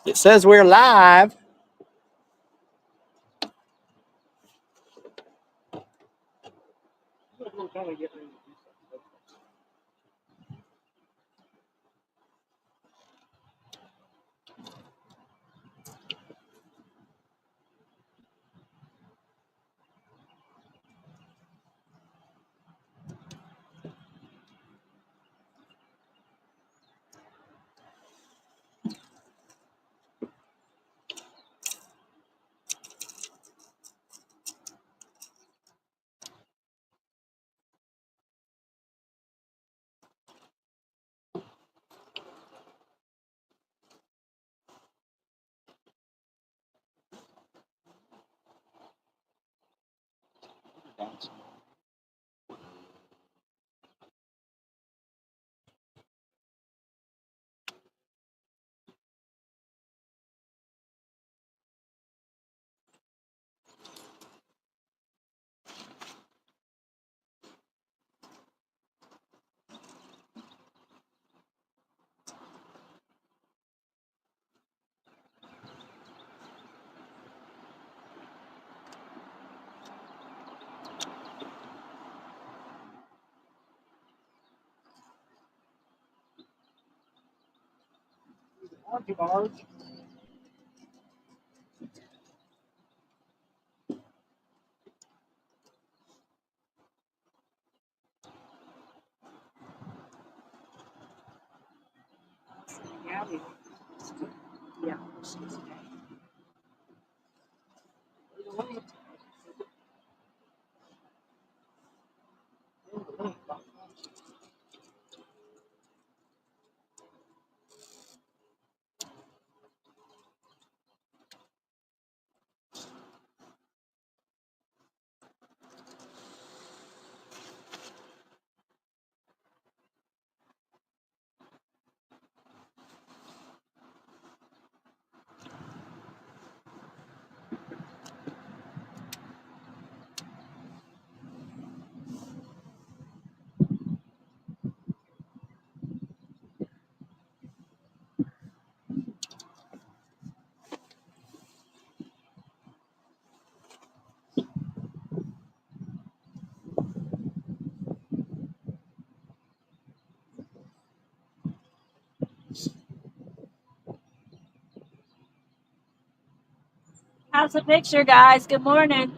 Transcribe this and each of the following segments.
It says we're live. Barge. Yeah. How's the picture, guys? Good morning.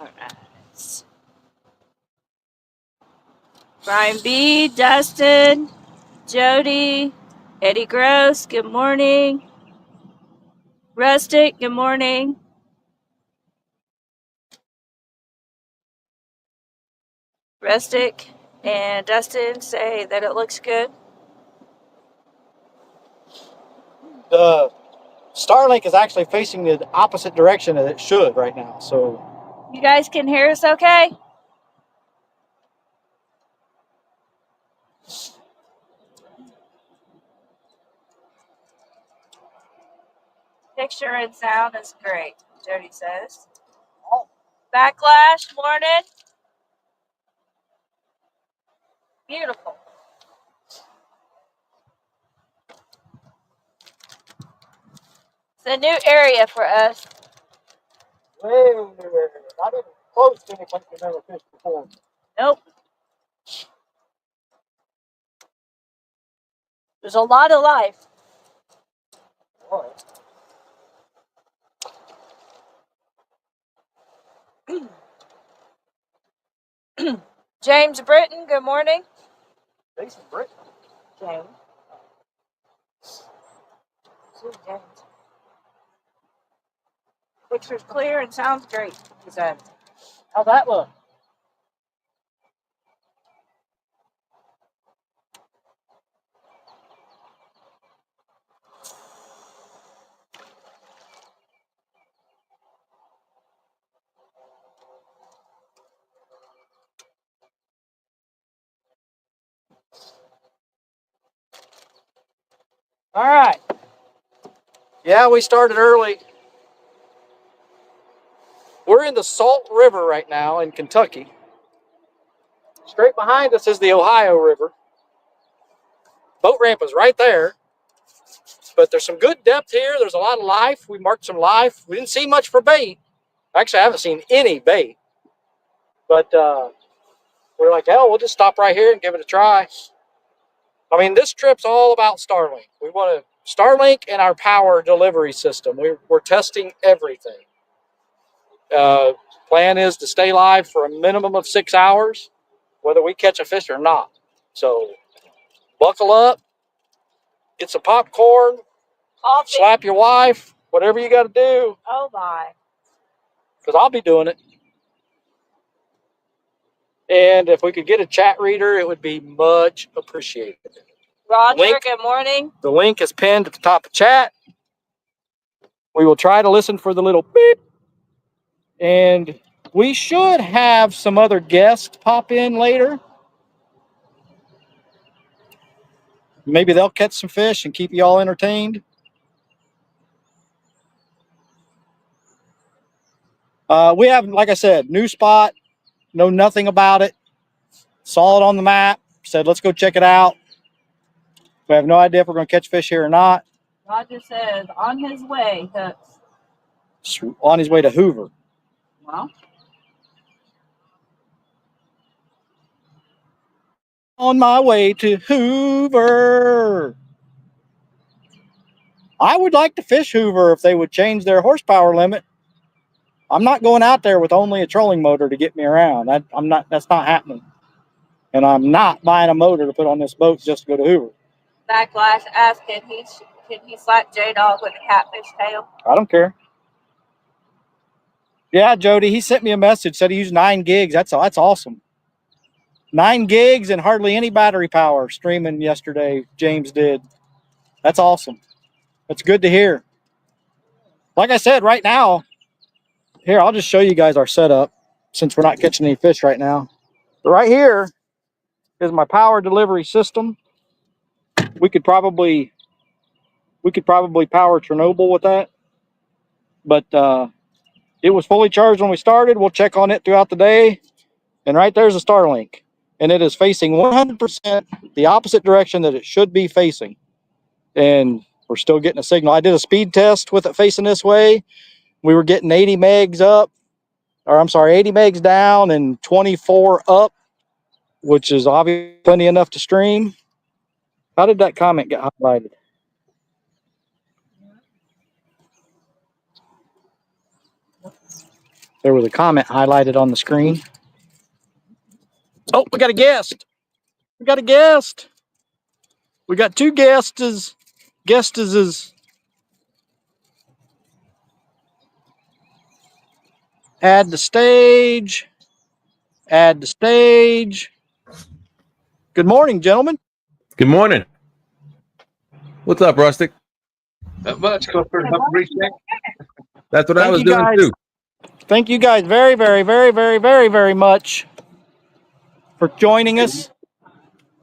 All right. Brian B., Dustin, Jody, Eddie Gross, good morning. Rustic, good morning. Rustic and Dustin say that it looks good. The Starlink is actually facing the opposite direction that it should right now. So You guys can hear us okay? Picture and sound is great, Jody says. Backlash, morning. Beautiful. It's a new area for us. way not even close to any place we've ever fished before. Nope. There's a lot of life. All right. James Britton, good morning. Jason Britt. James. James. Picture's clear and sounds great, he said. How's that look? All right. Yeah, we started early. We're in the Salt River right now in Kentucky. Straight behind us is the Ohio River. Boat ramp is right there. But there's some good depth here. There's a lot of life. We marked some life. We didn't see much for bait. Actually, I haven't seen any bait. But we're like, hell, we'll just stop right here and give it a try. I mean, this trip's all about Starlink. We want to Starlink and our power delivery system. We're testing everything. Plan is to stay live for a minimum of 6 hours, whether we catch a fish or not. So buckle up, get some popcorn, Coffee. slap your wife, whatever you got to do. Oh my. Because I'll be doing it. And if we could get a chat reader, it would be much appreciated. Roger, good morning. The link is pinned at the top of chat. We will try to listen for the little beep. And we should have some other guests pop in later. Maybe they'll catch some fish and keep you all entertained. We have, like I said, new spot. Know nothing about it. Saw it on the map. Said, let's go check it out. We have no idea if we're going to catch fish here or not. Roger says on his way to. On his way to Hoover. Well. On my way to Hoover. I would like to fish Hoover if they would change their horsepower limit. I'm not going out there with only a trolling motor to get me around. That's not happening. And I'm not buying a motor to put on this boat just to go to Hoover. Backlash asked, can he slap J-Dog with a catfish tail? I don't care. Yeah, Jody, he sent me a message, said he used 9 gigs. That's awesome. 9 gigs and hardly any battery power streaming yesterday, James did. That's awesome. That's good to hear. Like I said, right now, here, I'll just show you guys our setup since we're not catching any fish right now. Right here is my power delivery system. We could probably power Chernobyl with that. But it was fully charged when we started. We'll check on it throughout the day. And right there's a Starlink. And it is facing 100% the opposite direction that it should be facing. And we're still getting a signal. I did a speed test with it facing this way. We were getting 80 megs up, or I'm sorry, 80 megs down and 24 up, which is obviously plenty enough to stream. How did that comment get highlighted? There was a comment highlighted on the screen. Oh, we got a guest. We got a guest. We got 2 guests. Add the stage. Add the stage. Good morning, gentlemen. Good morning. What's up, Rustic? Not much. Go for a recheck. That's what I was doing too. Thank you guys very, very, very, very, very, very much for joining us.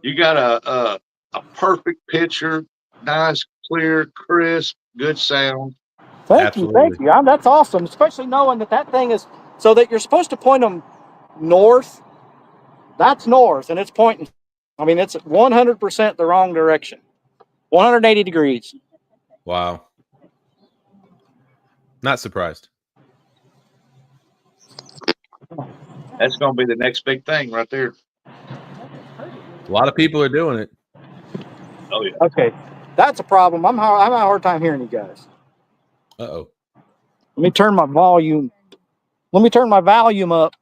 You got a perfect picture, nice, clear, crisp, good sound. Thank you. That's awesome, especially knowing that thing is so that you're supposed to point them north. That's north, and it's pointing. I mean, it's 100% the wrong direction. 180 degrees. Wow. Not surprised. That's going to be the next big thing right there. A lot of people are doing it. Oh, yeah. Okay. That's a problem. I'm having a hard time hearing you guys. Uh-oh. Let me turn my volume. Let me turn my volume up.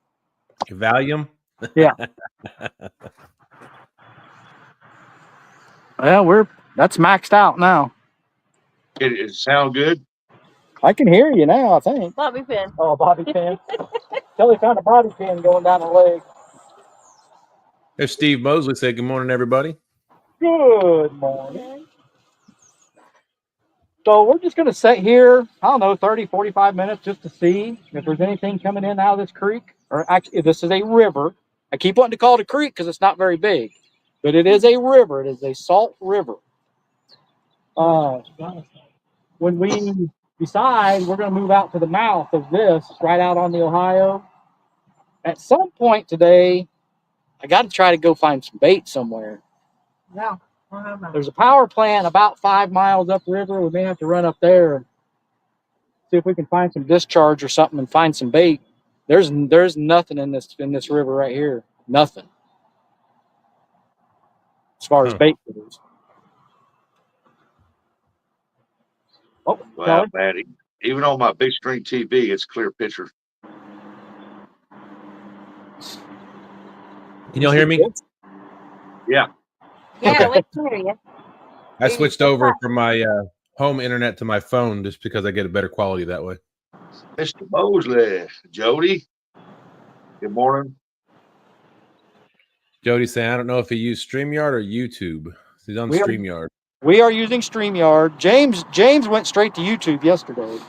Your volume? Yeah. Well, that's maxed out now. It sound good? I can hear you now, I think. Bobby pin. Oh, bobby pin. Kelly found a bobby pin going down the leg. There's Steve Mosley said, good morning, everybody. Good morning. So we're just going to sit here, I don't know, 30, 45 minutes just to see if there's anything coming in out of this creek. Or actually, this is a river. I keep wanting to call it a creek because it's not very big. But it is a river. It is a salt river. When we decide we're going to move out to the mouth of this, right out on the Ohio, at some point today, I got to try to go find some bait somewhere. Yeah. There's a power plant about 5 miles upriver. We may have to run up there and see if we can find some discharge or something and find some bait. There's nothing in this river right here. Nothing. As far as bait goes. Oh, Wow, Kelly. man. Even on my big screen TV, it's clear picture. Can y'all hear me? Yeah. Yeah, Okay. we can hear you. I switched over from my home internet to my phone just because I get a better quality that way. Mr. Mosley, Jody. Good morning. Jody saying, I don't know if he used StreamYard or YouTube. He's on StreamYard. We are using StreamYard. James went straight to YouTube yesterday.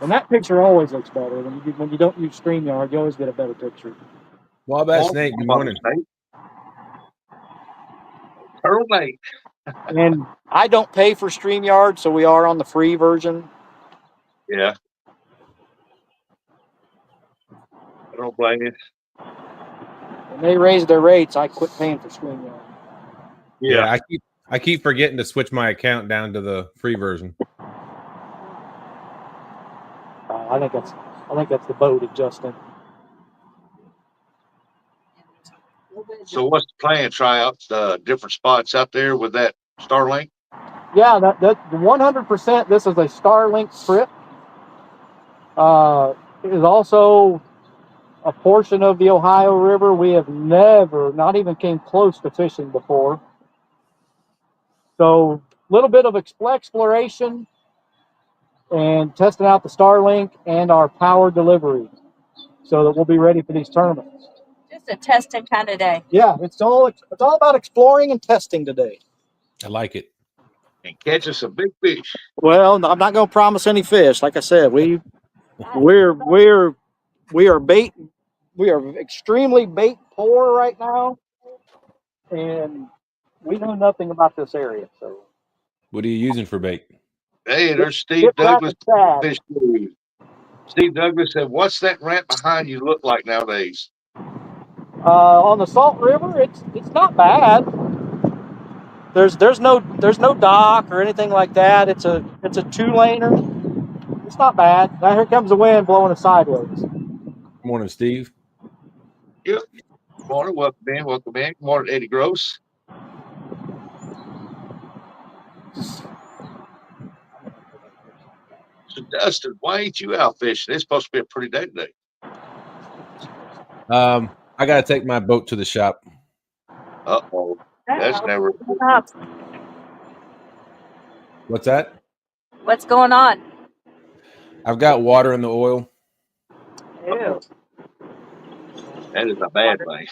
And that picture always looks better. When you don't use StreamYard, you always get a better picture. Wabash Snake, good morning. Turtle Lake. And I don't pay for StreamYard, so we are on the free version. Yeah. I don't blame you. When they raised their rates, I quit paying for StreamYard. Yeah, I keep forgetting to switch my account down to the free version. I think that's the boat adjusting. So what's the plan? Try out different spots out there with that Starlink? Yeah, that 100%. This is a Starlink trip. It is also a portion of the Ohio River we have never, not even came close to fishing before. So a little bit of exploration and testing out the Starlink and our power delivery so that we'll be ready for these tournaments. Just a testing kind of day. Yeah, it's all about exploring and testing today. I like it. And catch us a big fish. Well, I'm not going to promise any fish. Like I said, we are bait. We are extremely bait poor right now, and we know nothing about this area. So, What are you using for bait? Hey, there's Steve Douglas. Fish food. Steve Douglas said, "What's that ramp behind you look like nowadays?" On the Salt River, it's not bad. There's no dock or anything like that. It's a 2-laner. It's not bad. Now here comes the wind blowing us sideways. Good morning, Steve. Yep. Good morning. Welcome in. Welcome in. Good morning, Eddie Gross. So Dustin, why ain't you out fishing? It's supposed to be a pretty day today. I gotta take my boat to the shop. Uh-oh. That's never. What's that? What's going on? I've got water in the oil. Ew. That is a bad thing.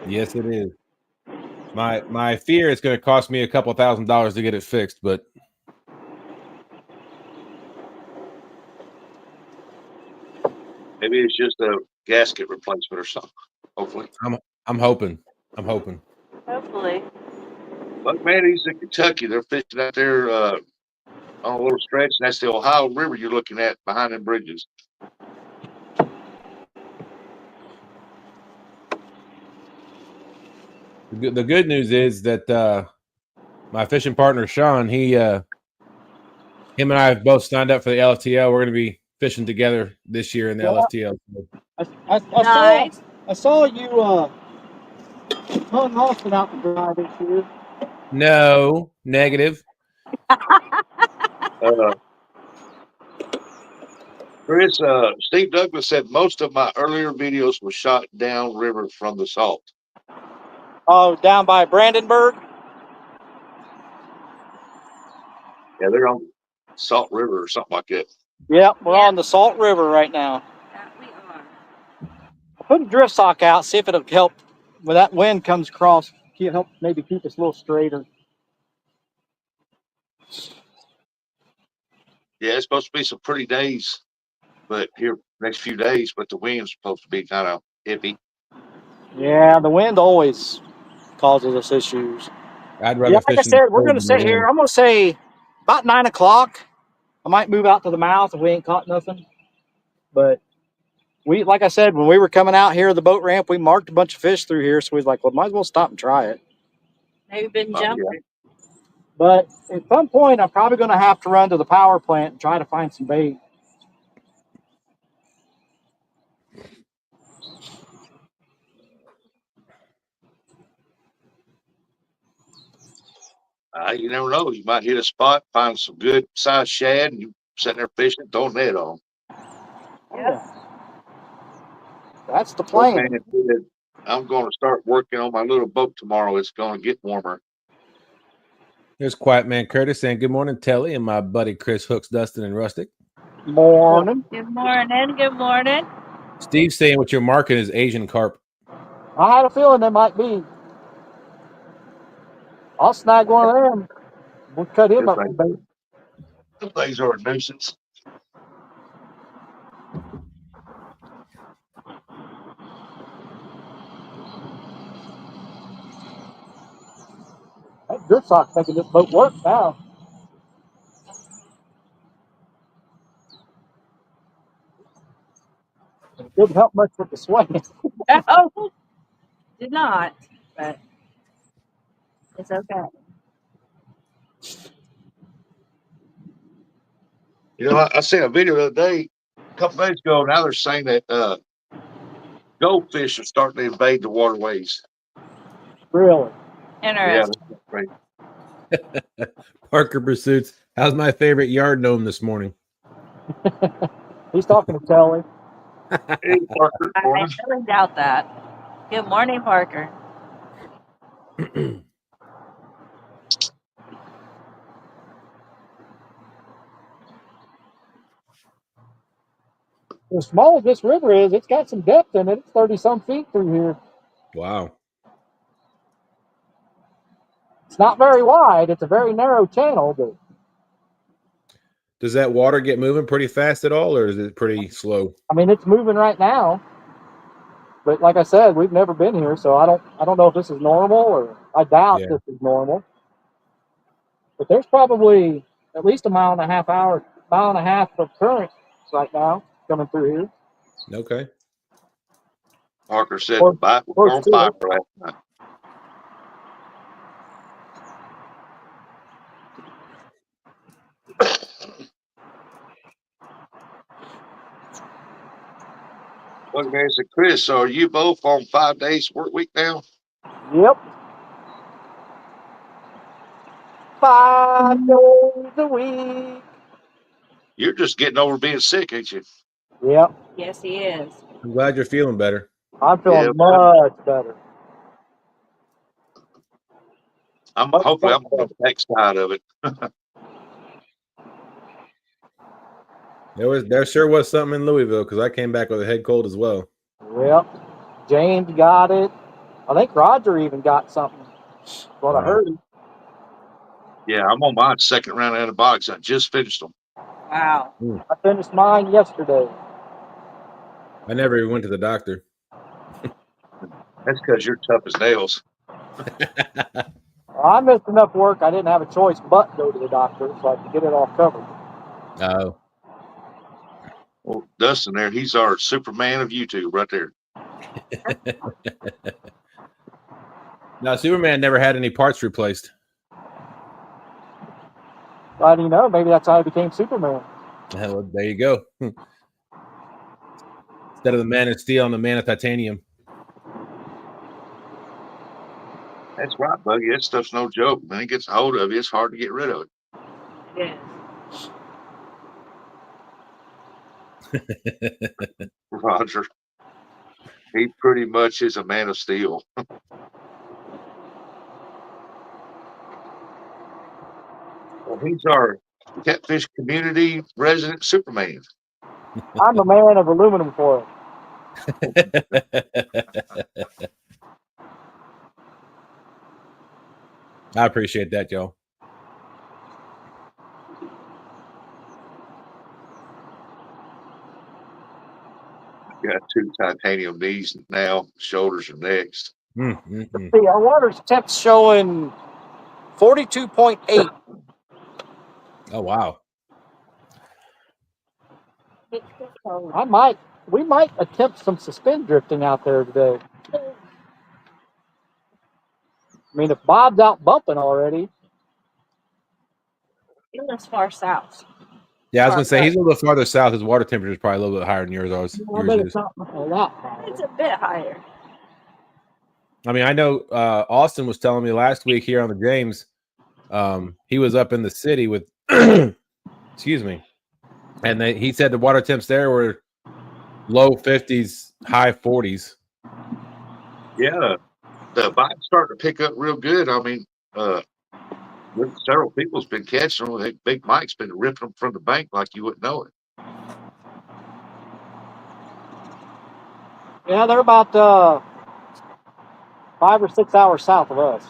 Yes, it is. My fear is going to cost me a couple $1,000s to get it fixed, but Maybe it's just a gasket replacement or something. Hopefully. I'm hoping. I'm hoping. Hopefully. But man, he's in Kentucky. They're fishing out there on a little stretch, and that's the Ohio River you're looking at behind them bridges. The good news is that my fishing partner Sean, him and I have both signed up for the LFTL. We're going to be fishing together this year in the LFTL. I saw you hung Austin out to dry this year. No, negative. Chris, Steve Douglas said most of my earlier videos were shot downriver from the salt. Oh, down by Brandenburg? Yeah, they're on Salt River or something like that. Yeah, we're on the Salt River right now. That we are. Put a drift sock out, see if it'll help when that wind comes across. Can help maybe keep us a little straighter. Yeah, it's supposed to be some pretty days, but here next few days, but the wind's supposed to be kind of iffy. Yeah, the wind always causes us issues. I'd rather like I fish. said, we're going to sit here. I'm going to say About 9 o'clock. I might move out to the mouth if we ain't caught nothing. But we, like I said, when we were coming out here, the boat ramp, we marked a bunch of fish through here. So we was like, well, might as well stop and try it. Maybe been Oh, jumping. yeah. But at some point, I'm probably going to have to run to the power plant and try to find some bait. You never know. You might hit a spot, find some good sized shad, and you sitting there fishing, throw a net on. Yeah. That's the But plan. man, I'm going to start working on my little boat tomorrow. It's going to get warmer. There's Quiet Man Curtis saying good morning, Telly, and my buddy Chris Hooks, Dustin, and Rustic. Morning. Good morning. Good morning. Steve saying what you're marking is Asian carp. I had a feeling there might be. I'll snag one of them. We'll cut him up for bait. Those things are a nuisance. That good sock's making this boat work now. It didn't help much with the swing. Oh, did not, but it's okay. You know, I seen a video the other day, a couple days ago. Now they're saying that goldfish are starting to invade the waterways. Really. Yeah, Interesting. that's great. Parker Pursuits. How's my favorite yard gnome this morning? He's talking to Kelly. Hey, Parker, I morning. really doubt that. Good morning, Parker. As small as this river is, it's got some depth in it. It's 30-some feet through here. Wow. It's not very wide. It's a very narrow channel, but Does that water get moving pretty fast at all, or is it pretty slow? I mean, it's moving right now. But like I said, we've never been here, so I don't know if this is normal, or I doubt Yeah. this is normal. But there's probably at least a mile and a half of current right now coming through here. Okay. Parker said Or- the bite was or on two. fire last night. Look, man, so Chris, so are you both on 5 days work week now? Yep. 5 days a week. You're just getting over being sick, ain't you? Yep. Yes, he is. I'm glad you're feeling better. I'm feeling Yeah. much better. Hopefully I'm on the backside of it. There sure was something in Louisville because I came back with a head cold as well. Yep. James got it. I think Roger even got something. What I Wow. heard. Yeah, I'm on my second round of antibiotics. I just finished them. Wow. I finished mine yesterday. I never even went to the doctor. That's because you're tough as nails. I missed enough work. I didn't have a choice but to go to the doctor so I could get it all covered. Oh. Well, Dustin there, he's our Superman of YouTube right there. Now, Superman never had any parts replaced. I don't know. Maybe that's how I became Superman. Well, there you go. Instead of the Man of Steel, I'm the Man of Titanium. That's right, Buggy. That stuff's no joke. When it gets a hold of you, it's hard to get rid of it. Yes. Roger. He pretty much is a man of steel. Well, he's our catfish community resident Superman. I'm a man of aluminum foil. I appreciate that, y'all. Got 2 titanium knees now, shoulders and necks. Mm-mm-mm. See, our water temp's showing 42.8. Oh wow. We might attempt some suspend drifting out there today. I mean, if Bob's out bumping already. He lives far south. Yeah, I was gonna say he's a little farther south. His water temperature is probably a little bit higher than yours. I bet it's not a lot higher. It's a bit higher. I mean, I know Austin was telling me last week here on the James. He was up in the city with, excuse me, and he said the water temps there were low 50s, high 40s. Yeah, the bite's starting to pick up real good. I mean, several people's been catching them. Big Mike's been ripping them from the bank like you wouldn't know it. Yeah, they're about 5 or 6 hours south of us.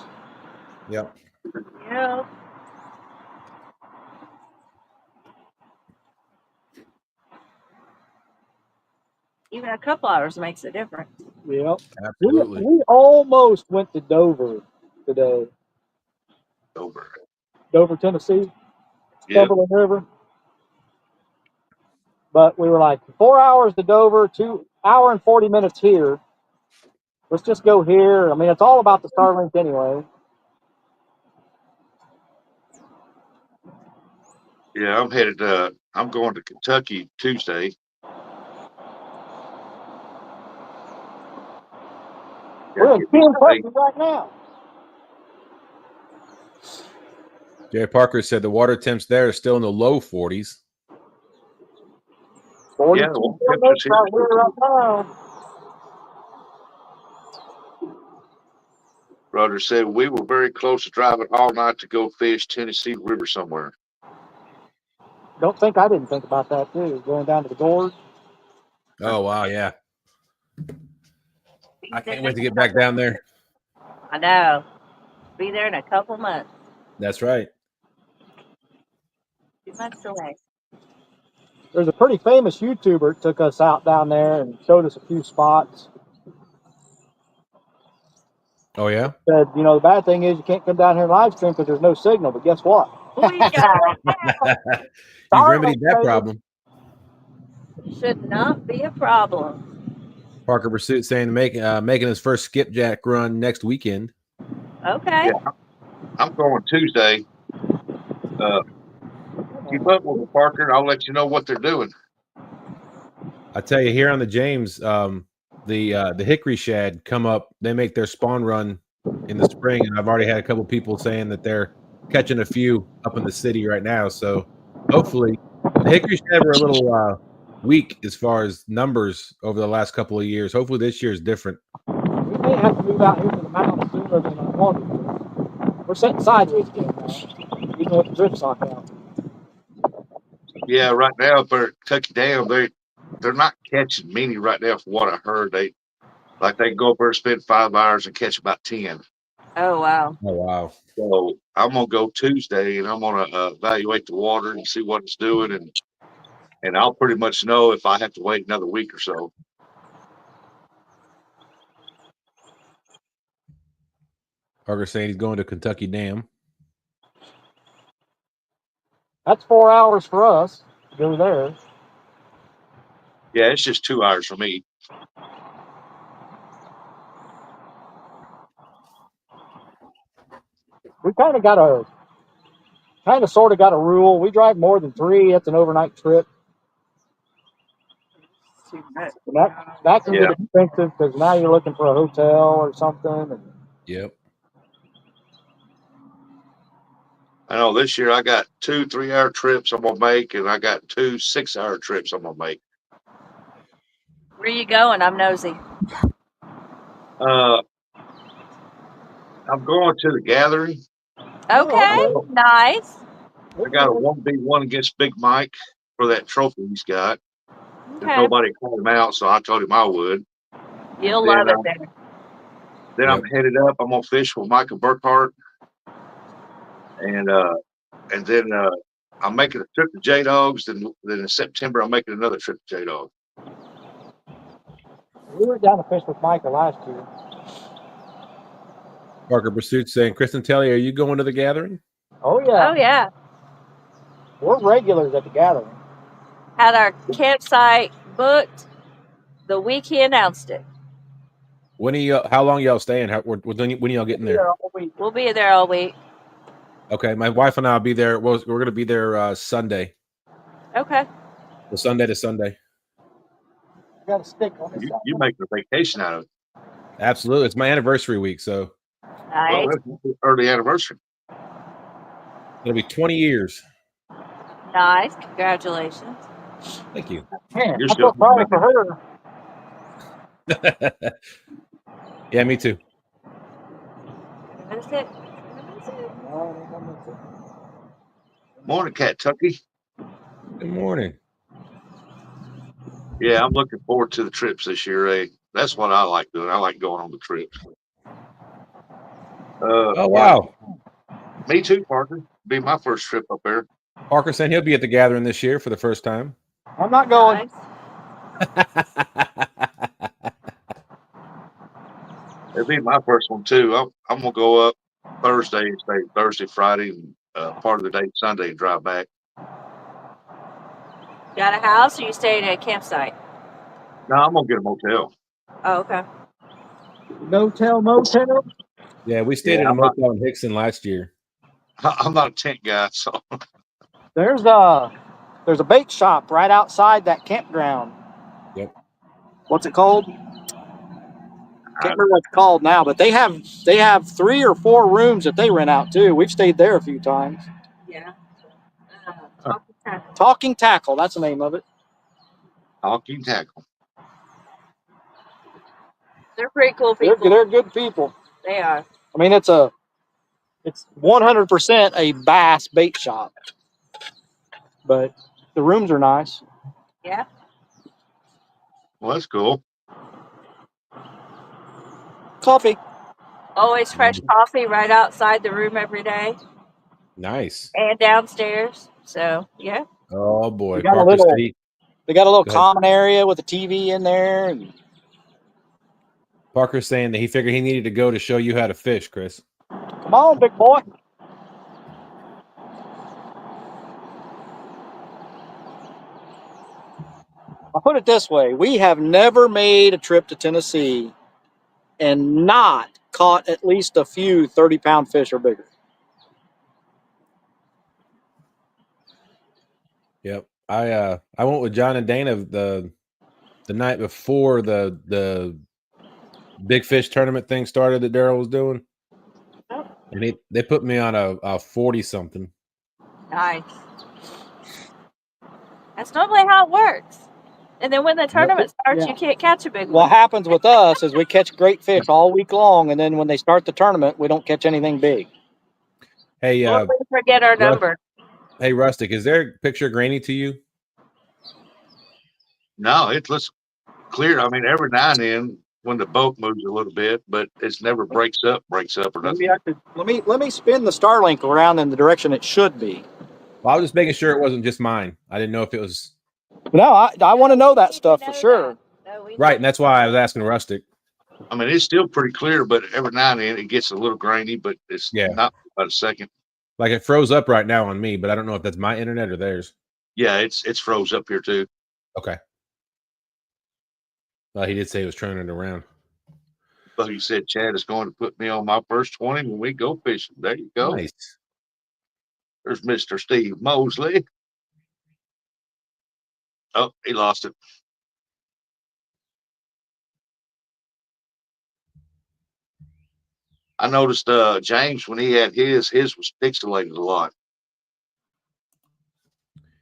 Yep. Yeah. Even a couple hours makes a difference. Yep. Absolutely. We almost went to Dover today. Dover, Tennessee. Yep. Cumberland River. But we were like 4 hours to Dover, 2 hour and 40 minutes here. Let's just go here. I mean, it's all about the Starlink anyway. Yeah, I'm going to Kentucky Tuesday. We're in Kentucky right now. Jay Parker said the water temps there are still in the low 40s. 42 minutes right here right now. Roger said we were very close to driving all night to go fish Tennessee River somewhere. Don't think I didn't think about that too. Going down to the gorge. Oh wow, yeah. I can't wait to get back down there. I know. Be there in a couple months. That's right. 2 months away. There's a pretty famous YouTuber that took us out down there and showed us a few spots. Oh yeah. Said, you know, the bad thing is you can't come down here and live stream because there's no signal. But guess what? You've remedied that problem. Should not be a problem. Parker Pursuit saying making his first skipjack run next weekend. Okay. Yeah, I'm going Tuesday. Keep up with the Parker. I'll let you know what they're doing. I tell you, here on the James, the hickory shad come up. They make their spawn run in the spring, and I've already had a couple people saying that they're catching a few up in the city right now. So hopefully, the hickory shad were a little weak as far as numbers over the last couple of years. Hopefully, this year is different. We may have to move out here to the mountains sooner than I wanted. We're setting sideways again now, even with the drift sock out. Yeah, right now for Kentucky Dam, they're not catching many right now. From what I heard, they go up there and spend 5 hours and catch about 10. Oh wow. Oh wow! So I'm gonna go Tuesday and I'm gonna evaluate the water and see what it's doing, and I'll pretty much know if I have to wait another week or so. Parker saying he's going to Kentucky Dam. That's 4 hours for us to go there. Yeah, it's just 2 hours for me. We kind of sort of got a rule. We drive more than 3. It's an overnight trip. And that can get expensive because now you're looking for a hotel or something. Yep. I know this year I got 2 3-hour trips I'm gonna make, and I got 2 6-hour trips I'm gonna make. Where you going? I'm nosy. I'm going to the gathering. Okay, nice. I got a 1v1 against Big Mike for that trophy he's got. Okay. Nobody called him out, so I told him I would. You'll love it there. Then I'm headed up. I'm gonna fish with Michael Burkhart, and then I'm making a trip to J Dogs. Then in September I'm making another trip to J Dogs. We went down to fish with Michael last year. Parker Pursuit saying, Kristen Telly, are you going to the gathering? Oh yeah. Oh yeah. We're regulars at the gathering. Had our campsite booked the week he announced it. When are you? How long y'all staying? When y'all getting there? All week. We'll be there all week. Okay, my wife and I will be there. We're going to be there Sunday. Okay. The Sunday to Sunday. I got a stick on this. You make a vacation out of it. Absolutely, it's my anniversary week, so Nice. Well, that's early anniversary. it'll be 20 years. Nice. Congratulations. Thank you. Man, You're I still feel sorry for her. Yeah, me too. That's it. Morning, Cat Tucky. Good morning. Yeah, I'm looking forward to the trips this year. That's what I like doing. I like going on the trips. Oh Yeah, wow, me too, Parker. Be my first trip up there. Parker said he'll be at the gathering this year for the first time. I'm not going. Nice. It'll be my first one too. I'm gonna go up Thursday and stay Thursday, Friday, and part of the day Sunday and drive back. Got a house or you staying at a campsite? No, I'm gonna get a motel. Oh, okay. No motel. Yeah, we stayed Yeah, at a motel in Hickson last year. I'm not a tent guy, so There's a bait shop right outside that campground. Yep. What's it called? Can't remember what it's called now, but they have 3 or 4 rooms that they rent out too. We've stayed there a few times. Yeah. Talking tackle. Talking Tackle, that's the name of it. talking tackle. They're pretty cool They're, people. they're good people. They are. I mean, it's 100% a bass bait shop, but the rooms are nice. Yeah. Well, that's cool. Coffee. Always fresh coffee right outside the room every day Nice. and downstairs. So, yeah. Oh boy, They got a Parker little- said he. They got a little Go ahead. common area with a TV in there. And Parker's saying that he figured he needed to go to show you how to fish, Chris. come on, big boy. I'll put it this way. We have never made a trip to Tennessee and not caught at least a few 30-pound fish or bigger. Yep. I went with John and Dana the night before the big fish tournament thing started that Daryl was doing. And they put me on a 40 something. Nice. That's normally how it works. And then when the tournament starts, you can't catch a big What one. happens with us is we catch great fish all week long, and then when they start the tournament, we don't catch anything big. Hey, Well, we forget our number. Hey, Rustic, is their picture grainy to you? No, it looks clear. I mean, every now and then when the boat moves a little bit, but it's never breaks up or nothing. Let me spin the Starlink around in the direction it should be. Well, I was just making sure it wasn't just mine. I didn't know if it was No, I want to know that stuff for sure. No, we right, and that's why I was asking Rustic. I mean, it's still pretty clear, but every now and then it gets a little grainy, but it's not about a second. Like it froze up right now on me, but I don't know if that's my internet or theirs. Yeah, it's froze up here too. Okay. Well, he did say he was turning it around. But he said Chad is going to put me on my first 20 when we go fishing. There you go. Nice. There's Mr. Steve Mosley. Oh, he lost it. I noticed James, when he had his was pixelated a lot.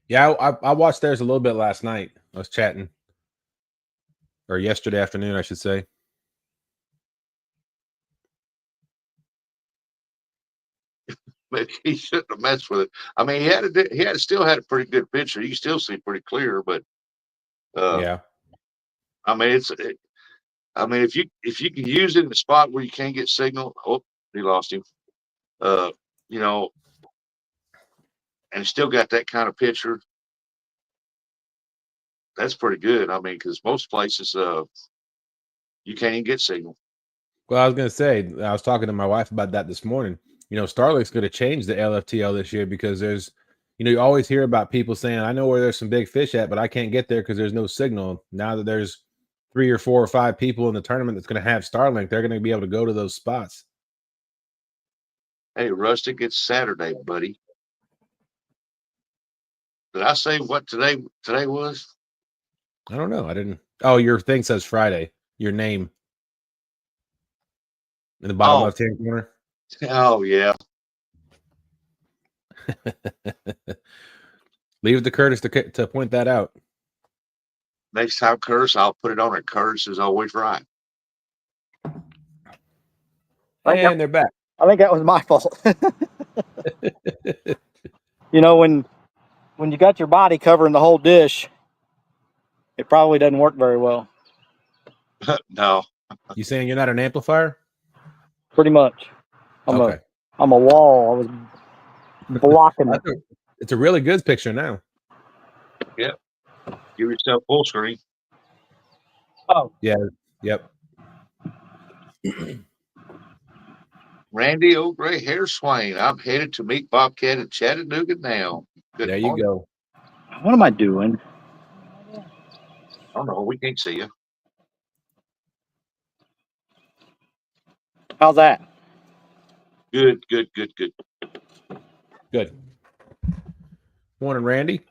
Yeah, I watched theirs a little bit last night. I was chatting. Or yesterday afternoon, I should say. Maybe he shouldn't have messed with it. I mean, he still had a pretty good picture. You can still see pretty clear, but yeah. I mean, if you can use it in a spot where you can't get signal, oh, he lost him. You know, and still got that kind of picture. That's pretty good. I mean, because most places you can't even get signal. Well, I was gonna say, I was talking to my wife about that this morning. You know, Starlink's going to change the LFTL this year because there's, you always hear about people saying, I know where there's some big fish at, but I can't get there because there's no signal. Now that there's 3 or 4 or 5 people in the tournament that's going to have Starlink, they're going to be able to go to those spots. Hey, Rustic, it's Saturday, buddy. Did I say what today was? I don't know. I didn't. Oh, your thing says Friday. Your name in the bottom left-hand corner. Oh, yeah. Leave it to Curtis to point that out. Next time, Curtis, I'll put it on it. Curtis is always right. And they're back. I think that was my fault. When you got your body covering the whole dish, it probably doesn't work very well. No. You saying you're not an amplifier? Pretty much. I'm a wall. I was blocking it. It's a really good picture now. Yep. Give yourself full screen. Oh. Yeah. Yep. Randy O'Gray Hair Swain. I'm headed to meet Bobcat in Chattanooga now. Good there morning. You go. What am I doing? I don't know. We can't see you. How's that? Good. Good. Morning, Randy.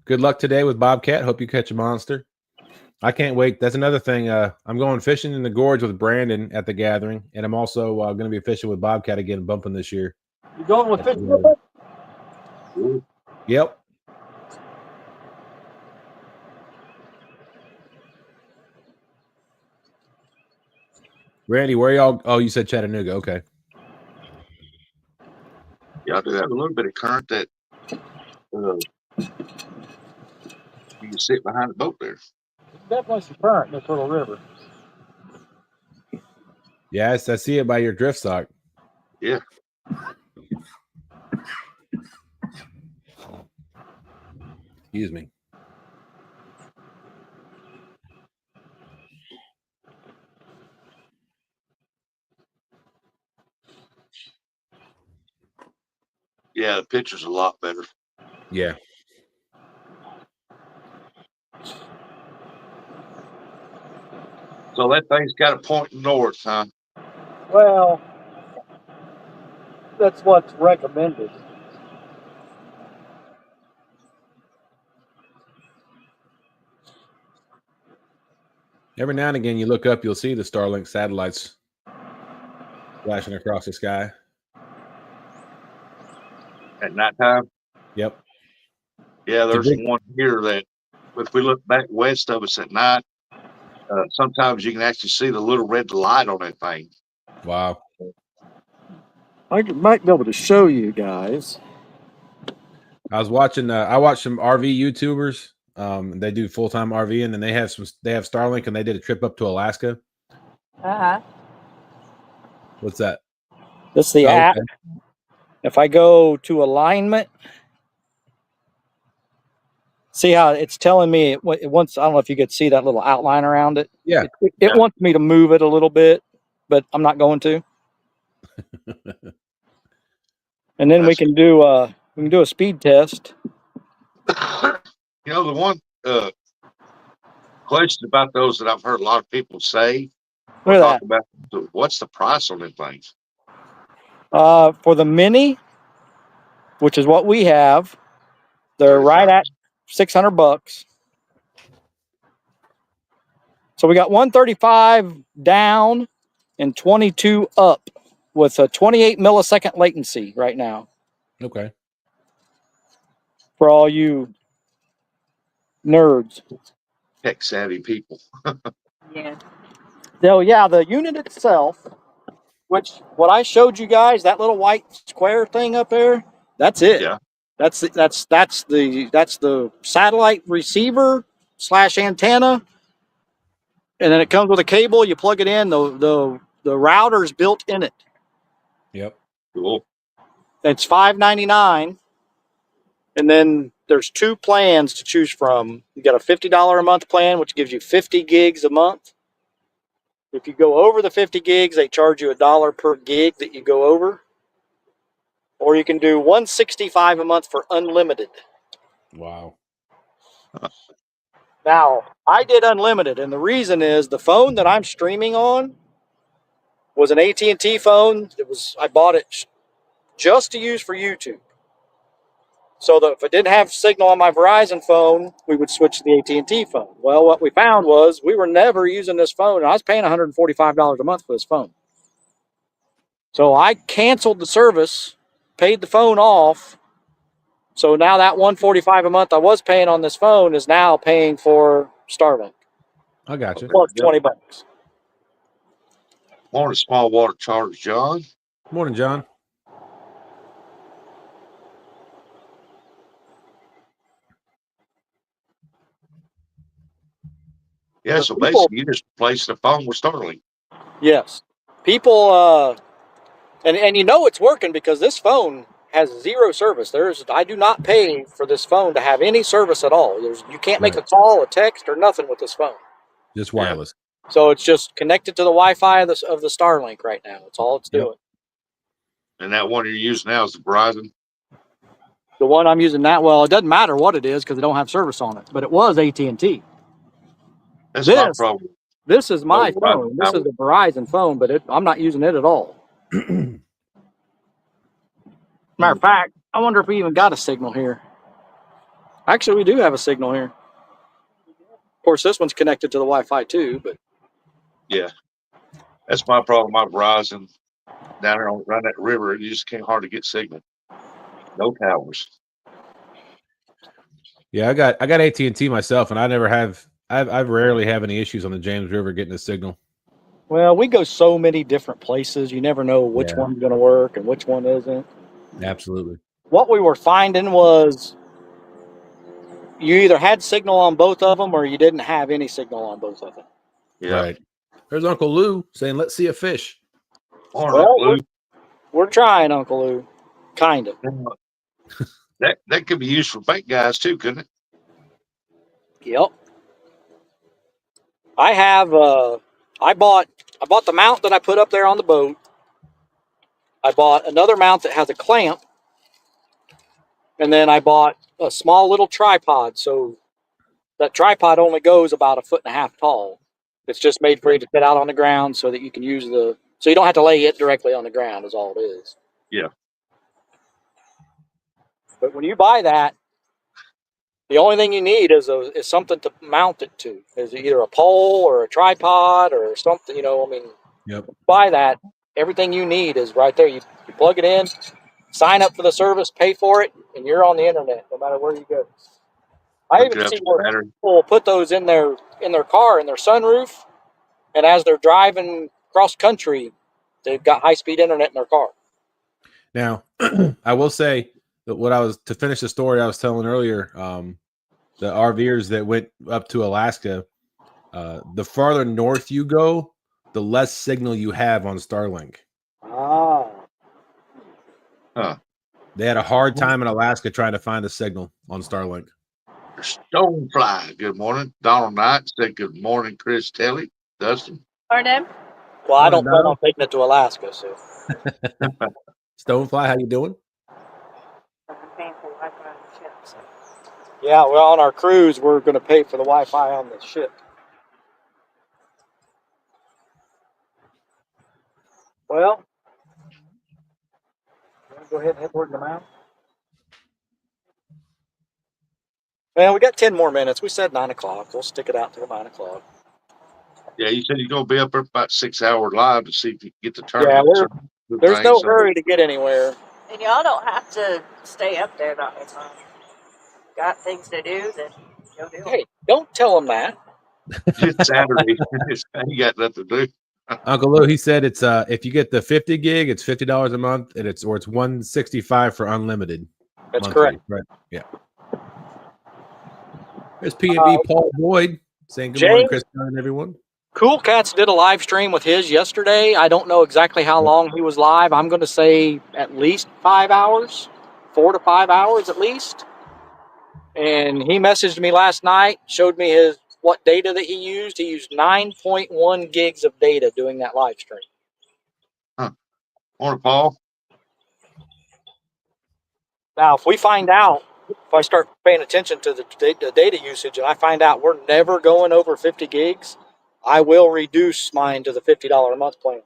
Good luck today with Bobcat. Hope you catch a monster. I can't wait. That's another thing. I'm going fishing in the gorge with Brandon at the gathering, and I'm also going to be fishing with Bobcat again, bumping this year. You going with fishing with it? Yep. Randy, where y'all? Oh, you said Chattanooga. Okay. Yeah, I do have a little bit of current that you can sit behind the boat there. Definitely some current in this little river. Yes, I see it by your drift sock. Yeah. Excuse me. Yeah, the picture's a lot better. Yeah. So that thing's got a point north, huh? Well, that's what's recommended. Every now and again, you look up, you'll see the Starlink satellites flashing across the sky. At nighttime? Yep. Yeah, there's one here that if we look back west of us at night, sometimes you can actually see the little red light on that thing. Wow. I might be able to show you guys. I was watching. I watched some RV YouTubers. They do full-time RVing, and they have Starlink, and they did a trip up to Alaska. What's that? This is the app. Okay. If I go to alignment, see how it's telling me it wants. I don't know if you could see that little outline around it. Yeah. It wants me to move it a little bit, but I'm not going to. And then we can do a speed test. You know, the one question about those that I've heard a lot of people say, talk about, what's the price on them things? For the mini, which is what we have, they're right at $600. So we got 135 down and 22 up with a 28 millisecond latency right now. Okay. For all you nerds. Tech savvy people. Yeah. So yeah, the unit itself, which what I showed you guys, that little white square thing up there, that's it. Yeah. That's the satellite receiver / antenna. And then it comes with a cable, you plug it in, the router's built in it. Yep. Cool. It's $5.99. And then there's 2 plans to choose from. You got a $50 a month plan, which gives you 50 gigs a month. If you go over the 50 gigs, they charge you $1 per gig that you go over. or you can do $165 a month for unlimited. Wow. Now, I did unlimited, and the reason is the phone that I'm streaming on was an AT&T phone. I bought it just to use for YouTube. So that if it didn't have signal on my Verizon phone, we would switch to the AT&T phone. Well, what we found was we were never using this phone, and I was paying $145 a month for this phone. So I canceled the service, paid the phone off. So now that $145 a month I was paying on this phone is now paying for Starlink. I got you. Plus $20. Morning, small water charge, John. Morning, John. Yeah, so basically you just replace the phone with Starlink. Yes. People, and you know it's working because this phone has zero service. I do not pay for this phone to have any service at all. You can't make a call, a text, or nothing with this phone. Just wireless. So it's just connected to the Wi-Fi of the Starlink right now. That's all it's doing. And that one you're using now is the Verizon. The one I'm using now, well, it doesn't matter what it is because it don't have service on it. But it was AT&T. That's my problem. This is my phone. This is a Verizon phone, but I'm not using it at all. Matter of fact, I wonder if we even got a signal here. Actually, we do have a signal here. Of course, this one's connected to the Wi-Fi too, but yeah, that's my problem. My Verizon down there around that river, you just can't hardly get signal. No towers. Yeah, I got AT&T myself, and I rarely have any issues on the James River getting a signal. Well, we go so many different places. You never know which one's going to work and which one isn't. Absolutely. What we were finding was you either had signal on both of them or you didn't have any signal on both of them. Yeah. Right. There's Uncle Lou saying, "Let's see a fish." We're trying, Uncle Lou. Kind of. That could be used for bait guys too, couldn't it? Yep. I have. I bought the mount that I put up there on the boat. I bought another mount that has a clamp, and then I bought a small little tripod. So that tripod only goes about 1.5 feet tall. It's just made for you to sit out on the ground so that you can use so you don't have to lay it directly on the ground is all it is. Yeah. But when you buy that, the only thing you need is something to mount it to. Is either a pole or a tripod or something, buy that. Everything you need is right there. You plug it in, sign up for the service, pay for it, and you're on the internet no matter where you go. I even see where people put those in their car, in their sunroof, and as they're driving cross country, they've got high-speed internet in their car. Now, I will say that to finish the story I was telling earlier, the RVers that went up to Alaska, the farther north you go, the less signal you have on Starlink. Ah. Huh. They had a hard time in Alaska trying to find a signal on Starlink. Stonefly, good morning. Donald Knight said good morning, Chris Telly. Dustin. Pardon? Well, I don't plan on taking it to Alaska, so. Stonefly, how you doing? I'm paying for Wi-Fi on the ship, so. Yeah, well, on our cruise, we're going to pay for the Wi-Fi on the ship. Well, you want to go ahead and head toward the mountain? Well, we got 10 more minutes. We said 9 o'clock. We'll stick it out till 9 o'clock. Yeah, you said you're going to be up there about 6 hours live to see if you can get the tournament. Yeah, there's no hurry to get anywhere. And y'all don't have to stay up there the whole time. Got things to do, then go do them. Hey, don't tell them that. It's Saturday. You got nothing to do. Uncle Lou, he said it's if you get the 50 gig, it's $50 a month, and it's $165 for unlimited. That's monthly. correct. Right. Yeah. There's P&B Paul Boyd saying good morning, Chris and everyone. Cool Cats did a live stream with his yesterday. I don't know exactly how long he was live. I'm going to say at least 5 hours, 4 to 5 hours at least. And he messaged me last night, showed me what data that he used. He used 9.1 gigs of data doing that live stream. Huh. Morning, Paul. Now, if we find out, if I start paying attention to the data usage and I find out we're never going over 50 gigs, I will reduce mine to the $50 a month plan.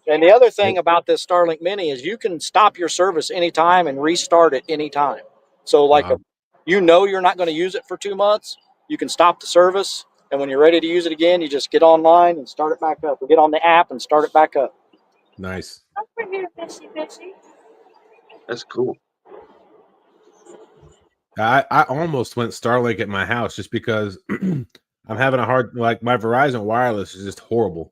And the other thing about this Starlink Mini is you can stop your service anytime and restart it anytime. So, like, if you know you're not going to use it for 2 months, you can stop the service. And when you're ready to use it again, you just get online and start it back up, or get on the app and start it back up. Nice. Over here, fishy, fishy. That's cool. I almost went Starlink at my house just because I'm having a hard, like, my Verizon wireless is just horrible.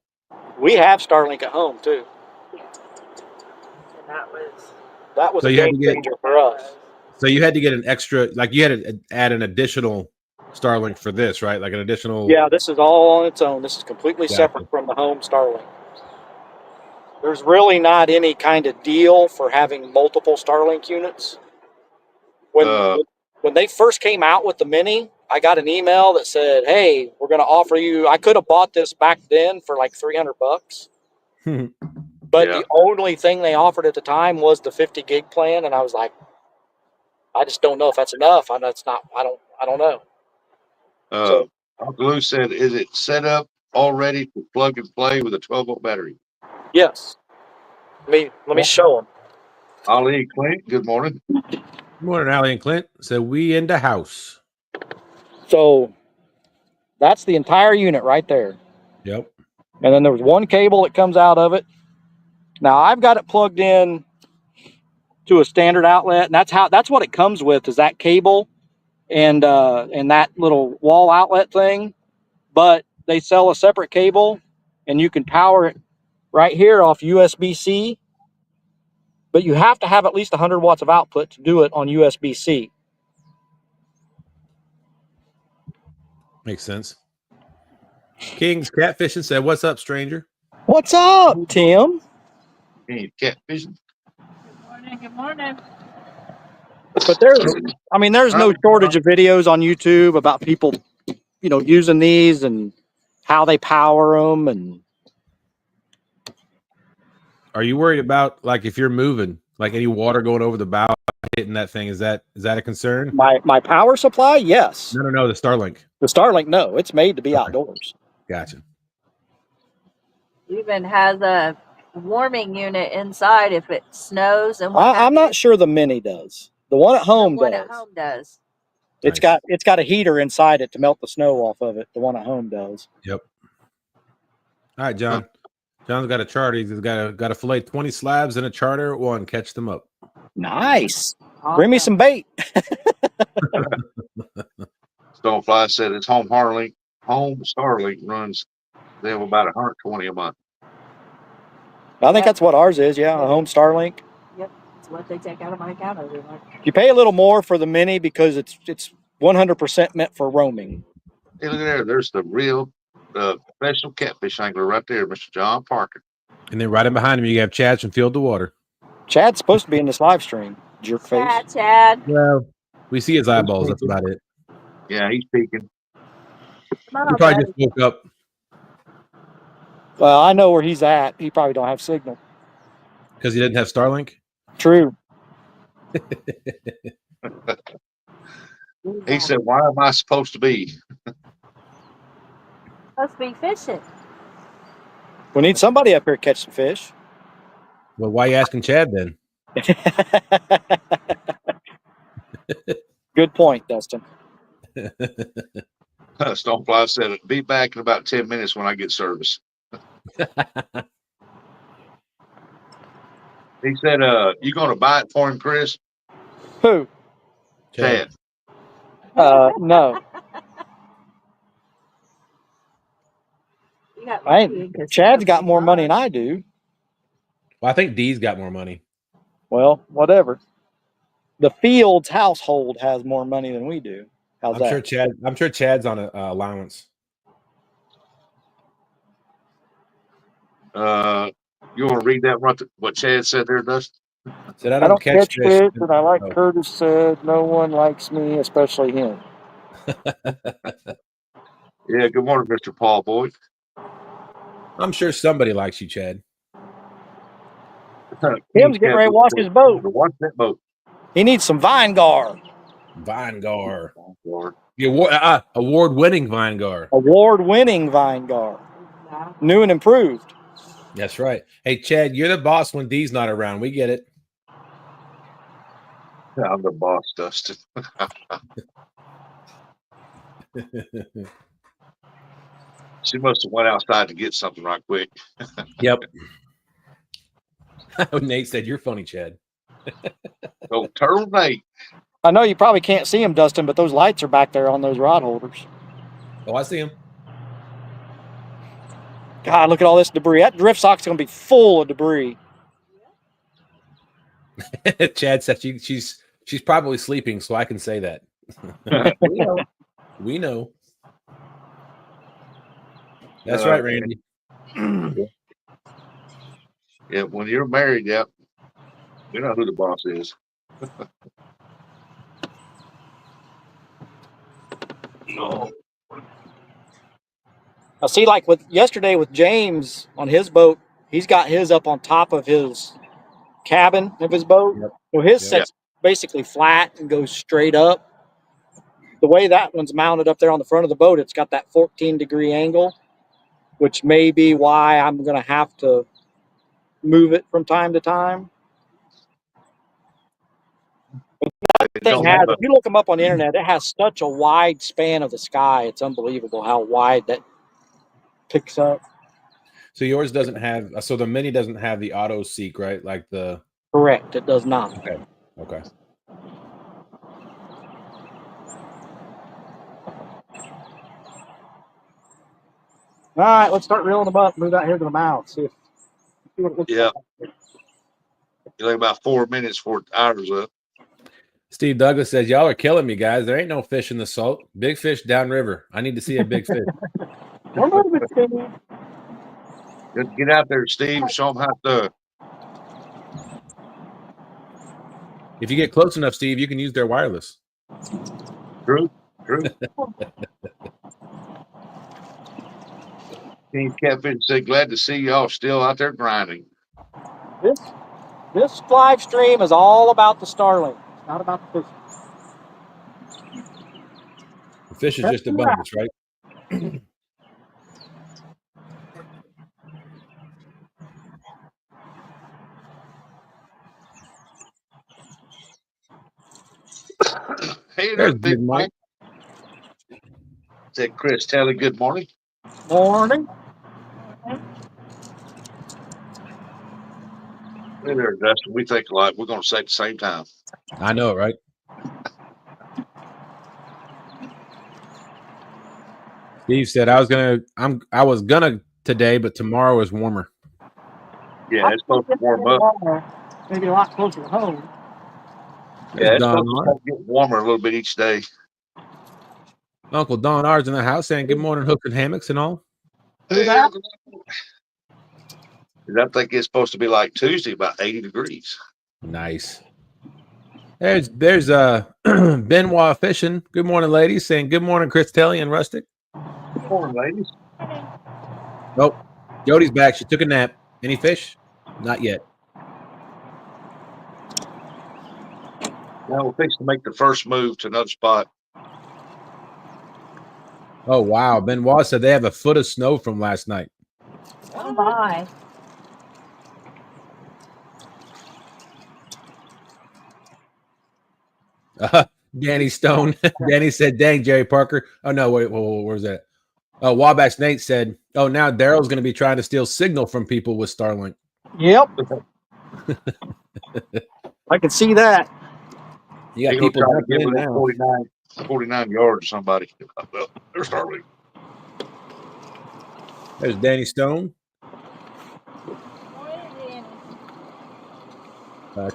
We have Starlink at home too. And That was So a you had game to get, changer for us. so you had to get an extra, like you had to add an additional Starlink for this, right? Like an additional. Yeah, this is all on its own. This is completely Gotcha. separate from the home Starlink. There's really not any kind of deal for having multiple Starlink units. When they first came out with the Mini, I got an email that said, "Hey, we're going to offer you." I could have bought this back then for like $300, but Yeah. the only thing they offered at the time was the 50 gig plan, and I was like, I just don't know if that's enough. I know it's not. I don't know. So, Uncle Lou said, "Is it set up already to plug and play with a 12-volt battery?" yes. Let me show them. Ali Clint, good morning. Good morning, Allie and Clint. So we in the house. So that's the entire unit right there. Yep. And then there's one cable that comes out of it. Now I've got it plugged in to a standard outlet, and that's what it comes with, is that cable and that little wall outlet thing. But they sell a separate cable, and you can power it right here off USB-C. But you have to have at least 100 watts of output to do it on USB-C. Makes sense. King's Catfishing said, "What's up, stranger?" What's up, Tim? Hey, catfishing. Good morning. Good morning. But there's no shortage of videos on YouTube about people, using these and how they power them. And Are you worried about, like, if you're moving, like any water going over the bow hitting that thing? Is that a concern? my power supply, yes. No, the Starlink. The Starlink, no, it's made to be outdoors. Gotcha. Even has a warming unit inside if it snows and I'm not sure the Mini does. The one at home one does. at home does. It's Nice. got a heater inside it to melt the snow off of it. The one at home does. Yep. All right, John. John's got a charter. He's got to fillet 20 slabs in a charter at one. Catch them up. Nice. Bring me some bait. Stonefly said it's home Starlink runs. They have about 120 a month. I think that's what ours is. Yeah, a home Starlink. Yep, it's what they take out of my account every month. You pay a little more for the Mini because it's 100% meant for roaming. Hey, look at there. There's the real professional catfish angler right there, Mr. John Parker. And then right in behind him, you have Chad from Field to Water. Chad's supposed to be in this live stream. Jerk face. Chad. Well, we see his eyeballs. That's about it. Yeah, he's peeking. He probably just woke up. Well, I know where he's at. He probably don't have signal. Because he didn't have Starlink? True. He said, "Why am I supposed to be?" Supposed to be fishing. We need somebody up here to catch some fish. Well, why are you asking Chad then? Good point, Dustin. Stonefly said, "Be back in about 10 minutes when I get service." He said, "You going to buy it for him, Chris?" Who? Chad. No. Chad's got more money than I do. Well, I think Dee's got more money. Well, whatever. The Fields household has more money than we do. How's that? I'm sure Chad's on a allowance. You want to read that? What Chad said there, Dustin? Said, I don't catch fish, and I like Curtis said, no one likes me, especially him. Yeah, good morning, Mr. Paul Boyd. I'm sure somebody likes you, Chad. Tim's getting ready to wash his boat. Watch that boat. He needs some Vinegar. Vinegar. Lord. The award-winning Vinegar. Award-winning Vinegar. New and improved. That's right. Hey, Chad, you're the boss when Dee's not around. We get it. I'm the boss, Dustin. She must have went outside to get something right quick. Yep. Nate said, "You're funny, Chad." Go turtle Nate. I know you probably can't see him, Dustin, but those lights are back there on those rod holders. Oh, I see him. God, look at all this debris. That drift sock's going to be full of debris. Chad said she's probably sleeping, so I can say that. We know. That's right, Randy. Yeah, when you're married, yeah, you know who the boss is. No. I see, like with yesterday with James on his boat, he's got his up on top of his cabin of his boat. Yep. So his Yep. set's basically flat and goes straight up. The way that one's mounted up there on the front of the boat, it's got that 14-degree angle, which may be why I'm going to have to move it from time to time. Thing has, if you look them up on the internet, it has such a wide span of the sky. It's unbelievable how wide that picks up. So yours doesn't have. So the Mini doesn't have the auto seek, right? Like the. Correct. It does not. Okay. All right, let's start reeling them up. Move out here to the mouth. See what it looks like. You like about 4 minutes before hours up. Steve Douglas says, "Y'all are killing me, guys. There ain't no fish in the salt. Big fish downriver. I need to see a big fish." Get out there, Steve. Show them how to. If you get close enough, Steve, you can use their wireless. True. Team Catfish said, "Glad to see y'all still out there grinding." This live stream is all about the Starlink. It's not about the fishing. The fish is just abundance, right? Hey, There's Big Mike. Said Chris Telly, good morning. Morning. Hey there, Dustin. We think alike. We're going to say at the same time. I know, right? Steve said, I was gonna today, but tomorrow is warmer. Yeah, it's supposed to warm up. Maybe a lot closer to home. Yeah, it's supposed to get warmer a little bit each day. Uncle Don R's in the house saying, "Good morning, hooks and hammocks and all." Who's that? I think it's supposed to be like Tuesday, about 80 degrees. Nice. There's Benoit Fishing. Good morning, ladies. Saying good morning, Chris Telly and Rustic. Good morning, ladies. Nope. Jody's back. She took a nap. Any fish? Not yet. Now we're fixing to make the first move to another spot. Oh, wow. Benoit said they have a foot of snow from last night. Oh, my. Danny Stone. Danny said, "Dang, Jerry Parker." Oh, no. Wait, where's that? Oh, Wabash Nate said, "Oh, now Daryl's going to be trying to steal signal from people with Starlink." Yep. I can see that. You got people jumping in now. 49 yards or somebody. Well, there's Starlink. There's Danny Stone.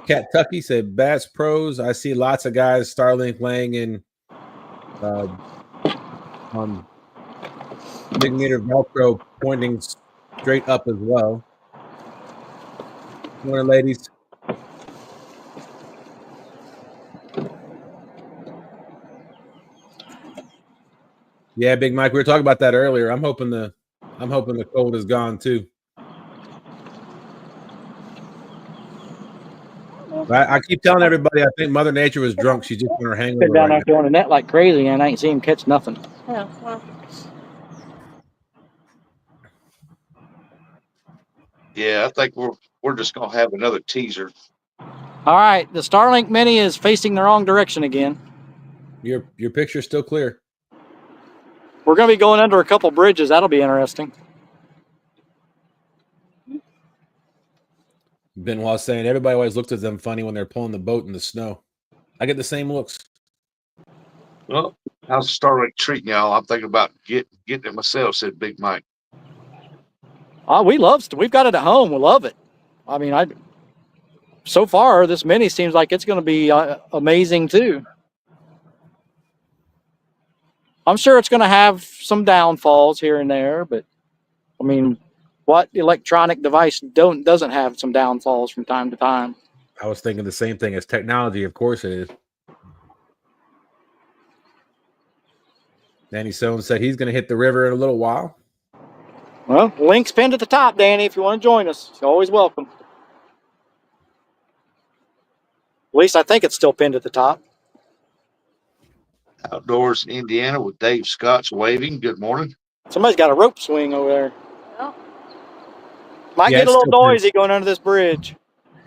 Cat Tucky said, "Bass Pros. I see lots of guys Starlink laying in on big meter Velcro pointing straight up as well." Morning, ladies. Yeah, Big Mike. We were talking about that earlier. I'm hoping the cold is gone too. I keep telling everybody I think Mother Nature was drunk. She's just on her hangover Been down right there now. throwing a net like crazy, and I ain't seen him catch nothing. Yeah, well, Yeah, I think we're just gonna have another teaser. All right, the Starlink Mini is facing the wrong direction again. Your picture's still clear. We're going to be going under a couple bridges. That'll be interesting. Benoit saying everybody always looks at them funny when they're pulling the boat in the snow. I get the same looks. Well, how's Starlink treating y'all? I'm thinking about getting it myself, said Big Mike. Oh, we've got it at home. We love it. I mean, so far this Mini seems like it's going to be amazing too. I'm sure it's going to have some downfalls here and there, but I mean, what electronic device doesn't have some downfalls from time to time? I was thinking the same thing as technology. Of course it is. Danny Soane said he's going to hit the river in a little while. Well, link's pinned at the top, Danny. If you want to join us, you're always welcome. At least I think it's still pinned at the top. Outdoors in Indiana with Dave Scott's waving. Good morning. Somebody's got a rope swing over there. well, Might Yeah, get a it's little still noisy going under this bridge.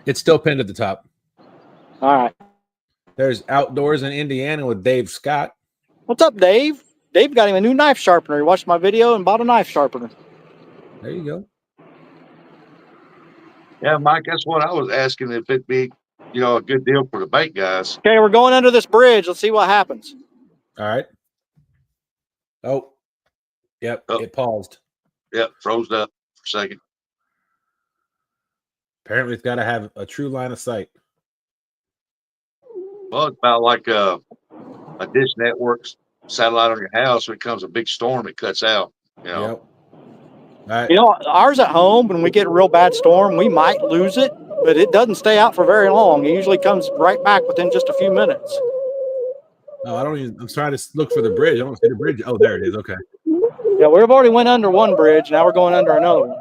It's still pinned at the top. All right. There's Outdoors in Indiana with Dave Scott. What's up, Dave? Dave got him a new knife sharpener. He watched my video and bought a knife sharpener. There you go. Yeah, Mike, that's what I was asking if it'd be, a good deal for the bait guys. Okay, we're going under this bridge. Let's see what happens. All right. Oh, yep. Oh. It paused. Yep, froze up for a second. Apparently, it's got to have a true line of sight. Well, it's about like a dish network satellite on your house. When it comes a big storm, it cuts out. Yep. All right. Ours at home, when we get a real bad storm, we might lose it, but it doesn't stay out for very long. It usually comes right back within just a few minutes. Oh, I'm trying to look for the bridge. I don't see the bridge. Oh, there it is. Okay. Yeah, we've already went under one bridge. Now we're going under another one.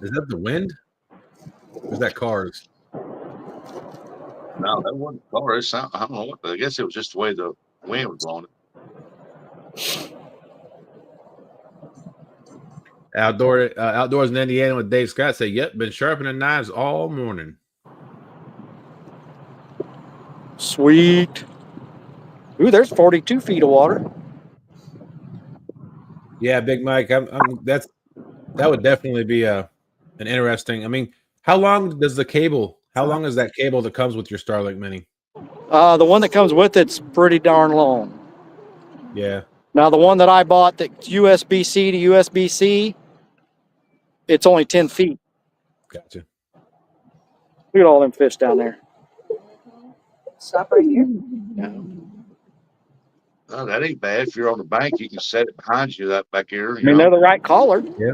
Is that the wind? Or is that cars? No, that wasn't cars. I don't know what. I guess it was just the way the wind was blowing it. Outdoors in Indiana with Dave Scott say, "Yep, been sharpening knives all morning." Sweet. Ooh, there's 42 feet of water. Yeah, Big Mike. That would definitely be an interesting. I mean, how long is that cable that comes with your Starlink Mini? The one that comes with it's pretty darn long. Yeah. Now the one that I bought, that's USB-C to USB-C, it's only 10 feet. Gotcha. Look at all them fish down there. stop right here. No, that ain't bad. If you're on the bank, you can set it behind you. That back here. I mean, they're the right color. Yeah.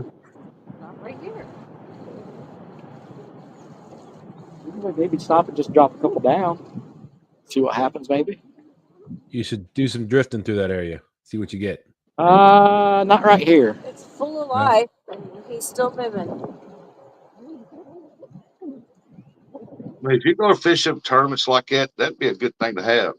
Stop right here. Maybe stop and just drop a couple down. See what happens, maybe. You should do some drifting through that area. See what you get. Not right here. It's full of life, and he's still moving. I mean, if you're going to fish up tournaments like that, that'd be a good thing to have.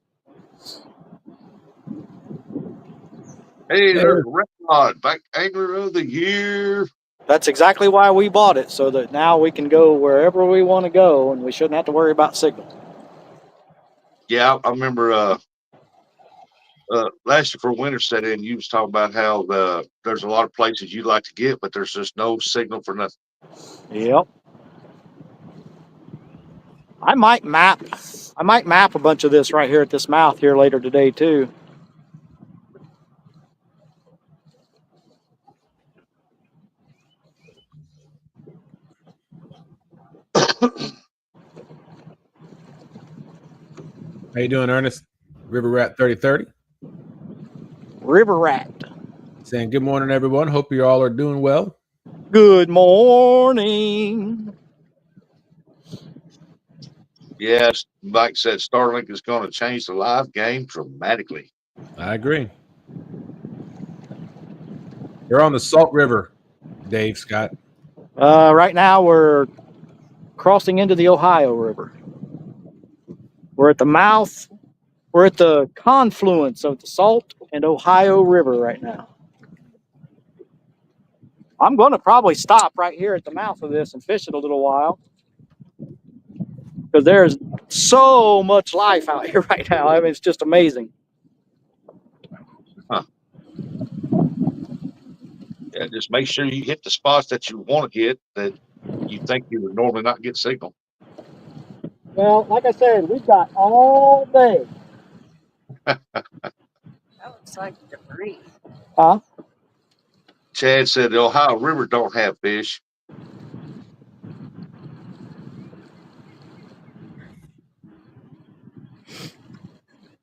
Hey, there's Red Rod, back angler of the year. That's exactly why we bought it, so that now we can go wherever we want to go, and we shouldn't have to worry about signal. Yeah, I remember last year for winter set in, you was talking about how there's a lot of places you'd like to get, but there's just no signal for nothing. Yep. I might map a bunch of this right here at this mouth here later today too. How you doing, Ernest? River Rat 3030. River Rat. Saying good morning, everyone. Hope you all are doing well. Good morning. Yes, Mike said Starlink is going to change the live game dramatically. I agree. You're on the Salt River, Dave Scott. Right now we're crossing into the Ohio River. We're at the mouth. We're at the confluence of the Salt and Ohio River right now. I'm going to probably stop right here at the mouth of this and fish it a little while because there's so much life out here right now. I mean, it's just amazing. Huh. Yeah, just make sure you hit the spots that you want to hit that you think you would normally not get signal. Well, like I said, we've got all day. That looks like debris. Huh? Chad said the Ohio River don't have fish.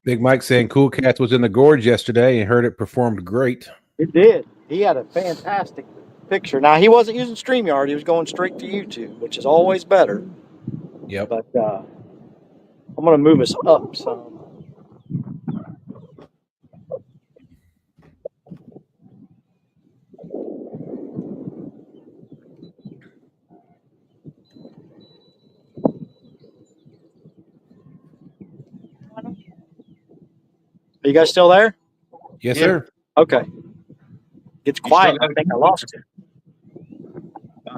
Big Mike saying Cool Cats was in the gorge yesterday and heard it performed great. It did. He had a fantastic picture. Now, he wasn't using StreamYard. He was going straight to YouTube, which is always better. Yep. But I'm going to move us up some. Are you guys still there? Yes, Yeah. sir. Okay. It's You quiet. still I got a think I good lost you.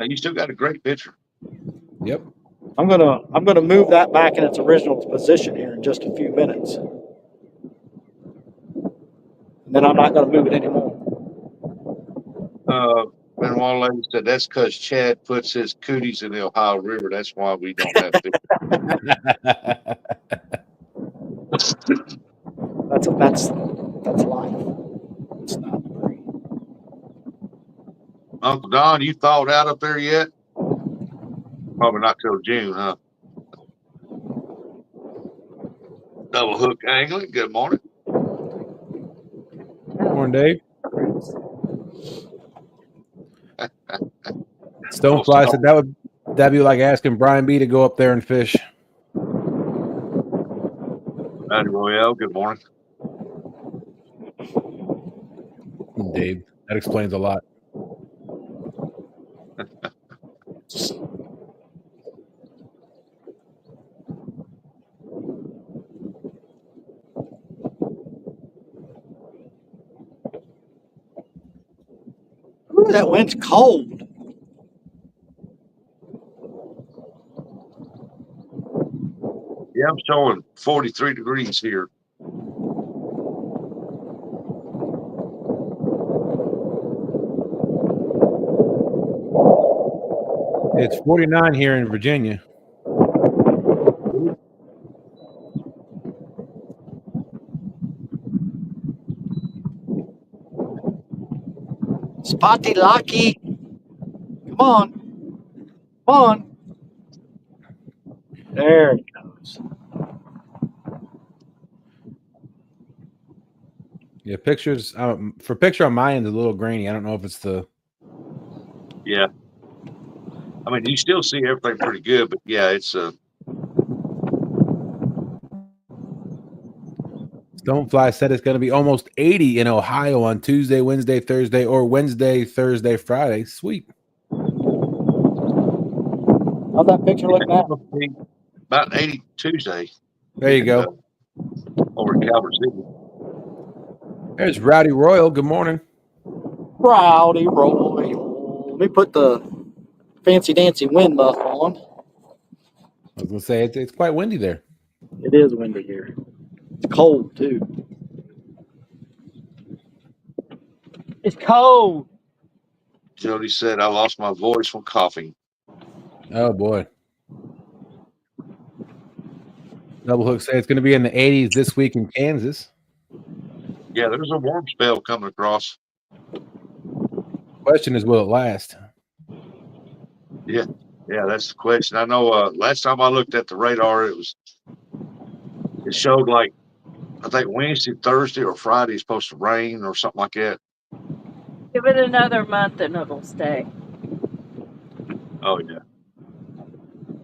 You still got a great picture. Yep. I'm gonna move that back in its original position here in just a few minutes. And then I'm not gonna move it anymore. Benoit Lady said that's because Chad puts his cooties in the Ohio River. That's why we don't have fish. That's life. It's not free. Uncle Don, you thawed out up there yet? Probably not till June, huh? Double hook angling. Good morning. Morning, Dave. Stonefly said that'd be like asking Brian B to go up there and fish. Howdy, Royale. Good morning. Dave, that explains a lot. Ooh, that wind's cold. Yeah, I'm showing 43 degrees here. It's 49 here in Virginia. Spotty Locky. Come on. Come on. There it goes. Yeah, pictures for picture on my end is a little grainy. I don't know if it's the. Yeah. I mean, you still see everything pretty good, but yeah, it's Stonefly said it's going to be almost 80 in Ohio on Tuesday, Wednesday, Thursday, or Wednesday, Thursday, Friday. Sweet. How's that picture look now? about 80 Tuesday. There you go. Over in Calvert City. There's Rowdy Royal. Good morning. Rowdy Royal. Let me put the fancy dancy wind buff on. I was going to say it's quite windy there. It is windy here. It's cold too. It's cold. Jody said I lost my voice from coughing. Oh boy. Double Hook say it's going to be in the 80s this week in Kansas. Yeah, there's a warm spell coming across. Question is, will it last? Yeah, that's the question. I know last time I looked at the radar, it showed like I think Wednesday, Thursday, or Friday is supposed to rain or something like that. Give it another month and it'll stay. Oh yeah.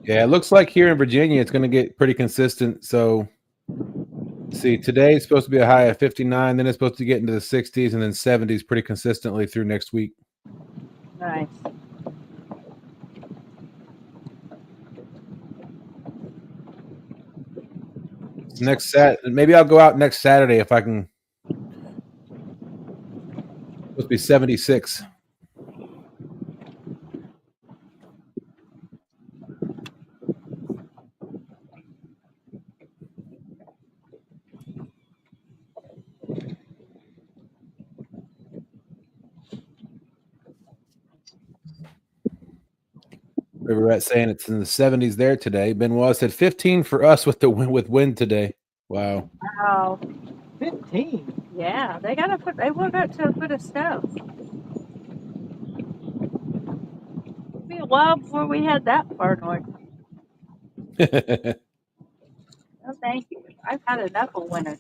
Yeah, it looks like here in Virginia it's going to get pretty consistent. So, see, today it's supposed to be a high of 59, then it's supposed to get into the 60s and then 70s pretty consistently through next week. Nice. Next maybe I'll go out next Saturday if I can. It's supposed to be 76. River Rat saying it's in the 70s there today. Benoit said 15 for us with wind today. Wow. Wow. 15. Yeah, they woke up to a foot of snow. It'd be a while before we had that far north. No, thank you. I've had enough of winter.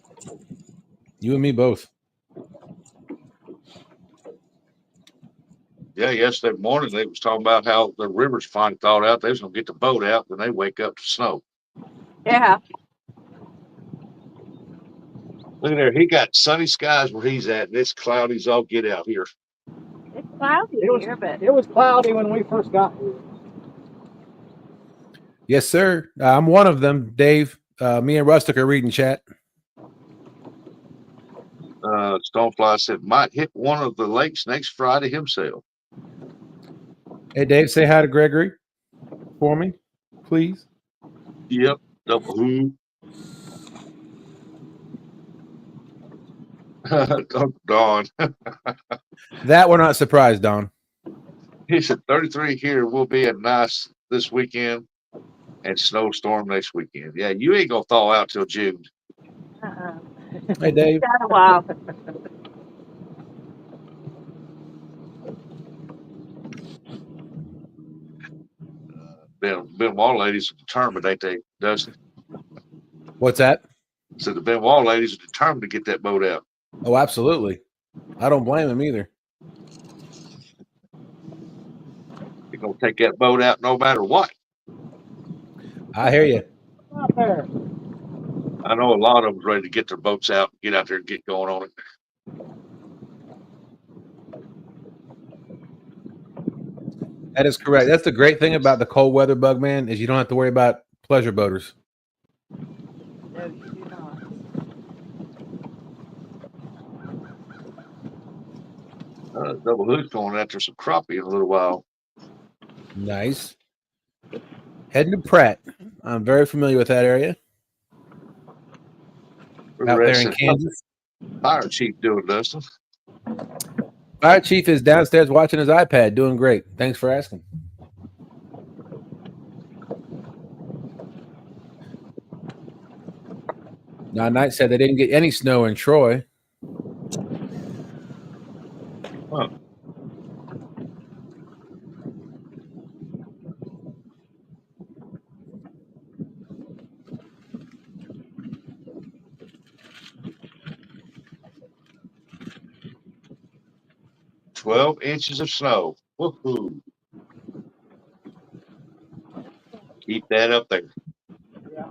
You and me both. Yeah, yesterday morning they was talking about how the rivers finally thawed out. They was gonna get the boat out, then they wake up to snow. Yeah. Look at there, he got sunny skies where he's at, and it's cloudy as all get out here. It's cloudy here, but It was cloudy when we first got here. Yes, sir. I'm one of them, Dave. Me and Rustic are reading chat. Stonefly said might hit one of the lakes next Friday himself. Hey, Dave, say hi to Gregory for me, please. Yep, double who? Dawn. That we're not surprised, Don. He said 33 here will be a nice this weekend and snowstorm next weekend. Yeah, you ain't gonna thaw out till June. Hey, Dave. got a while. Benoit ladies are determined, ain't they, Dustin? What's that? So the Benoit ladies are determined to get that boat out. Oh, absolutely. I don't blame him either. They're gonna take that boat out no matter what. I hear you. Out there. I know a lot of them's ready to get their boats out, get out there and get going on it. That is correct. That's the great thing about the cold weather bug, man, is you don't have to worry about pleasure boaters. No, you do not. Double Hood's going after some crappie in a little while. Nice. Heading to Pratt. I'm very familiar with that area. Out there in Kansas. Fire Chief doing, Dustin? Fire Chief is downstairs watching his iPad, doing great. Thanks for asking. Now, Knight said they didn't get any snow in Troy. Huh. "12 inches of snow. Woohoo! Keep that up there." Yeah.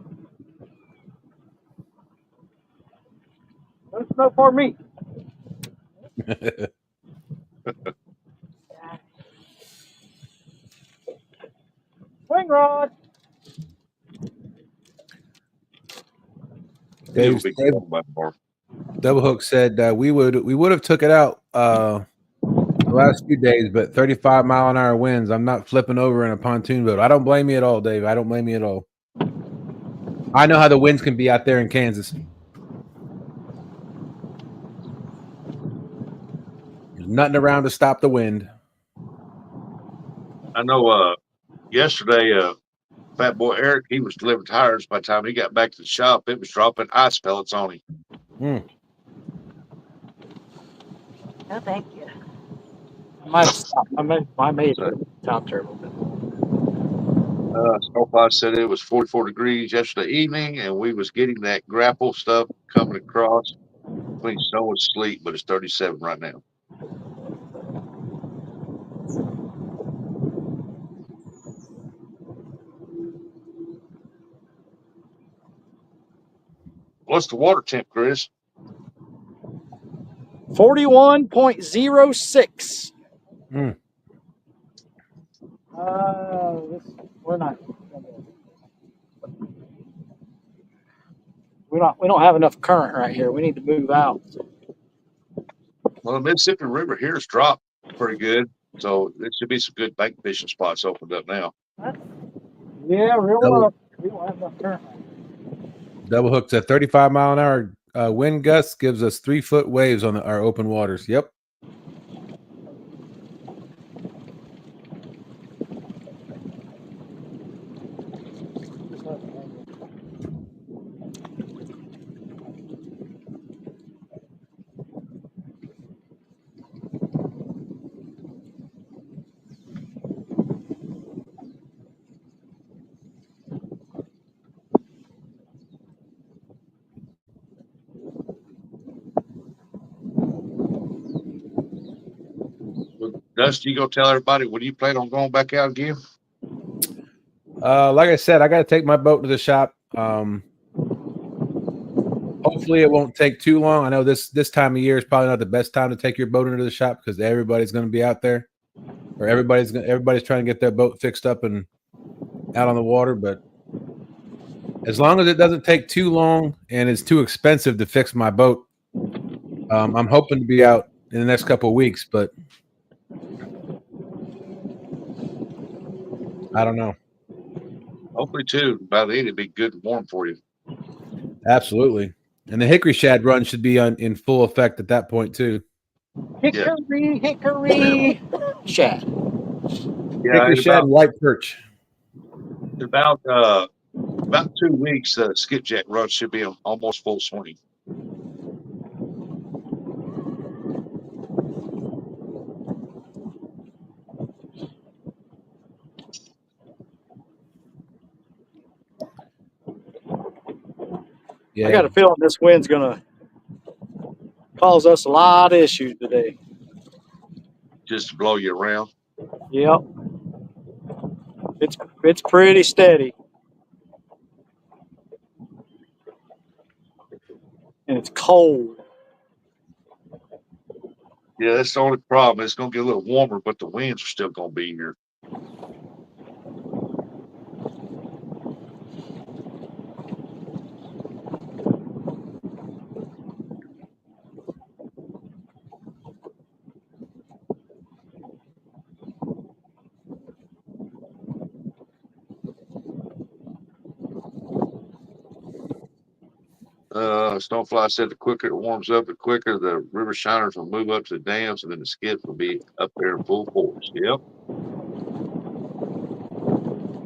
No snow for me. Swing rod. Dave Double Hook said we would have took it out the last few days, but 35-mile-an-hour winds. I'm not flipping over in a pontoon boat. I don't blame you at all, Dave. I don't blame you at all. I know how the winds can be out there in Kansas. There's nothing around to stop the wind. I know yesterday, Fat Boy Eric, he was delivering tires. By the time he got back to the shop, it was dropping ice pellets on him. No, thank you. I might have stopped. I may have stopped there a little bit. Snowfly said it was 44 degrees yesterday evening, and we was getting that grapple stuff coming across between snow and sleet, but it's 37 right now. What's the water temp, Chris? 41.06. We're not. We don't have enough current right here. We need to move out. Well, the Mississippi River here has dropped pretty good, so there should be some good bank fishing spots opened up now. Yeah, real Double- rough. We don't have enough current. Double hooks at 35 mile an hour wind gusts gives us 3-foot waves on our open waters. Yep. Dusty, you go tell everybody, when do you plan on going back out again? Like I said, I got to take my boat to the shop. Hopefully it won't take too long. I know this time of year is probably not the best time to take your boat into the shop because everybody's going to be out there, or everybody's trying to get their boat fixed up and out on the water. But as long as it doesn't take too long and it's too expensive to fix my boat, I'm hoping to be out in the next couple of weeks. But I don't know. Hopefully, too. By then, it'd be good and warm for you. Absolutely. And the hickory shad run should be in full effect at that point too. Hickory, hickory, shad. Yeah, Hickory shad, white perch. about 2 weeks, skipjack run should be almost full swing. Yeah. I got a feeling this wind's gonna cause us a lot of issues today. Just to blow you around. Yep. It's pretty steady. And it's cold. Yeah, that's the only problem. It's going to get a little warmer, but the winds are still going to be here. Stonefly said the quicker it warms up, the quicker the river shiners will move up to the dams, and then the skids will be up there in full force. Yep.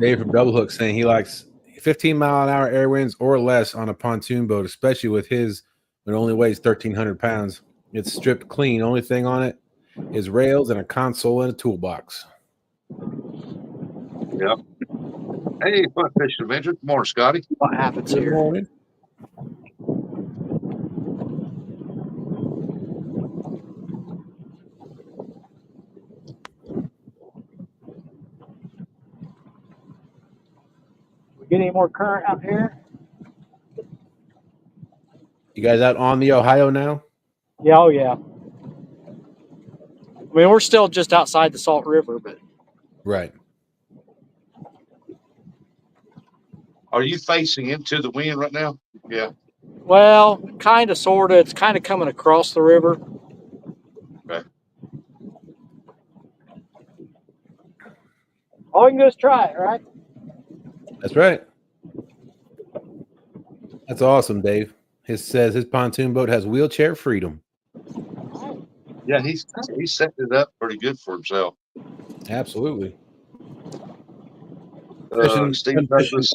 Dave from Double Hook saying he likes 15 mile an hour air winds or less on a pontoon boat, especially with his, it only weighs 1,300 pounds. It's stripped clean. Only thing on it is rails and a console and a toolbox. Yep. Hey, fun fishing adventure. Good morning, Scotty. What happens Good here? morning. We get any more current out here? You guys out on the Ohio now? Yeah, oh yeah. I mean, we're still just outside the Salt River, but Right. Are you facing into the wind right now? Yeah. well, kind of, sort of. It's kind of coming across the river. Okay. All we can do is try it, right? That's right. That's awesome, Dave. Says his pontoon boat has wheelchair freedom. Yeah, he's set it up pretty good for himself. Absolutely. Steve Douglas.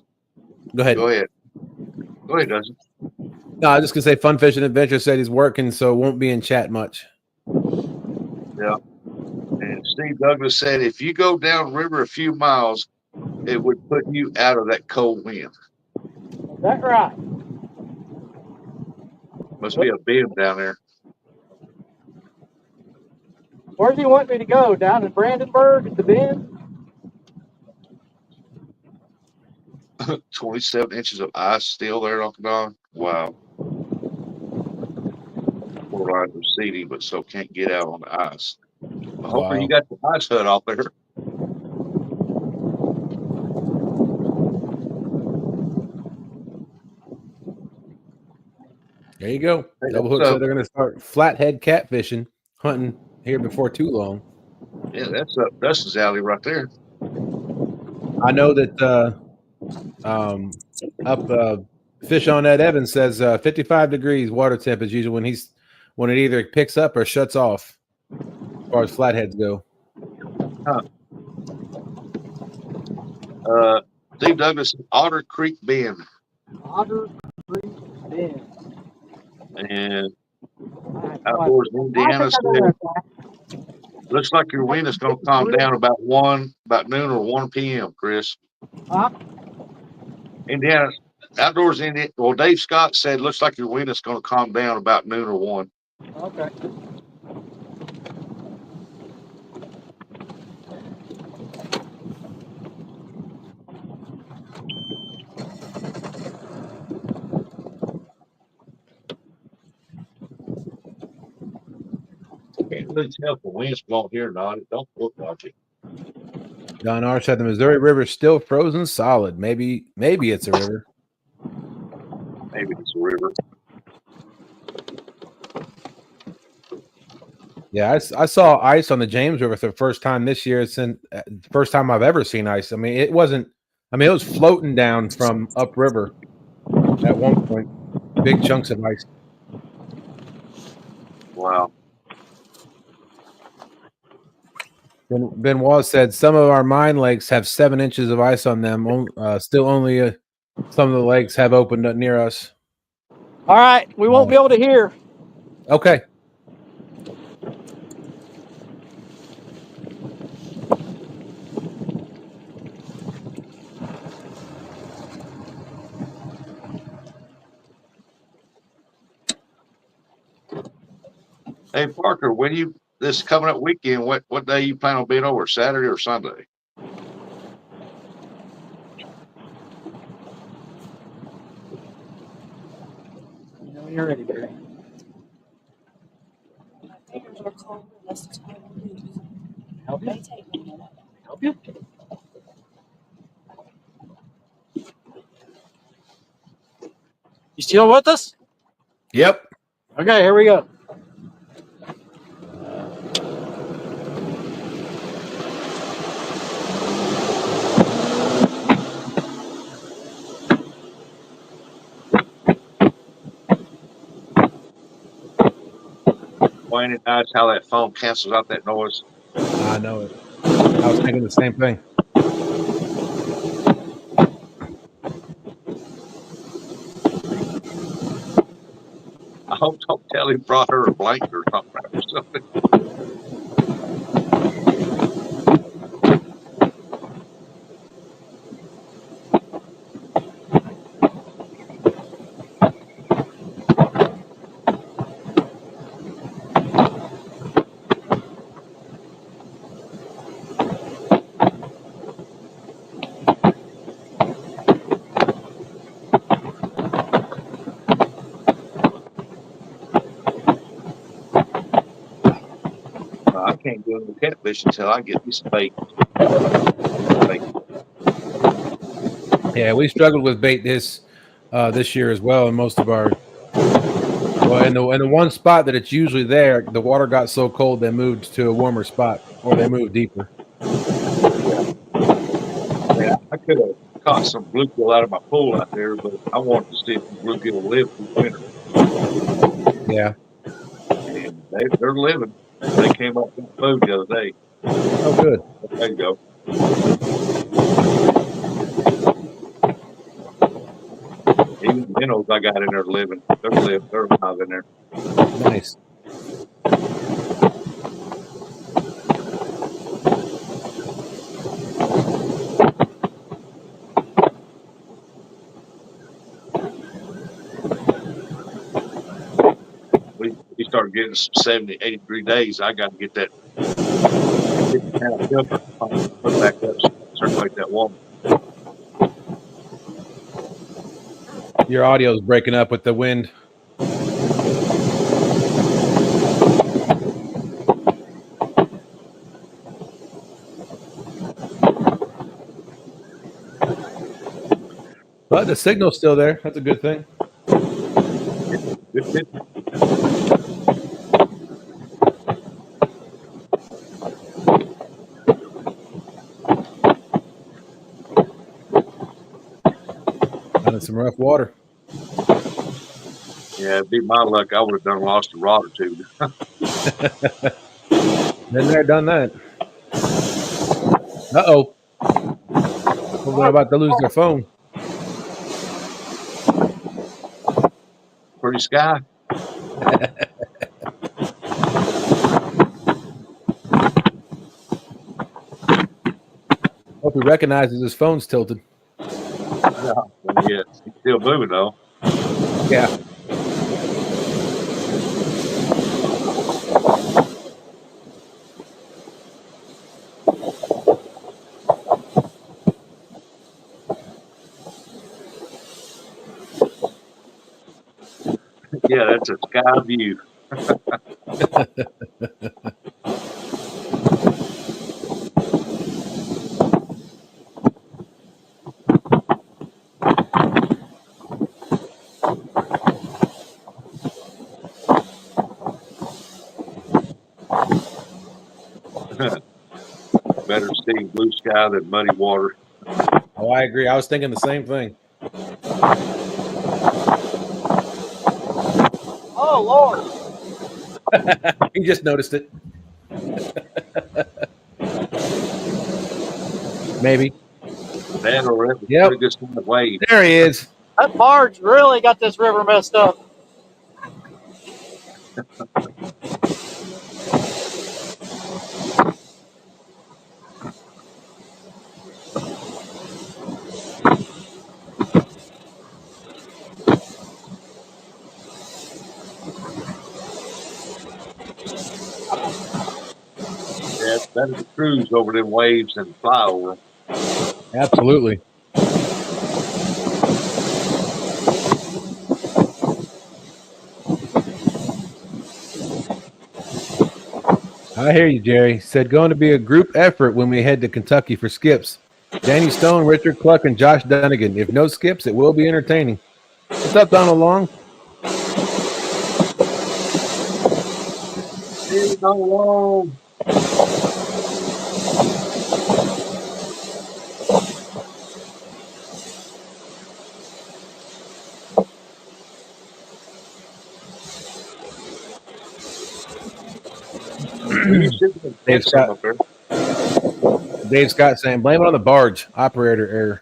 Go ahead. Go ahead. Go ahead, Dustin. No, I was just gonna say Fun Fishing Adventure said he's working, so won't be in chat much. Yeah. And Steve Douglas said if you go down river a few miles, it would put you out of that cold wind. Is that right? Must be a bend down there. Where do you want me to go? Down in Brandenburg at the bend? 27 inches of ice still there, Uncle Don. Wow. 4 lines of seating, but so can't get out on the ice. Well, hopefully you got the ice hut out there. There you go. Hey, Double Hook said they're going to start flathead catfishing hunting here before too long. yeah, that's up Dustin's alley right there. I know that Fish on Ed Evans says 55 degrees water temp is usually when it either picks up or shuts off as far as flatheads go. Steve Douglas, Otter Creek Bend. Otter Creek Bend. And Outdoors Indiana said, looks like your wind is going to calm down about noon or 1 p.m., Chris. Huh? Indiana, Outdoors Indiana. Well, Dave Scott said, looks like your wind is going to calm down about noon or 1. Okay. Can't really tell if the wind's blowing here or not. It don't look like it. Don R said the Missouri River is still frozen solid. Maybe it's a river. Maybe it's a river. Yeah, I saw ice on the James River for the first time this year. It's the first time I've ever seen ice. I mean, it was floating down from upriver at one point. Big chunks of ice. Wow. Benoit said some of our mine lakes have 7 inches of ice on them. Still only some of the lakes have opened up near us. All right, we won't be able to hear. Okay. Hey Parker, this coming up weekend, what day you plan on being over? Saturday or Sunday? You know when you're ready, Barry. Help you? Help you? You still with us? Yep. Okay, here we go. Wayne and nice how that phone cancels out that noise. I know it. I was thinking the same thing. I hope don't tell him brought her a blanket or something. I can't do any catfish until I get this bait. Yeah, we struggled with bait this year as well, and most of our in the one spot that it's usually there, the water got so cold they moved to a warmer spot, or they moved deeper. Yeah, I could have caught some bluegill out of my pool out there, but I wanted to see if the bluegill live through winter. Yeah. And they're living. They came up with food the other day. Oh, good. There you go. Even the minnows I got in there living. They're alive in there. Nice. We started getting some 70, 80-degree days. I got to get that 50-pound filter put back up, circulate that water. Your audio is breaking up with the wind. But the signal's still there. That's a good thing. Good Out in some rough water. Yeah, it'd be my luck. I would have done lost a rod or two. Been there, done that. Uh-oh. Well, they're about to lose their phone. Pretty sky. Hope he recognizes his phone's tilted. No, yeah, he's still moving though. Yeah. Yeah, that's a sky view. Better seeing blue sky than muddy water. Oh, I agree. I was thinking the same thing. Oh Lord! He just noticed it. Maybe. That or it was Yep. pretty good size wave. There he is. That barge really got this river messed up. Yeah, it's better to cruise over them waves than fly over them. Absolutely. I hear you, Jerry. Said going to be a group effort when we head to Kentucky for skips. Danny Stone, Richard Cluck, and Josh Dunnigan. If no skips, it will be entertaining. What's up, Donald Long? Hey, go along. We used to Dave catch some Scott. up there. Dave Scott saying, blame it on the barge. Operator error.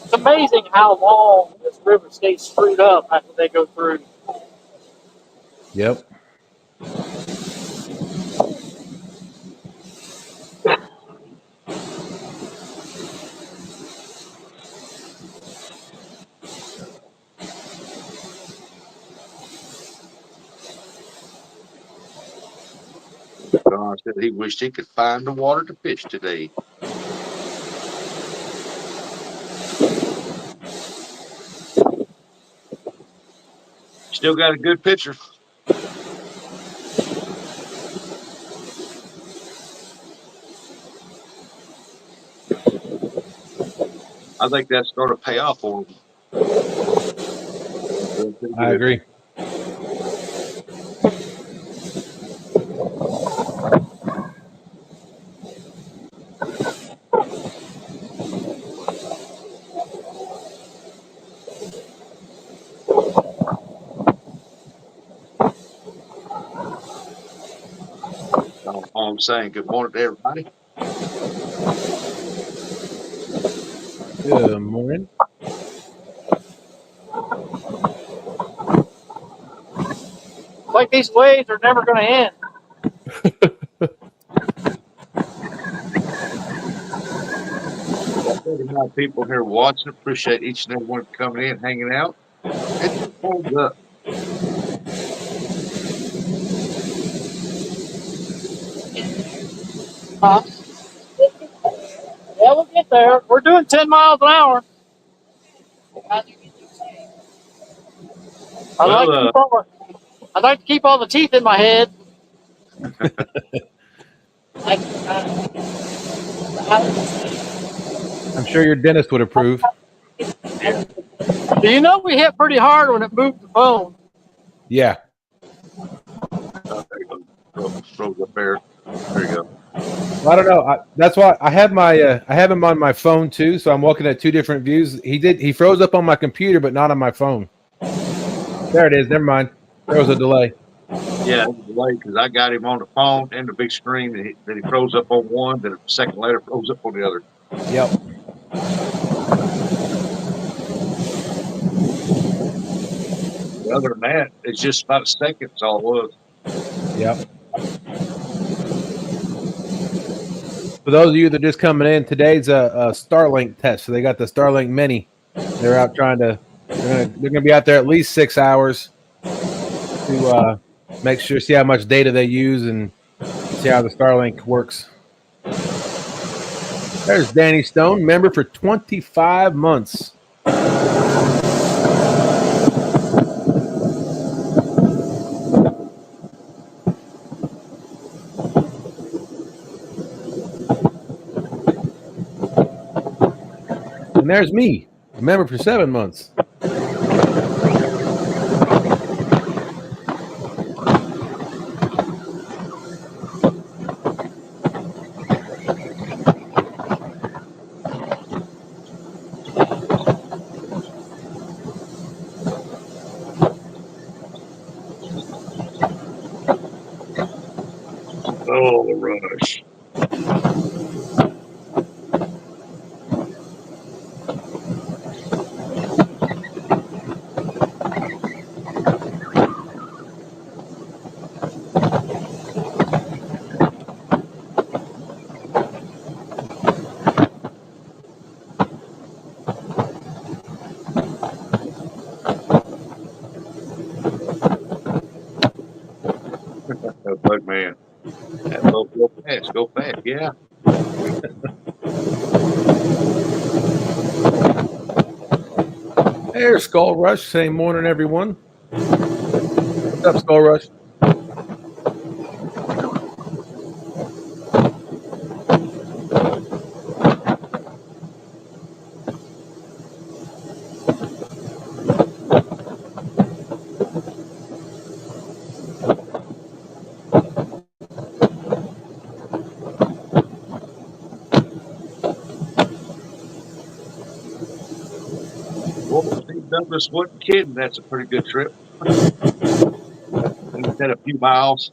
It's amazing how long this river stays screwed up after they go through. Yep. Don said he wished he could find the water to fish today. Still got a good picture. I think that's going to pay off for him. I agree. All I'm saying, good morning to everybody. Good morning. It's like these waves are never going to end. Got 39 people here watching. Appreciate each and every one coming in, hanging out. It just holds up. Huh? Yeah, we'll get there. We're doing 10 miles an hour. Well, I'd like to keep all the teeth in my head. I'm sure your dentist would approve. yeah. Do you know we hit pretty hard when it moved the phone? Yeah. There you go. Throws up there. There you go. Well, I don't know. That's why I have I have him on my phone too. So I'm looking at two different views. He froze up on my computer, but not on my phone. There it is. Never mind. There was a delay. Yeah, it was delayed because I got him on the phone and the big screen. Then he froze up on one. Then a second later, froze up on the other. Yep. Other than that, it's just about a second. That's all it was. Yep. For those of you that are just coming in, today's a Starlink test. So they got the Starlink Mini. They're out trying to. They're gonna be out there at least 6 hours to make sure, see how much data they use, and see how the Starlink works. There's Danny Stone, member for 25 months. And there's me, a member for 7 months. Oh, the rush. But man, that boat go fast. Go fast. Yeah. There's Skull Rush. Same morning, everyone. What's up, Skull Rush? Well, Steve Douglas wasn't kidding. That's a pretty good trip. He said a few miles.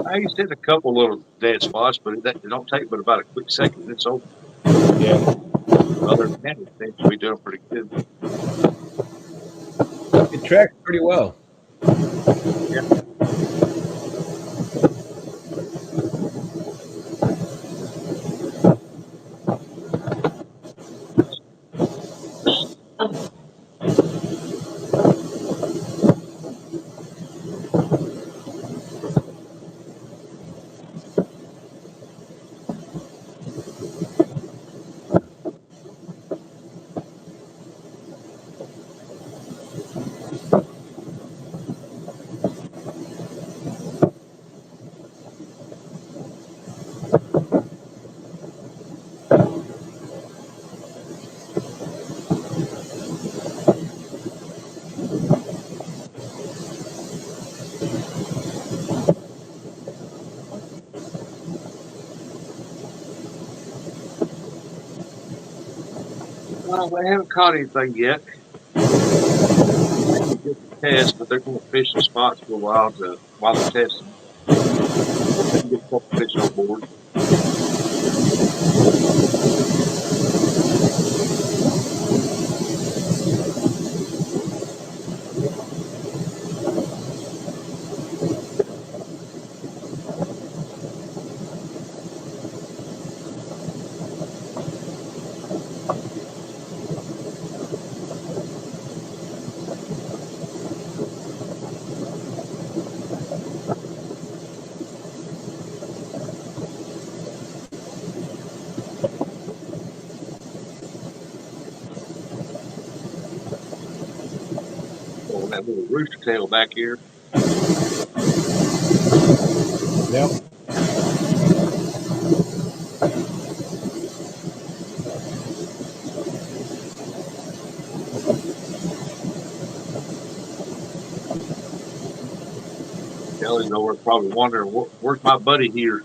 I used to hit a couple little dead spots, but it don't take but about a quick second. It's over. Yeah, Other than that, it seems to be doing pretty good. it tracks pretty well. Yeah. Well, they haven't caught anything yet. Mainly just a test, but they're going to fish the spots for a while they're testing. Hope they can get a couple fish on board. Oh, that little rooster tail back here. Yep. Kelly's over probably wondering, where's my buddy here?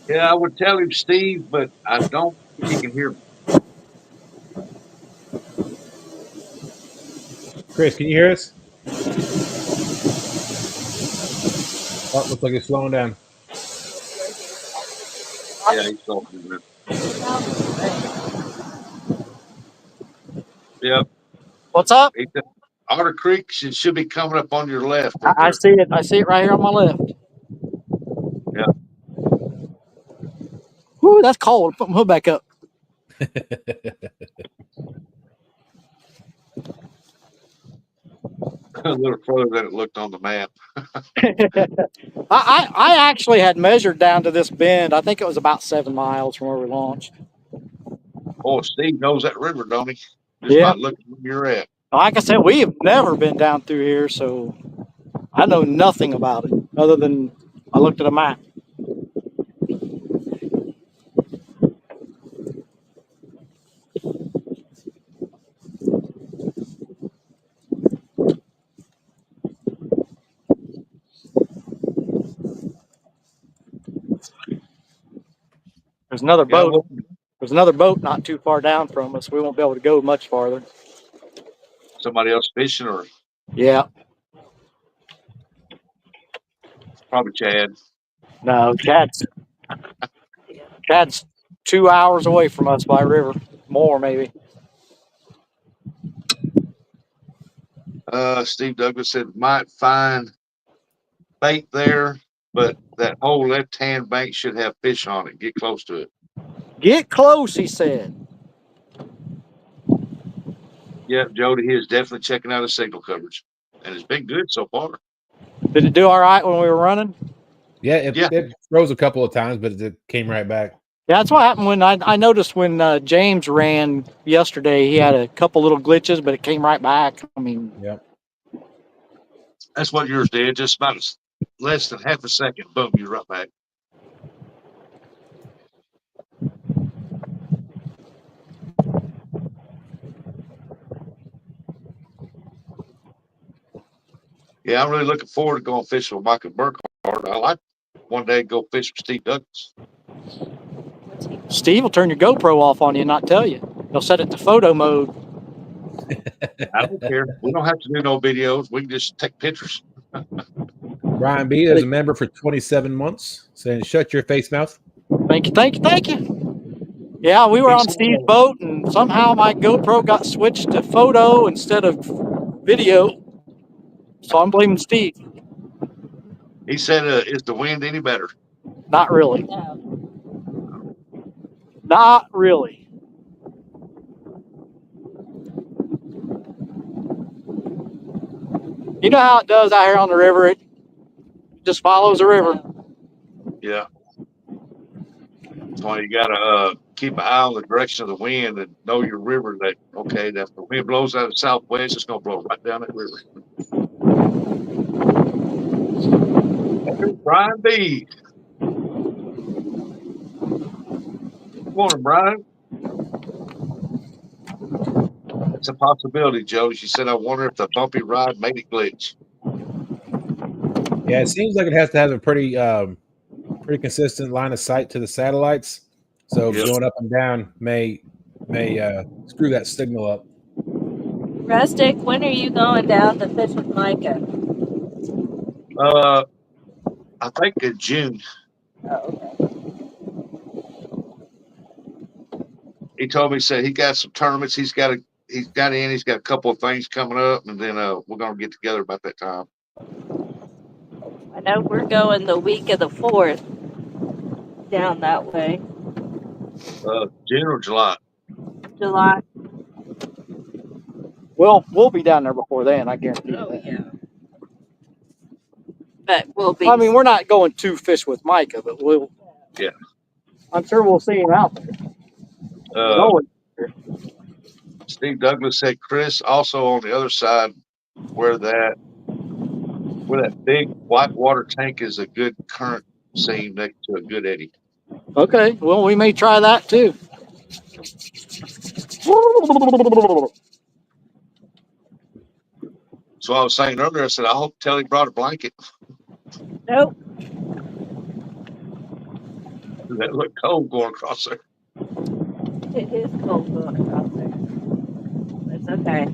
Yeah, I would tell him, Steve, but I don't think he can hear me. Chris, can you hear us? Oh, looks like it's slowing down. Yeah, he's talking to me. Yep. What's up? He said, Otter Creek should be coming up on your left I, up I there. see it. I see it right here on my left. Yeah. Whoo, that's cold. Put my hood back up. A little further than it looked on the map. I actually had measured down to this bend. I think it was about 7 miles from where we launched. Oh, Steve knows that river, don't he? Just Yeah. by looking where you're at. Like I said, we have never been down through here, so I know nothing about it other than I looked at a map. There's another Yeah, boat. There's another boat not too far down from us. We won't be able to go much farther. somebody else fishing, or Yeah. probably Chad. No, Chad's 2 hours away from us by river. More maybe. Steve Douglas said might find bait there, but that whole left-hand bank should have fish on it. Get close to it. Get close, he said. Yep, Jody, he is definitely checking out his signal coverage, and it's been good so far. Did it do all right when we were running? Yeah, it froze a couple of times, but it came right back. Yeah, that's what happened when I noticed when James ran yesterday. He had a couple little glitches, but it came right back. I mean, Yep. That's what yours did. Just about less than half a second. Boom, you're right back. Yeah, I'm really looking forward to going fishing with Michael Burkhardt. I like one day to go fish with Steve Douglas. Steve will turn your GoPro off on you and not tell you. He'll set it to photo mode. I don't care. We don't have to do no videos. We can just take pictures. Brian B is a member for 27 months, saying, "Shut your face mouth." Thank you, thank you, thank you. Yeah, we were on Steve's boat, and somehow my GoPro got switched to photo instead of video. So I'm blaming Steve. He said, "Is the wind any better?" Not really. No. Not really. You know how it does out here on the river? It just follows the river. Yeah. That's why you gotta keep an eye on the direction of the wind and know your river. That okay, that if the wind blows out of the southwest, it's gonna blow right down that river. There's Brian B. Good morning, Brian. That's a possibility, Joe. She said, "I wonder if the bumpy ride made it glitch." Yeah, it seems like it has to have a pretty consistent line of sight to the satellites. So going up and down may screw that signal up. Rustic, when are you going down to fish with Micah? I think in June. Oh, okay. He told me, said he got some tournaments. He's got a couple of things coming up, and then we're gonna get together about that time. I know we're going the week of the 4th down that way. June or July. July. Well, we'll be down there before then, I guarantee you Oh, that. yeah. But we'll be. I mean, we're not going to fish with Micah, but we'll. Yeah. I'm sure we'll see him out there. Steve Douglas said, Chris, also on the other side where that big whitewater tank is a good current seam next to a good eddy. Okay, well, we may try that too. So I was saying earlier, I said, I hope Telly brought a blanket. Nope. That looked cold going across there. It is cold going across there. It's okay.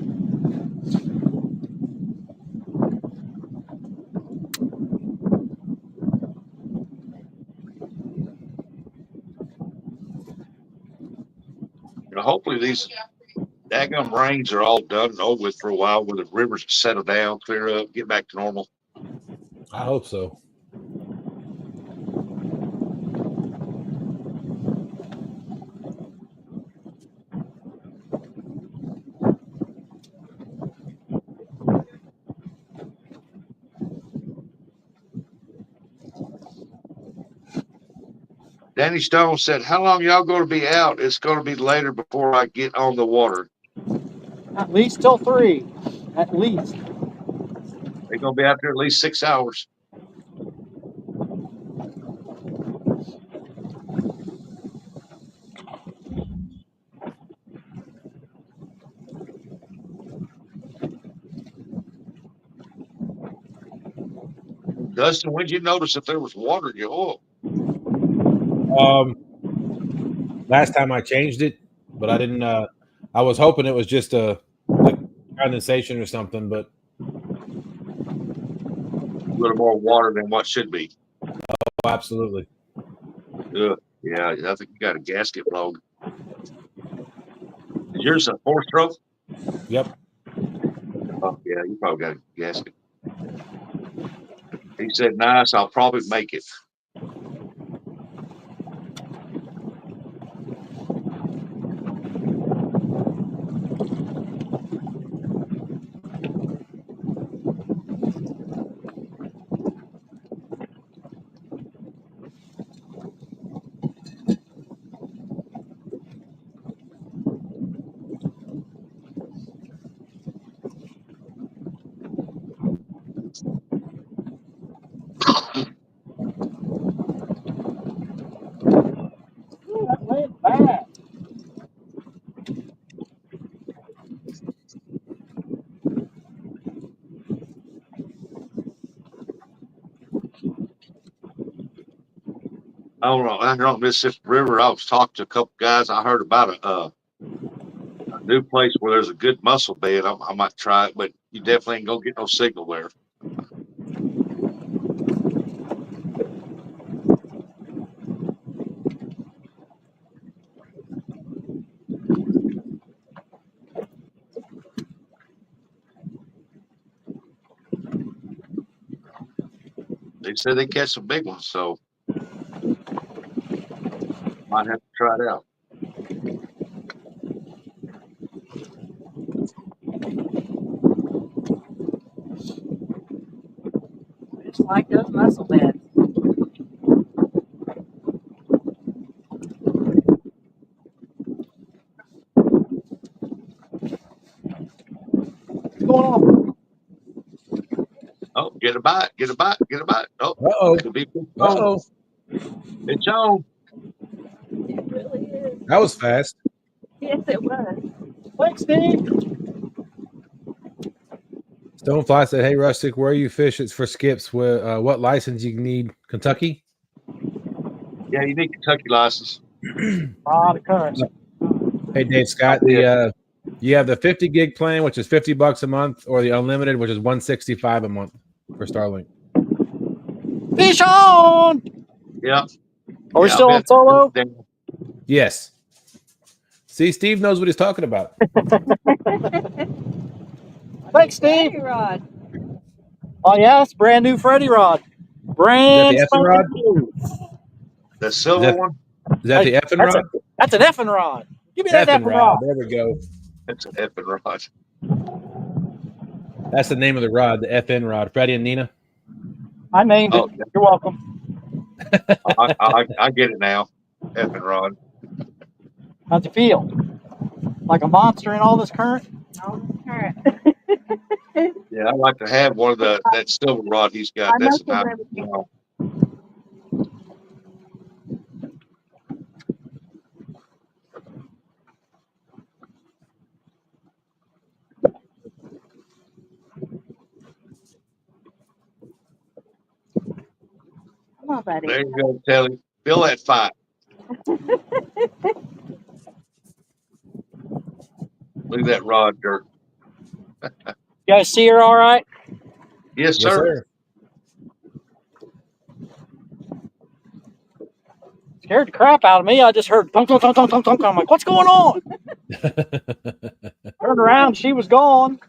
Hopefully these daggum rains are all done and over with for a while, where the rivers settle down, clear up, get back to normal. I hope so. Danny Stone said, how long y'all going to be out? It's going to be later before I get on the water. At least till 3. At least. They're going to be out there at least 6 hours. Dustin, when did you notice if there was water in your oil? Last time I changed it, but I didn't. I was hoping it was just a condensation or something, but A little more water than what should be. oh, absolutely. Yeah, I think you got a gasket blown. Is yours a 4-stroke? Yep. Oh, yeah, you probably got a gasket. He said, nice, I'll probably make it. I don't know. I on Mississippi River, I was talking to a couple guys. I heard about a new place where there's a good mussel bed. I might try it, but you definitely ain't gonna get no signal there. They said they catch some big ones, so might have to try it out. Just like those mussel beds. What's going on? Oh, get a bite, get a bite, get a bite. Oh, Uh-oh. could be fish on. Uh-oh. It's on. It really is. That was fast. Yes, it was. Thanks, Steve. Stonefly said, "Hey, Rustic, where you fish? It's for skips. What license you need? Kentucky?" Yeah, you need Kentucky license. Ah, the currents. Hey, Dave Scott, you have the 50 gig plan, which is $50 a month, or the unlimited, which is $165 a month for Starlink. Fish on! Yeah. Are we still on solo? Yes. See, Steve knows what he's talking about. Thanks, Steve. Freddy rod. Oh, yeah, it's brand new Freddy rod. Brand Is that the effing rod? new. The silver one? Is that the effing rod? That's an effing rod. Give me that Effing effing rod. rod. There we go. That's an effing rod. That's the name of the rod, the FN rod. Freddie and Nina. I named it. Yeah. You're welcome. I get it now. Effing rod. How's it feel? Like a monster in all this current? All this current. Yeah, I like to have one of that silver rod he's got. That's a nice one. Come on, buddy. There you go, Telly. Feel that fight. Look at that rod, Dirk. You guys see her all right? Yes, Yes, sir. sir. Scared the crap out of me. I just heard thunk, thunk, thunk, thunk, thunk, thunk. I'm like, what's going on? Turned around, she was gone.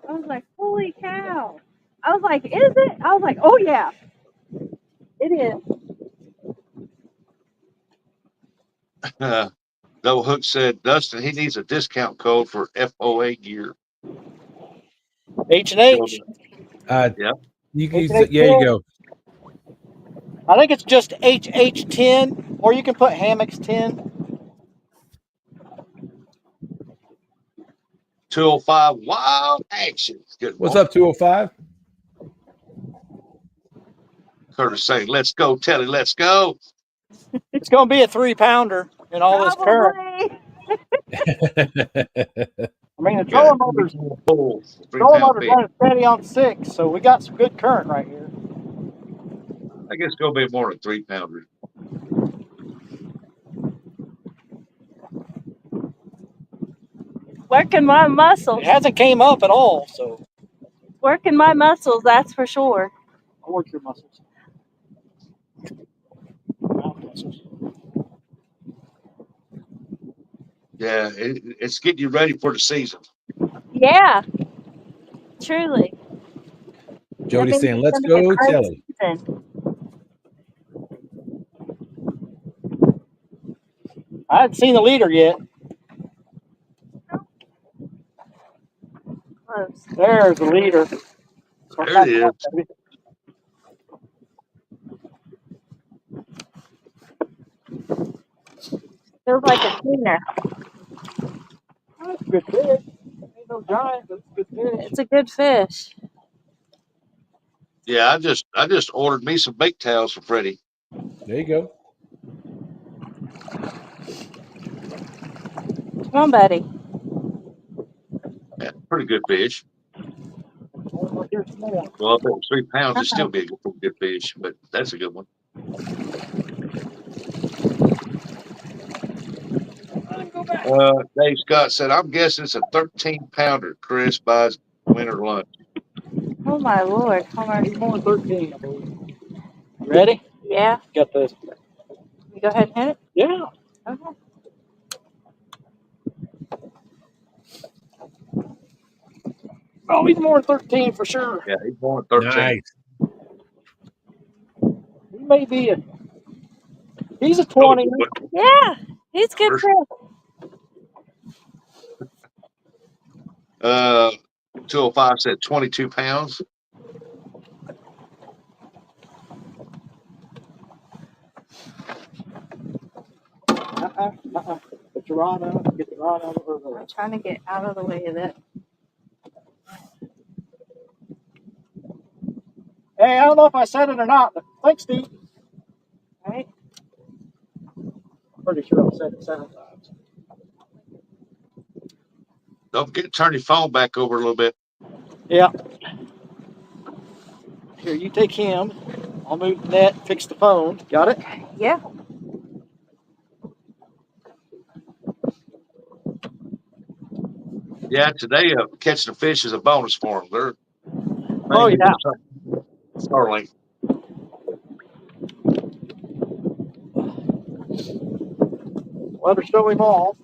I was like, holy cow. I was like, is it? I was like, oh, yeah. It is. Double Hook said, Dustin, he needs a discount code for FOA gear. H&H. Yeah. You go. I think it's just HH10, or you can put Hammocks 10. 205 Wild Action. Good What's morning. up, 205? Curtis saying, let's go, Telly, let's go. It's going to be a 3-pounder in all this current. Probably. I mean, the trolling motor's running steady on 6, so we got some good current right here. I guess it's going to be more than 3-pounder. Working my muscles. It hasn't came up at all, so. Working my muscles, that's for sure. I'll work your muscles. Mouth muscles. Yeah, it's getting you ready for the season. Yeah. Truly. Jody's saying, let's go, Telly. I haven't seen the leader yet. Close. There's the leader. There it is. Feels like a cleaner. That's a good fish. Ain't no giant, but it's a good fish. It's a good fish. Yeah, I just ordered me some bake towels for Freddie. There you go. Come on, buddy. Yeah, pretty good fish. Well, here's some more. Well, if it was 3 pounds, it'd still be a good fish, but that's a good one. Dave Scott said, I'm guessing it's a 13-pounder Chris buys winter lunch. Oh my lord. How much? He's more 13, I believe. Ready? Yeah. Got this. You go ahead and hit it. Yeah. Okay. Oh, he's more than 13 for sure. Yeah, he's going 13. Nice. He may be a. He's a 20. Yeah. He's good Sure. for 205 said 22 pounds. Get your rod out. Get the rod out of her. I'm trying to get out of the way of that. Hey, I don't know if I said it or not, but thanks, Steve. All right. Pretty sure I said it 7 times. Don't forget to turn your phone back over a little bit. Yeah. Here, you take him. I'll move the net, fix the phone. Got it? Yeah. Yeah, today catching a fish is a bonus for them. They're Oh, mainly yeah. Starlink. Let her show him off.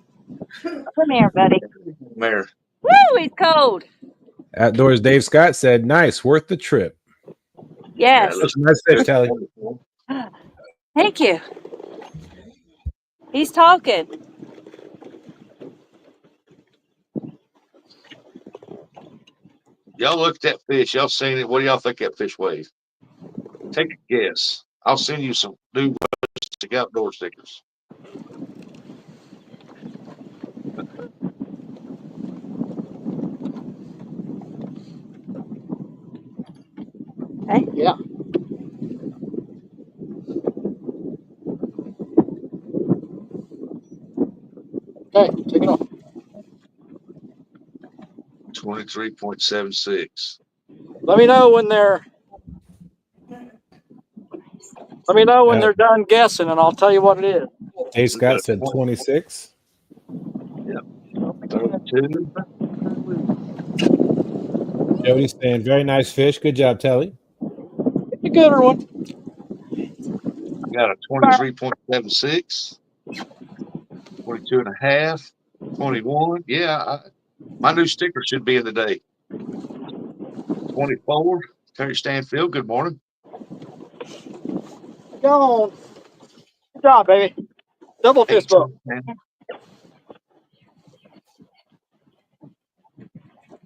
Come here, buddy. There. Woo, he's cold. Outdoors Dave Scott said, nice, worth the trip. Yes. Yeah, That's a nice fish, Telly. Thank you. He's talking. Y'all look at that fish. Y'all seen it. What do y'all think that fish weighs? Take a guess. I'll send you some new Rustic Outdoor stickers. Okay. Yeah. Okay, take it off. 23.76. Let me know when they're. Let me know when they're done guessing, and I'll tell you what it is. Dave Scott said 26. Yep. 32. Jody's saying, very nice fish. Good job, Telly. It's a gooder one. I got a 23.76. 22 and a half. 21. Yeah, my new sticker should be in the day. 24. Terry Stanfield, good morning. Go on. Good job, baby. Double fist bump. 18.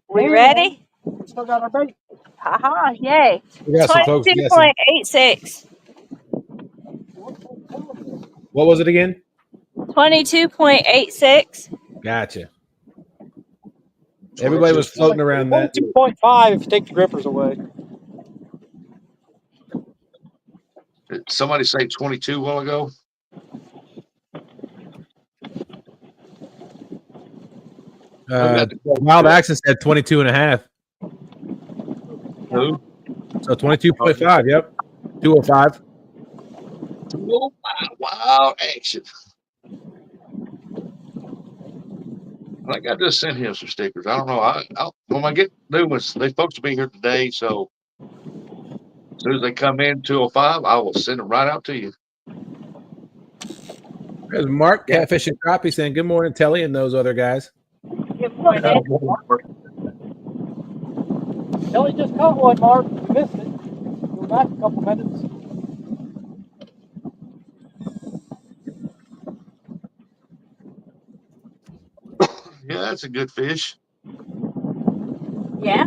We ready? We still got our bait. Haha, yay. We got some folks guessing. 22.86. What was it again? 22.86. Gotcha. Everybody was floating around that. 2.5 if you take the grippers away. Did somebody say 22 a while ago? Wild Action said 22 and a half. Who? So 22.5. Yep. 205. Oh, wild action. I think I just sent him some stickers. I don't know. When I get new ones, they're supposed to be here today. So as soon as they come in 205, I will send them right out to you. There's Mark, Catfishing Crappie, saying, good morning, Telly, and those other guys. Good morning. Kelly just caught one, Mark. You missed it. We're back a couple minutes. Yeah, that's a good fish. Yeah.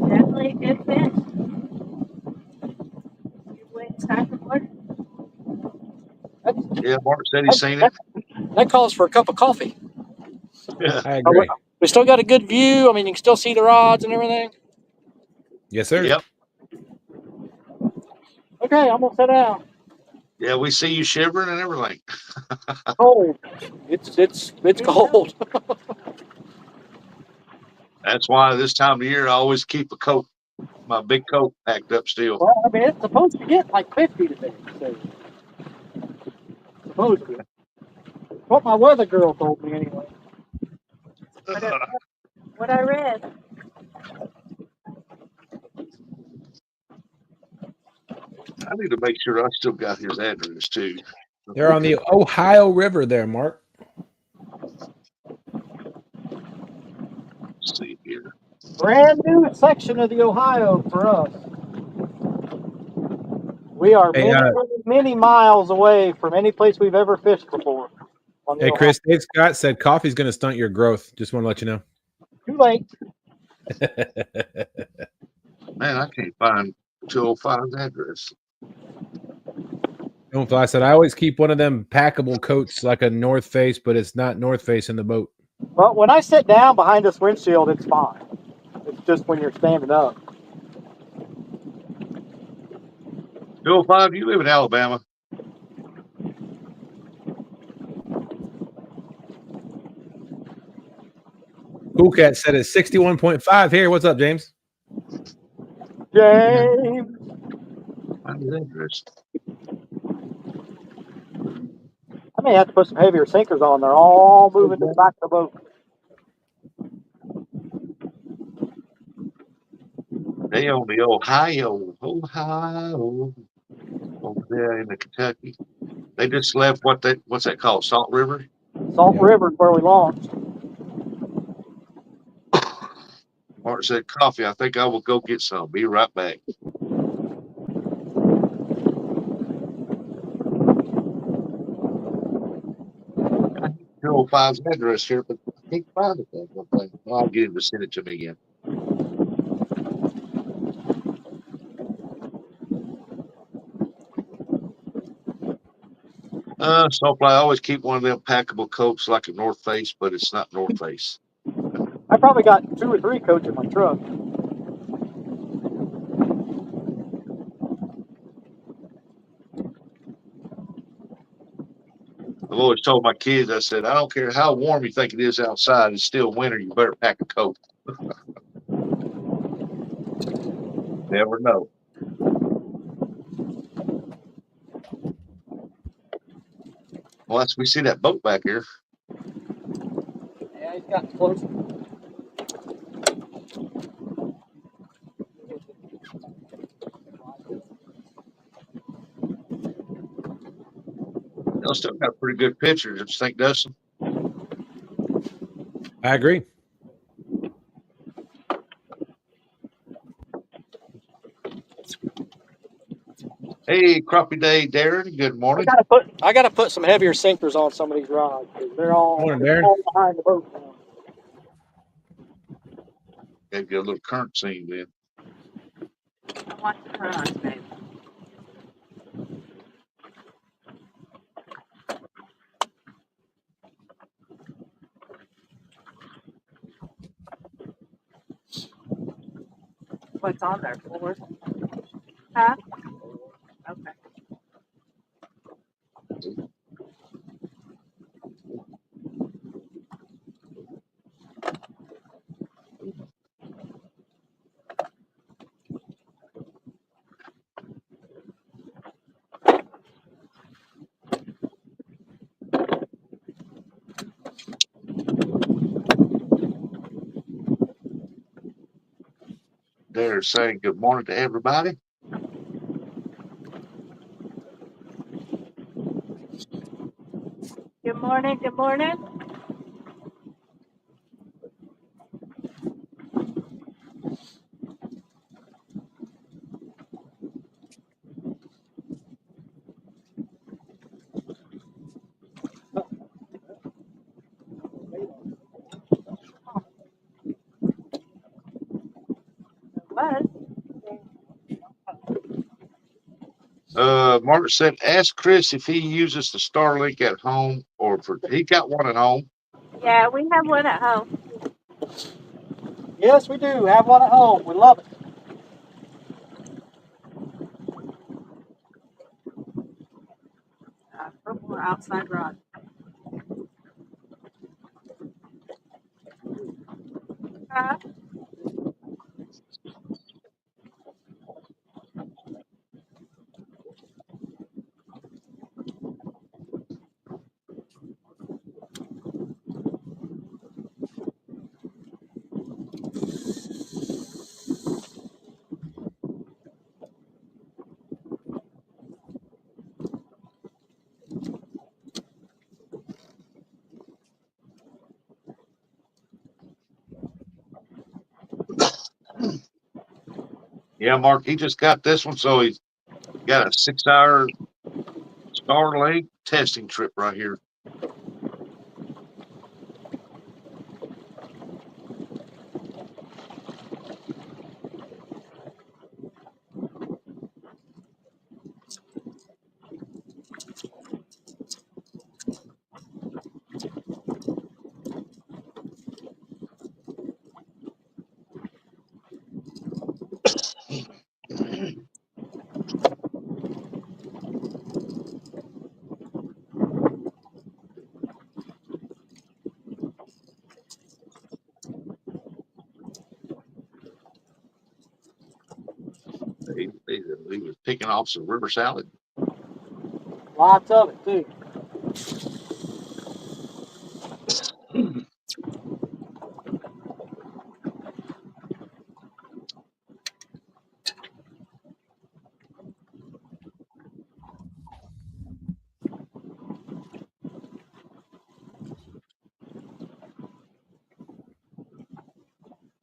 Definitely a good fish. Good way to start the morning. Yeah, Mark said he's seen it. That calls for a cup of coffee. Yeah. I agree. We still got a good view. I mean, you can still see the rods and everything. Yes, sir. Yep. Okay, I'm gonna sit down. Yeah, we see you shivering and everything. Cold. It's cold. That's why this time of year I always keep a coat, my big coat packed up still. Well, I mean, it's supposed to get like 50 today. So. Supposedly. What my weather girl told me anyway. What I read. I need to make sure I still got his address too. They're on the Ohio River there, Mark. Let's see here. Brand new section of the Ohio for us. We are Hey, many miles away from any place we've ever fished before. On the Hey, Ohio. Chris, Dave Scott said coffee's going to stunt your growth. Just want to let you know. Too late. Man, I can't find 205's address. Don't fly said I always keep one of them packable coats like a North Face, but it's not North Face in the boat. Well, when I sit down behind this windshield, it's fine. It's just when you're standing up. 205, you live in Alabama. Cool Cat said it's 61.5 here. What's up, James? James. Find his address. I may have to put some heavier sinkers on. They're all moving to the back of the boat. They on the Ohio over there in the Kentucky. They just left what's that called? Salt River? Salt River is where we launched. Martin said, coffee. I think I will go get some. Be right back. I need 205's address here, but I can't find it. I'll get him to send it to me again. Snowfly, I always keep one of them packable coats like a North Face, but it's not North Face. I probably got 2 or 3 coats in my truck. I've always told my kids, I said, I don't care how warm you think it is outside, it's still winter. You better pack a coat. Never know. Once we see that boat back here, Yeah, he's gotten close. they'll still got pretty good pictures. Don't you think, Dustin? I agree. Hey, Crappie Day, Darren. Good morning. I gotta put some heavier sinkers on some of these rods. They're all Morning, Darren. behind the boat now. Got to get a little current scene then. I want to turn on, babe. What's on there? 4? Huh? Okay. They're saying good morning to everybody. Good morning. Good morning. What? Martin said, ask Chris if he uses the Starlink at home or for he got one at home. Yeah, we have one at home. Yes, we do. Have one at home. We love it. For more outside rod. Huh? Yeah, Mark, he just got this one, so he's got a 6-hour Starlink testing trip right here. He was picking off some river salad. Lots of it too.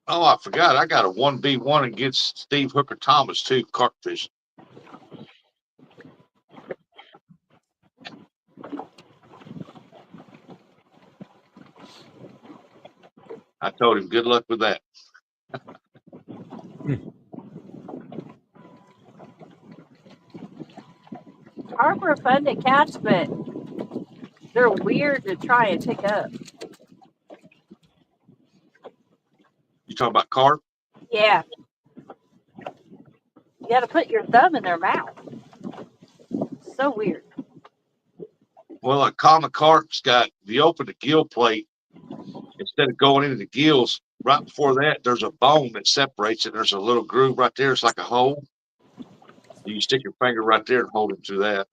Oh, I forgot. I got a 1v1 against Steve Hooker Thomas too, carp fishing. I told him good luck with that. Carp are fun to catch, but they're weird to try and pick up. You talking about carp? Yeah. You got to put your thumb in their mouth. So weird. Well, a common carp's got, if you open the gill plate, instead of going into the gills, right before that, there's a bone that separates it. There's a little groove right there. It's like a hole. You stick your finger right there and hold him through that.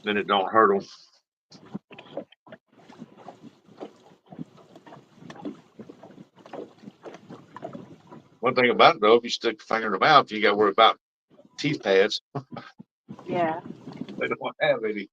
Then it don't hurt them. One thing about it, though, if you stick your finger in the mouth, you got to worry about teeth pads. Yeah. They don't have any.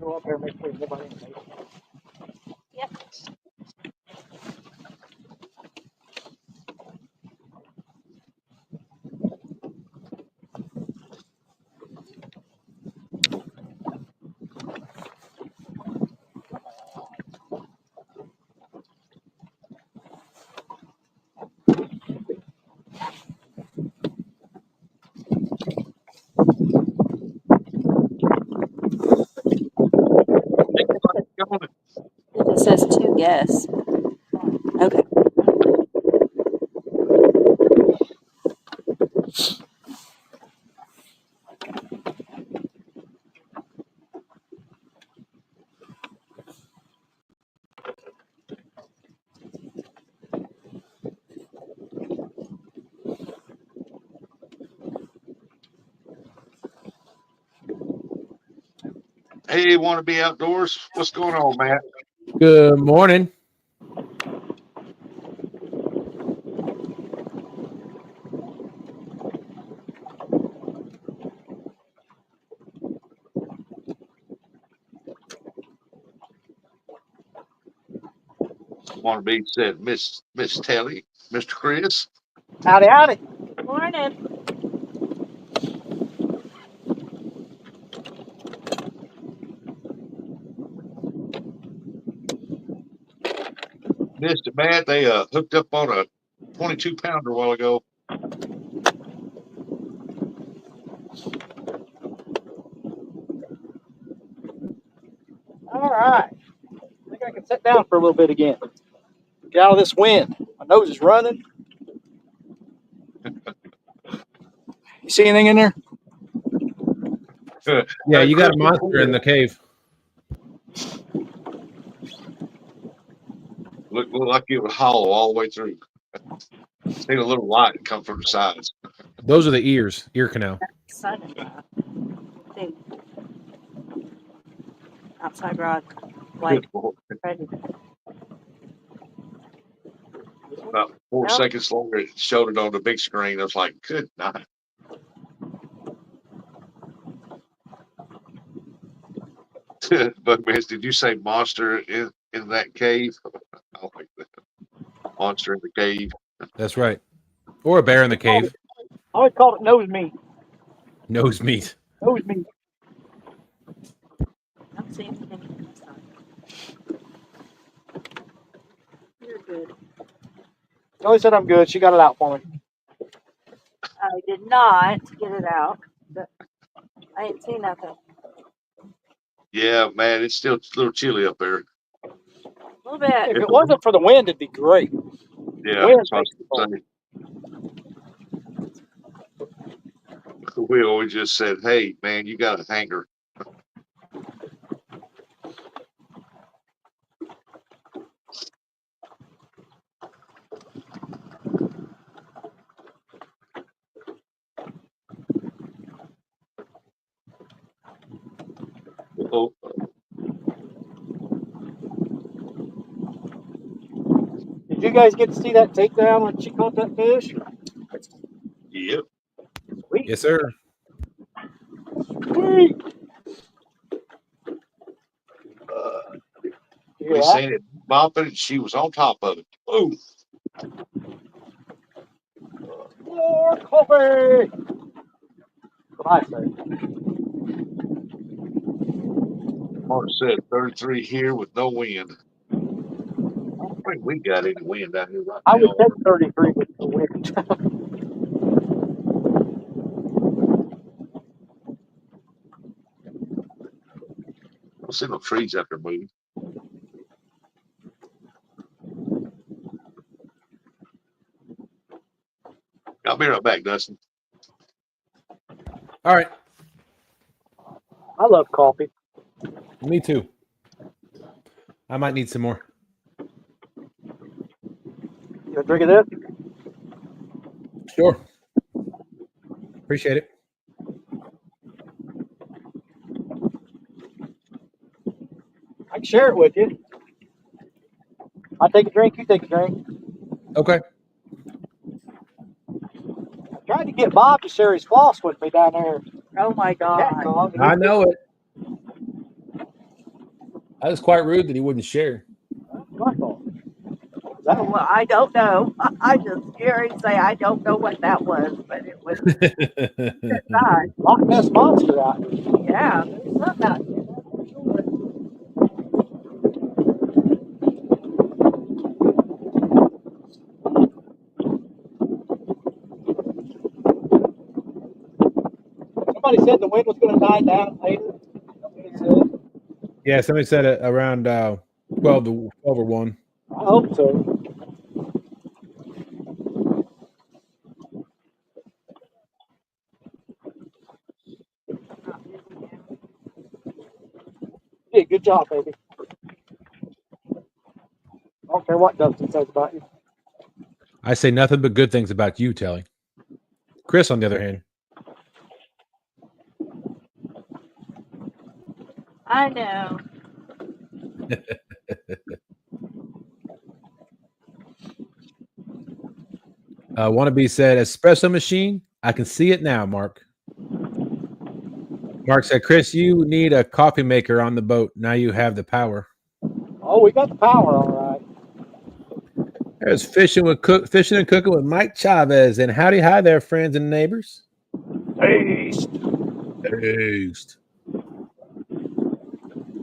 Go up there and make sure nobody in the basement. Yep. It says 2 guests. Okay. Hey, want to be outdoors? What's going on, Matt? Good morning. Want to be said, Miss Telly, Mr. Chris. Howdy, howdy. Morning. Mr. Matt, they hooked up on a 22-pounder a while ago. All right. I think I can sit down for a little bit again. Get out of this wind. My nose is running. You see anything in there? Yeah, you got Chris, a monster in the cave. look like it was hollow all the way through. Seen a little light come from the sides. Those are the ear canal. Son-in-law. outside rod. Like, ready. About 4 Yep. seconds longer, it showed it on the big screen. I was like, good night. But man, did you say monster in that cave? I like that. Monster in the cave. That's right. Or a bear in the cave. I always called it nose meat. Nose meat. Nose meat. I'm seeing anything this time. You're good. Joey said I'm good. She got it out for me. I did not get it out, but I ain't seen nothing. Yeah, man, it's still a little chilly up there. A little bit. If it wasn't for the wind, it'd be great. Yeah, Wind that's what I makes it cold. was saying. We always just said, hey, man, you got a hanger. Oh, Did you guys get to see that takedown when she caught that fish? yep. Sweet. Yes, sir. Sweet. You hear We that? seen it bopping, and she was on top of it. Boom. More coffee. That's what I say. Mark said 33 here with no wind. I don't think we got any wind out here right I would now. take 33 with the wind. I don't see no trees out there moving. I'll be right back, Dustin. All right. I love coffee. Me too. I might need some more. You a drink of this? Sure. Appreciate it. I can share it with you. I'll take a drink, you take a drink. Okay. I tried to get Bob to share his floss with me down there. Oh my Cat God. Cog, and I know it. That was quite rude that he wouldn't share. That's my fault. That one. Well, I don't know. I just hear him say I don't know what that was, but it was not. Loch Ness Monster out here. Yeah, there's something out here. Somebody said the wind was going to die down later. That's what it said. Yeah, somebody said it around 12 or 1. I hope so. Hey, good job, baby. I don't care what Dustin says about you. I say nothing but good things about you, Telly. Chris, on the other hand. I know. Wannabe said, espresso machine. I can see it now, Mark. Mark said, Chris, you need a coffee maker on the boat. Now you have the power. Oh, we got the power, all right. There's fishing and cooking with Mike Chavez. And howdy hi there, friends and neighbors. Taste. Taste.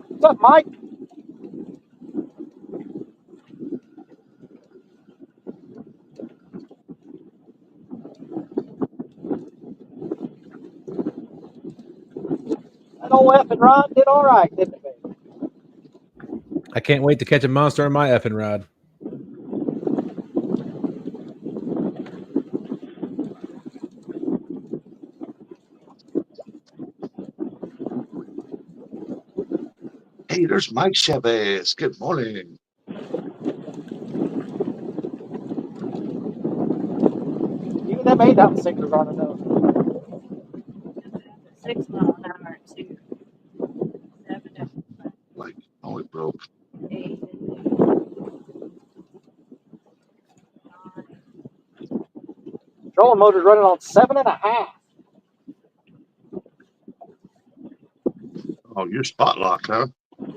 What's up, Mike? That old effing rod did all right, didn't it, baby? I can't wait to catch a monster on my effing rod. Hey, there's Mike Chavez. Good morning. Even them 8-ounce aren't enough. 6 mile an hour too. 7. Trolling motor's running on 7.5. Oh, you're spot locked, huh?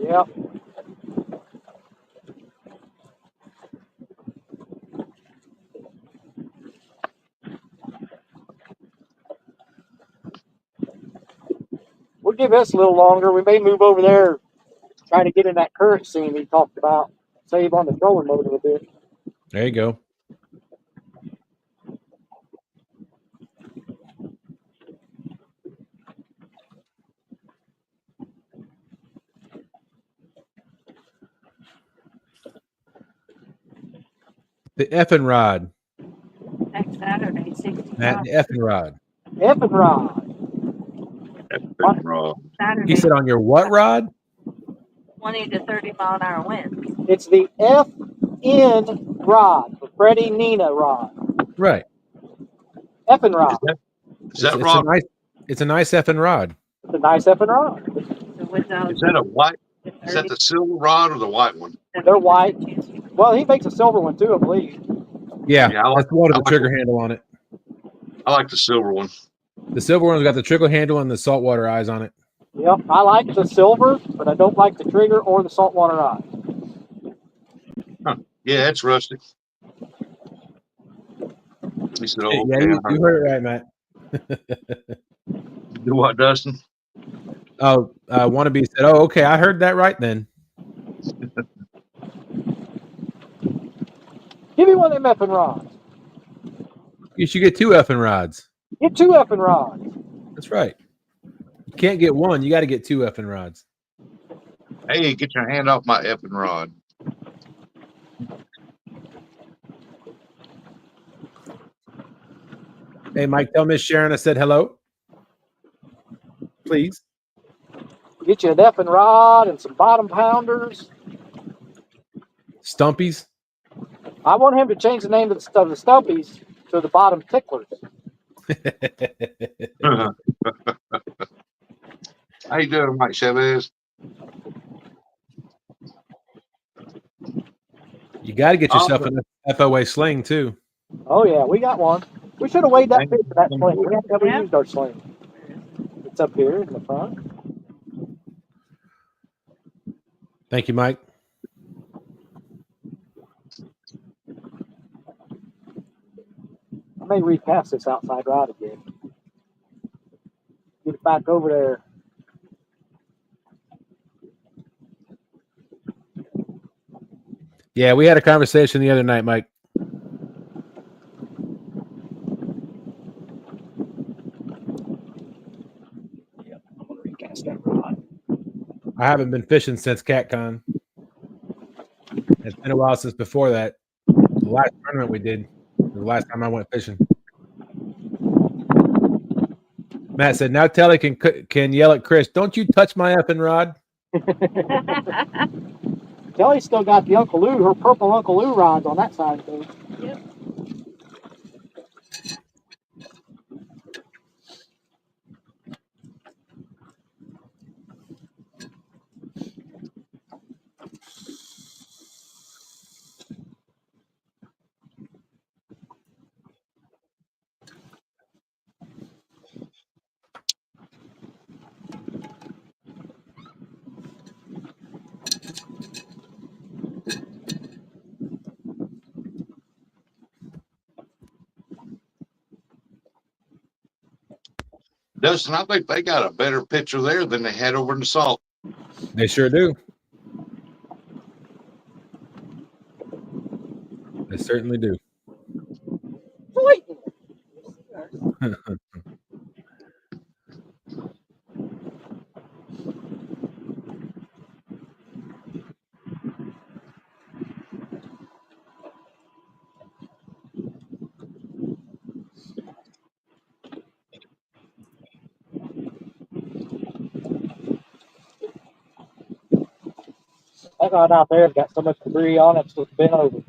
Yep. We'll give this a little longer. We may move over there, trying to get in that current scene he talked about. Save on the trolling motor a bit. There you go. The effing rod. Next Saturday, 65. Matt, the effing rod. Effing rod. That's been wrong. Saturday, He said on your what rod? 20 to 30 mile an hour winds. It's the FN rod, the Freddie Nina rod. Right. Effing rod. Is that It's rod? it's a nice effing rod. It's a nice effing rod. The winds out Is that a white? to Is that 30. the silver rod or the white one? They're white. Well, he makes a silver one too, I believe. Yeah, Yeah, I like- that's the one with I the like trigger handle on it. I like the silver one. The silver one's got the trigger handle and the saltwater eyes on it. Yep, I like the silver, but I don't like the trigger or the saltwater eye. Yeah, it's rustic. He said, "Oh, Yeah, okay." you heard it right, Matt. Do what, Dustin? Oh, Wannabe said, "Oh, okay, I heard that right then." Give me one of them effing rods. You should get 2 effing rods. Get 2 effing rods. That's right. You can't get one. You got to get 2 effing rods. Hey, get your hand off my effing rod. Hey, Mike, tell Miss Sharon I said hello. Please. Get you an effing rod and some bottom pounders. Stumpies. I want him to change the name of the Stumpies to the bottom ticklers. How you doing, Mike Chavez? You got to get yourself an FOA sling too. Oh yeah, we got one. We should have weighed that fish for that sling. We have never used our sling. It's up here in the front. Thank you, Mike. I may recast this outside rod again. Get it back over there. Yeah, we had a conversation the other night, Mike. Yep, I'm gonna recast that rod. I haven't been fishing since CatCon. It's been a while since before that. The last tournament we did, the last time I went fishing. Matt said, "Now Telly can yell at Chris, 'Don't you touch my effing rod.'" Kelly's still got the Uncle Lou, her purple Uncle Lou rods on that side of things. Yep. Dustin, I think they got a better picture there than they had over in the salt. They sure do. They certainly do. That rod out there has got so much debris on it, it's just bent over.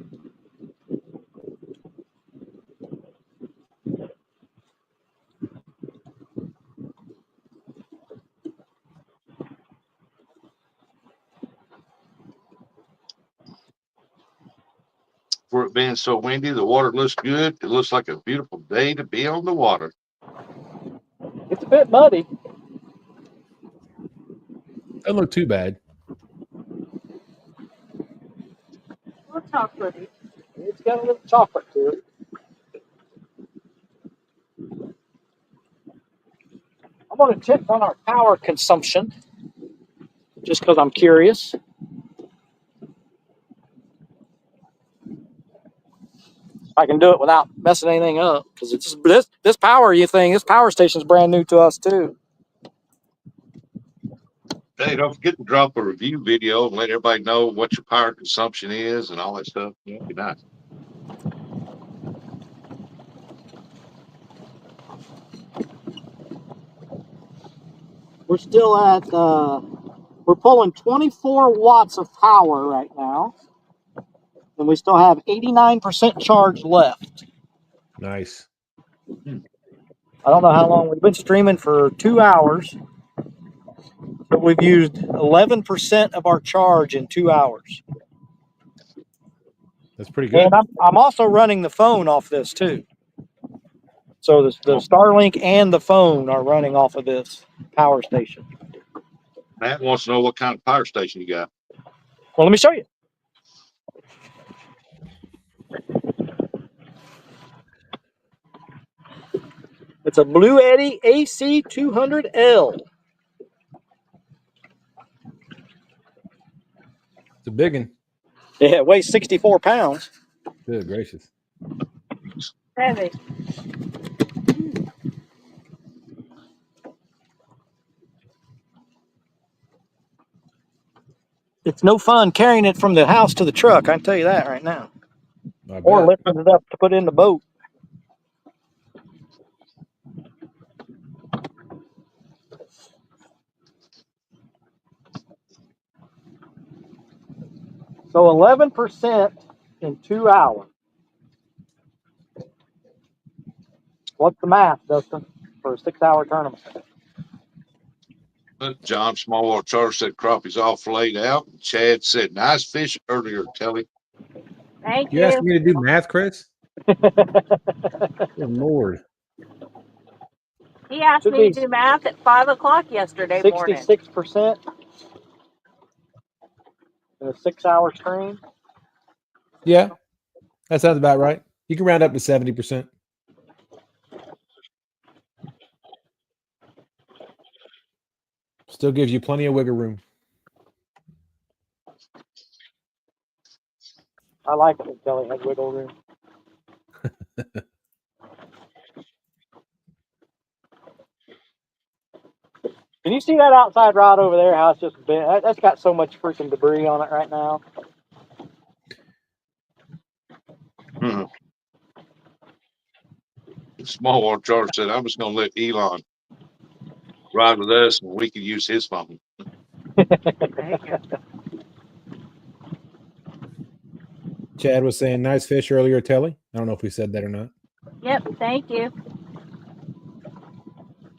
For it being so windy, the water looks good. It looks like a beautiful day to be on the water. It's a bit muddy. Doesn't look too bad. We'll talk with you. It's got a little chocolate to it. I'm going to check on our power consumption, just because I'm curious. I can do it without messing anything up, because this power this power station is brand new to us too. Hey, don't forget to drop a review video and let everybody know what your power consumption is and all that stuff. Yeah, be nice. We're still at we're pulling 24 watts of power right now, and we still have 89% charge left. Nice. I don't know how long we've been streaming, for 2 hours, but we've used 11% of our charge in 2 hours. That's pretty good. And I'm also running the phone off this too. So the Starlink and the phone are running off of this power station. Matt wants to know what kind of power station you got. Well, let me show you. It's a Blue Eddy AC200L. It's a big one. Yeah, it weighs 64 pounds. Good gracious. Heavy. It's no fun carrying it from the house to the truck, I can tell you that right now. Or lifting it up to put in the boat. So 11% in 2 hours. What's the math, Dustin, for a 6-hour tournament? John Smallwater Charter said crappie's all filleted out. Chad said nice fish earlier, Telly. Thank You you. asking me to do math, Chris? Good Lord. He asked me to do math at 5 o'clock yesterday morning. 66% in a 6-hour stream. Yeah, that sounds about right. You can round up to 70%. Still gives you plenty of wiggle room. I like it when Kelly has wiggle room. Can you see that outside rod over there? How it's just bent? That's got so much freaking debris on it right now. Mm-hmm. Smallwater Charter said, I'm just going to let Elon ride with us and we can use his phone. Chad was saying nice fish earlier, Telly. I don't know if we said that or not. Yep, thank you.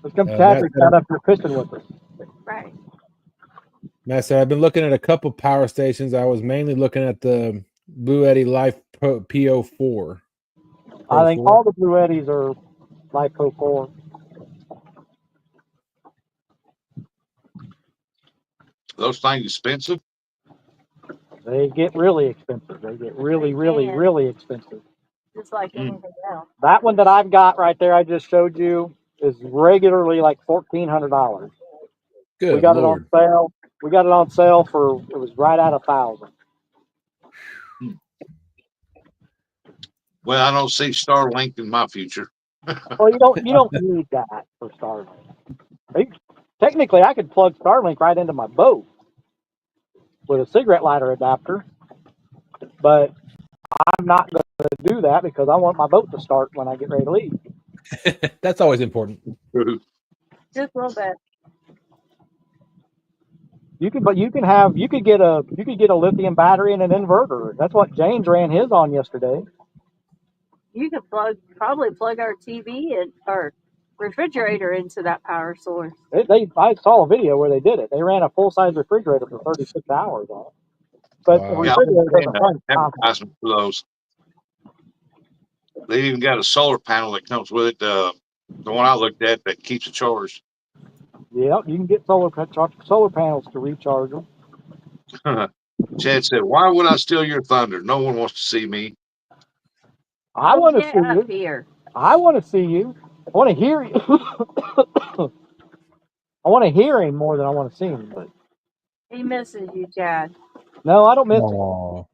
Let's come Patrick out up here fishing with us. Right. Matt said, I've been looking at a couple power stations. I was mainly looking at the Blue Eddy Life PO4. I think all the Blue Eddies are Life Pro 4. Those things expensive? They get really expensive. They get really expensive. Just like anything else. That one that I've got right there, I just showed you, is regularly like $1,400. Good we got Lord. it on sale. We got it on sale for, it was right at $1,000. Well, I don't see Starlink in my future. Well, you don't need that for Starlink. Technically, I could plug Starlink right into my boat with a cigarette lighter adapter, but I'm not going to do that because I want my boat to start when I get ready to leave. That's always important. Just a little bit. You could get a lithium battery and an inverter. That's what James ran his on yesterday. You could probably plug our TV and our refrigerator into that power source. I saw a video where they did it. They ran a full-size refrigerator for 36 hours on it. But the refrigerator doesn't run constantly. Advertisement for those. They even got a solar panel that comes with it. The one I looked at that keeps it charged. Yep, you can get solar panels to recharge them. Chad said, "Why would I steal your thunder? No one wants to see me." I want to Get see up you. here. I want to see you. I want to hear you. I want to hear him more than I want to see him. But He misses you, Chad. no, I don't miss him. Aw.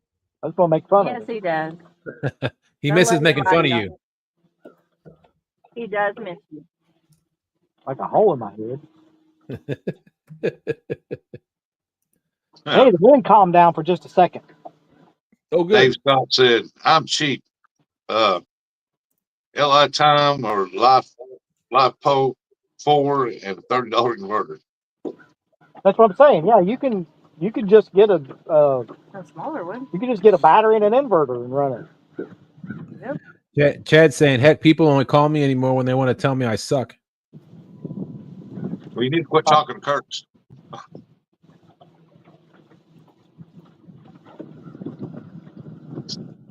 I just want to make fun Yes, of him. he does. He Don't misses let him making fun lie of about you. it. He does miss you. Like a hole in my head. Yeah. Hey, the wind calmed down for just a second. Oh, good. Dave Scott said, "I'm cheap. LI time or live po forward and a $30 converter." That's what I'm saying. Yeah, you can just get a A smaller one. you can just get a battery and an inverter and run it. Yep. Chad's saying, heck, people only call me anymore when they want to tell me I suck. Well, you need to quit talking to Curtis.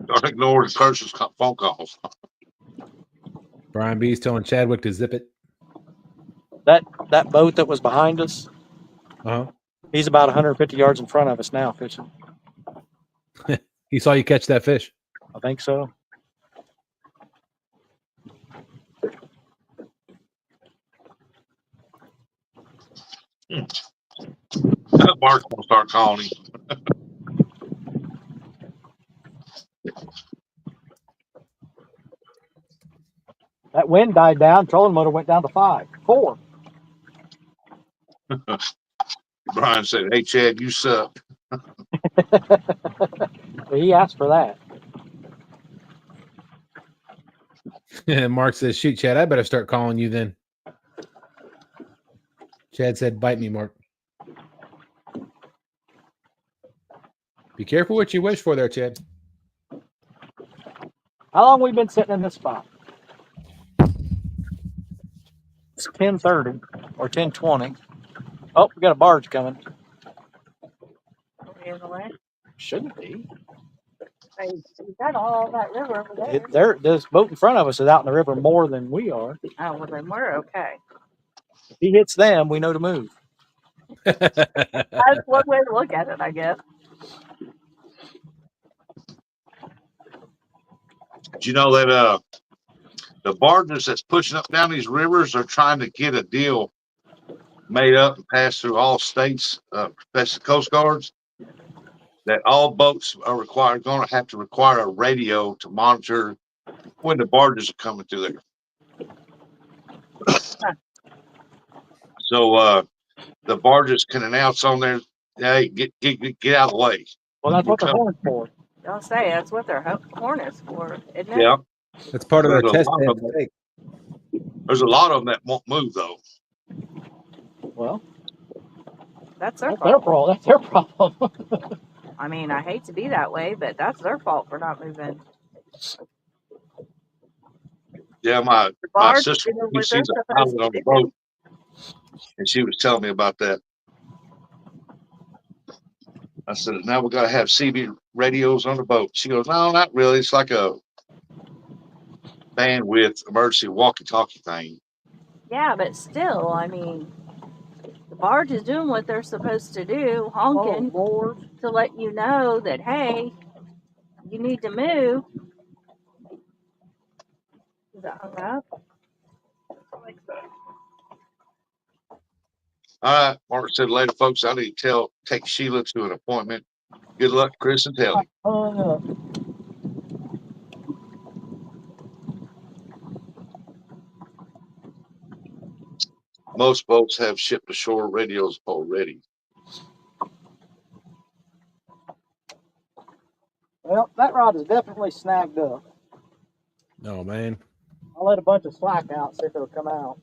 Don't ignore the Curtis's phone calls. Brian B's telling Chadwick to zip it. That boat that was behind us, Uh-huh. he's about 150 yards in front of us now fishing. He saw you catch that fish. I think so. Mark's gonna start calling him. That wind died down. Trolling motor went down to 4. Brian said, "Hey Chad, you suck." He asked for that. Mark says, shoot, Chad, I better start calling you then. Chad said, bite me, Mark. Be careful what you wish for there, Chad. How long we been sitting in this spot? It's 10:30 or 10:20. Oh, we got a barge coming. Over the way. Shouldn't be. You got all that river over there. This boat in front of us is out in the river more than we are. Oh, well, then we're okay. If he hits them, we know to move. That's one way to look at it, I guess. Do you know that the barges that's pushing up down these rivers are trying to get a deal made up and passed through all states, especially Coast Guards, that all boats are going to have to require a radio to monitor when the barges are coming through there. So the barges can announce on there, "Hey, get out of the way." Well, that's what the horn's for. I'll say that's what their horn is for, isn't it? Yeah, That's part of their There's a test. lot They have of to them. take. There's a lot of them that won't move though. Well, That's their that's their fault. problem. That's their problem. I mean, I hate to be that way, but that's their fault for not moving. Yeah, my Barge sister, doing what they're she's a supposed pilot to on the do. boat, and she was telling me about that. I said, "Now we got to have CB radios on the boat." She goes, "No, not really. It's like a bandwidth emergency walkie-talkie thing." Yeah, but still, I mean, the barge is doing what they're supposed to do, honking to let you know that, hey, you need to move. Is that hung up? All right, Mark said, "Later, folks. I need to take Sheila to an appointment. Good luck, Chris and Telly." Most boats have shipped ashore radios already. Well, that rod is definitely snagged up. Oh, man. I'll let a bunch of slack out, see if it'll come out.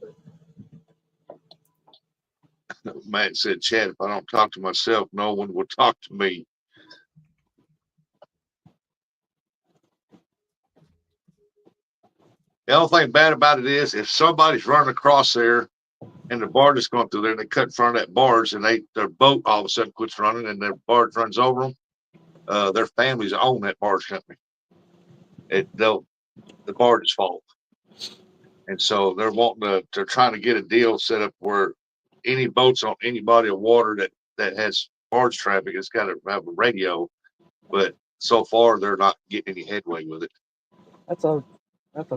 Matt said, "Chad, if I don't talk to myself, no one will talk to me." The only thing bad about it is if somebody's running across there and the barge is going through there and they cut in front of that barge and their boat all of a sudden quits running and their barge runs over them, their families own that barge company. the barge's fault. And so they're trying to get a deal set up where any boats on any body of water that has barge traffic has got to have a radio. But so far, they're not getting any headway with it. That's a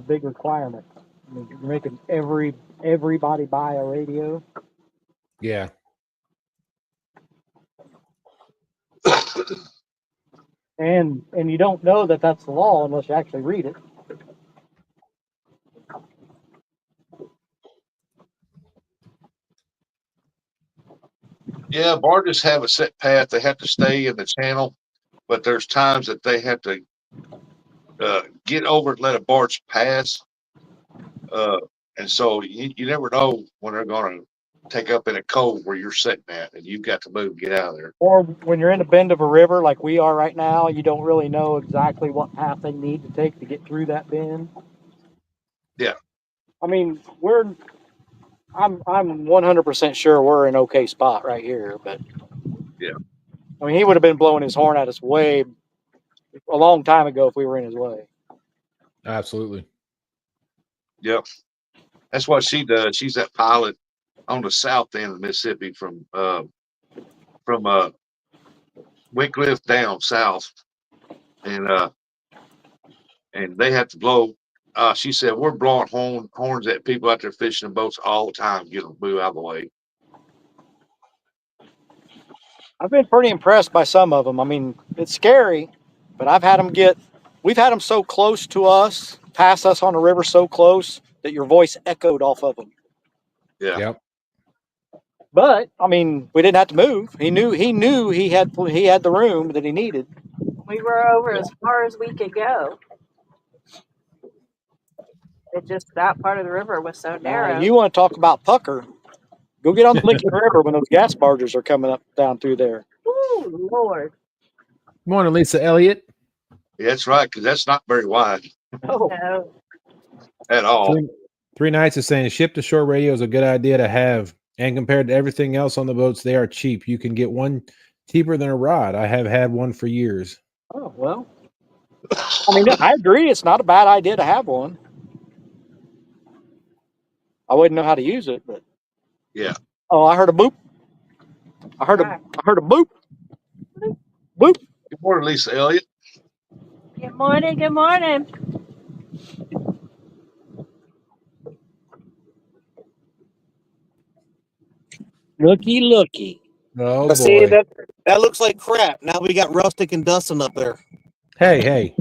big requirement. I mean, you're making everybody buy a radio. Yeah. And you don't know that that's the law unless you actually read it. Yeah, barges have a set path. They have to stay in the channel, but there's times that they have to get over and let a barge pass. And so you never know when they're going to take up in a cove where you're sitting at, and you've got to move and get out of there. Or when you're in a bend of a river like we are right now, you don't really know exactly what path they need to take to get through that bend. Yeah. I mean, I'm 100% sure we're in an okay spot right here, but yeah. I mean, he would have been blowing his horn at us way a long time ago if we were in his way. Absolutely. Yep. That's what she does. She's that pilot on the south end of Mississippi from Wycliffe down south, and they have to blow. She said we're blowing horns at people out there fishing in boats all the time. Get them move out of the way. I've been pretty impressed by some of them. I mean, it's scary, but we've had them so close to us, past us on the river so close that your voice echoed off of them. Yeah. Yep. But I mean, we didn't have to move. He knew he had the room that he needed. We were over as far as we could go. It just that part of the river was so narrow. You want to talk about pucker? Go get on the Licking River when those gas barges are coming up down through there. Ooh, Lord. Morning, Lisa Elliott. Yeah, that's right, because that's not very wide No. at all. Three Nights is saying ship to shore radio is a good idea to have, and compared to everything else on the boats, they are cheap. You can get one cheaper than a rod. I have had one for years. Oh well. I mean, I agree. It's not a bad idea to have one. I wouldn't know how to use it, but yeah. Oh, I heard a boop. I heard a boop. Boop. Good morning, Lisa Elliott. Good morning. Good morning. Looky. Oh boy. See, that looks like crap. Now we got Rustic and Dustin up there. Hey.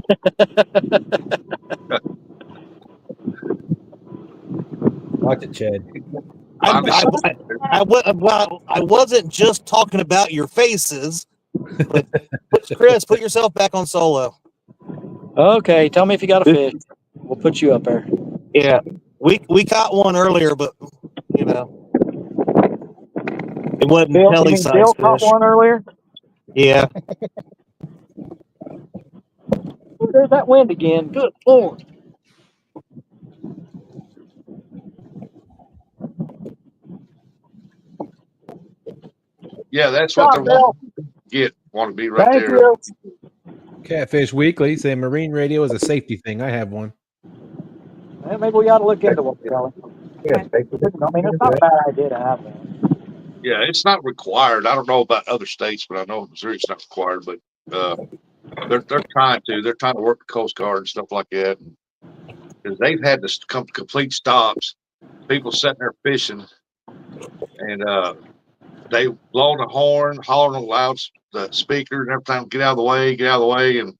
Watch it, Chad. I wasn't just talking about your faces. But Chris, put yourself back on solo. Okay, tell me if you got a fish. We'll put you up there. Yeah, we caught one earlier, but you know, it wasn't belly size Bill fish. caught one earlier. Yeah. There's that wind again. Good Lord. Yeah, that's what they're wanting to get. Want to be right Thank there. you. Catfish Weekly saying marine radio is a safety thing. I have one. Well, maybe we ought to look into one, Kelly. I mean, it's not a bad idea to have one. Yeah, it's not required. I don't know about other states, but I know in Missouri it's not required. But they're trying to. They're trying to work the Coast Guard and stuff like that. Because they've had to come to complete stops. People sitting there fishing, and they blowing the horn, hollering loud the speaker, and every time get out of the way, and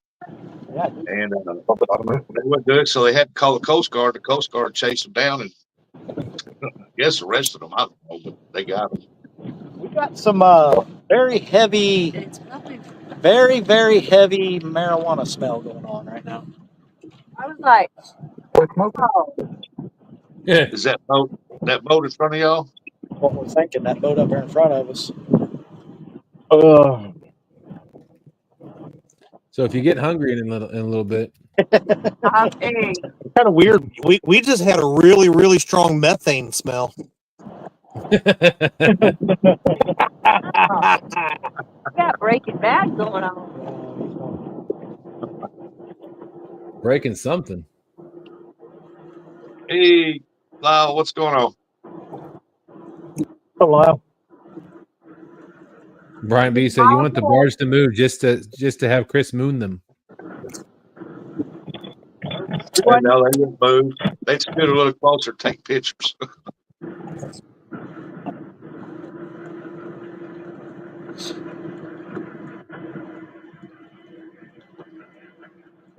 they wouldn't do it, so they had to call the Coast Guard. The Coast Guard chased them down, and I guess arrested them. I don't know, but they got them. We got some very heavy, very, very heavy marijuana smell going on right now. I was like, oh, Is that boat in front of y'all? What we're thinking, that boat up there in front of us. So if you get hungry in a little bit, hey, Kind of weird. We just had a really, really strong methane smell. we got Breaking Bad going on. breaking something. Hey, Lyle, what's going on? Hello. Brian B said you want the barge to move just to have Chris moon them. And no, they didn't move. They stood a little closer, take pictures.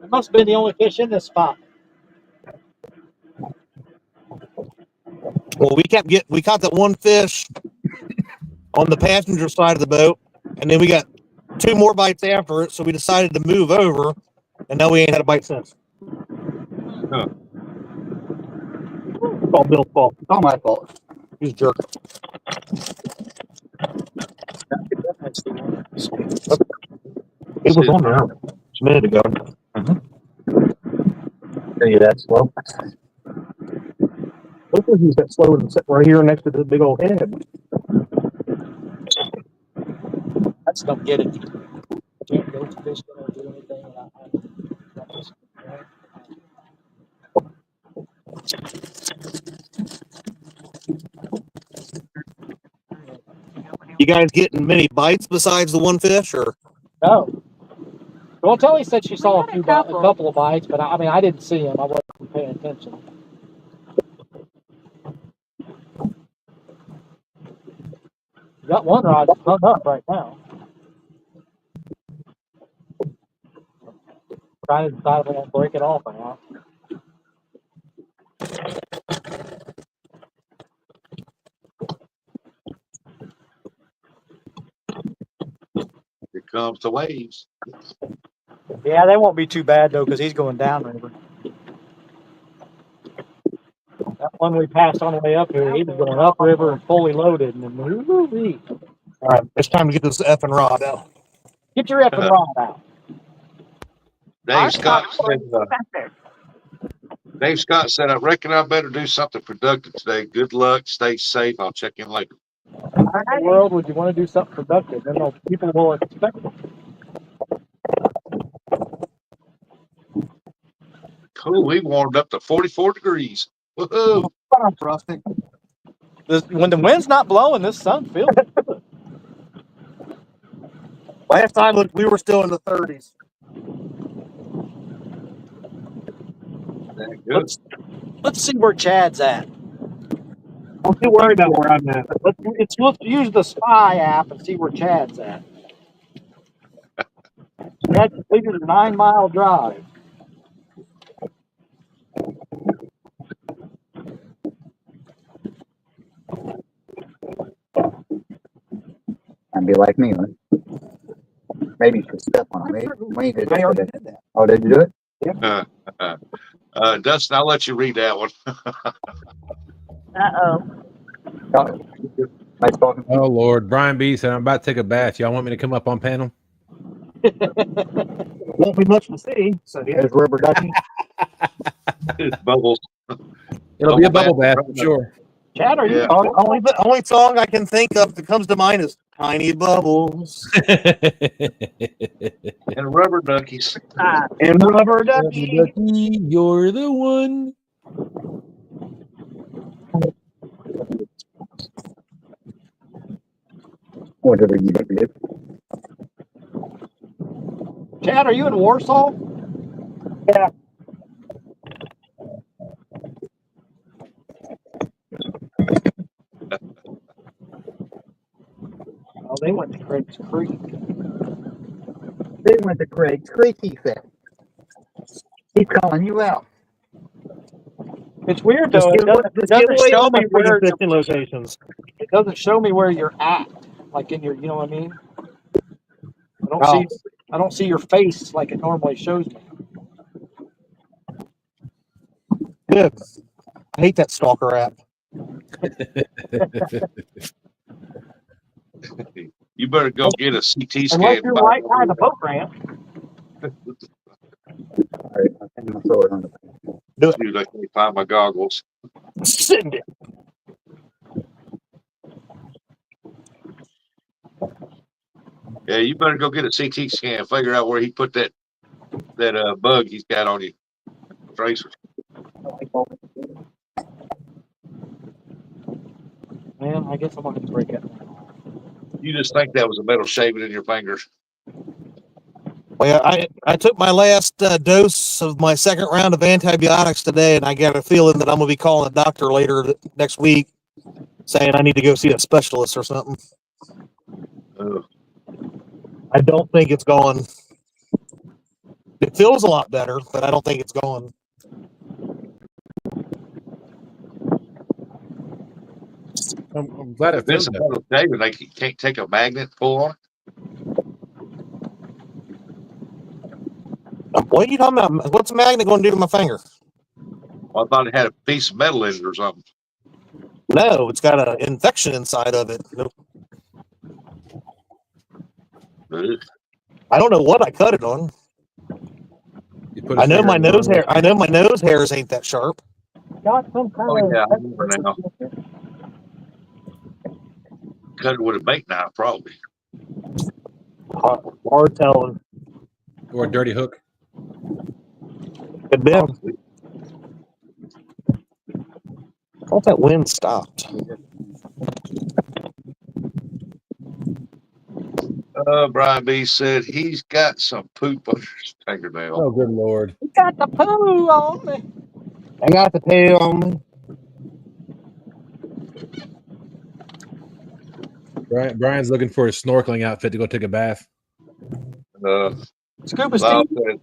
It must have been the only fish in this spot. Well, we caught that one fish on the passenger side of the boat, and then we got 2 more bites after it, so we decided to move over, and now we ain't had a bite since. Huh. It's all Bill's fault. It's all my fault. He's a jerk. It was on there a minute ago. Are you that slow? Hopefully he's that slow and sitting right here next to the big old head. I just don't get it. Can't go to fish or do anything. You guys getting many bites besides the one fish, or? No. Well, Telly said she saw We got a a couple of bites, but I mean, I didn't see him. I wasn't paying attention. You got one rod hung up right now. Trying to decide if I want to break it off or not. Here comes the waves. Yeah, they won't be too bad though, because he's going downriver. That one we passed on the way up here, he was going upriver and fully loaded, and then woo-wee. All right, it's time to get this effing rod out. Get your effing rod out. Dave Scott said, I reckon I better do something productive today. Good luck. Stay safe. I'll check in later. Why in the world would you want to do something productive? Then those people will expect it. Cool. We warmed up to 44 degrees. Woohoo. Frosting. When the wind's not blowing, this sun feels good. Last time we were still in the 30s. Good. Let's see where Chad's at. Don't you worry about where I'm at. Let's use the Spy app and see where Chad's at. Chad completed a 9-mile drive. And be like me, huh? Maybe you should step on it. Maybe we did I already that. did that. Oh, did you do it? Dustin, I'll let you read that one. Uh-oh. Oh, nice talking. Oh Lord, Brian B said I'm about to take a bath. Y'all want me to come up on panel? Won't be much to see. So There's rubber ducky. Bubbles. It'll be a bubble bath, I'm sure. Chad, are you? Yeah. Only song I can think of that comes to mind is Tiny Bubbles And rubber duckies. and Rubber Ducky. You're the one. Whatever you did. Chad, are you in Warsaw? Yeah. Oh, they went to Craig's Creek. They went to Craig's Creek, he said. He's calling you out. It's weird Just though. give Doesn't away show all my me where freaking fishing locations. it doesn't show me where you're at, like in your, you know what I mean? I don't see your face like it normally shows me. Good. I hate that stalker app. You better go get a CT scan. Unless you're right by the boat ramp. All right, I'm going to throw it on the Dude, I can't find my goggles. Send it. Yeah, you better go get a CT scan. Figure out where he put that bug he's got on you. Tracer. Man, I guess I'm gonna have to break it. You just think that was a metal shaving in your fingers. Well, I took my last dose of my second round of antibiotics today, and I got a feeling that I'm going to be calling a doctor later next week saying I need to go see a specialist or something. Ugh. I don't think it's gone. It feels a lot better, but I don't think it's gone. I'm glad If it feels it's a better. metal shaving, they can't take a magnet and pull on it. What are you talking about? What's a magnet going to do to my finger? I thought it had a piece of metal in it or something. No, it's got an infection inside of it. Ugh. I don't know what I cut it on. You put a I know finger my in the nose wrong hair. I know my nose hairs ain't that sharp. Got some kind Oh of. yeah, I remember now. Cut it with a bait knife, probably. Hard telling. or a dirty hook. Could be. Possibly. I thought that wind stopped. Brian B said he's got some poop on his fingernail. Oh, good lord! You got the poo on me. I got the tail on me. Brian's looking for his snorkeling outfit to go take a bath. Scuba Lyle Steve.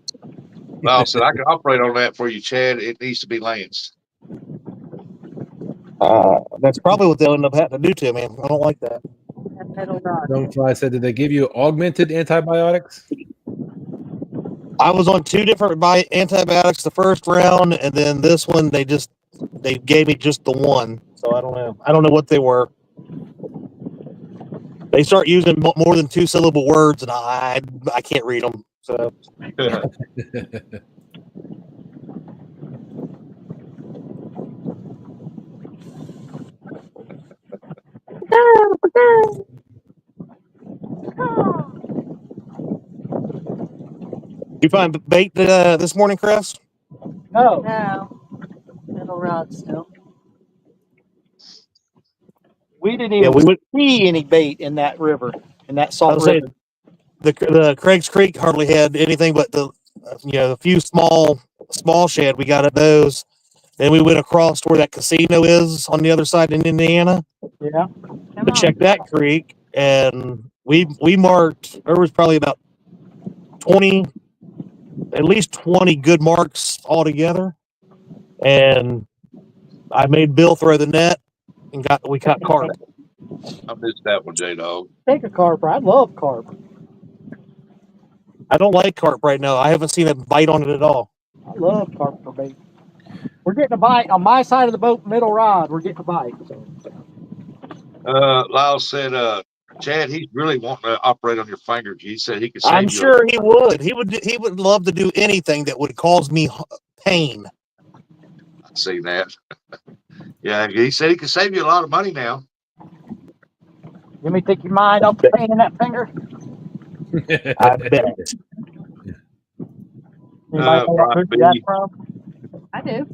said, I can operate on that for you, Chad. It needs to be lanced. That's probably what they'll end up having to do to me. I don't like that. That metal rod. Stonefly said, "Did they give you augmented antibiotics?" I was on 2 different antibiotics the first round, and then this one they gave me just the one. So I don't know. I don't know what they were. They start using more than 2-syllable words, and I can't read them. So you find bait this morning, Chris? No, No. Metal rod still. we didn't Yeah, even we would. see any bait in that river, in that I salt was saying river. the Craig's Creek hardly had anything but the a few small shed we got at those. Then we went across to where that casino is on the other side in Indiana Yeah. Come to on. check that creek, and we marked. There was probably about 20, at least 20 good marks altogether, and I made Bill throw the net and we caught carp. I missed that one, J Dog. Take a carp. I love carp. I don't like carp right now. I haven't seen a bite on it at all. I love carp for bait. We're getting a bite on my side of the boat, middle rod. We're getting a bite. So. Lyle said, Chad, he's really wanting to operate on your finger. He said he could save I'm you. sure he would. He would love to do anything that would cause me pain. I've seen that. Yeah, he said he could save you a lot of money now. Let me take your mind off the pain in that finger. I bet. Anybody know what Brian country that's B. from? I do.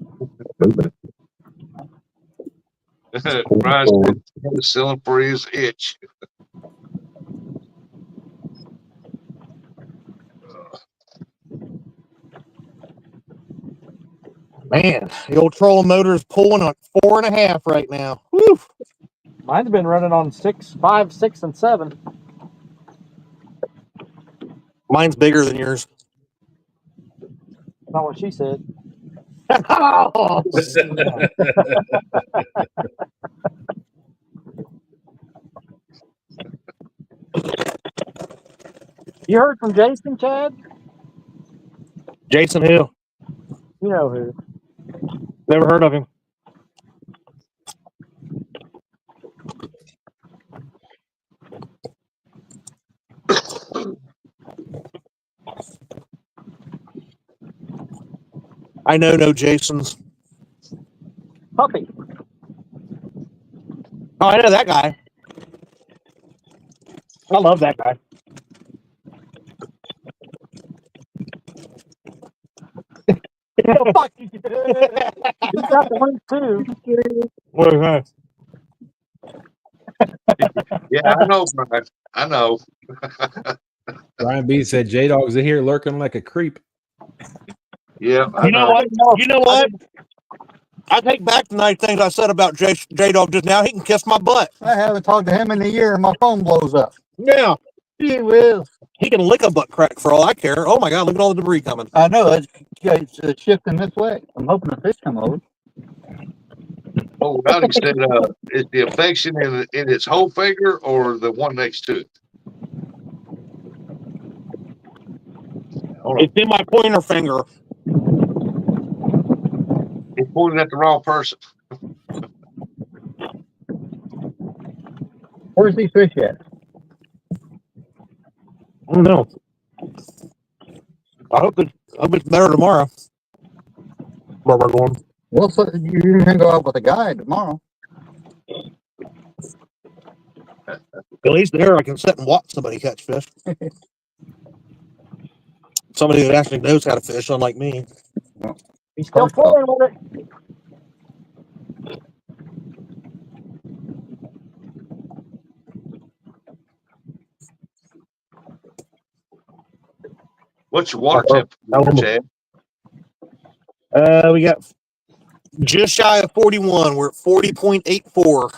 Brian said he's selling for his itch. Man, the old trolling motor is pulling on 4.5 right now. Woo! Mine's been running on 6, 5, 6, and 7. Mine's bigger than yours. Not what she said. Oh, You heard from Jason, Chad? Jason who? You know who. Never heard of him. I know no Jasons. Puppy. Oh, I know that guy. I love that guy. Oh, fuck you. He's got the link too. What is that? Yeah, I know, Brian. I know. Brian B said J Dog's in here lurking like a creep. Yeah, I You know know. what? You know what? I take back the nice things I said about J Dog just now. He can kiss my butt. I haven't talked to him in a year, and my phone blows up. Yeah. Gee whiz. He can lick a butt crack for all I care. Oh my God, look at all the debris coming. I know it's shifting this way. I'm hoping the fish come over. Oh, Rowdy said, is the infection in its whole finger or the one next to it? Hold on. It's in my pointer finger. He pointed at the wrong person. Where's these fish at? I don't know. I hope it's better tomorrow. Where we're going. Well, so you can go out with a guide tomorrow. At least there I can sit and watch somebody catch fish. Somebody that actually knows how to fish, unlike me. He's still pulling with it. What's your water temperature, Chad? We got just shy of 41. We're at 40.84.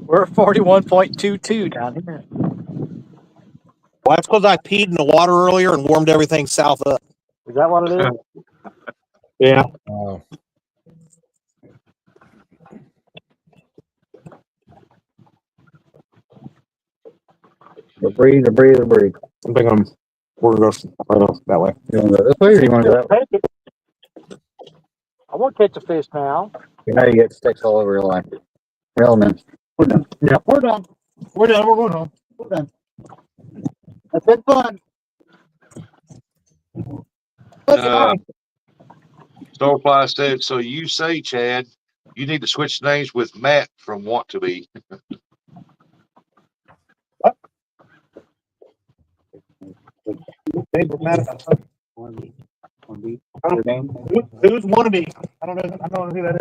We're at 41.22 down here. Well, that's because I peed in the water earlier and warmed everything south up. Is that what it is? Yeah. Oh, Breathe. I think we're going to go that way. You want to go this way or you want to go that way? I want to catch a fish now. Now you get sticks all over your line. Elements. We're done. Yeah. We're done. We're done. We're going home. We're done. That's been fun. Starfly said, so you say, Chad, you need to switch names with Matt from Want to Be. Who's wannabe? I don't know who that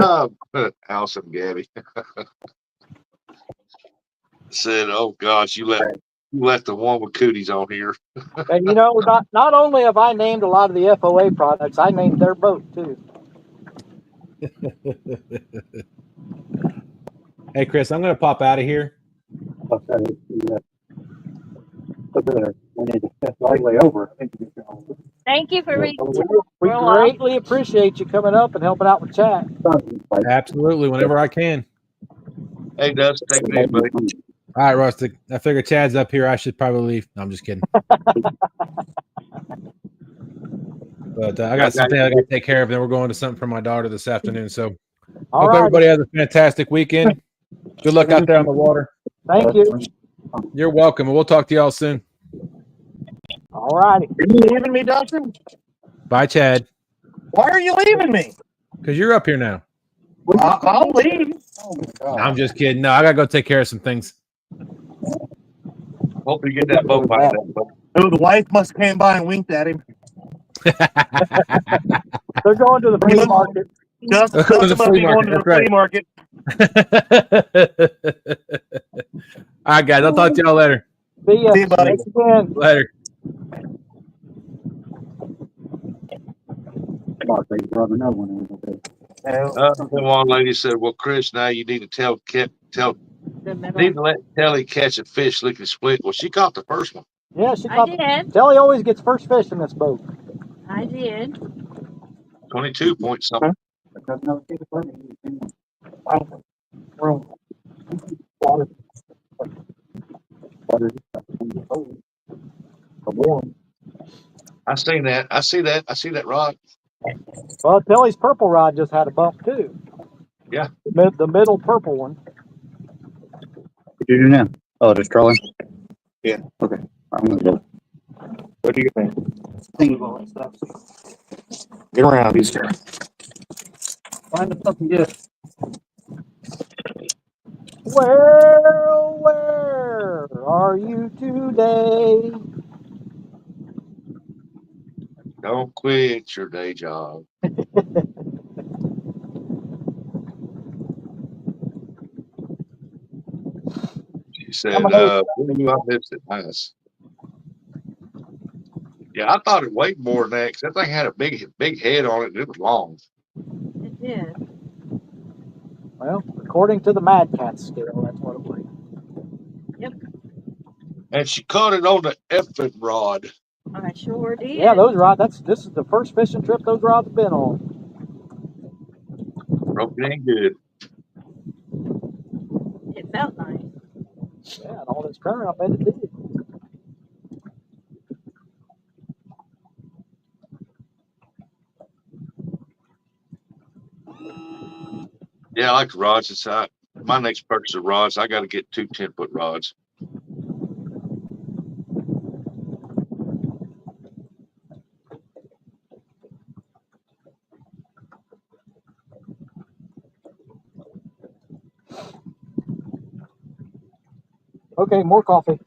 is. Allison Gabby said, oh gosh, you left the one with cooties on here. And you know, not only have I named a lot of the FOA products, I named their boat too. hey Chris, I'm gonna pop out of here. Thank you for reaching. We greatly appreciate you coming up and helping out with chat. Absolutely, whenever I can. Hey, Dust, take it in, buddy. All right, Rustic. I figure Chad's up here. I should probably leave. No, I'm just kidding. But I got something I got to take care of. Then we're going to something for my daughter this afternoon. So hope everybody has a fantastic weekend. Good luck out there on the water. Thank you. You're welcome. And we'll talk to y'all soon. All righty. Are you leaving me, Dustin? Bye, Chad. Why are you leaving me? Because you're up here now. I'll leave. Oh my God. I'm just kidding. No, I got to go take care of some things. Hope you get that boat by then. Oh, the wife must have came by and winked at him. They're going to the flea market. Dustin must be going to the flea market. All right, guys. I'll talk to y'all later. See ya. See you, buddy. Thanks again. Later. One lady said, well, Chris, now you need to tell let Kelly catch a fish lickety split. Well, she caught the first one. Yeah, she I caught. did. Telly always gets first fish in this boat. I did. 22 point something. I seen that. I see that rod. Well, Telly's purple rod just had a bump too. Yeah. The middle purple one. What do you do now? Oh, just trolling? Yeah. Okay. I'm going to go. What do you think? Get around, these guys. Find us something good. Where are you today? Don't quit your day job. She said, I missed it. Nice. Yeah, I thought it weighed more than that because that thing had a big head on it and it was long. It did. Well, according to the Mad Cat scale, that's what it was. And she caught it on the effing rod. I sure did. Yeah, those rods. This is the first fishing trip those rods have been on. Broke it ain't good. It felt nice. Yeah, and all this current, I bet it did. Yeah, I like the rods. It's my next purchase of rods. I got to get 2 10-foot rods. Okay, more coffee.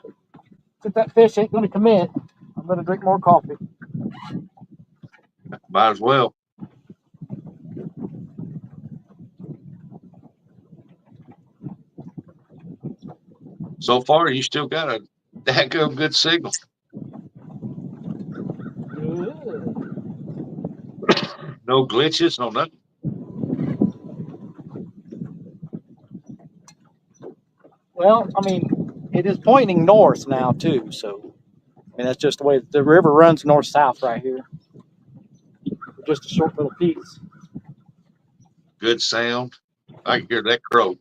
Since that fish ain't going to commit, I'm going to drink more coffee. Might as well. So far, you still got a dadgum good signal. No glitches, no nothing. Well, I mean, it is pointing north now too, so I mean that's just the way the river runs north-south right here. Just a short little piece. Good sound. I can hear that crow.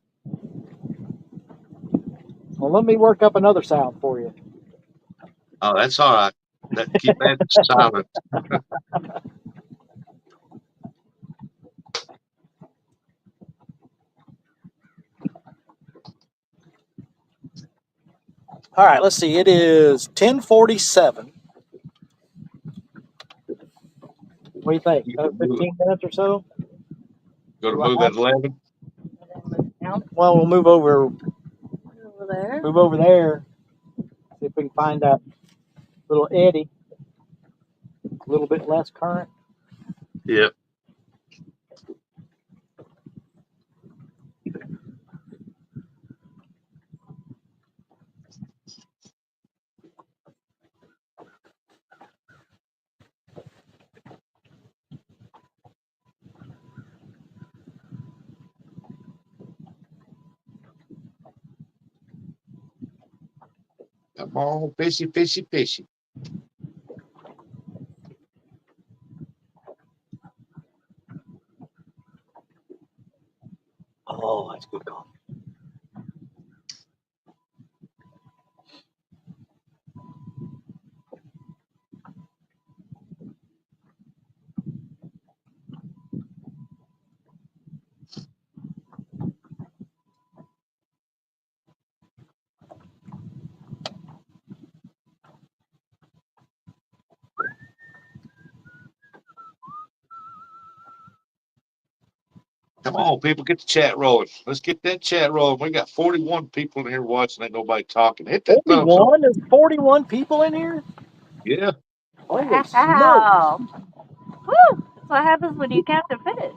Well, let me work up another sound for you. Oh, that's all right. Keep that silent. All right, let's see. It is 10:47. What do you think? You 15 minutes or so? Go to move at 11. Well, we'll move over there. Move over there. See if we can find that little eddy. A little bit less current. Yep. Come on, fishy, fishy, fishy. Oh, that's good coffee. Come on, people, get the chat rolling. Let's get that chat rolling. We got 41 people in here watching. Ain't nobody talking. Hit that thumbs up. 41? There's 41 people in here? Yeah. Holy smokes. Wow. Woo! That's what happens when you catch a fish.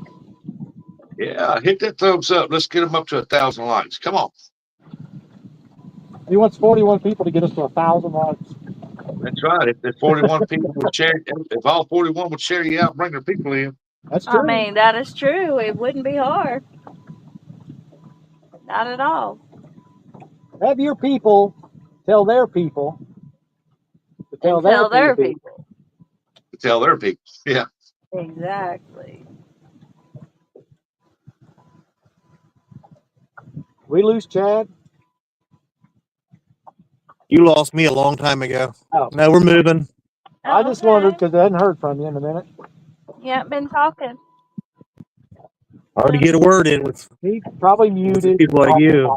Yeah. Hit that thumbs up. Let's get them up to 1,000 likes. Come on. He wants 41 people to get us to 1,000 likes. That's right. If the 41 people would share, if all 41 would share you out and bring their people in. That's true. I mean, that is true. It wouldn't be hard. Not at all. Have your people tell their people to tell their people. To tell their people. Yeah. Exactly. We lose Chad. You lost me a long time ago. Oh. No, we're moving. I just wondered because I hadn't heard from you in a minute. You haven't been talking. Hard to get a word in with He probably muted. people like you.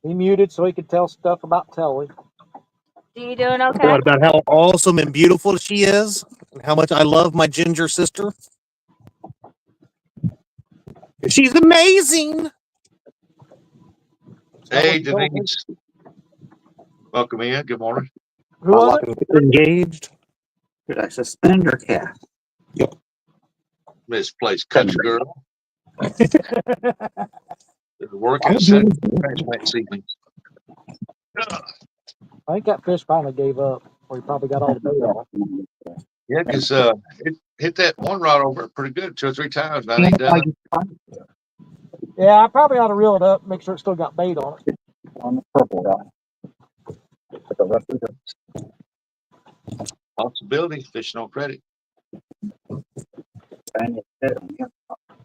He muted so he could tell stuff about Telly. You doing okay? What about how awesome and beautiful she is, and how much I love my ginger sister? She's amazing. Hey, Denise. Welcome in. Good morning. Who was it? Engaged. Did I suspend or cast? Misplaced country girl. Working transplant seedlings. I think that fish finally gave up, or he probably got all the bait off. Yeah, because it hit that one rod over pretty good 2 or 3 times. Now it ain't done. Yeah, I probably ought to reel it up, make sure it still got bait on it. On the purple rod. But the rest of the Possibility, fishing on credit. I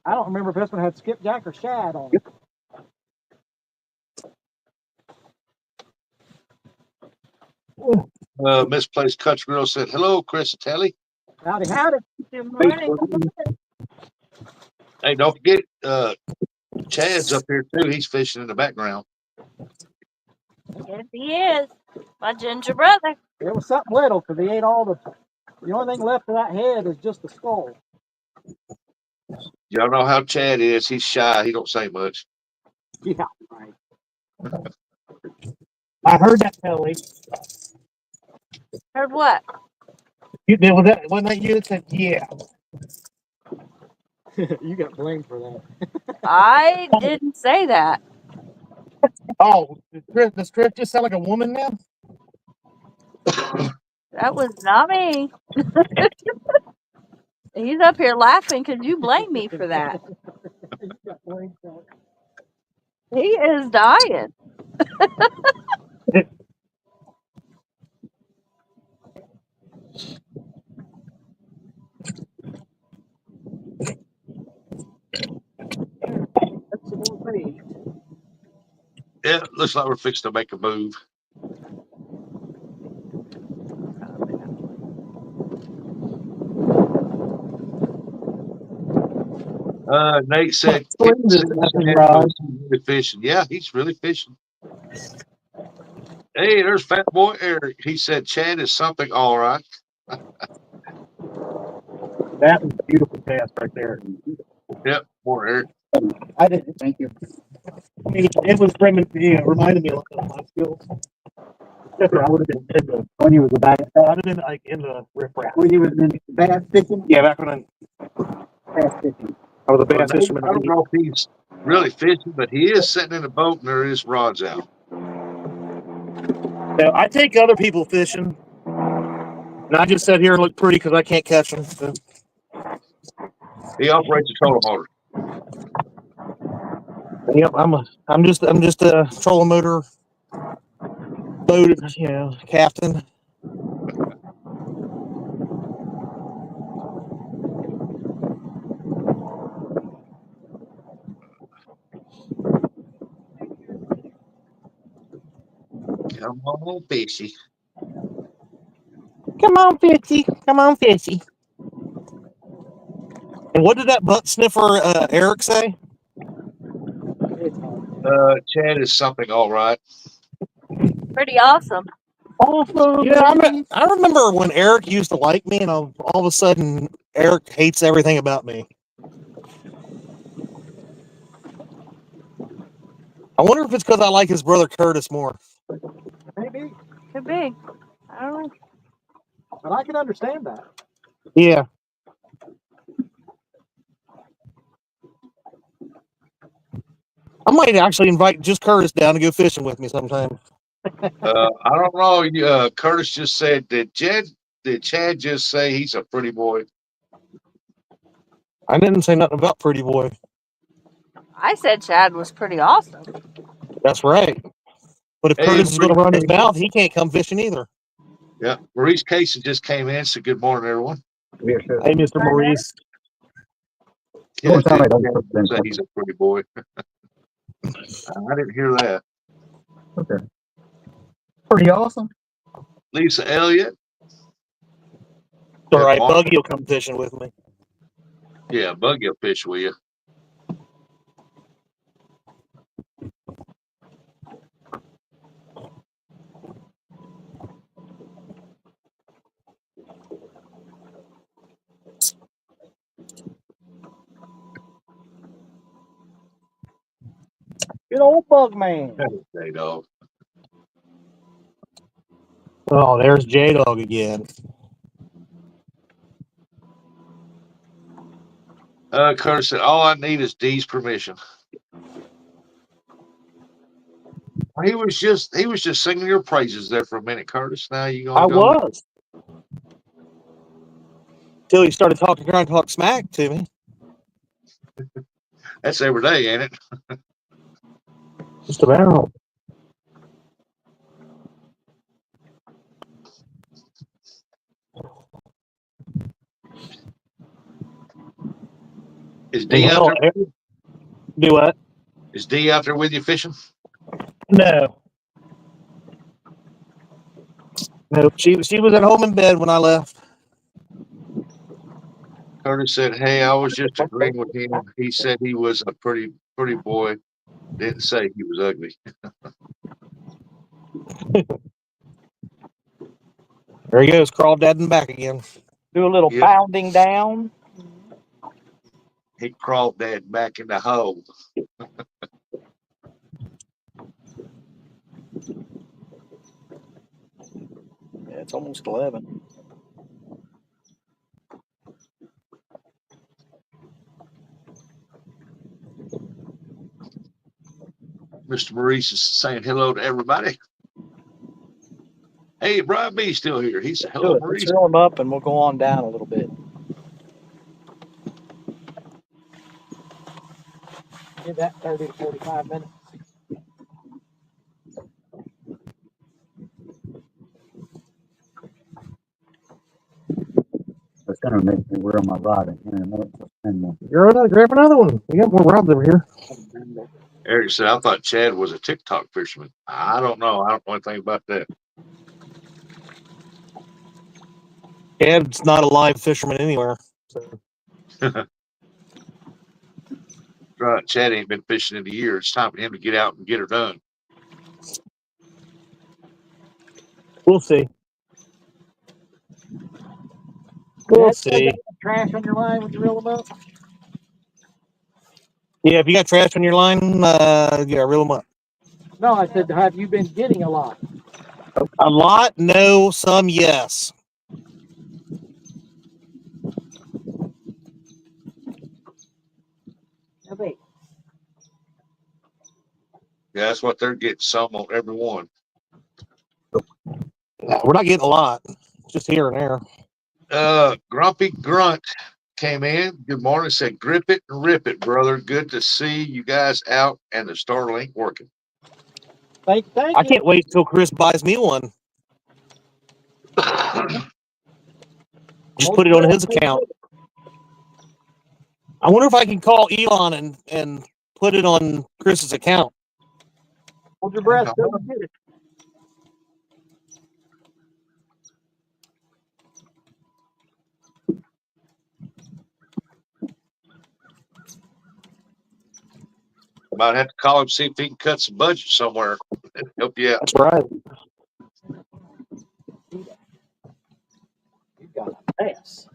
don't remember if this one had skipjack or shad on it. Misplaced country girl said, "Hello, Chris and Telly. Howdy, howdy. Good morning. Hey, don't forget, Chad's up here too. He's fishing in the background." Yes, he is. My ginger brother. It was something little, because he ate all the only thing left of that head is just the skull. Y'all know how Chad is. He's shy. He don't say much. Yeah, right. I heard that, Kelly. Heard what? Wasn't that you that said, yeah? You got blamed for that. I didn't say that. Oh, does Chris just sound like a woman now? That was not me. He's up here laughing because you blame me for that. You got blamed for it. He is dying. That's the more bait. Yeah, looks like we're fixing to make a move. Nate said, really fishing. Yeah, he's really fishing. Hey, there's Fat Boy Eric. He said, Chad is something all right. That was a beautiful cast right there. Yep, more Eric. I didn't. Thank you. It was reminded me a lot of my skills. I would have been in the, When you was a bass, I'd have been like in the riffraff. when you was in bass fishing, Yeah, back when bass fishing. I was a Well, bass Nate, fisherman. I don't know if he's really fishing, but he is sitting in the boat and there is rods out. Now, I take other people fishing, and I just sit here and look pretty because I can't catch them. So. He operates a trolling motor. Yep, I'm just a trolling motor boat, captain. Come on, fishy. Come on, fishy. Come on, fishy. And what did that butt sniffer Eric say? Chad is something all right. Pretty awesome. Awesome. Yeah, I remember when Eric used to like me, and all of a sudden Eric hates everything about me. I wonder if it's because I like his brother Curtis more. Maybe, Could be. I don't know. but I can understand that. Yeah. I might actually invite just Curtis down to go fishing with me sometime. I don't know. Curtis just said, did Chad just say he's a pretty boy? I didn't say nothing about pretty boy. I said Chad was pretty awesome. That's right. But if Hey, Curtis is going to run his Maurice mouth, he can't come fishing either. Yeah, Maurice Casey just came in. So good morning, everyone. Hey, Mr. Maurice. Yeah, say he's a pretty boy. I didn't hear that. Okay. Pretty awesome. Lisa Elliott. All right, Buggy will come fishing with me. Yeah, Buggy will fish with you. Good old bug man. Hey, dog. Oh, there's J-Dog again. Curtis said, all I need is Dee's permission. He was just singing your praises there for a minute, Curtis. Now you gonna I go? was. Till he started trying to talk smack to me. That's every day, ain't it? Just about. Is D out there? Do what? Is D out there with you fishing? No. No, she was at home in bed when I left. Curtis said, "Hey, I was just agreeing with him. He said he was a pretty boy. Didn't say he was ugly." There he goes, crawdadding back again. Do a little Yep. pounding down. He crawled that back in the hole. Yeah, it's almost 11. Mr. Maurice is saying hello to everybody. Hey, Brian B. still here. He said, "Hello, Good. Maurice." Let's reel him up and we'll go on down a little bit. Give that 30 to 45 minutes. It's gonna make me wear my rod in a minute. Grab another one. We got more rods over here. Eric said, "I thought Chad was a TikTok fisherman." I don't know. I don't know anything about that. Ed's not a live fisherman anywhere. So. Right. Chad ain't been fishing in a year. It's time for him to get out and get her done. We'll see. We'll see. Trash on your line when you reel them up? Yeah, if you got trash on your line, reel them up. No, I said, have you been getting a lot? A lot? No. Some? Yes. Okay. Yeah, that's what they're getting, some on every one. We're not getting a lot. Just here and there. Grumpy Grunt came in. Good morning. Said, "Grip it and rip it, brother. Good to see you guys out and the Starlink working." Thank I can't wait till Chris buys me one. Just put it on his account. I wonder if I can call Elon and put it on Chris's account. Hold your breath. Go and get it. Might have to call him, see if he can cut some budget somewhere. Help you out. That's right. You got a mess.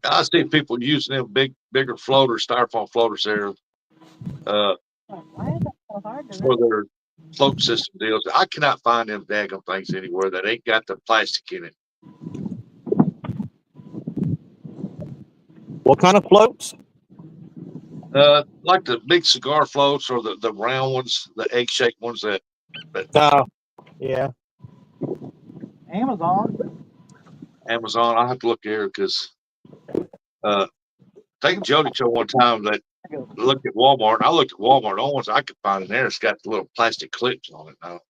I see people using them bigger floaters, styrofoam floaters there, Why is that so hard to for their float system deals. I cannot find them daggum things anywhere that ain't got the plastic in it. What kind of floats? Like the big cigar floats or the round ones, the egg-shaped ones that Yeah. Amazon. I'll have to look here because taking Jody to one time that looked at Walmart. I looked at Walmart. The only ones I could find in there, it's got the little plastic clips on it now.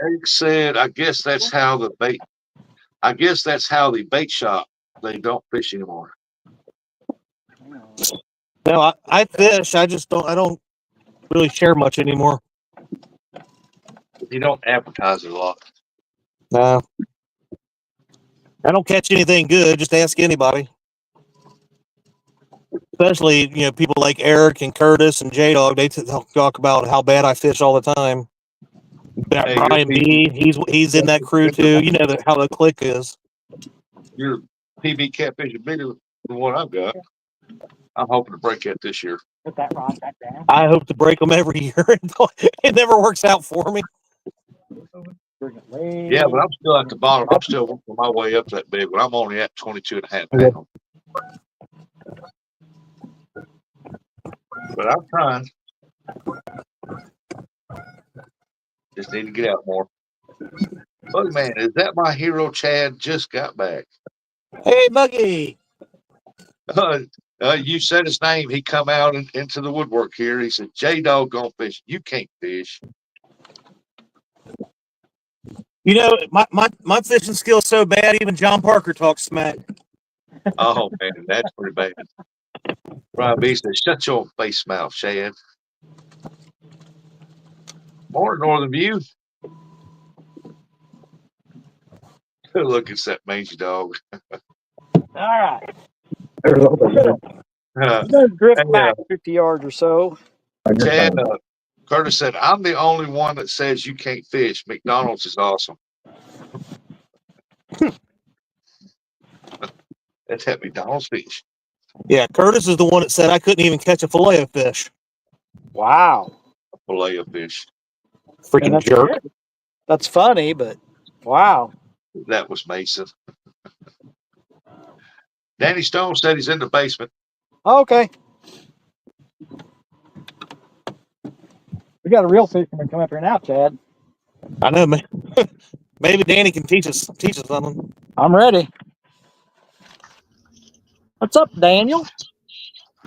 Eric said, I guess that's how the bait shop, they don't fish anymore. No, I fish. I don't really share much anymore. You don't advertise it a lot. No. I don't catch anything good. Just ask anybody. Especially, people like Eric and Curtis and J-Dog. They talk about how bad I fish all the time. Hey, Brian B, he's in that crew too. You know how the clique is. Your PB catfish is bigger than what I've got. I'm hoping to break that this year. Put that rod back down. I hope to break them every year. It never works out for me. Bring it way. Yeah, but I'm still at the bottom. I'm still working my way up that big one. I'm only at 22 and a half Okay. pounds. But I'm trying. Just need to get out more. Look, man, is that my hero Chad just got back? Hey, Buggy. You said his name. He come out into the woodwork here. He said, J-Dog gonna fish. You can't fish. You know, my fishing skill's so bad, even John Parker talks smack. Oh, man, that's pretty bad. Brian B said, shut your face mouth, Chad. More Northern View. Look at that mangy dog. All right. Uh, Just drift hey, back 50 yards or so. Chad, Curtis said, I'm the only one that says you can't fish. McDonald's is awesome. That's at McDonald's fish. Yeah, Curtis is the one that said I couldn't even catch a fillet of fish. Wow. A fillet of fish. Freaking that's jerk. good. That's funny, but wow. That was Mason. Danny Stone said he's in the basement. Okay. We got a real fisherman come up here now, Chad. I know, man. Maybe Danny can teach us something. I'm ready. What's up, Daniel?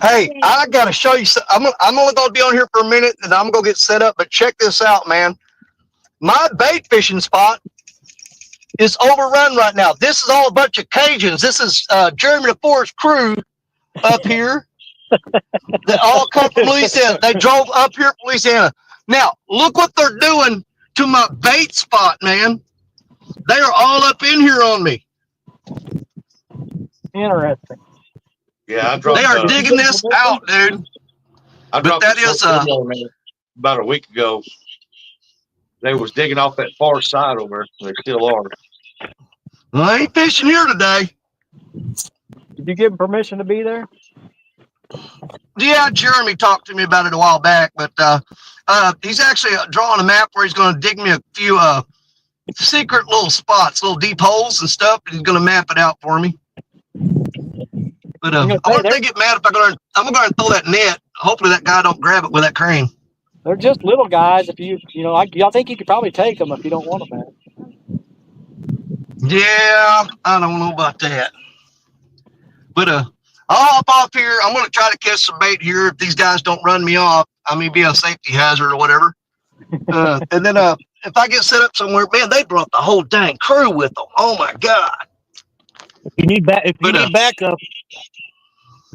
Hey, I got to show you. I'm only going to be on here for a minute, and I'm going to get set up. But check this out, man. My bait fishing spot is overrun right now. This is all a bunch of Cajuns. This is Jeremy the Forest crew up here that all come from Louisiana. They drove up here from Louisiana. Now, look what they're doing to my bait spot, man. They are all up in here on me. Interesting. Yeah, I dropped. They are digging this out, dude. I dropped that a short is, video on there about a week ago. They was digging off that far side over there. They still are. I ain't fishing here today. Did you give him permission to be there? Yeah, Jeremy talked to me about it a while back, but he's actually drawing a map where he's going to dig me a few secret little spots, little deep holes and stuff. And he's going to map it out for me. But I wonder if they get mad if I'm going to throw that net. Hopefully that guy don't grab it with that crane. They're just little guys. If you I think you could probably take them if you don't want them, man. Yeah, I don't know about that. But I'll hop off here. I'm going to try to catch some bait here if these guys don't run me off. I mean, be a safety hazard or whatever. And then if I get set up somewhere, man, they brought the whole dang crew with them. Oh my God! If you need backup,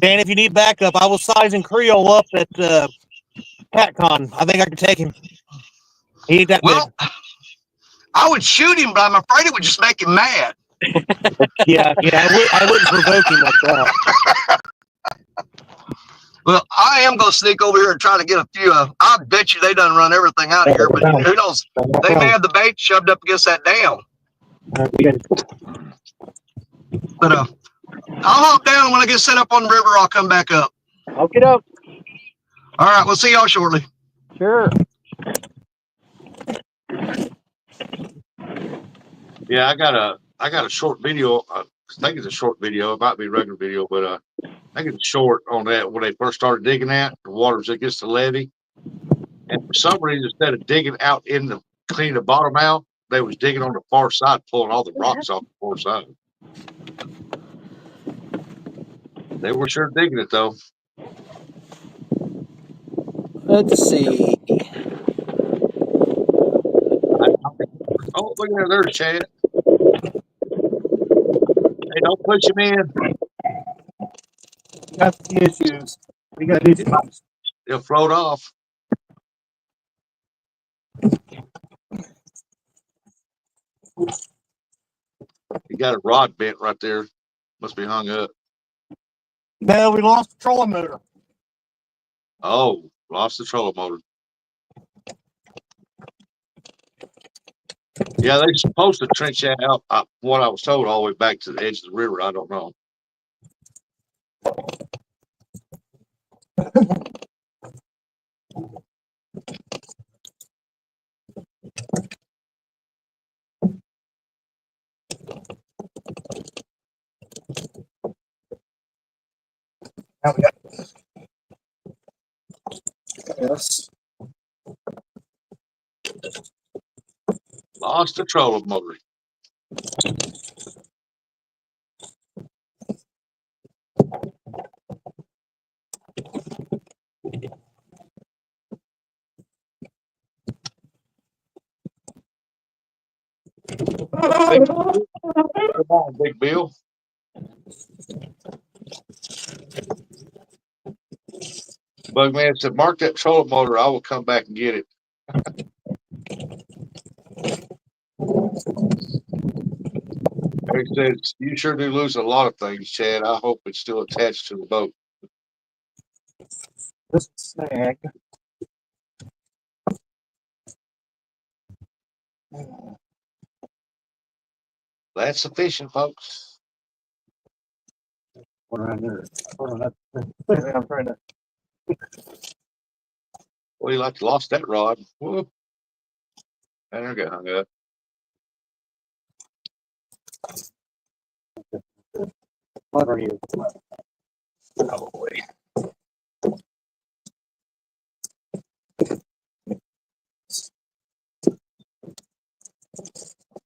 Dan, if you need backup, I was sizing Creole up at PatCon. I think I can take him. He ain't that big. I would shoot him, but I'm afraid it would just make him mad. Yeah, I wouldn't provoke him like that. Well, I am going to sneak over here and try to get a few. I bet you they done run everything out of here, but who knows? They may have the bait shoved up against that dam. But I'll hop down when I get set up on the river. I'll come back up. Okay, doke. All right, we'll see y'all shortly. Sure. Yeah, I got a short video. I think it's a short video. It might be a regular video, but I think it's short on that when they first started digging that. The water's against the levee. And for some reason, instead of digging out in the cleaning the bottom out, they was digging on the far side, pulling all the rocks off the far side. They were sure digging it though. Let's see. Oh, look at there, Chad. Hey, don't push him in. Got the issues. We got issues. He'll float off. He got a rod bent right there. Must be hung up. No, we lost the trolling motor. Oh, lost the trolling motor. Yeah, they're supposed to trench that out. What I was told, all the way back to the edge of the river. I don't know. Now we got this. Lost the trolling motor. Come on, Big Bill. Bugman said, mark that trolling motor. I will come back and get it. Eric says, you sure do lose a lot of things, Chad. I hope it's still attached to the boat. This snag. That's sufficient, folks. What around there? I'm trying to. Well, you like lost that rod. Whoop. And there got hung up. Clever you. Probably.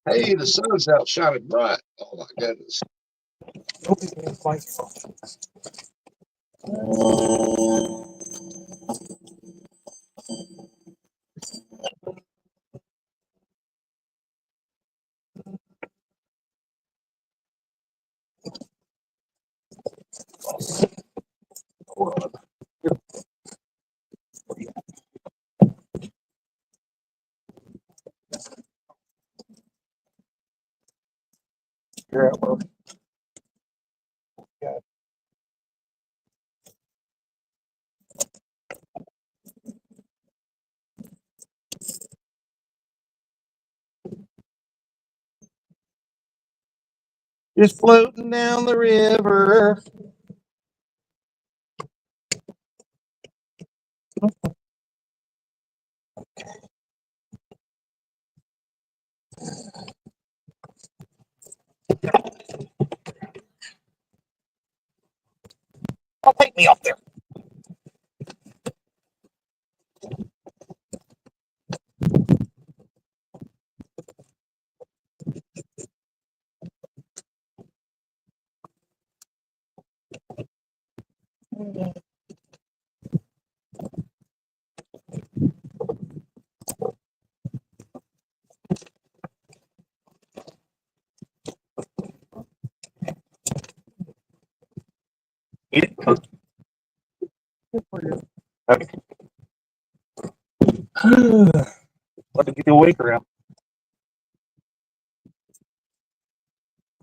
Hey, the sun's out shining bright. Oh my goodness. Hope you can find You're at work. Yeah. Just floating down the river. Oh, take me up there. Eat it. Okay. What to get the waker out?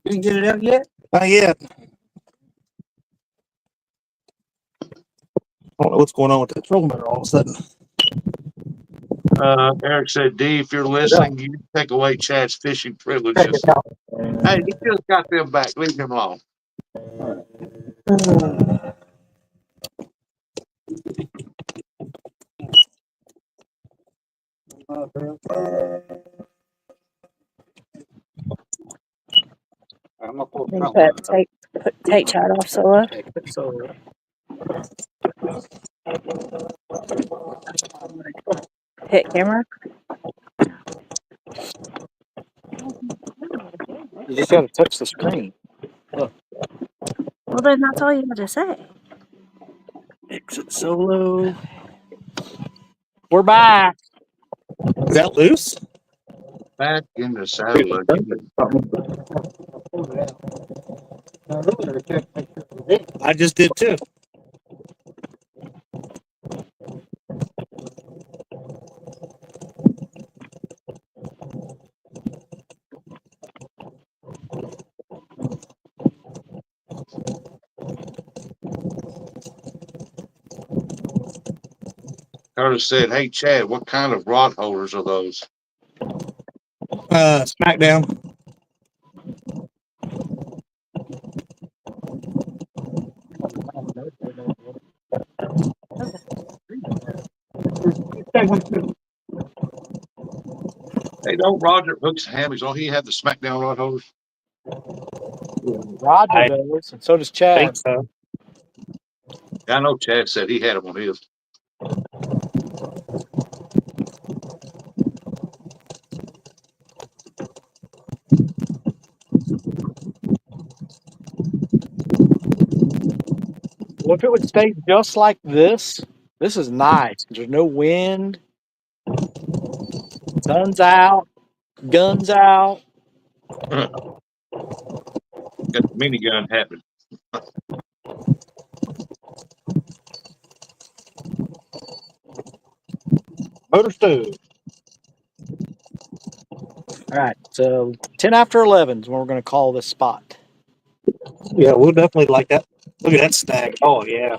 You didn't get it out yet? Not yet. I don't know what's going on with that trolling motor all of a sudden. Eric said, D, if you're listening, you take away Chad's fishing Check privileges. it out. Hey, he just got them back. Leave him alone. I'm gonna pull Then take Chad off solo. Hit camera. You just got to touch the screen. Well, then that's all you had to say. Exit solo. We're back. Is that loose? Back in the saddle again. I just did too. Curtis said, hey, Chad, what kind of rod holders are those? Smackdown. Hey, don't Roger hooks and hammies? Don't he have the SmackDown rod holders? Roger I does, and so does think Chad. so. I know Chad said he had them on his. Well, if it would stay just like this is nice. There's no wind. Sun's out. Guns out. Got the minigun happening. Motor stove. All right. So 10 after 11 is when we're going to call this spot. Yeah, we'll definitely like that. Look at that stack. Oh yeah.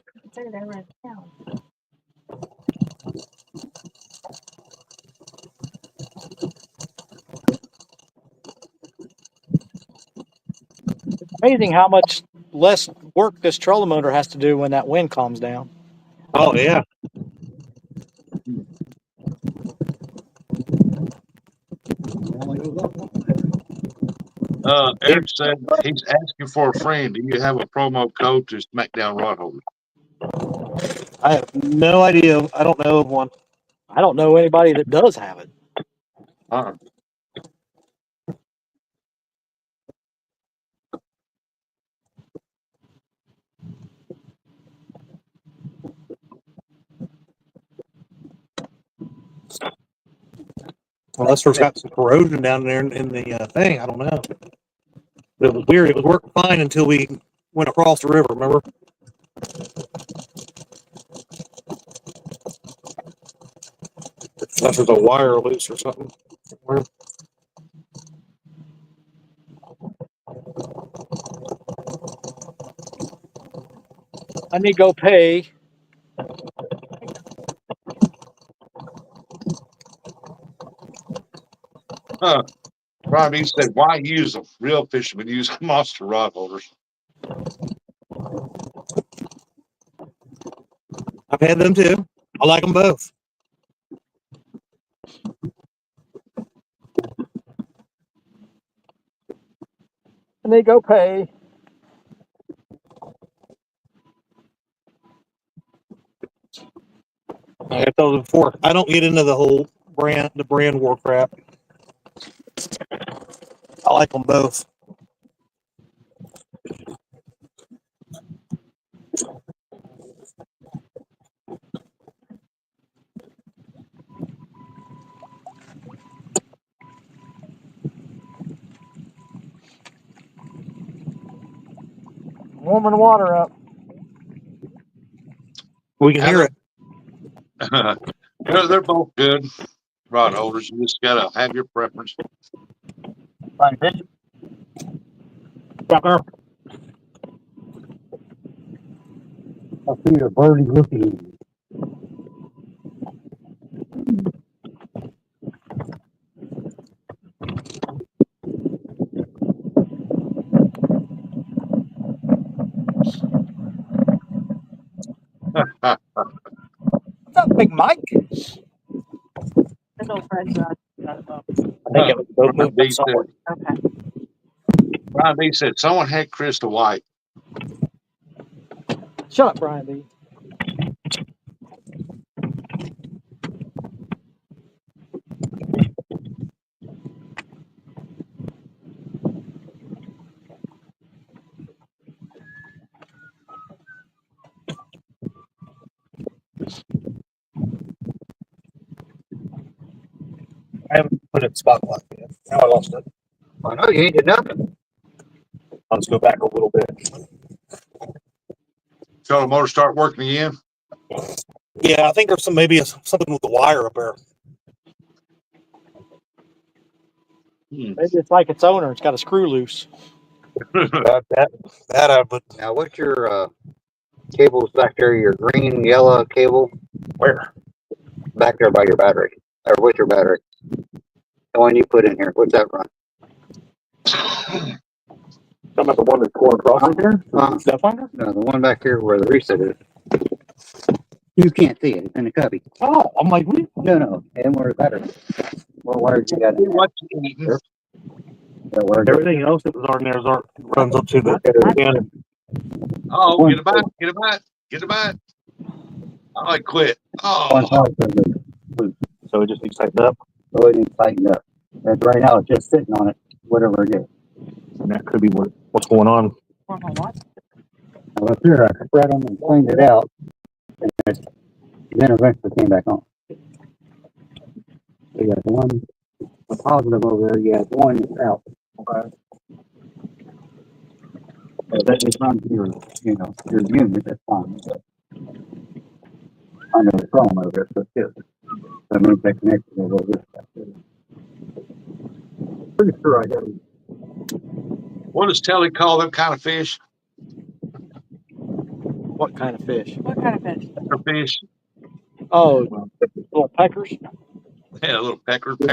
Amazing how much less work this trolling motor has to do when that wind calms down. Oh yeah. Eric said he's asking for a friend. Do you have a promo code to SmackDown rod holders? I have no idea. I don't know of one. I don't know anybody that does have it. Uh-uh. Unless there's got some corrosion down there in the thing. I don't know. But it was weird. It was working fine until we went across the river. Remember? Unless there's a wire loose or something. I need to go pay. Robbie said, why use them? Real fishermen use monster rod holders. I've had them too. I like them both. I need to go pay. I told them before. I don't get into the whole brand war crap. I like them both. Warming the water up. We can hear it. They're both good rod holders. You just gotta have your preference. Fine fish. Got there. I see a birdie looking. What's up, Big Mike? His old friend's not. I think it was both Brian moved. B said, Okay. Brian B said someone had Crystal White. Shut up, Brian B. I haven't put it in spotlight yet. Now I lost it. I know you ain't did nothing. I'll just go back a little bit. So the motor start working again. Yeah, I think there's something with the wire up there. Maybe it's like its owner. It's got a screw loose. But Now, what's your cables back there? Your green, yellow cable where? back there by your battery, or with your battery? The one you put in here. What's that run? Talking about the one that's going across here? No, the one back here where the reset is. You can't see it. It's in the cubby. Oh, I'm like, what? No. And we're better. What wires you got in there? What you eating? That wire Everything else that was on there runs up to the end. Oh, get a bite, get a bite, get a bite. Oh, I quit. One Oh, part of the loop. So it just needs tightened up. So it needs tightened up. And right now it's just sitting on it, whatever it is. And that could be what's going on. Now up here, I spread them and cleaned it out. And then eventually came back on. So you got one positive over there, you got one that's out. Okay. That is not your unit, that's fine. But I know it's wrong over there, so it's good. That means that connection will go this way. Pretty sure I got it. what does Telly call them kind of fish? What kind of fish? What kind of fish? Pecker fish? Oh, little peckers. Yeah, a little pecker fish.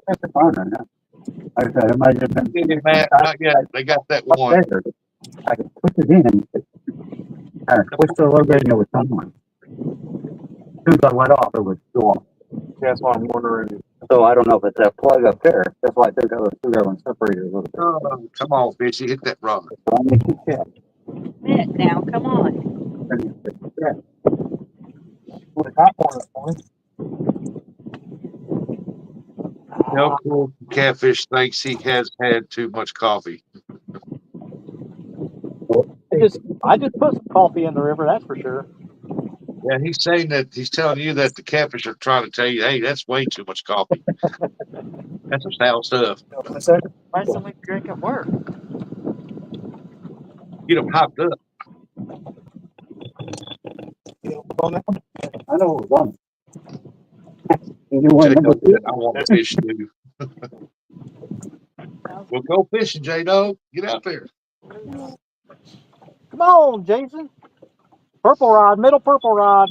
That's fine right now. Like I said, it might have been. Yeah, man, not yet. They got that one. I could push it in and kind of twist it a little bit and it would come on. As soon as I let off, it would go off. That's why I'm wondering. So I don't know if it's that plug up there. That's why I think those two got one separated a little bit. Oh, come on, fishy, hit that rod. So I'm gonna keep that. Mitt, now, come on. What a top corner for me. No cool catfish thinks he has had too much coffee. I just put some coffee in the river, that's for sure. Yeah, he's saying that he's telling you that the catfish are trying to tell you, hey, that's way too much coffee. That's some foul stuff. Why some we drink at work? Get them hopped up. I know it was on. Anyone number two? I want to fish too. Well, go fishing, J-Dog. Get out there. Come on, Jason. Purple rod, middle purple rod.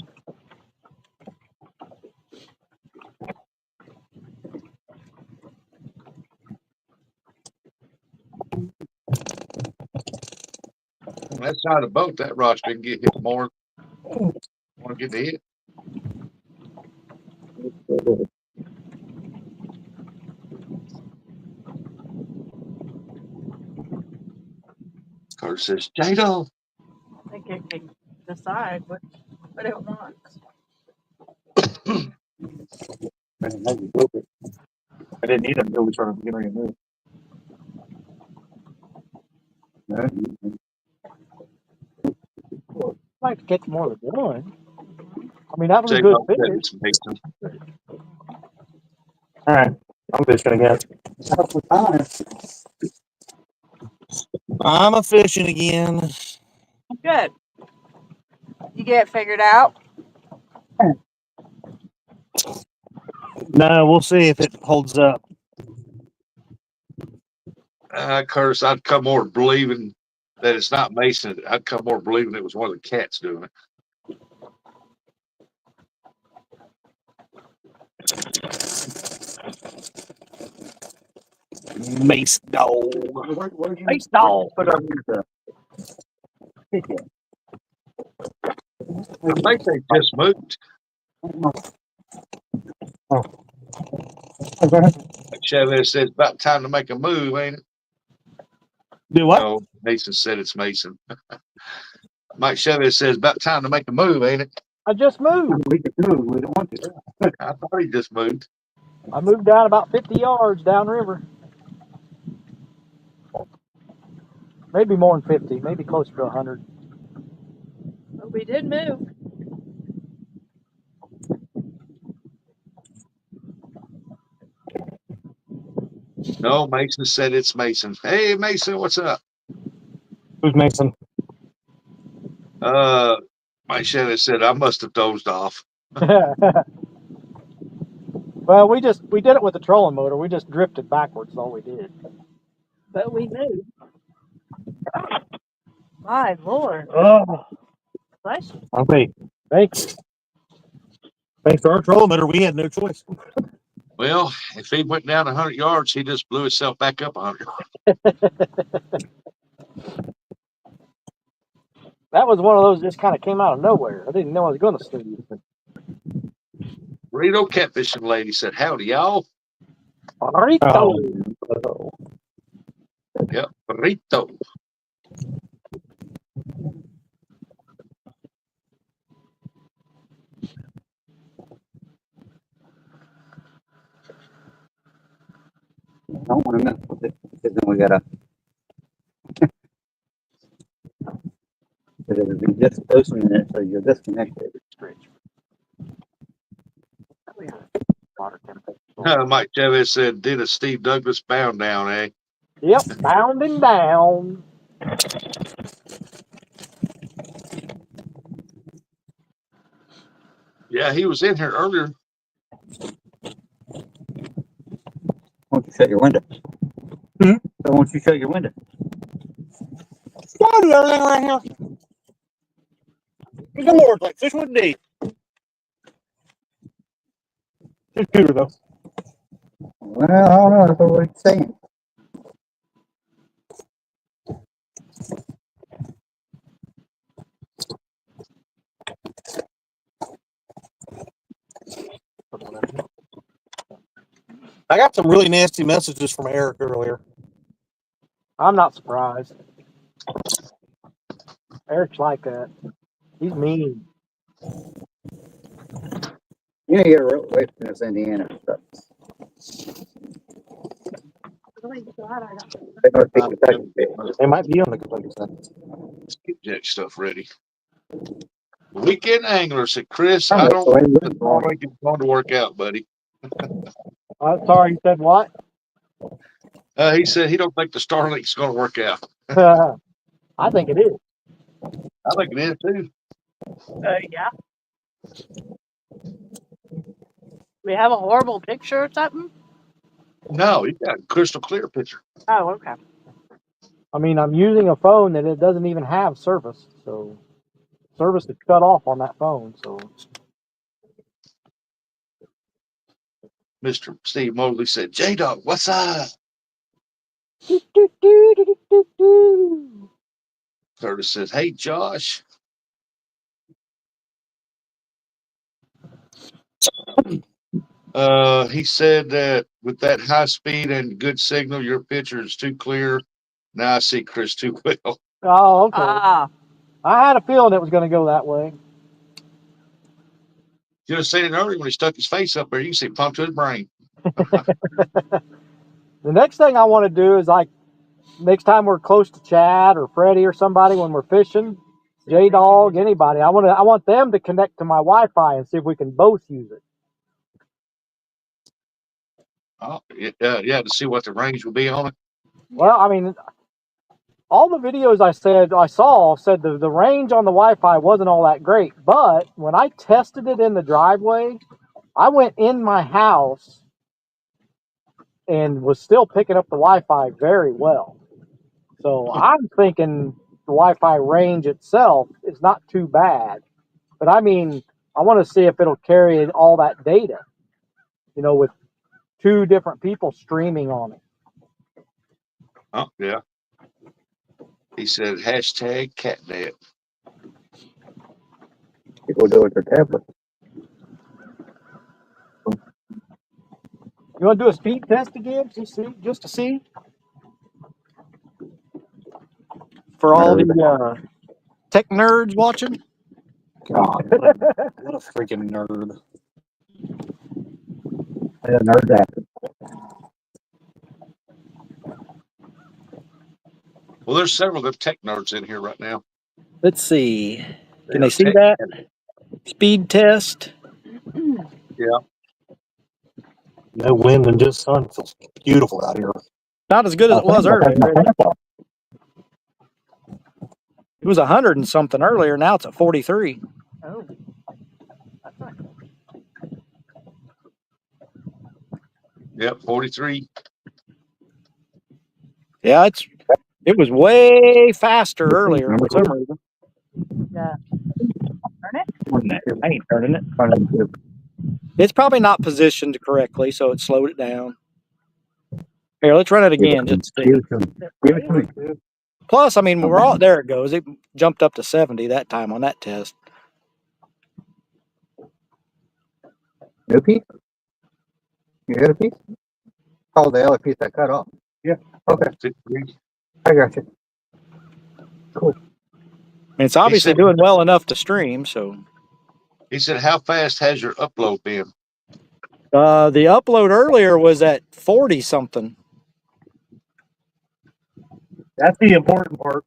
On that side of the boat, that rod's been getting hit more. Want to get the hit? Carter says, J-Dog. I think it can decide what it wants. I didn't need it until we started getting ready to move. I'd like to catch more than one. I mean, that was a good J-Dog said fish. it's Mason. All right, I'm fishing again. I'm a fishing again. Good. You get it figured out? No, we'll see if it holds up. Curtis, I'd come more believing that it's not Mason. I'd come more believing it was one of the cats doing it. Mace dog. Mace dog. Put on I think they just moved. Chavez said it's about time to make a move, ain't it? Do what? No, Mason said it's Mason. Mike Chavez says about time to make a move, ain't it? I just moved. We can move. We don't want to. I thought he just moved. I moved down about 50 yards downriver. Maybe more than 50, maybe closer to 100. But we did move. No, Mason said it's Mason. Hey, Mason, what's up? Who's Mason? Mike Chavez said I must have dozed off. Well, we did it with the trolling motor. We just drifted backwards, is all we did. But we moved. My Lord. Oh, Bless you. okay. Thanks. Thanks to our trolling motor, we had no choice. Well, if he went down 100 yards, he just blew himself back up 100 yards. That was one of those just kind of came out of nowhere. I didn't know I was going to sneeze. Burrito catfishing lady said, "Howdy, y'all." Burrito. Yep, burrito. I don't want to mess with it because then we gotta. Because it would be just opening it, so you're disconnected. Mike Chavez said, "Did a Steve Douglas bound down, eh?" Yep, bounding down. Yeah, he was in here earlier. Why don't you shut your window? Hmm? So won't you shut your window? Why do everything around here? Good Lord, like fish with D. It's cooler though. Well, I don't know. That's what he's saying. I got some really nasty messages from Eric earlier. I'm not surprised. Eric's like that. He's mean. You know, you're away from this Indiana stuff. They must be Kentucky fish. They might be on the Kentucky side. Skipjack stuff ready. Weekend angler said, "Chris, I'm I not don't going think to the Starlink is going to work out, buddy." Sorry, you said what? He said he don't think the Starlink's going to work out. I think it is. I think it is too. Yeah. We have a horrible picture or something? No, you got a crystal clear picture. Oh, okay. I mean, I'm using a phone that it doesn't even have service, so service is cut off on that phone. So Mr. Steve Mosley said, "J-Dog, what's up?" Curtis says, "Hey, Josh." He said that with that high speed and good signal, your picture is too clear. Now I see Chris too well. Oh, okay. Ah, I had a feeling it was going to go that way. You have seen it earlier when he stuck his face up there. You can see it pump to his brain. The next thing I want to do is like next time we're close to Chad or Freddie or somebody when we're fishing, J-Dog, anybody, I want them to connect to my Wi-Fi and see if we can both use it. Oh, yeah, to see what the range will be on it. Well, I mean, all the videos I saw said the range on the Wi-Fi wasn't all that great, but when I tested it in the driveway, I went in my house and was still picking up the Wi-Fi very well. So I'm thinking the Wi-Fi range itself is not too bad, but I mean, I want to see if it'll carry all that data, with two different people streaming on it. Oh, yeah. He said, #catnet. People do it with their tablet. You want to do a speed test again, just to see? For all the tech nerds watching? God, what a freaking nerd. They're nerds after. Well, there's several of tech nerds in here right now. Let's see. Can Yeah, they see tech- that? Speed test. Yeah. No wind and just sun. It feels beautiful out here. Not as good as it was earlier. It was 100 and something earlier. Now it's at 43. oh. That's not good. Yep, 43. Yeah, it was way faster earlier for some reason. Yeah. Turn it? I ain't turning it. It's probably not positioned correctly, so it slowed it down. Here, let's run it again. Just to see. Give it to me. Plus, I mean, we're all there. It goes. It jumped up to 70 that time on that test. New piece? You got a piece? Oh, the other piece I cut off. Yeah. Okay, 53. I got you. Cool. And it's obviously said- doing well enough to stream. So He said, "How fast has your upload been?" the upload earlier was at 40 something. That's the important part.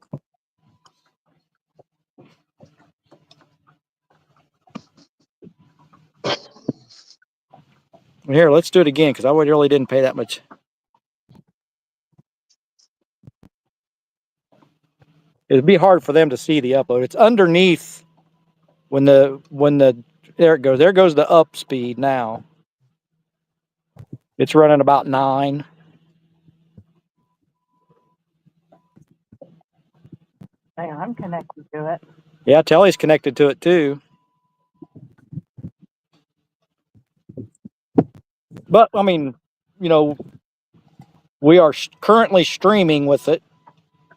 Here, let's do it again because I really didn't pay that much. It'd be hard for them to see the upload. It's underneath when the there it goes. There goes the up speed now. It's running about 9. Hey, I'm connected to it. Yeah, Telly's connected to it too. But I mean, you know, we are currently streaming with it.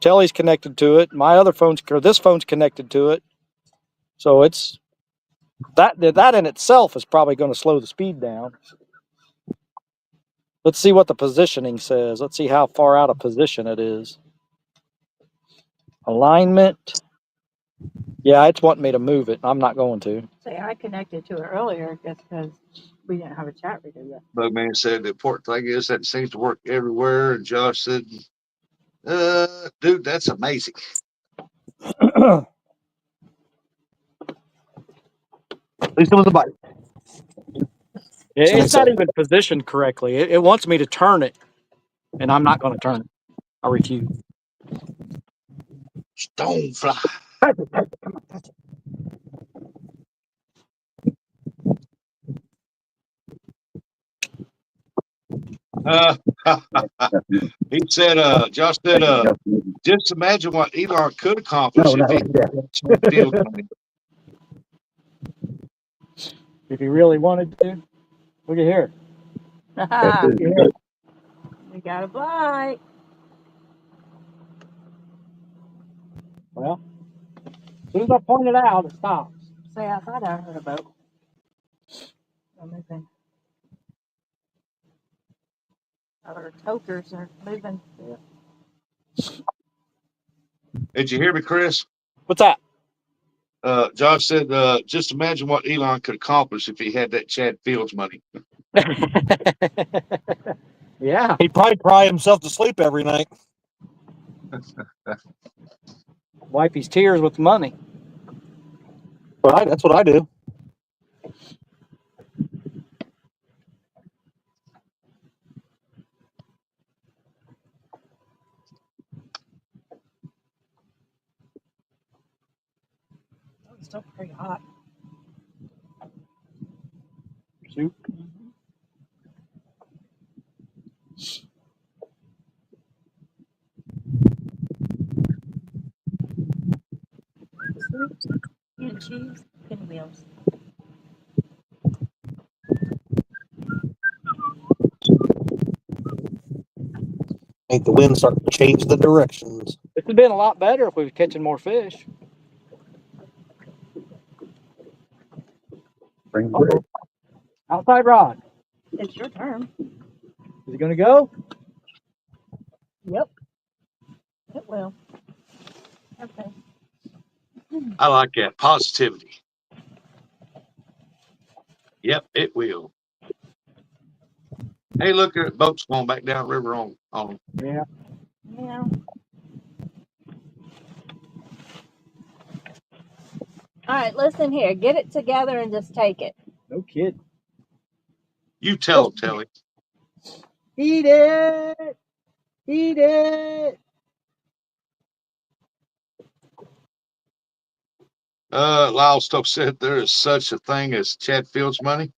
Telly's connected to it. My other phone's or this phone's connected to it. So it's that in itself is probably going to slow the speed down. Let's see what the positioning says. Let's see how far out of position it is. Alignment. Yeah, it's wanting me to move it. I'm not going to. Say, I connected to it earlier just because we didn't have a chat radio yet. Bugman said the important thing is that it seems to work everywhere. And Josh said, "Dude, that's amazing." At least it was a bite. It's not even positioned correctly. It wants me to turn it, and I'm not going to turn it. I refuse. Stonefly. Touch it, come on, touch it. He said, Josh said, just imagine what Elon could accomplish No, if not he like that. field money. If you really wanted to, look at here. We got a bite. Well, as soon as I point it out, it stops. Say, I thought I heard a boat. They're moving. Our tokers are moving. Did you hear me, Chris? What's that? Josh said, just imagine what Elon could accomplish if he had that Chad Fields money. Yeah. He'd probably cry himself to sleep every night. Wipe his tears with money. Right, that's what I do. It's still pretty hot. Soup. And cheese, pinwheels. Ain't the wind starting to change the directions? This would have been a lot better if we were catching more fish. Bring it. Outside rod. It's your turn. Is it going to go? Yep. It will. Okay. I like that positivity. Yep, it will. Hey, look, there boats going back down river on. Yeah. Yeah. All right, listen here. Get it together and just take it. No kidding. You tell him, Telly. Eat it. Eat it. Lyle Stokes said there is such a thing as Chad Fields money.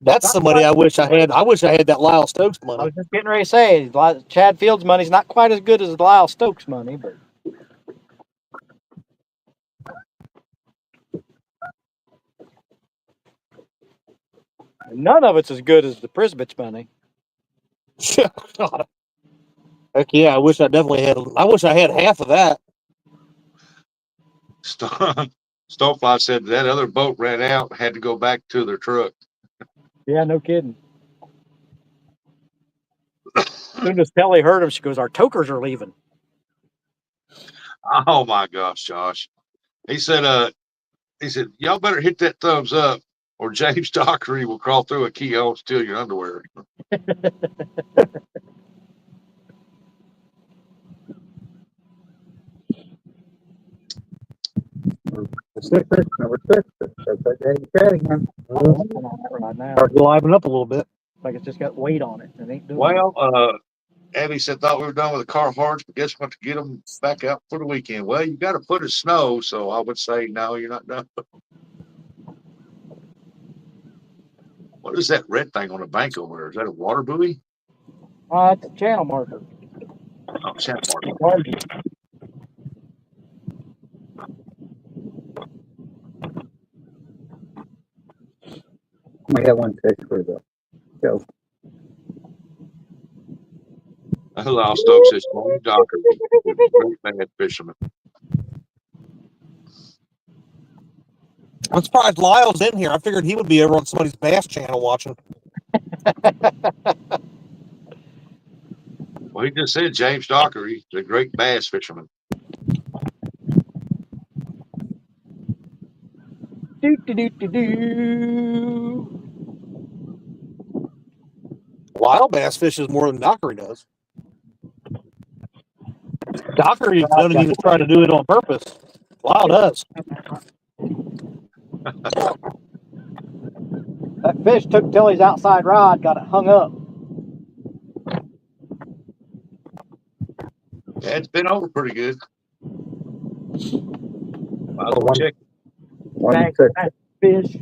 That's somebody I wish I had. I wish I had that Lyle Stokes I money. was just getting ready to say, Chad Fields' money's not quite as good as Lyle Stokes' money, but none of it's as good as the Prisbett's money. Yeah, God. Heck yeah, I wish I had half of that. Stonefly said that other boat ran out and had to go back to their truck. Yeah, no kidding. As soon as Kelly heard him, she goes, "Our tokers are leaving." Oh my gosh, Josh. He said, y'all better hit that thumbs up or James Dockery will crawl through a keyhole and steal your underwear. Number 6. That's like Eddie Cadigan. Right now, Start to liven up a little bit. like it's just got weight on it. It ain't doing Well, Abby said, thought we were done with the Carhartts, but guess what? To get them back out for the weekend. Well, you got to put in snow, so I would say, no, you're not done. What is that red thing on the bank over there? Is that a water buoy? It's a channel marker. Oh, channel marker. We have one fish for the show. Hello, Stokes says, James Dockery, great bad fisherman. I'm surprised Lyle's in here. I figured he would be over on somebody's bass channel watching. Well, he just said James Dockery, the great bass fisherman. Do do do do do. Lyle bass fishes more than Dockery does. Dockery doesn't even try to do it on purpose. Lyle does. That fish took Tilly's outside rod, got it hung up. Yeah, it's been over pretty good. Might as well check. 1 Bang, 6. bang, fish.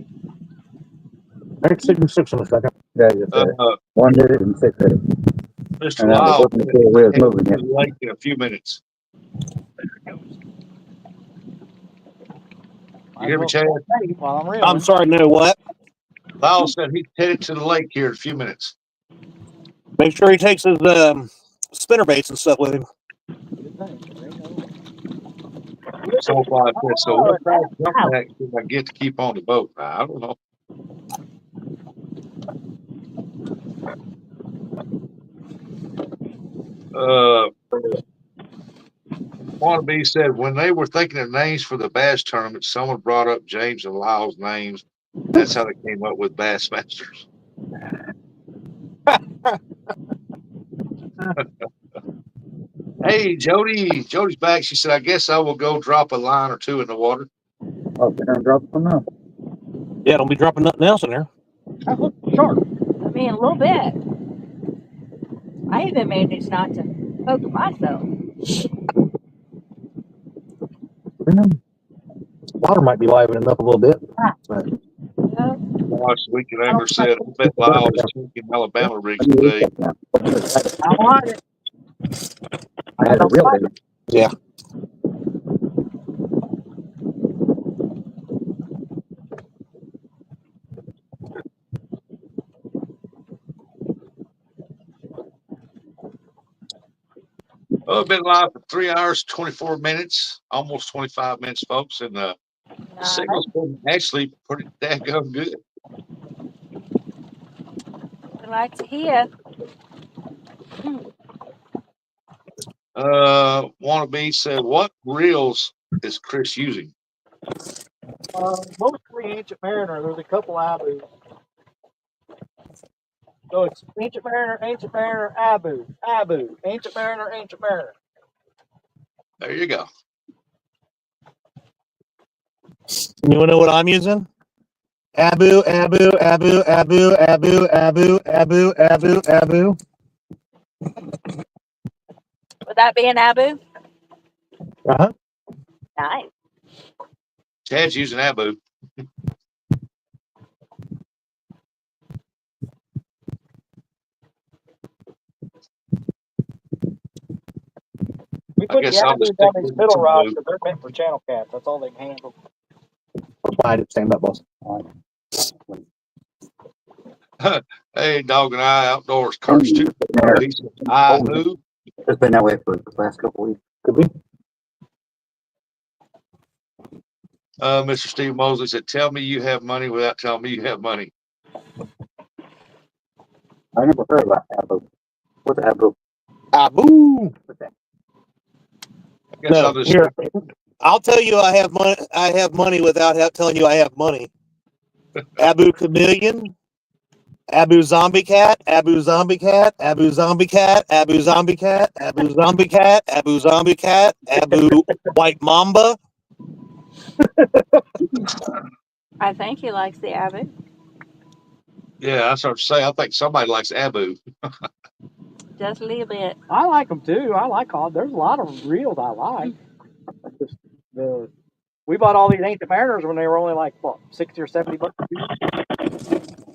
Next 6 in a second. Yeah, just 1 did it and 6 did it. Mr. And I was Lyle, looking to see the wheels moving to yet. the lake in a few minutes. You hear me, Chad? While I'm reeling. I'm sorry, no, what? Lyle said he's headed to the lake here in a few minutes. Make sure he takes his spinner baits and stuff with him. So far, I said, so what kind of jump back do I get to keep on the boat? I don't know. Wannabe said when they were thinking of names for the bass tournament, someone brought up James and Lyle's names. That's how they came up with Bassmasters. Hey, Jody. Jody's back. She said, I guess I will go drop a line or two in the water. Oh, they're going to drop some now. Yeah, don't be dropping nothing else in there. Sharp. I mean, a little bit. I even managed not to poke myself. Water might be livening up a little bit. But Last week, an angler said, I bet Lyle is taking Alabama rigs today. I want it. I had a real big. yeah. Oh, I've been live for 3 hours, 24 minutes, almost 25 minutes, folks. And the signal's been actually pretty daggone good. I'd like to hear. Wannabe said, what reels is Chris using? Mostly Ancient Mariner. There's a couple Abu. So it's Ancient Mariner, Abu, Ancient Mariner, Ancient Mariner. There you go. You want to know what I'm using? Abu, Abu, Abu, Abu, Abu, Abu, Abu, Abu, Abu. Would that be an Abu? Uh-huh. Nice. Chad's using Abu. We I put guess the I'll Abu just down stick these with middle some rods Abu. because they're meant for channel cats. That's all they can handle. I did stand up, boss. Hey, Dog and I Outdoors. Kurt's too. He said, I who? It's been that way for the last couple of weeks. Could be. Mr. Steve Mosley said, "Tell me you have money without telling me you have money." I never heard about Abu. What's Abu? Abu. What's that? I guess I'll No, just here. I'll tell you I have money. I have money without telling you I have money. Abu Chameleon, Abu Zombie Cat, Abu Zombie Cat, Abu Zombie Cat, Abu Zombie Cat, Abu Zombie Cat, Abu Zombie Cat, Abu White Mamba. I think he likes the Abbott. Yeah, I started to say I think somebody likes Abu. Just a little bit. I like them too. I like all. There's a lot of reels I like. Just we bought all these Ancient Mariners when they were only like what, $60 or $70.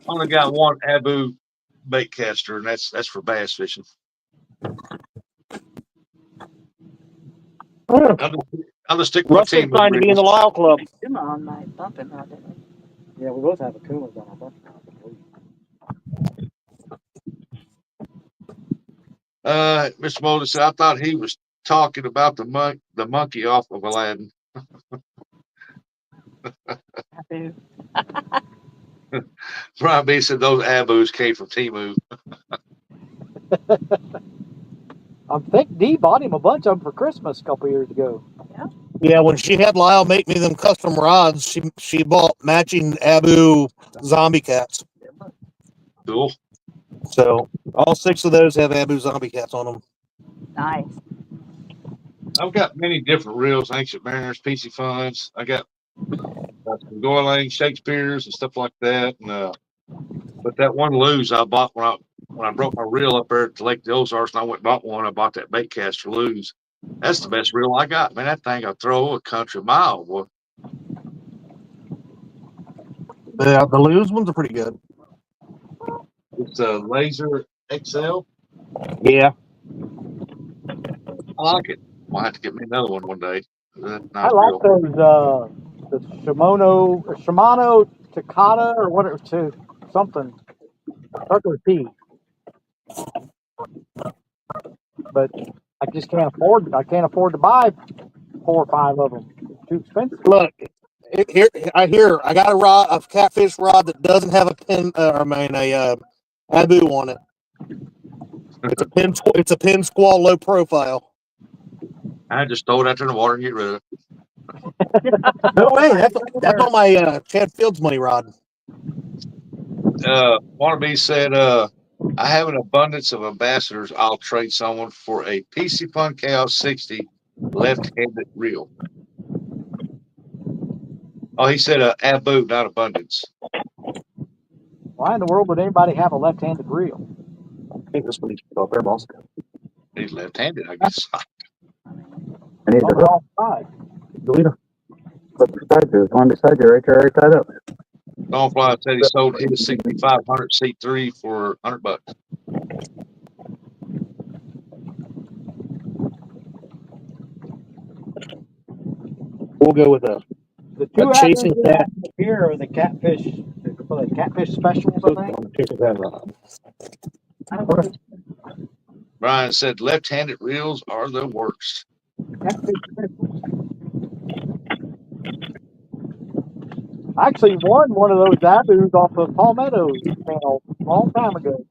Only got one Abu bait caster, and that's for bass fishing. I'll just stick with my Russell's team. trying to be in the Lyle Club. Come on, mate. Bump him out, didn't we? Yeah, we both have a Kumas on our bunch. Mr. Mulder said, "I thought he was talking about the monkey off of Aladdin." Abu. Brian B said those Abus came from Timu. I think Dee bought him a bunch of them for Christmas a couple years ago. Yeah, when she had Lyle make me them custom rods, she bought matching Abu Zombie Cats. Cool. So all 6 of those have Abu Zombie Cats on them. Nice. I've got many different reels, Ancient Mariners, PC Funds. I got some Goylang, Shakespeare's, and stuff like that. And but that one lose I bought when I broke my reel up there at the Lake of the Ozarks, and I went and bought one. I bought that bait caster lose. That's the best reel I got, man. That thing I throw a country mile, boy. The loose ones are pretty good. It's a Laser XL. Yeah. I like it. I'll have to get me another one day. That's I nice like reel. those the Shimano Takata or what it was to something. Start with T. But I just can't afford to buy 4 or 5 of them. It's too expensive. Look, I got a catfish rod that doesn't have a pin. A Abu on it. It's a pin squall low profile. I just throw it out there in the water and get rid of it. No way. That's on my Chad Fields money rod. One of me said, "I have an abundance of ambassadors. I'll trade someone for a PC Fun Chaos 60 left-handed reel." Oh, he said Abu, not abundance. Why in the world would anybody have a left-handed reel? I think this one needs to go up there, boss. He's left-handed, I guess. I need On to the wrong side. delete it. Flip beside you. There's one beside you right there, right tied up. Stonefly said he sold his 6500 C3 for $100. We'll go with a The 2 chasing avenues cat. here are the catfish specials, I think. Brian said left-handed reels are the worst. Catfish specials. I actually won one of those Abus off of Palmetto's channel a long time ago.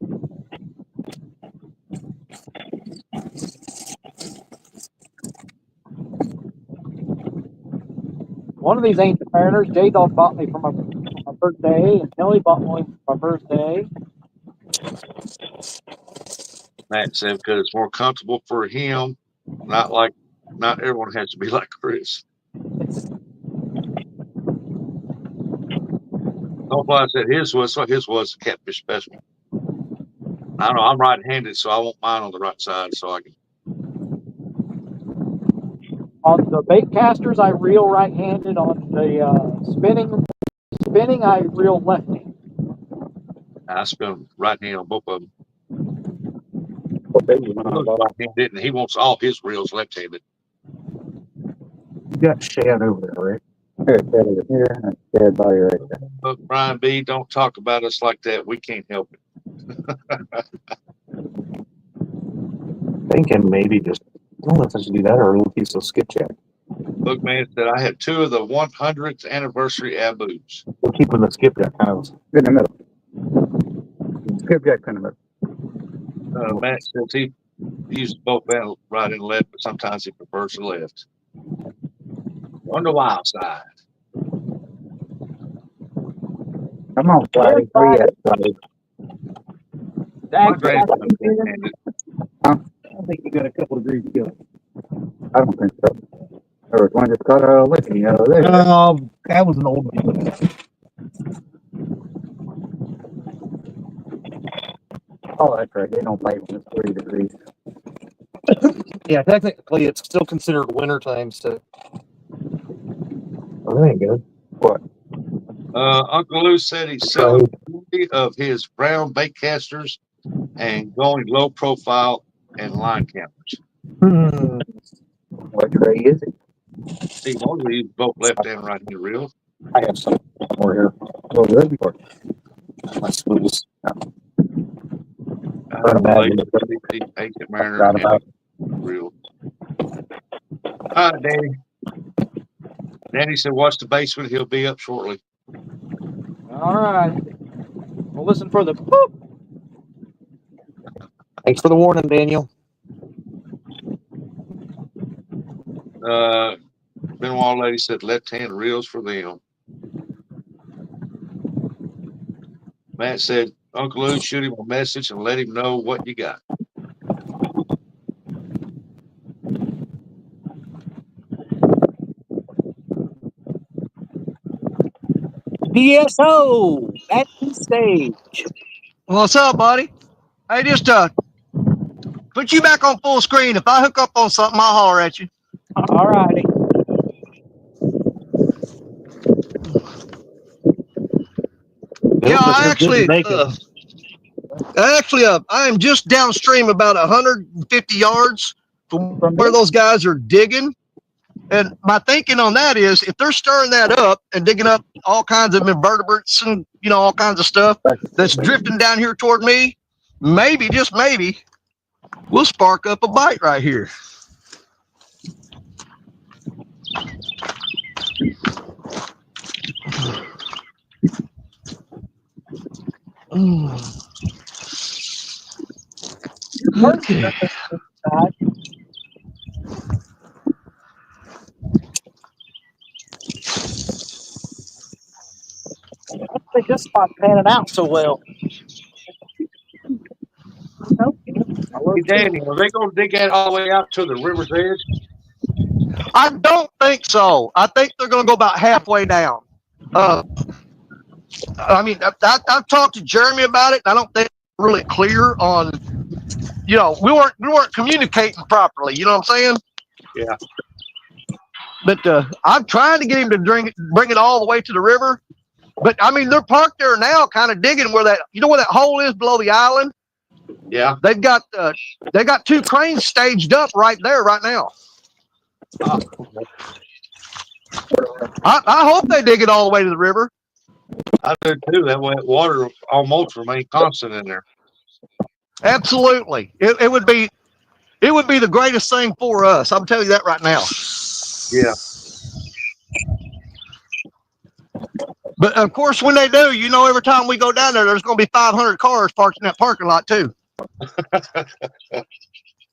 One of these Ancient Mariners, J-Dog bought me for my birthday, and Kelly bought one for my birthday. Matt said because it's more comfortable for him. Not everyone has to be like Chris. Stonefly said his was a catfish special. I don't know. I'm right-handed, so I want mine on the right side, so I can. On the bait casters, I reel right-handed. On the spinning, I reel left-handed. I spin right-handed on both of them. Okay, you want to Right-handed, and he wants all his reels left-handed. You got Shad over there, right? Here, Shad over here, and Shad by you right there. But Brian B, don't talk about us like that. We can't help it. Thinking maybe just, I don't know if I should do that or a little piece of skipjack. Bookman said I had 2 of the 100th anniversary Abus. We're keeping the skipjack kind of In the middle. Skipjack in the middle. Matt says he uses both right and left, but sometimes he prefers the left. On the wild side. Come on, Friday. Where you at, Friday? My grandson left-handed. Huh? I think you got a couple degrees to go. I don't think so. There was one just got a licking out of there. That was an old one. Oh, that's right. They don't bite when it's 30 degrees. Yeah, technically it's still considered winter time, so. Oh, that ain't good. What? Uncle Lou said he's selling 40 of his brown bait casters and going low profile and line cameras. What tray is it? See, most of these both left and right hand reel. I have some more here. Oh, good for My spools. Like 50 Ancient Mariner and reel. All right, Danny. Danny said, watch the basement. He'll be up shortly. All right. We'll listen for the boop. Thanks for the warning, Daniel. Benoit lady said left-hand reels for them. Matt said, Uncle Lou, shoot him a message and let him know what you got. DSO at the stage. What's up, buddy? Hey, just put you back on full screen. If I hook up on something, I'll holler at you. All righty. Yeah, I actually, I am just downstream about 150 yards from where those guys are digging. And my thinking on that is, if they're stirring that up and digging up all kinds of invertebrates and, you know, all kinds of stuff that's drifting down here toward me, maybe, just maybe, we'll spark up a bite right here. Okay. I don't think this spot's panning out so well. Hey, Danny, are they going to dig that all the way out to the river's edge? I don't think so. I think they're going to go about halfway down. I mean, I've talked to Jeremy about it, and I don't think it's really clear on, you know, we weren't communicating properly. You know what I'm saying? Yeah. But I'm trying to get him to bring it all the way to the river. But I mean, they're parked there now, kind of digging where that, you know, where that hole is below the island. Yeah. They've got 2 cranes staged up right there right now. I hope they dig it all the way to the river. I do too. That way, water almost remain constant in there. Absolutely, it would be the greatest thing for us. I'm telling you that right now. Yeah. But of course, when they do, you know, every time we go down there, there's going to be 500 cars parked in that parking lot too.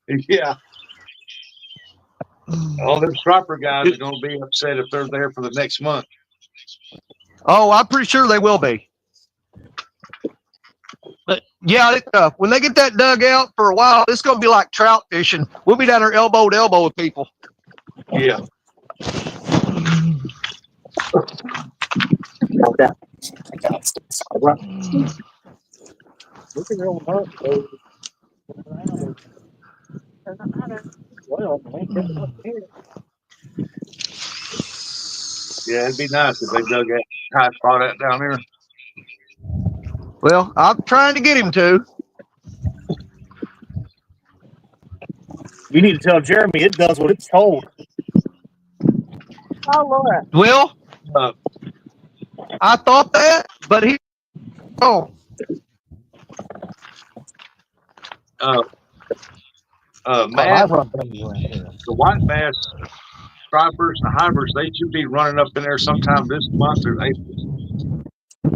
Yeah. All them striper guys are going to be upset if they're there for the next month. Oh, I'm pretty sure they will be. But yeah, when they get that dug out for a while, it's going to be like trout fishing. We'll be down there elbow to elbow with people. Yeah. Yeah, it'd be nice if they dug that high spot out down there. Well, I'm trying to get him to. You need to tell Jeremy it does what it's told. Oh, Lord. Well, I thought that, but he. Oh. I Mad, run things around here. the white bass stripers, the hybers, they should be running up in there sometime this month or April.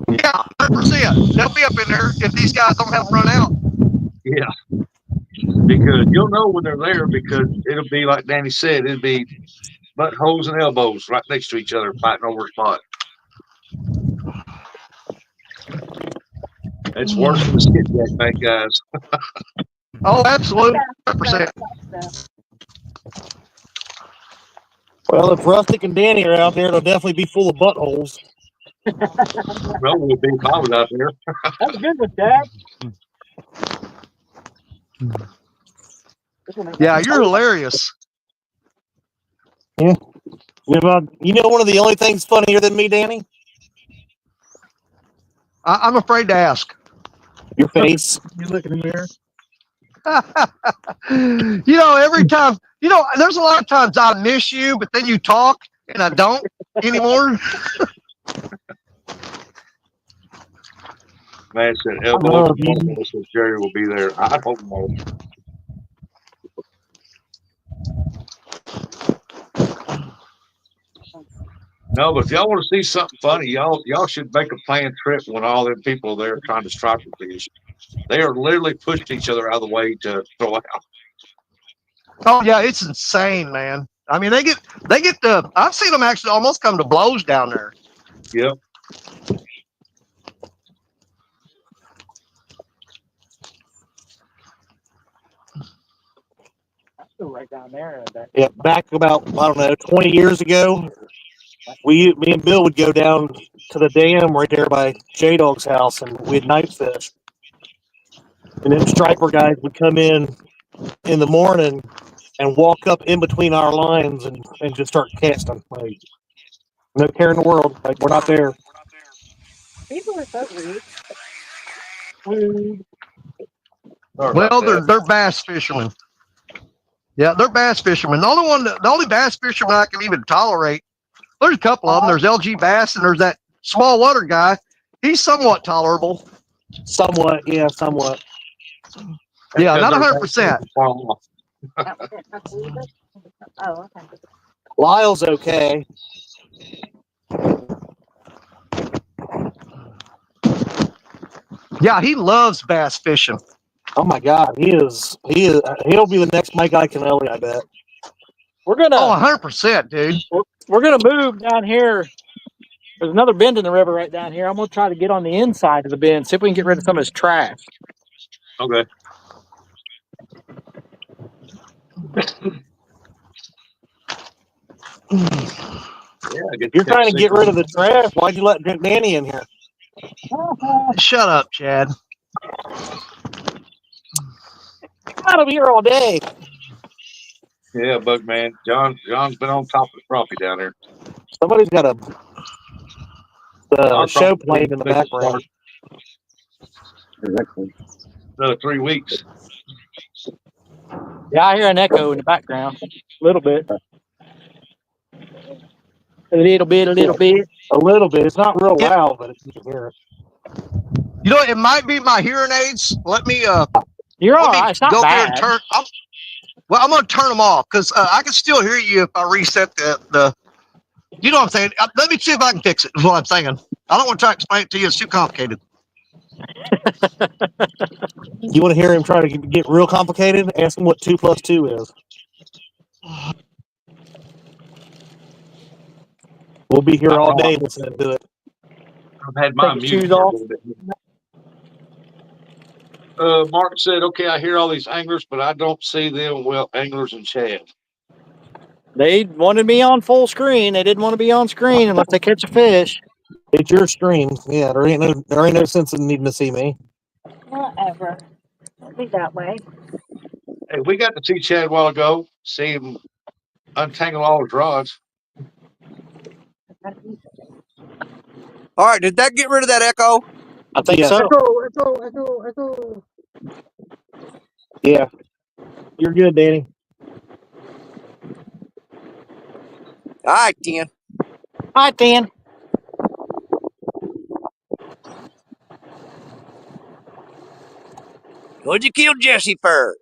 Yeah, 100%. They'll be up in there if these guys don't have them run out. Yeah, because you'll know when they're there because it'll be like Danny said, it'll be buttholes and elbows right next to each other fighting over a spot. It's worse than the skipjack bank guys. Oh, absolutely, 100%. Well, if Rustic and Danny are out there, it'll definitely be full of buttholes. Well, we'll be if I was out there. That's good with Dad. Yeah, you're hilarious. You know, one of the only things funnier than me, Danny? I'm afraid to ask. Your face. You look in the mirror. You know, every time, you know, there's a lot of times I miss you, but then you talk and I don't anymore. Man said elbows and buttholes said Jerry will be there. I hope not. No, but if y'all want to see something funny, y'all should make a planned trip when all them people are there trying to striper fish. They are literally pushing each other out of the way to throw out. Oh yeah, it's insane, man. I mean, they get the. I've seen them actually almost come to blows down there. Yep. Right down there. Yeah, back about, I don't know, 20 years ago, me and Bill would go down to the dam right there by J-Dog's house, and we'd night fish. And then striper guys would come in the morning and walk up in between our lines and just start casting. Like, no care in the world. Like, we're not there. People are so rude. Sorry Well, about that. they're bass fishermen. Yeah, they're bass fishermen. The only bass fisherman I can even tolerate. There's a couple of them. There's LG Bass and there's that small water guy. He's somewhat tolerable. Somewhat, yeah, somewhat. Yeah, not Because 100%. Oh, okay. Lyle's okay. Yeah, he loves bass fishing. Oh my God, he'll be the next Mike Iaconelli, I bet. We're gonna Oh, 100%, dude. we're gonna move down here. There's another bend in the river right down here. I'm gonna try to get on the inside of the bend, see if we can get rid of some of this trash. Okay. Yeah, You're trying to get rid of the trash. Why'd you let Danny in here? Shut up, Chad. I'll be here all day. Yeah, Bug Man. John's been on top of the crappie down there. Somebody's got the show playing in the background. Another 3 weeks. Yeah, I hear an echo in the background. A little bit. A little bit. A little bit. It's not real loud, but you can hear it. You know, it might be my hearing aids. Let me You're all right. It's not go bad. here and turn. I'm going to turn them off because I can still hear you if I reset the. You know what I'm saying? Let me see if I can fix it. Is what I'm saying. I don't want to try to explain it to you. It's too complicated. You want to hear him try to get real complicated? Ask him what 2 + 2 is. We'll be here all day listening to it. I've had my Take your mute shoes for a off. little bit. Mark said, okay, I hear all these anglers, but I don't see them. Well, anglers and Chad. They wanted me on full screen. They didn't want to be on screen unless they catch a fish. It's your stream. Yeah, there ain't no sense in needing to see me. Whatever. It'll be that way. Hey, we got to see Chad a while ago. See him untangle all his rods. All right, did that get rid of that echo? I think Yeah. so. Echo. Yeah. You're good, Danny. All right, Ken. Hi, Dan. What'd you kill Jesse for?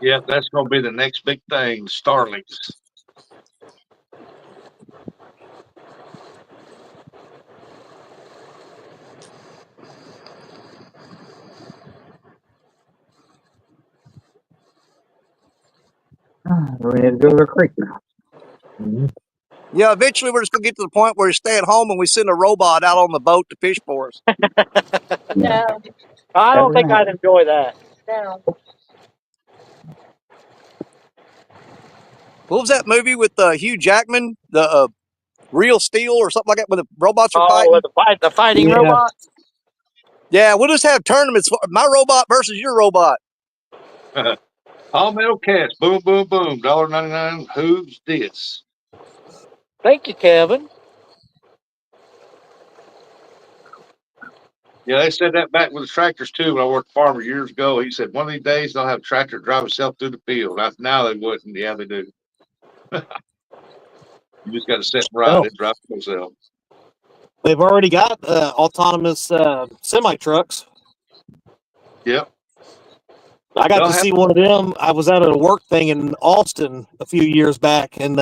Yeah, that's going to be the next big thing. Starlinks. We need to go to the creek now. Yeah, eventually we're just gonna get to the point where we stay at home and we send a robot out on the boat to fish for us. No, I don't think Everything. I'd enjoy that. no. What was that movie with Hugh Jackman, the Real Steel or something like that, where the robots are Oh, fighting? with the fighting Yeah. robots. Yeah, we'll just have tournaments. My robot versus your robot. All metal cats. Boom, boom, boom. $1.99. Who's this? Thank you, Kevin. Yeah, they said that back with the tractors too. When I worked farmer years ago, he said one of these days they'll have a tractor drive itself through the field. Now they wouldn't. Yeah, they do. You just got to set them right. Oh. It drives itself. They've already got autonomous semi trucks. Yep. I got They'll to have- see one of them. I was at a work thing in Austin a few years back, and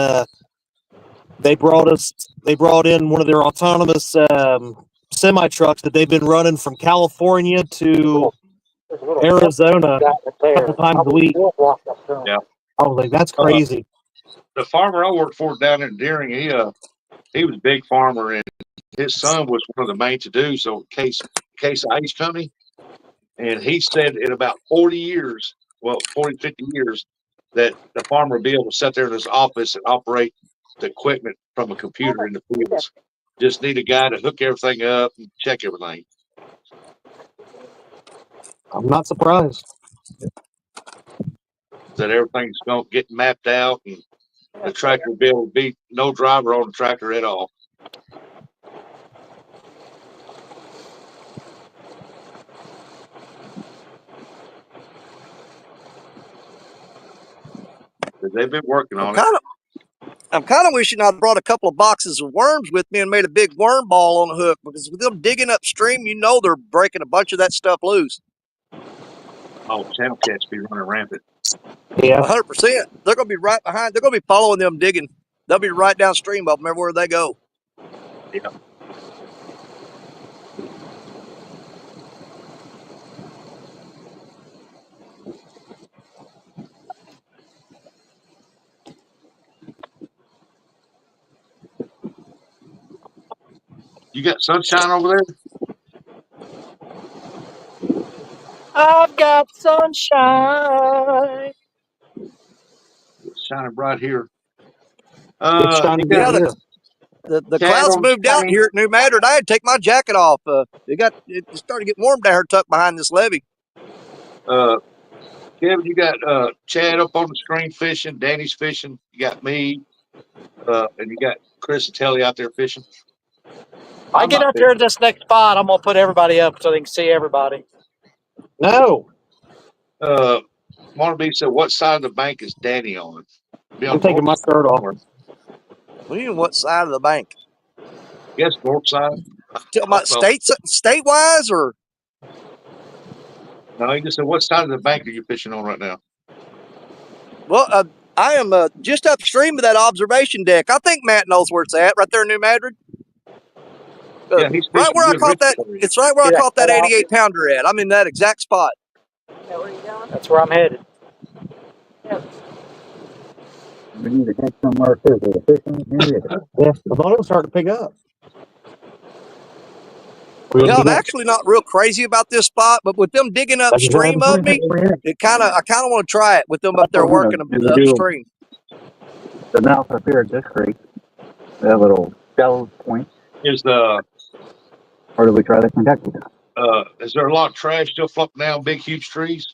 they brought in one of their autonomous semi trucks that they've been running from California to There's a little Arizona guy right there. couple times a week. We'll block that turn. Yeah. I was like, that's crazy. The farmer I worked for down in Deering, he was a big farmer, and his son was one of the main to do. So Case Ice Company, and he said in about 40 years, 50 years, that the farmer would be able to sit there in his office and operate the equipment from a computer in the fields. Just need a guy to hook everything up and check everything. I'm not surprised. That everything's going to get mapped out, and the tractor will be able to be no driver on the tractor at all. They've been working on it. I'm kind of wishing I'd brought a couple of boxes of worms with me and made a big worm ball on a hook, because with them digging upstream, you know they're breaking a bunch of that stuff loose. Oh, channel cats be running rampant. Yeah. 100%. They're going to be right behind. They're going to be following them digging. They'll be right downstream of them everywhere they go. Yeah. You got sunshine over there? I've got sunshine. It's shining bright here. It's shining You got good here. The Chad clouds on the moved out screen? here at New Madrid. I had to take my jacket off. It started to get warm down here tucked behind this levee. Kevin, you got Chad up on the screen fishing. Danny's fishing. You got me, and you got Chris and Telly out there fishing. I get not up there at this next spot. I'm gonna put everybody up so they can see everybody. No, Marby said, "What side of the bank is Danny on?" Be on I'm taking north my shirt off. somewhere. What do you mean, what side of the bank? Yes, north side. Tell my Well, state-wise, or no, he just said, "What side of the bank are you fishing on right now?" well, I am just upstream of that observation deck. I think Matt knows where it's at, right there in New Madrid. Yeah, he's Right fishing where I good caught that. rich. It's right where I Yeah, caught that cut out. 88 pounder at. I'm in that exact spot. Yeah, where you going? That's where I'm headed. Yeah. We need to catch somewhere too. The fishing here. Yeah, I thought it was starting to pick up. Yeah, I'm actually not real crazy about this spot, but with them digging upstream of me, I kind of want to try it with them up there working upstream. The mouth up here at this creek, that little shallow point. Is the Or do we try the Kentucky? is there a lot of trash still floating down big huge trees?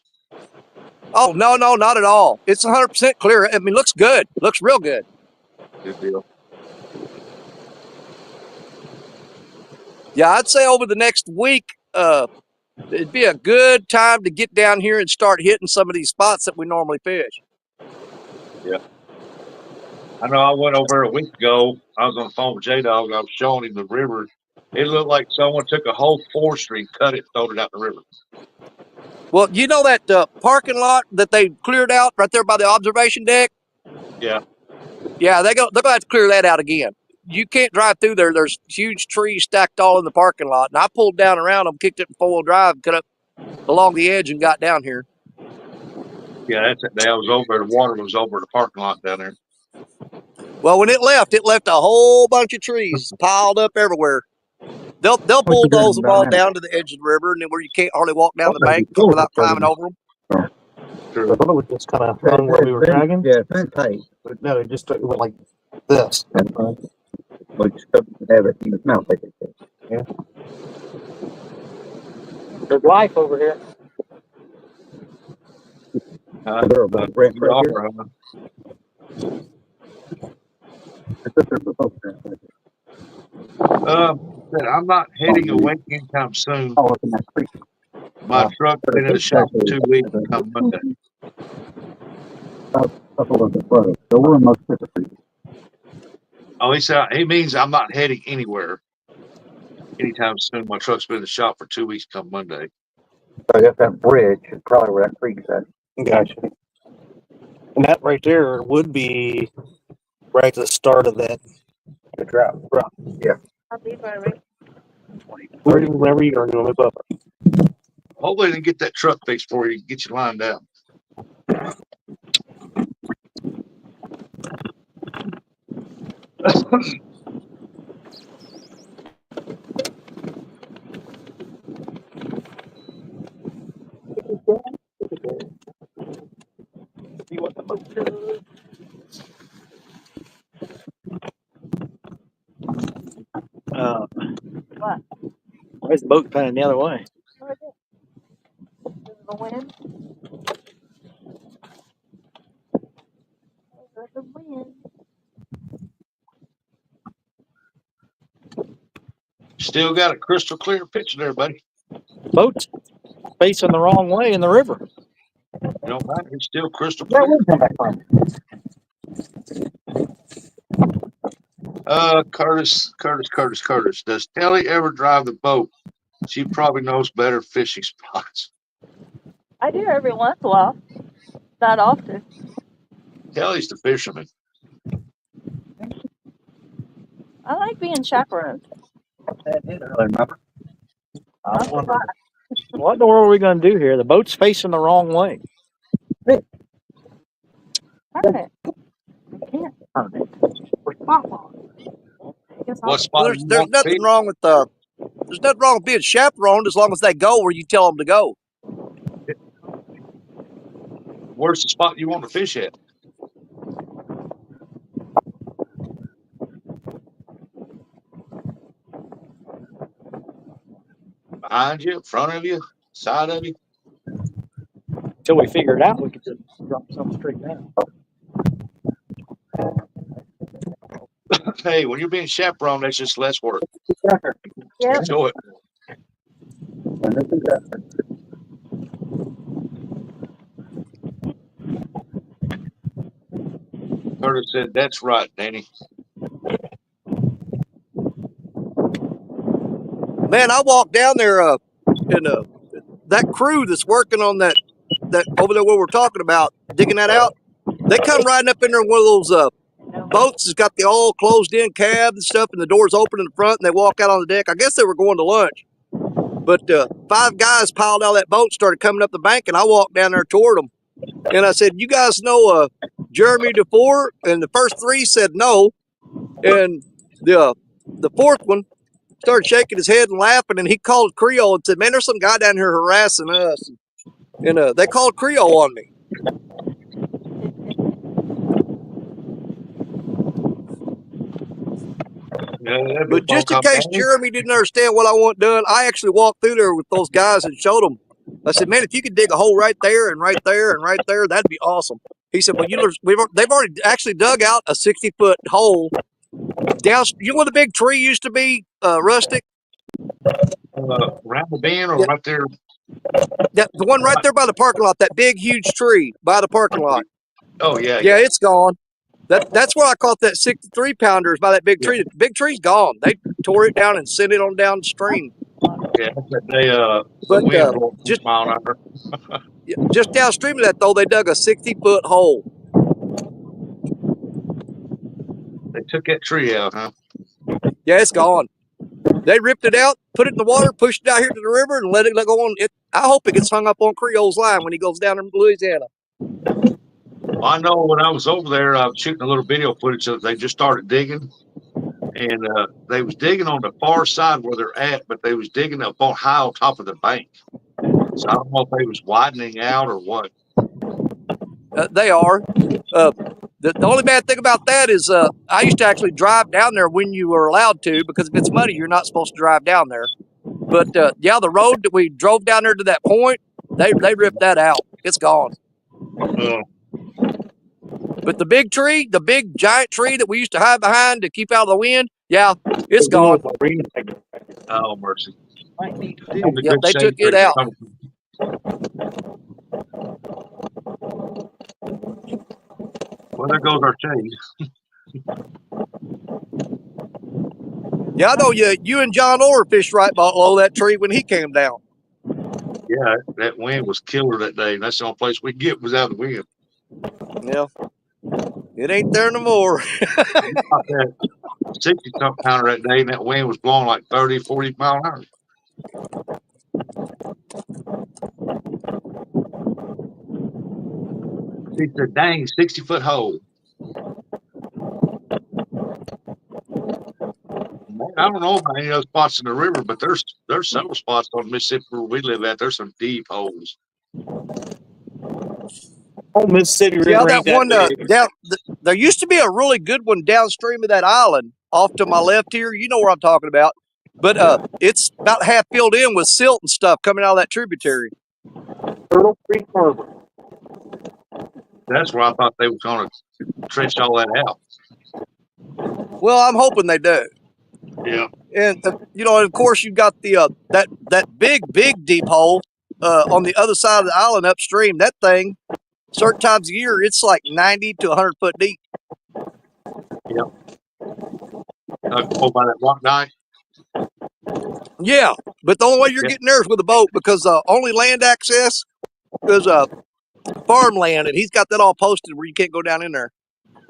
Oh no, not at all. It's 100% clear. I mean, looks good. Looks real good. Good deal. Yeah, I'd say over the next week, it'd be a good time to get down here and start hitting some of these spots that we normally fish. Yeah. I know I went over there a week ago. I was on the phone with J-Dog. I was showing him the river It looked like someone took a whole forestry and cut it, thrown it out in the river. Well, you know that parking lot that they cleared out right there by the observation deck? Yeah. Yeah, they're gonna have to clear that out again. You can't drive through there. There's huge trees stacked all in the parking lot. And I pulled down around them, kicked it in four-wheel drive, cut up along the edge and got down here. Yeah, that's it. I was over. The water was over the parking lot down there. Well, when it left a whole bunch of trees piled up everywhere. They'll bulldoze them all down to the edge of the river, and then where you can't hardly walk down the bank without climbing over them. True. The boat was just kind of run where we were dragging. Yeah, it's been tight. But no, it just went like this. We just couldn't have it in the mouth like it did. There's life over here. They're about right here. I thought there was a boat there. I'm not heading away anytime soon. Oh, it's in that creek. My truck's been in the shop for 2 weeks. Come Monday. Couple of the brothers. So we're in most of the creek. Oh, he means I'm not heading anywhere anytime soon. My truck's been in the shop for 2 weeks. Come Monday. So I guess that bridge is probably where that creek's at. Gotcha. And that right there would be right at the start of that. The drought. Yeah. I'll be right. Wherever you're going to move up. Hopefully they can get that truck fixed for you and get you lined out. See what the boat does. What? Why is the boat pointing the other way? This is the wind. There's the wind. Still got a crystal clear picture there, buddy. Boat's facing the wrong way in the river. You don't mind? It's still crystal Where clear. would come back from? Curtis. Does Kelly ever drive the boat? She probably knows better fishing spots. I do every once in a while. Not often. Kelly's the fisherman. I like being chaperoned. Remember? I wonder. What in the world are we going to do here? The boat's facing the wrong way. Turn it. I can't turn it. We're spot locked. What spot? Well, there's nothing wrong with there's nothing wrong with being chaperoned as long as they go where you tell them to go. Where's the spot you want to fish at? Behind you, in front of you, side of you? Until we figure it out, we could just drop something straight down. Hey, when you're being chaperoned, that's just less work. Yep. Enjoy it. Curtis said, "That's right, Danny." Man, I walked down there and that crew that's working on that over there where we're talking about, digging that out, they come riding up in there in one of those boats that's got the all closed in cab and stuff, and the doors open in the front, and they walk out on the deck. I guess they were going to lunch. But 5 guys piled out of that boat, started coming up the bank, and I walked down there toward them. And I said, "You guys know Jeremy DeFore?" And the first 3 said no. And the 4th one started shaking his head and laughing, and he called Creole and said, "Man, there's some guy down here harassing us." And they called Creole on me. But just in case Jeremy didn't understand what I want done, I actually walked through there with those guys and showed them. I said, "Man, if you could dig a hole right there and right there and right there, that'd be awesome." He said, "Well, they've already actually dug out a 60-foot hole down. You know where the big tree used to be, Rustic? Around the bend or right there? The one right there by the parking lot. That big, huge tree by the parking lot. Oh yeah. Yeah, it's gone. That's where I caught that 63 pounders by that big tree. The big tree's gone. tore it down and sent it on downstream. Yeah, that's that day. The But wind blowing just 6 mile an hour. just downstream of that though, they dug a 60-foot hole. They took that tree out, huh? Yeah, it's gone. They ripped it out, put it in the water, pushed it out here to the river, and let it go on. I hope it gets hung up on Creole's line when he goes down in Louisiana. Well, I know when I was over there, I was shooting a little video footage of they just started digging, and they was digging on the far side where they're at, but they was digging up on high on top of the bank. So I don't know if they was widening out or what. They are. The only bad thing about that is I used to actually drive down there when you were allowed to, because if it's muddy, you're not supposed to drive down there. But yeah, the road that we drove down there to that point, they ripped that out. It's gone. But the big tree, the big giant tree that we used to hide behind to keep out of the wind, yeah, it's gone. Oh, mercy. Yeah, they took it out. Well, there goes our shade. Yeah, I know you and John Orr fished right below that tree when he came down. Yeah, that wind was killer that day. And that's the only place we get was out of the wind. Yeah. It ain't there no more. That 60-something pounder that day, and that wind was blowing like 30, 40 mile an hour. He said, dang, 60-foot hole. I don't know about any other spots in the river, but there's several spots on Mississippi where we live at. There's some deep holes. Oh, Mississippi River. Yeah, that ain't one big. down. There used to be a really good one downstream of that island, off to my left here. You know where I'm talking about. But it's about half filled in with silt and stuff coming out of that tributary. Turtle Creek Harbor. That's where I thought they were going to trench all that out. Well, I'm hoping they do. Yeah. And you know, of course, you've got the that big deep hole on the other side of the island upstream. That thing, certain times of year, it's like 90 to 100 foot deep. Yep. Go by that rock guy. Yeah, but the only way you're getting there is with a boat, because only land access is farmland, and he's got that all posted where you can't go down in there.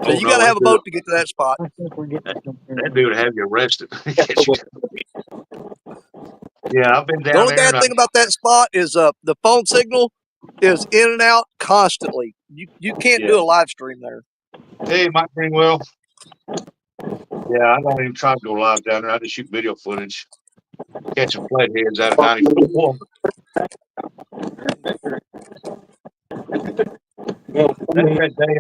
So you got to have a boat to get to that spot. That dude would have you arrested. Yeah, I've been down there. The only bad thing about that spot is the phone signal is in and out constantly. You can't do a live stream there. Hey, Mike Greenwell. Yeah, I don't even try to go live down there. I just shoot video footage, catching flatheads out of 90 foot water. That day,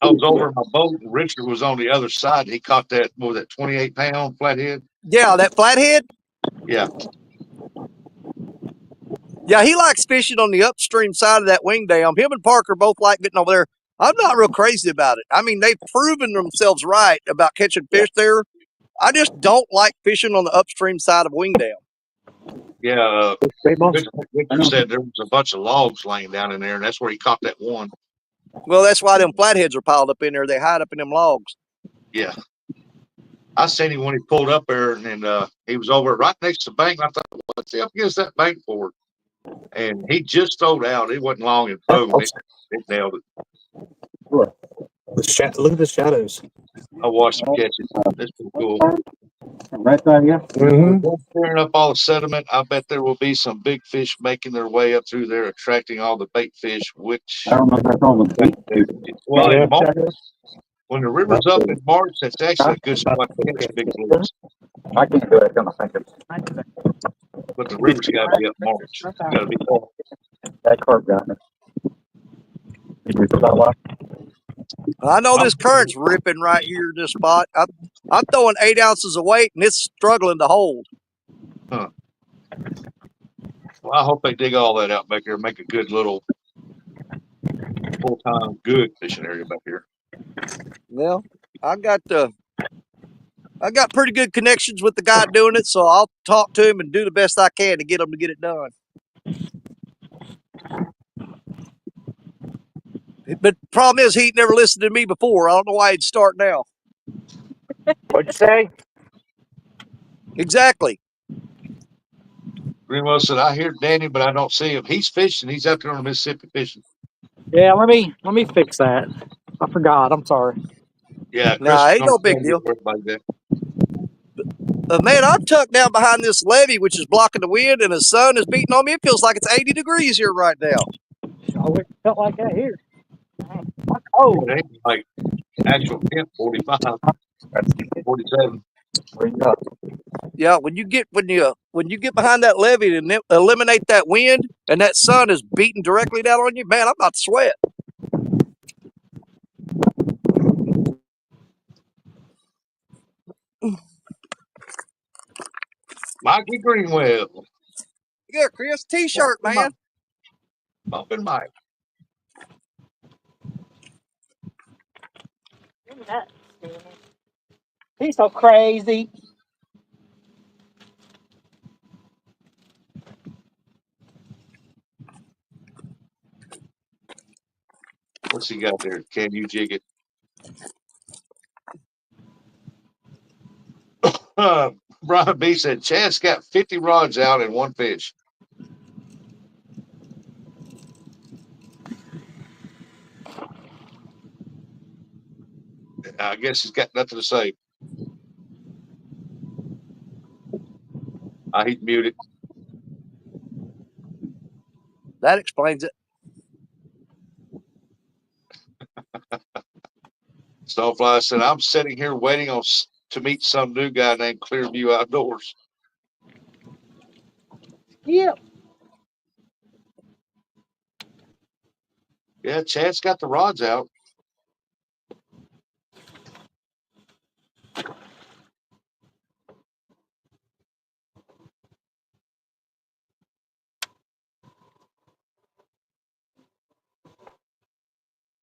I was over in my boat, and Richard was on the other side. He caught that, what was that, 28-pound flathead? Yeah, that flathead? Yeah. Yeah, he likes fishing on the upstream side of that wing dam. Him and Parker both like getting over there. I'm not real crazy about it. I mean, they've proven themselves right about catching fish there. I just don't like fishing on the upstream side of wing dam. Yeah, Richard said there was a bunch of logs laying down in there, and that's where he caught that one. Well, that's why them flatheads are piled up in there. They hide up in them logs. Yeah. I seen him when he pulled up there, and he was over right next to the bank. I thought, what's he up against that bank for? And he just throwed out. It wasn't long, and boom, it nailed it. Look at the shadows. I watched him catch it. That's pretty cool. Right there, yeah. Clearing up all the sediment, I bet there will be some big fish making their way up through there, attracting all the bait fish, which... I don't know if that's all the bait. Well, in March, when the river's up in March, that's actually a good spot to catch big blues. I can't do it. I'm thinking. But the river's got to be up March. It's got to be full. That carp got me. I know this current's ripping right here in this spot. I'm throwing 8 ounces of weight, and it's struggling to hold. Huh. Well, I hope they dig all that out back there and make a good little full-time good fishing area back here. Well, I got pretty good connections with the guy doing it, so I'll talk to him and do the best I can to get him to get it done. But the problem is he'd never listened to me before. I don't know why he'd start now. What'd you say? Exactly. Greenwell said, I hear Danny, but I don't see him. He's fishing. He's out there on the Mississippi fishing. Yeah, let me fix that. I forgot. I'm sorry. Yeah, Nah, Chris, ain't no big deal. Man, I'm tucked down behind this levee, which is blocking the wind, and the sun is beating on me. It feels like it's 80 degrees here right now. I wish it felt like that here. Oh, Oh, it ain't like actual temp 45, That's 47. where you go. Yeah, when you get behind that levee and eliminate that wind, and that sun is beating directly down on you, man, I'm about to sweat. Mikey Greenwell, Yeah, Chris, T-shirt, man. bumping Mike. You're nuts, Danny. he's so crazy. What's he got there? Can you jig it? Brian B said, Chad's got 50 rods out and one fish. I guess he's got nothing to say. He'd mute it. That explains it. Stonefly said, I'm sitting here waiting to meet some new guy named Clearview Outdoors. Yep. Yeah, Chad's got the rods out.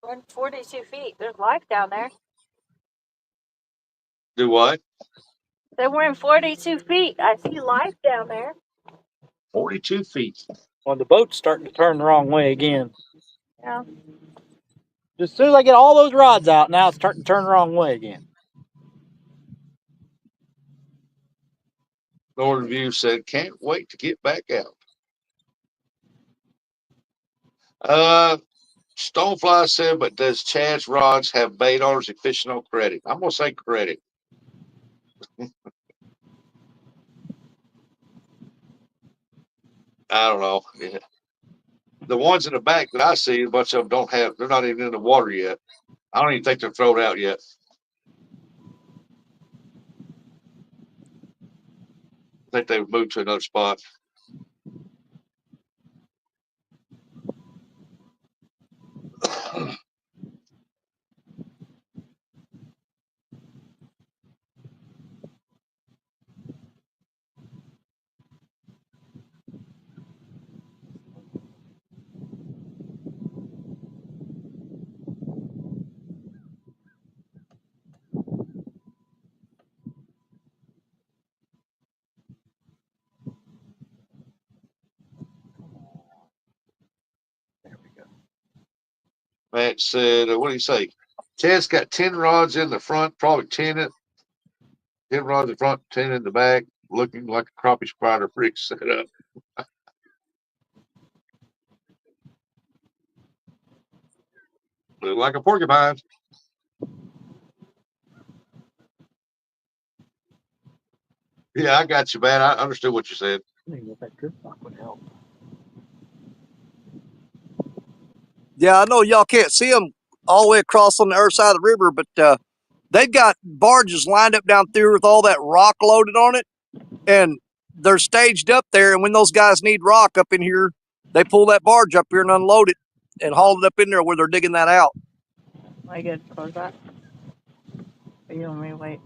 We're 42 feet. There's life down there. Do what? So we're in 42 feet. I see life down there. 42 feet. Well, the boat's starting to turn the wrong way again. Yeah. As soon as I get all those rods out, now it's starting to turn the wrong way again. Northern View said, can't wait to get back out. Stonefly said, but does Chad's rods have bait on or is he fishing on credit? I'm going to say credit. I don't know. Yeah. The ones in the back that I see, a bunch of them they're not even in the water yet. I don't even think they're thrown out yet. I think they've moved to another spot. Matt said, what do you say? Chad's got 10 rods in the front, probably 10 rods in front, 10 in the back, looking like a crappie spider freak set up. Look like a porcupine. Yeah, I got you, man. I understood what you said. I think that drip lock would help. Yeah, I know y'all can't see them all the way across on the other side of the river, but they've got barges lined up down through with all that rock loaded on it, and they're staged up there. And when those guys need rock up in here, they pull that barge up here and unload it and haul it up in there where they're digging that out. Am I good? Close that. Or you want me to wait?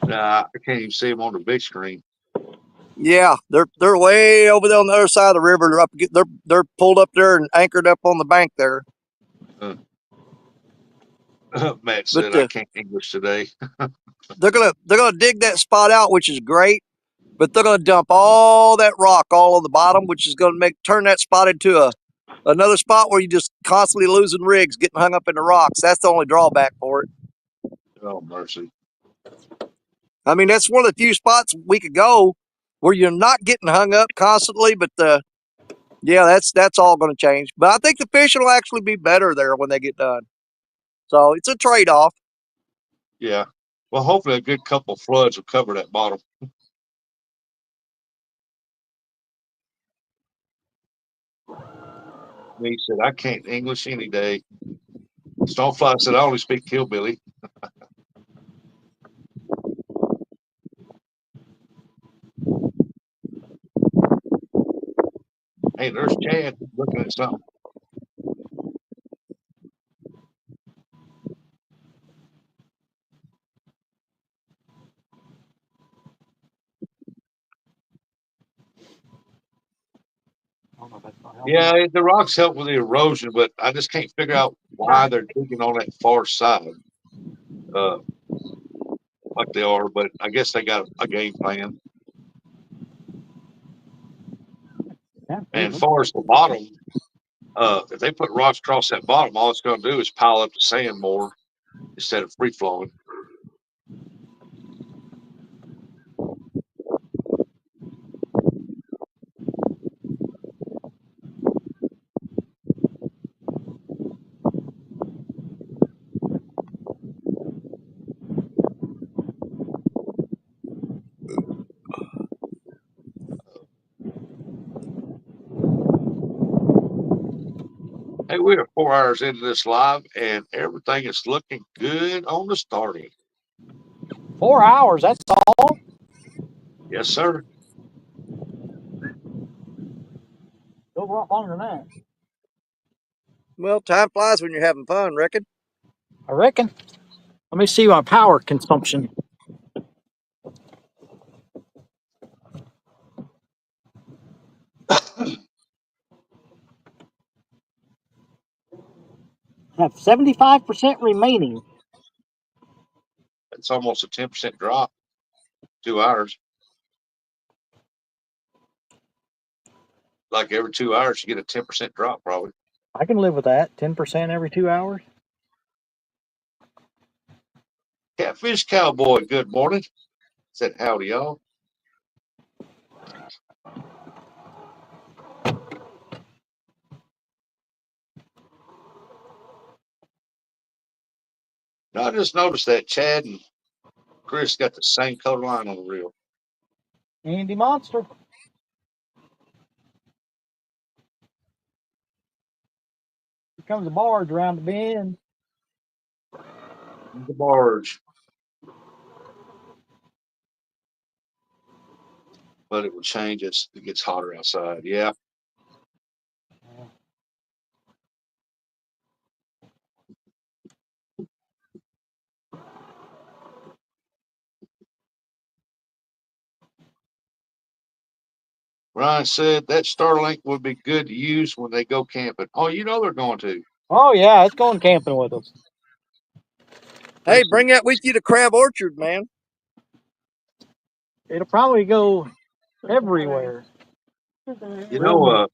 Nah, I can't even see them on the big screen. Yeah, they're way over there on the other side of the river. They're pulled up there and anchored up on the bank there. Matt But said, I can't English today. they're gonna dig that spot out, which is great. But they're gonna dump all that rock all on the bottom, which is gonna turn that spot into another spot where you just constantly losing rigs getting hung up in the rocks. That's the only drawback for it. Oh, mercy. I mean, that's one of the few spots we could go where you're not getting hung up constantly. But yeah, that's all going to change. But I think the fishing will actually be better there when they get done. So it's a trade-off. Yeah. Well, hopefully a good couple floods will cover that bottom. He said, I can't English any day. Stonefly said, I only speak hillbilly. Hey, there's Chad looking at something. Yeah, the rocks help with the erosion, but I just can't figure out why they're digging on that far side, uh, like they are. But I guess they got a game plan. And as far as the bottom, if they put rocks across that bottom, all it's going to do is pile up the sand more instead of free flowing. Hey, we are 4 hours into this live, and everything is looking good on the starting. 4 hours, that's all? Yes, sir. Go a lot longer than that. Well, time flies when you're having fun, reckon. I reckon. Let me see my power consumption. I have 75% remaining. It's almost a 10% drop. 2 hours. Like every 2 hours, you get a 10% drop, probably. I can live with that. 10% every 2 hours. Catfish Cowboy, good morning. Said howdy, y'all. Now, I just noticed that Chad and Chris got the same color line on the reel. Andy Monster. Here comes a barge around the bend. The barge. But it will change as it gets hotter outside. Yeah. Ryan said that Starlink would be good to use when they go camping. Oh, you know they're going to. Oh, yeah, it's going camping with us. Hey, bring that with you to Crab Orchard, man. It'll probably go everywhere. You know,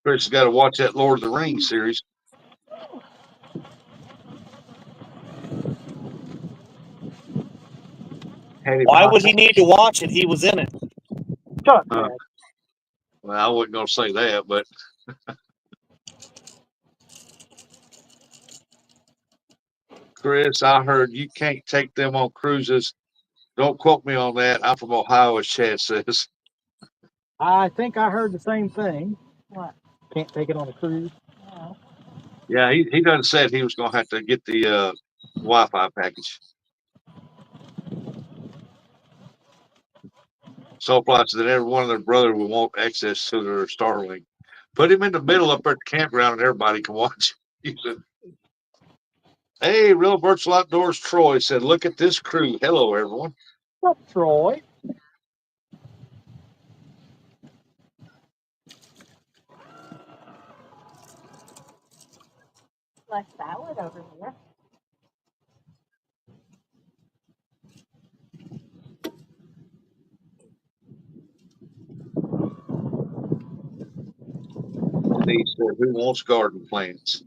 Chris has got to watch that Lord of the Rings series. Why would he need to watch it? He was in it. Shut up, Dad. Well, I wasn't going to say that, but Chris, I heard you can't take them on cruises. Don't quote me on that. I'm from Ohio, as Chad says. I think I heard the same thing. What? Can't take it on a cruise. Yeah, he done said he was going to have to get the Wi-Fi package. So plus that every one of their brothers will want access to their Starlink. Put him in the middle up at the campground and everybody can watch. He said, hey, Real Virtual Outdoors Troy said, look at this crew. Hello, everyone. What's up, Troy? Less salad over here. Denise said, who wants garden plants?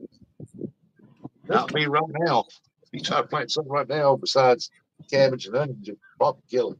Not me right now. You try to plant something right now besides cabbage and onions, you'll probably kill it.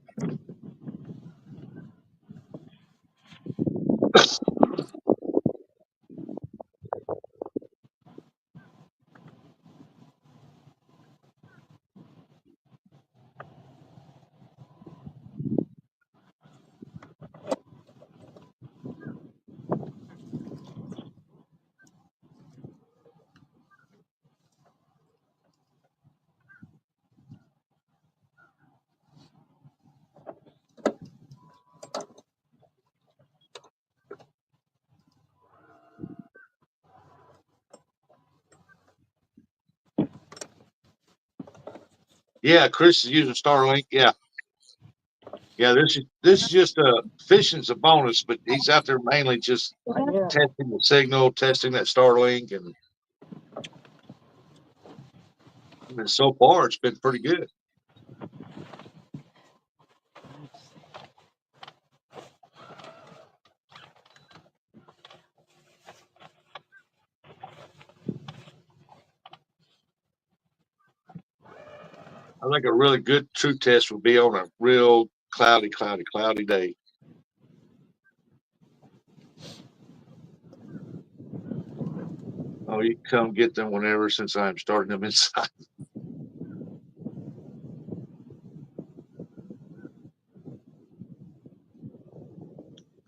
Yeah, Chris is using Starlink. Yeah. Yeah, this is just fishing's a bonus, but he's out there mainly just testing the signal, testing that Starlink, and so far it's been pretty good. I think a really good true test would be on a real cloudy day. Oh, you can come get them whenever, since I'm starting them inside.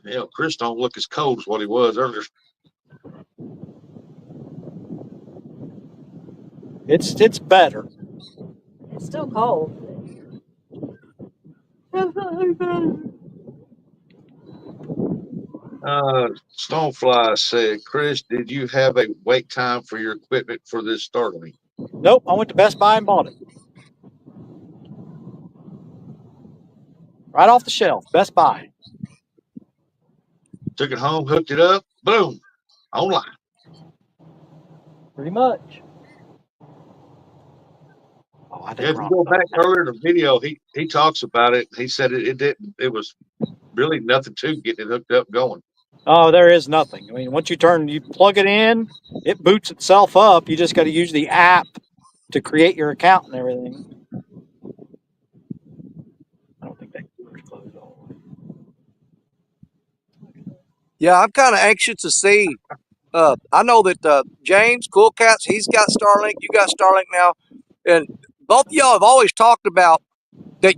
Hell, Chris don't look as cold as what he was earlier. It's better. It's still cold. Stonefly said, Chris, did you have a wait time for your equipment for this Starlink? Nope, I went to Best Buy and bought it. Right off the shelf, Best Buy. Took it home, hooked it up, boom, online. Pretty much. Oh, I Yeah, didn't if you go back earlier in the video, he talks about it. He said it didn't. It was really nothing to getting it hooked up going. Oh, there is nothing. I mean, once you plug it in, it boots itself up. You just got to use the app to create your account and everything. I don't think that door's closed all the way. Yeah, I'm kind of anxious to see. I know that James, Cool Cats, he's got Starlink. You got Starlink now. And both of y'all have always talked about that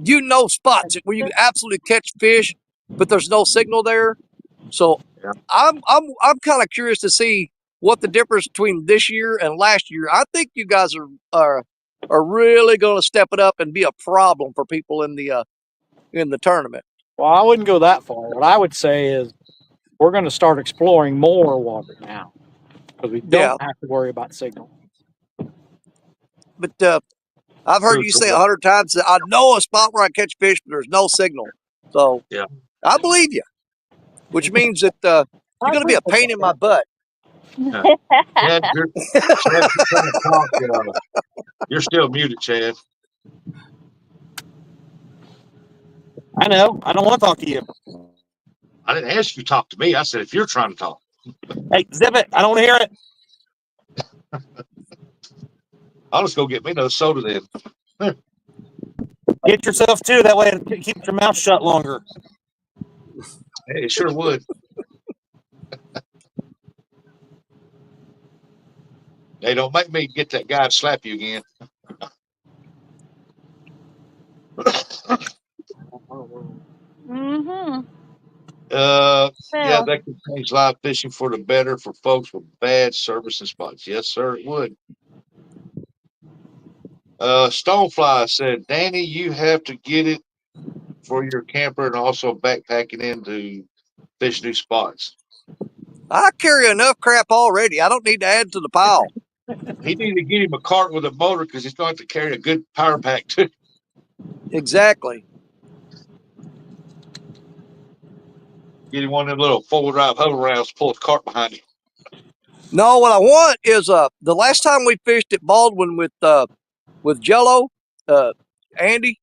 spots where you can absolutely catch fish, but there's no signal there. So Yeah. I'm kind of curious to see what the difference between this year and last year. I think you guys are really going to step it up and be a problem for people in the tournament. Well, I wouldn't go that far. What I would say is we're going to start exploring more water now because we don't have to worry about signal. But I've heard you say 100 times that I know a spot where I catch fish, but there's no signal. So yeah, I believe you, which means that you're going to be a pain in my butt. Chad, you're trying to talk. You're still muted, Chad. I know. I don't want to talk to you. I didn't ask you to talk to me. I said if you're trying to talk. Hey, zip it. I don't want to hear it. I'll just go get me another soda then. Get yourself two. That way it keeps your mouth shut longer. Hey, it sure would. Hey, don't make me get that guy to slap you again. Mm-hmm. Yeah, that could change live fishing for the better for folks with bad service and spots. Yes, sir, it would. Stonefly said, Danny, you have to get it for your camper and also backpacking in to fish new spots. I carry enough crap already. I don't need to add to the pile. He needs to get him a cart with a motor because he's going to have to carry a good power pack too. Exactly. Get him one of them little four-wheel drive hover rounds to pull his cart behind him. No, what I want is the last time we fished at Baldwin with Jello, Andy,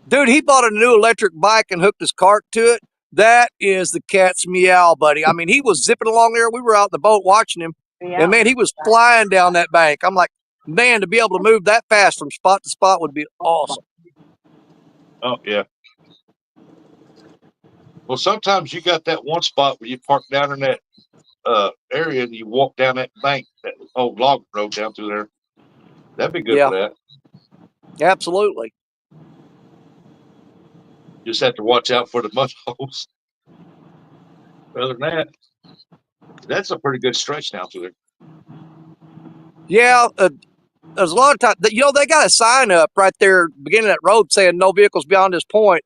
dude, he bought a new electric bike and hooked his cart to it. That is the cat's meow, buddy. I mean, he was zipping along there. We were out in the boat watching him, and man, he was flying down that bank. I'm like, Man, to be able to move that fast from spot to spot would be awesome. Oh yeah. Well, sometimes you got that one spot where you park down in that area and you walk down that bank, that old log road down through there. That'd be good Yeah. for that. Absolutely. Just have to watch out for the mud holes. Other than that, that's a pretty good stretch down through there. Yeah. There's a lot of times, they got a sign up right there, beginning of that road, saying no vehicles beyond this point.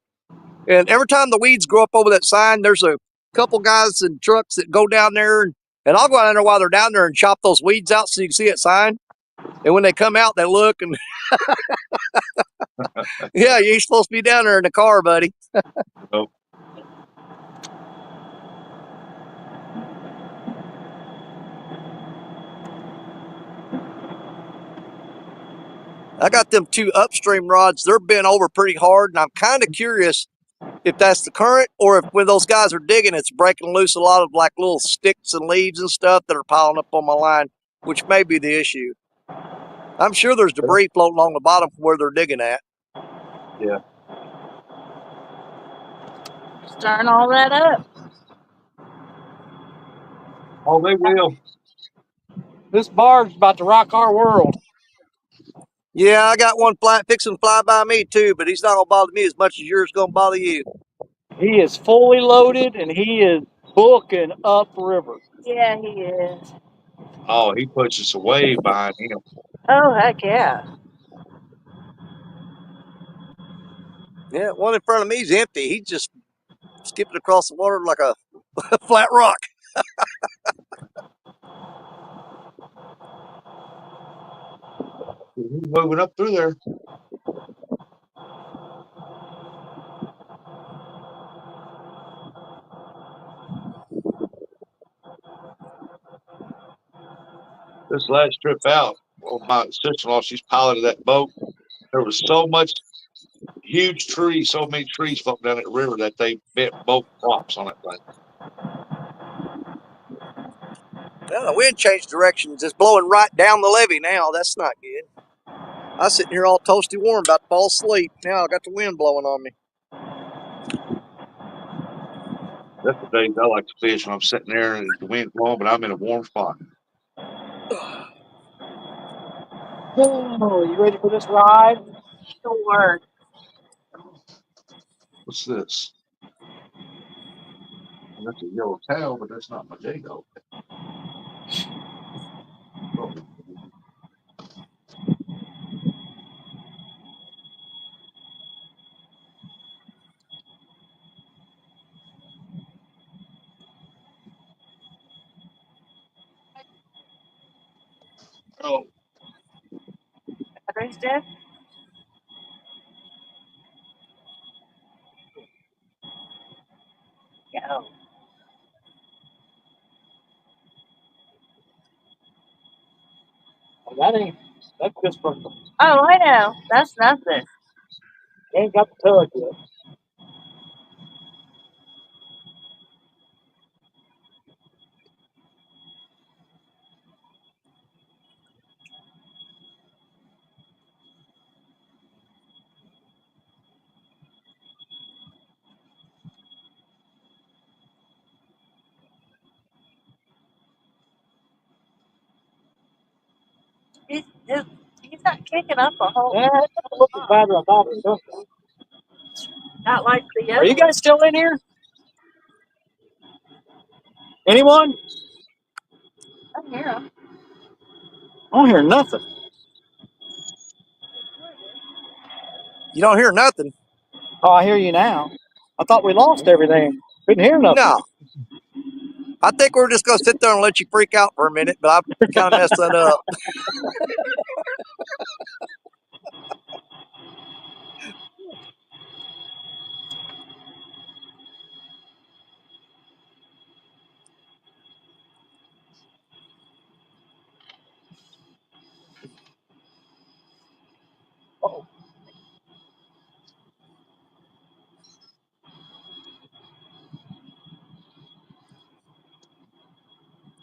And every time the weeds grow up over that sign, there's a couple guys in trucks that go down there, and I'll go down there while they're down there and chop those weeds out so you can see that sign. And when they come out, they look and yeah, you ain't supposed to be down there in the car, buddy. Nope. I got them 2 upstream rods. They're bent over pretty hard, and I'm kind of curious if that's the current or if when those guys are digging, it's breaking loose a lot of like little sticks and leaves and stuff that are piling up on my line, which may be the issue. I'm sure there's debris floating along the bottom from where they're digging at. Yeah. Stirring all that up. Oh, they will. This barge is about to rock our world. Yeah, I got one fixing to fly by me too, but he's not gonna bother me as much as yours gonna bother you. He is fully loaded and he is booking upriver. Yeah, he is. Oh, he puts us away behind him. Oh, heck yeah. Yeah, one in front of me is empty. He's just skipping across the water like a flat rock. He's moving up through there. This last trip out, well, my sister-in-law, she's piloted that boat. There was so much huge trees, so many trees floating down that river that they bent both props on that thing. Well, the wind changed directions. It's blowing right down the levee now. That's not good. I was sitting here all toasty warm, about to fall asleep. Now I got the wind blowing on me. That's the days I like to fish when I'm sitting there and the wind's blowing, but I'm in a warm spot. Oh, you ready for this ride? Sure. What's this? Well, that's a yellow tail, but that's not my J-Dog. Oh. Oh, Battery's dead? Go. That's just from the, Oh, I know. That's nothing. ain't got the tug yet. He's not kicking up a whole Yeah, it doesn't look as bad as I thought it was. not like the Are other you one. guys still in here? Anyone? I hear him. I don't hear nothing. You don't hear nothing. Oh, I hear you now. I thought we lost everything. Couldn't hear nothing. No. I think we're just going to sit there and let you freak out for a minute, but I kind of messed that up.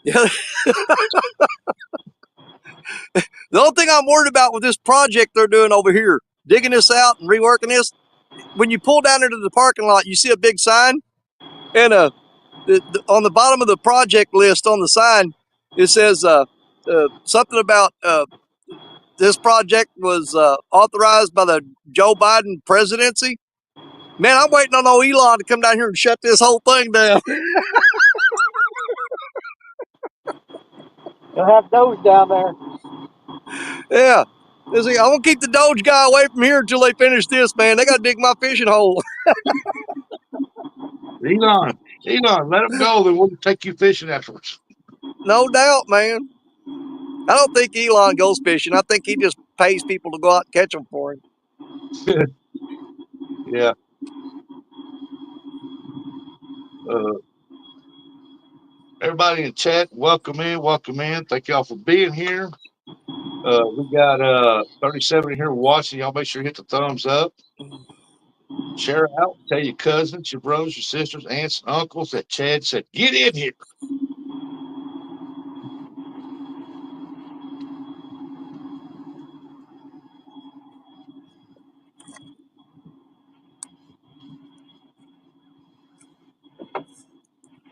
Yeah. The only thing I'm worried about with this project they're doing over here, digging this out and reworking this, when you pull down into the parking lot, you see a big sign, and on the bottom of the project list on the sign, it says something about this project was authorized by the Joe Biden presidency. Man, I'm waiting on old Elon to come down here and shut this whole thing down. You'll have those down there. Yeah. I'm going to keep the Doge guy away from here until they finish this, man. They got to dig my fishing hole. Elon, let him go. Then we'll take you fishing afterwards. No doubt, man. I don't think Elon goes fishing. I think he just pays people to go out and catch them for him. Yeah. Everybody in chat, welcome in. Thank y'all for being here. We got 37 here watching. Y'all make sure you hit the thumbs up. Share out. Tell your cousins, your brothers, your sisters, aunts, and uncles that Chad said, get in here.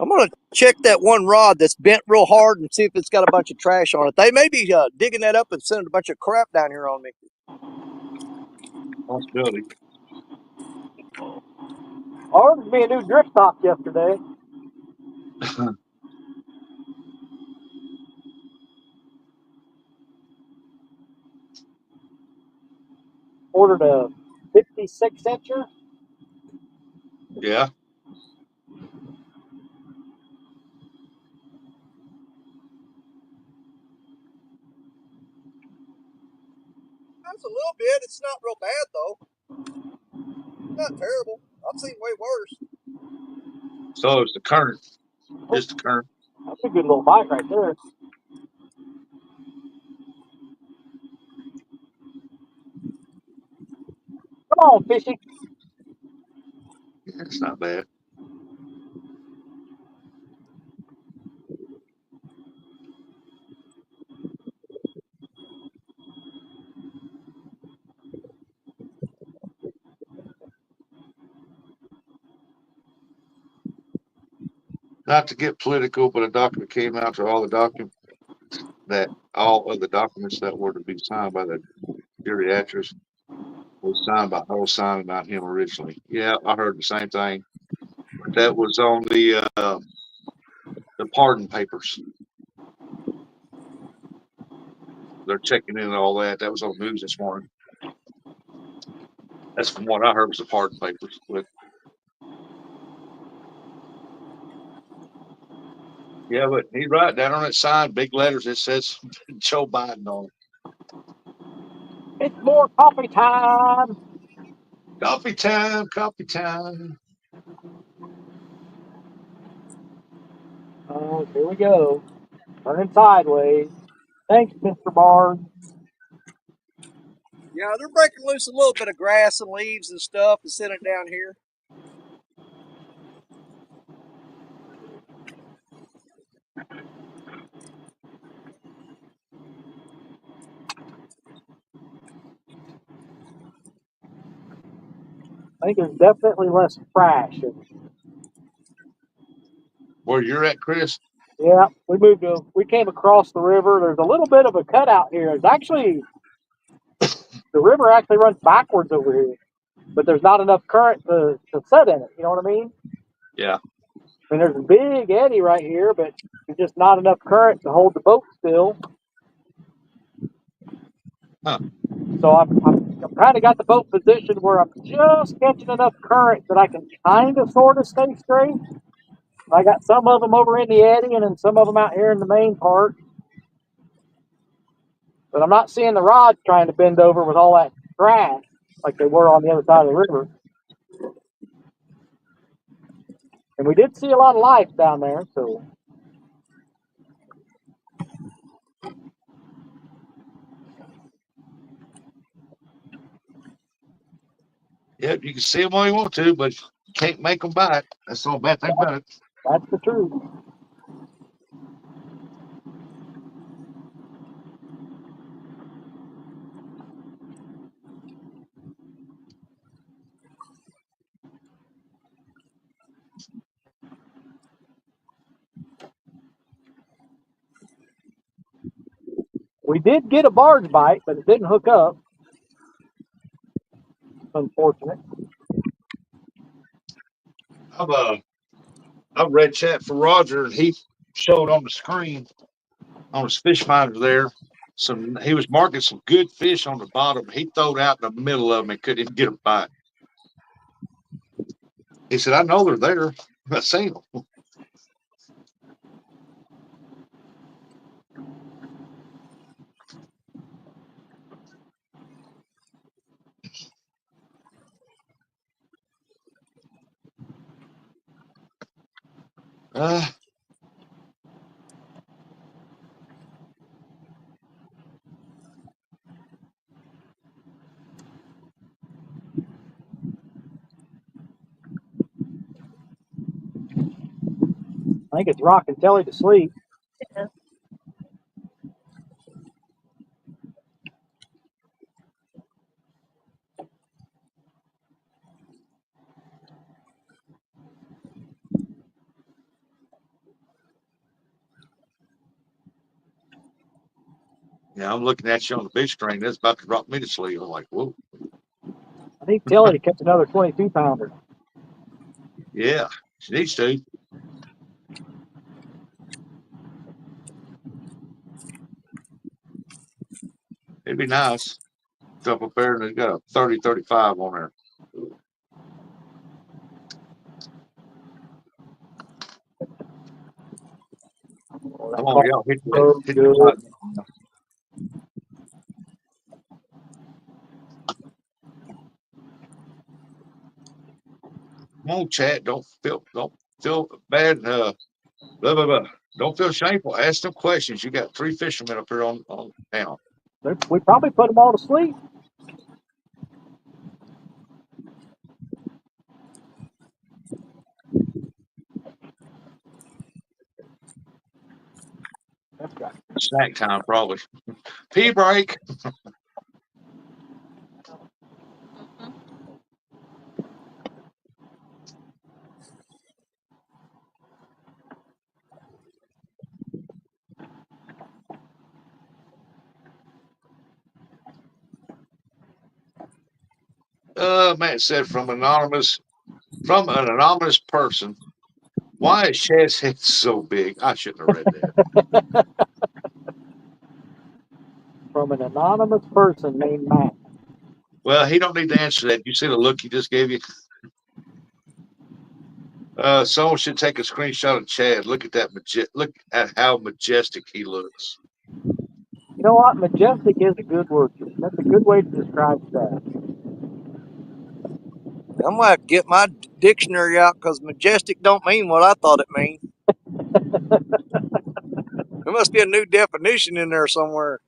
I'm going to check that one rod that's bent real hard and see if it's got a bunch of trash on it. They may be digging that up and sending a bunch of crap down here on me. Possibility. Ordered me a new drip top yesterday. Ordered a 56 incher. Yeah. That's a little bit. It's not real bad, though. Not terrible. I've seen way worse. So it's the current. Just the current. That's a good little bite right there. Come on, fishy. Yeah, it's not bad. Not to get political, but a document came out to all the documents that all of the documents that were to be signed by the geriatrics was signed by Earl Simon, not him originally. Yeah, I heard the same thing. But that was on the pardon papers. They're checking in and all that. That was on the news this morning. That's from what I heard was the pardon papers. But yeah, but he's right. Down on that sign, big letters, it says Joe Biden on it. It's more coffee time. Coffee time, coffee time. Oh, here we go. Turning sideways. Thanks, Mr. Barge. Yeah, they're breaking loose a little bit of grass and leaves and stuff and sending it down here. I think there's definitely less trash. Where you're at, Chris? Yeah, we came across the river. There's a little bit of a cutout here. It's actually, the river actually runs backwards over here, but there's not enough current to set in it. You know what I mean? Yeah. I mean, there's a big eddy right here, but there's just not enough current to hold the boat still. Huh. So I'm kind of got the boat positioned where I'm just catching enough current that I can kind of sort of stay straight. I got some of them over in the eddy and then some of them out here in the main part. But I'm not seeing the rods trying to bend over with all that trash like they were on the other side of the river. And we did see a lot of life down there, so. Yep, you can see them all you want to, but you can't make them bite. That's the bad thing about it. That's the truth. We did get a barge bite, but it didn't hook up. Unfortunate. I've read chat for Roger, and he showed on the screen on his fish finder there. He was marking some good fish on the bottom. He throwed out in the middle of them and couldn't even get a bite. He said, "I know they're there. I've seen them." I think it's rocking Telly to sleep. Yeah, I'm looking at you on the big screen. That's about to rock me to sleep. I'm like, whoa. I need Telly to catch another 22-pounder. Yeah, she needs to. It'd be nice. Jump up there and it's got a 30, 35 on there. Come on, y'all. Hit the button. Come on, chat. Don't feel bad. Blah, blah, blah. Don't feel shameful. Ask them questions. You got 3 fishermen up here on town. We probably put them all to sleep. That's right. Snack time, probably. Pee break. Matt said from an anonymous person. Why is Shad's head so big? I shouldn't have read that. From an anonymous person named Matt. Well, he don't need to answer that. You see the look he just gave you? Someone should take a screenshot of Chad. Look at that look at how majestic he looks. You know what? Majestic is a good word. That's a good way to describe that. I'm gonna have to get my dictionary out because majestic don't mean what I thought it meant. There must be a new definition in there somewhere.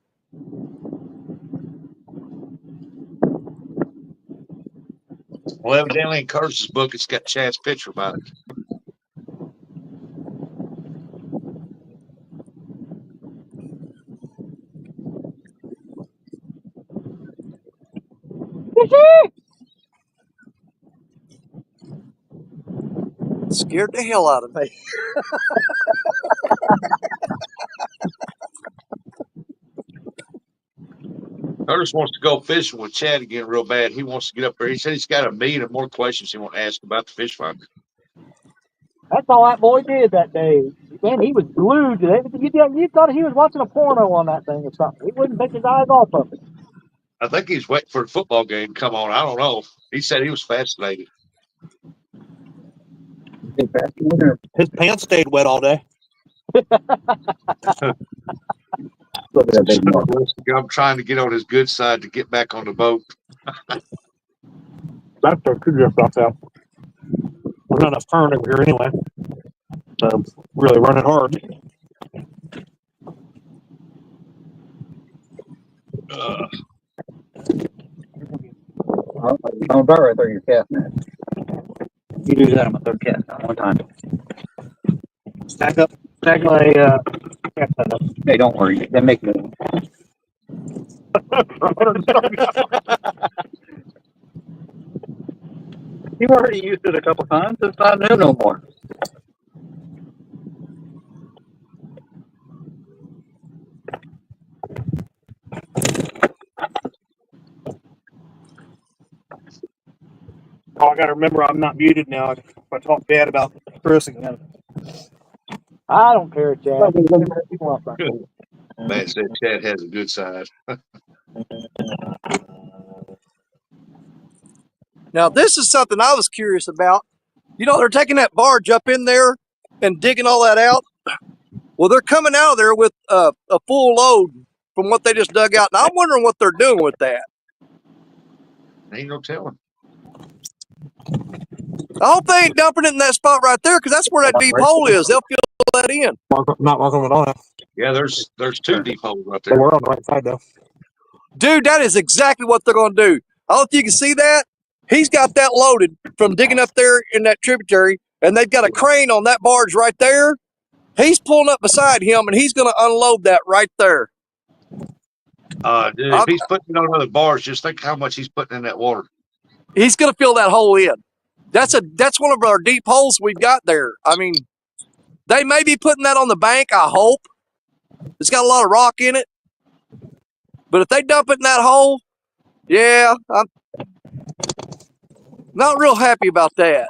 Well, evidently in Curtis's book, it's got Chad's picture about it. It scared the hell out of me. Curtis wants to go fishing with Chad again real bad. He wants to get up there. He said he's got a million and more questions he wants to ask about the fish finder. That's all that boy did that day. Man, he was glued to it. You thought he was watching a porno on that thing or something. He wouldn't take his eyes off of it. I think he's waiting for a football game to come on. I don't know. He said he was fascinated. His pants stayed wet all day. I'm trying to get on his good side to get back on the boat. That's our two drift off out. We're not enough current over here anyway. So really running hard. I'm about right there, your cast net. You do that on my third cast at one time. Stack my cast net up. Hey, don't worry. They make it. You've already used it a couple times. It's not new no more. Oh, I got to remember I'm not muted now. If I talk bad about Chris again. I don't care, Chad. Man said Chad has a good side. Now, this is something I was curious about. You know, they're taking that barge up in there and digging all that out. Well, they're coming out of there with a full load from what they just dug out. And I'm wondering what they're doing with that. Ain't no telling. I hope they ain't dumping it in that spot right there, because that's where that deep hole is. They'll fill that in. Not welcome at all. Yeah, there's two deep holes right there. But we're on the right side though. Dude, that is exactly what they're going to do. I don't know if you can see that. He's got that loaded from digging up there in that tributary, and they've got a crane on that barge right there. He's pulling up beside him, and he's going to unload that right there. Dude, if he's putting it on other bars, just think how much he's putting in that water. He's going to fill that hole in. That's one of our deep holes we've got there. I mean, they may be putting that on the bank, I hope. It's got a lot of rock in it. But if they dump it in that hole, yeah, I'm not real happy about that.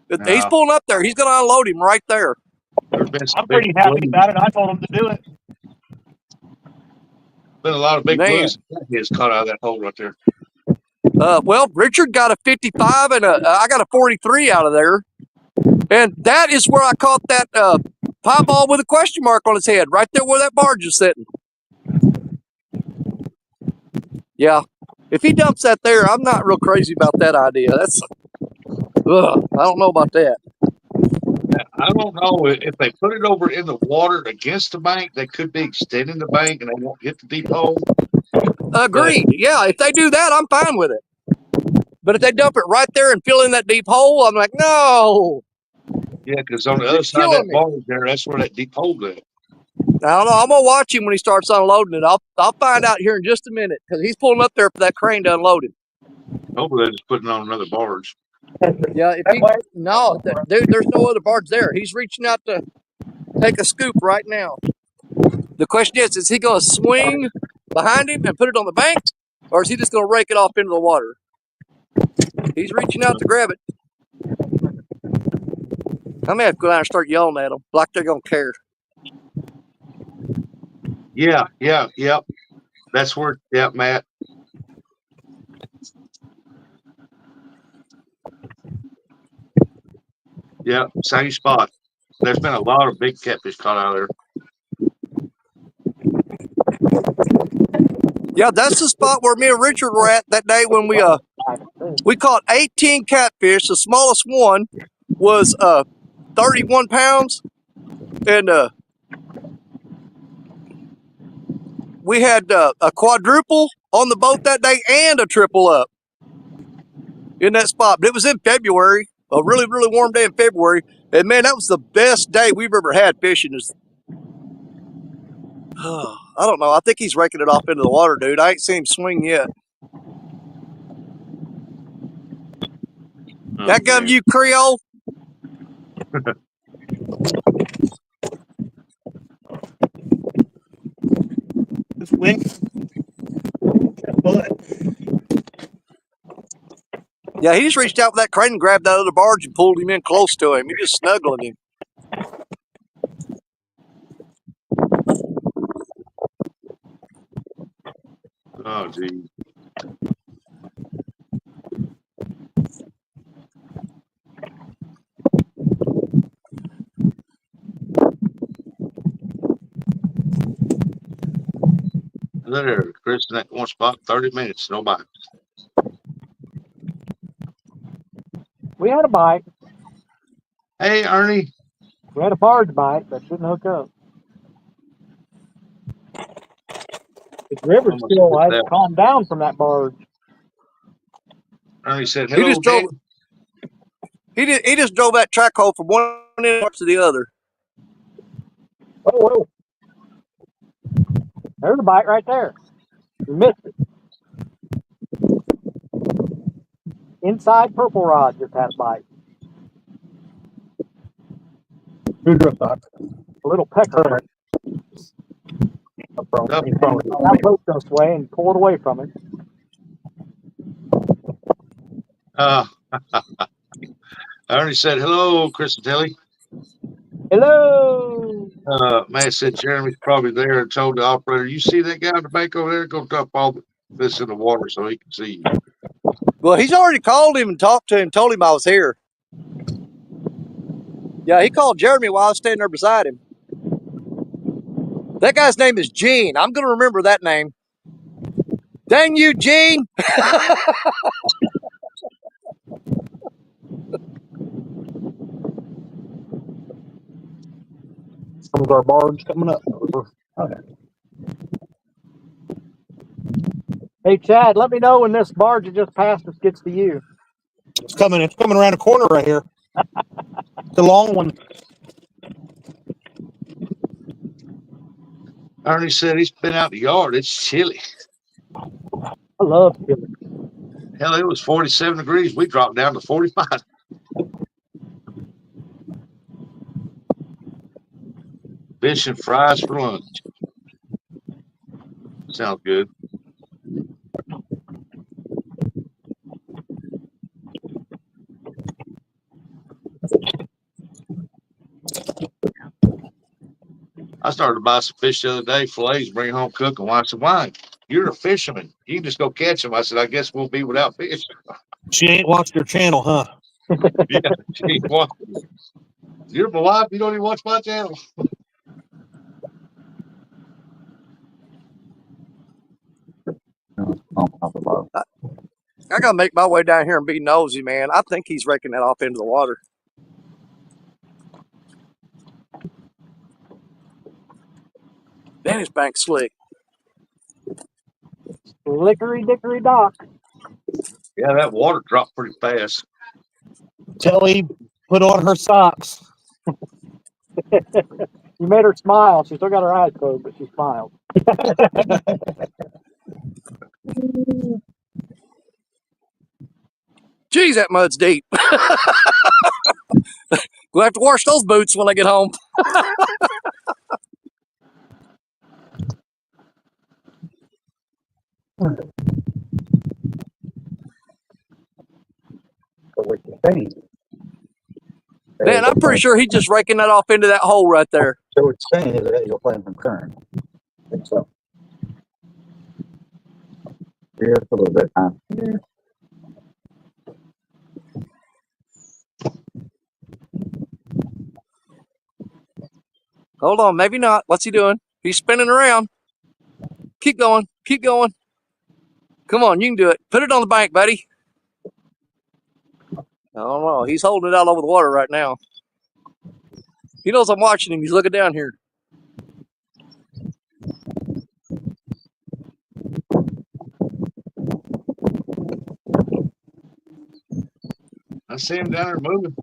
If he's pulling up there, he's going to unload him right there. There's been some I'm pretty happy about it. I told him to do it. Been a lot of big Man. blues he's caught out of that hole right there. Well, Richard got a 55 and I got a 43 out of there. And that is where I caught that pieball with a question mark on its head, right there where that barge is sitting. Yeah. If he dumps that there, I'm not real crazy about that idea. I don't know about that. I don't know if they put it over in the water against the bank, they could be extending the bank and they won't hit the deep hole. Agreed. Yeah, if they do that, I'm fine with it. But if they dump it right there and fill in that deep hole, I'm like, no. Yeah, because on the other side of that barge there, that's where that deep hole is. I don't know. I'm gonna watch him when he starts unloading it. I'll find out here in just a minute, because he's pulling up there for that crane to unload it. Hopefully they're just putting on another barge. Yeah, no, there's no other barge there. He's reaching out to take a scoop right now. The question is he going to swing behind him and put it on the bank, or is he just going to rake it off into the water? He's reaching out to grab it. I may have to go down and start yelling at them like they're going to care. Yeah. That's where, Matt. Yeah, same spot. There's been a lot of big catfish caught out of there. Yeah, that's the spot where me and Richard were at that day when we caught 18 catfish. The smallest one was 31 pounds, and we had a quadruple on the boat that day and a triple up in that spot. But it was in February, a really, really warm day in February. And man, that was the best day we've ever had fishing. I don't know. I think he's raking it off into the water, dude. I ain't seen him swing yet. That gum you, Creole. This wind. Yeah, he just reached out with that crane and grabbed that other barge and pulled him in close to him. He just snuggling him. Oh, geez. There, Chris, in that one spot, 30 minutes, no bites. We had a bite. Hey, Ernie. We had a barge bite, but didn't hook up. The river still hasn't calmed down from that barge. Ernie said, hello, he just drove that track hole from one end to the other. Whoa. There's a bite right there. You missed it. Inside purple rod just had a bite. Who drove that? A little pecker. I poked this way and pulled away from it. Ernie said, hello, Chris and Tilly. Hello. Man said Jeremy's probably there and told the operator, you see that guy on the bank over there? Go dump all this in the water so he can see you. Well, he's already called him and talked to him, told him I was here. Yeah, he called Jeremy while I was standing there beside him. That guy's name is Gene. I'm going to remember that name. Dang you, Gene! Comes our barge coming up. Okay. Hey, Chad, let me know when this barge that just passed us gets to you. It's coming around the corner right here. The long one. Ernie said he's been out in the yard. It's chilly. I love chili. Hell, it was 47 degrees. We dropped down to 45. Fish and fries for lunch. Sounds good. I started to buy some fish the other day, fillets, bring home, cook them. I said, why? You're a fisherman. You can just go catch them. I said, I guess we'll be without fish. She ain't watched your channel, huh? Yeah, she watching. You're my wife. You don't even watch my channel. I got to make my way down here and be nosy, man. I think he's raking that off into the water. Man, his bank's slick. Lickery dickory dock. Yeah, that water dropped pretty fast. Telly put on her socks. You made her smile. She still got her eyes closed, but she smiled. Geez, that mud's deep. We'll have to wash those boots when I get home. Man, I'm pretty sure he's just raking that off into that hole right there. So what it's saying is that you'll play from current. I think so. Yeah, it's a little bit, huh? Yeah. Hold on, maybe not. What's he doing? He's spinning around. Keep going. Keep going. Come on, you can do it. Put it on the bank, buddy. I don't know. He's holding it out over the water right now. He knows I'm watching him. He's looking down here. I see him down there moving.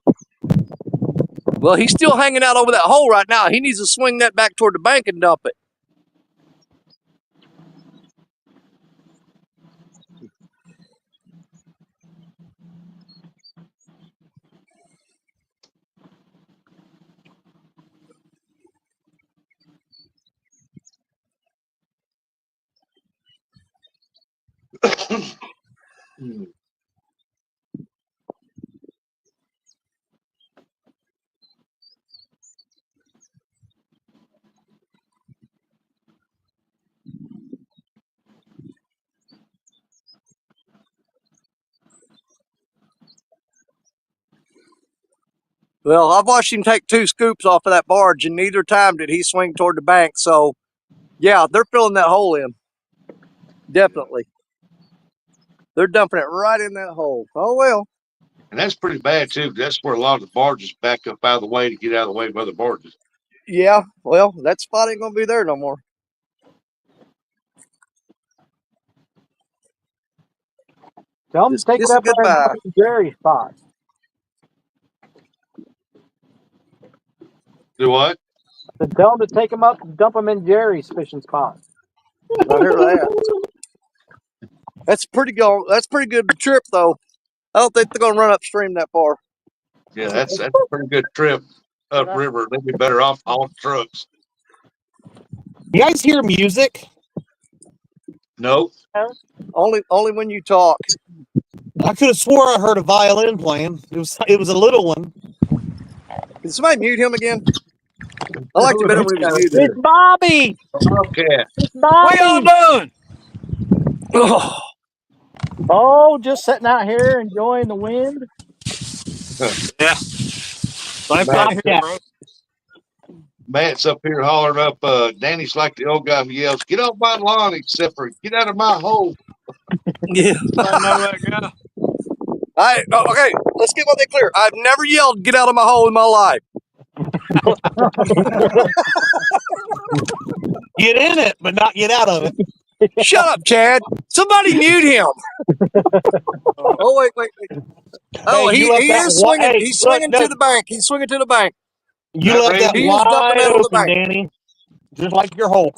Well, he's still hanging out over that hole right now. He needs to swing that back toward the bank and dump it. Well, I've watched him take 2 scoops off of that barge, and neither time did he swing toward the bank. So, yeah, they're filling that hole in. Definitely. They're dumping it right in that hole. Oh, well. And that's pretty bad, too. That's where a lot of the barges back up out of the way to get out of the way of other barges. Yeah, well, that spot ain't going to be there no more. Tell him to take it up there in Jerry's spot. Do what? Then tell him to take him up and dump him in Jerry's fishing spot. I hear that. That's pretty good trip, though. I don't think they're gonna run upstream that far. Yeah, that's a pretty good trip upriver. They'd be better off hauling trucks. You guys hear music? No, Only when you talk. I could have swore I heard a violin playing. It was a little one. Can somebody mute him again? I like to bet when he was muted. It's Bobby. okay. It's What y'all Bobby. doing? Oh, just sitting out here enjoying the wind. Yeah. Same Matt, thing here, bro. Matt's up here hollering up. Danny's like the old guy who yells, "Get off my lawn!" Except for get out of my hole. Yeah. I know that guy. Okay, let's get one thing clear. I've never yelled "Get out of my hole" in my life. Get in it, but not get out of it. Shut up, Chad. Somebody mute him. Oh wait. Oh, Hey, he is swinging. He's swinging to the bank. He's swinging to the bank. You left that He is dumping wide that on the open, bank. Danny. Just like your hole.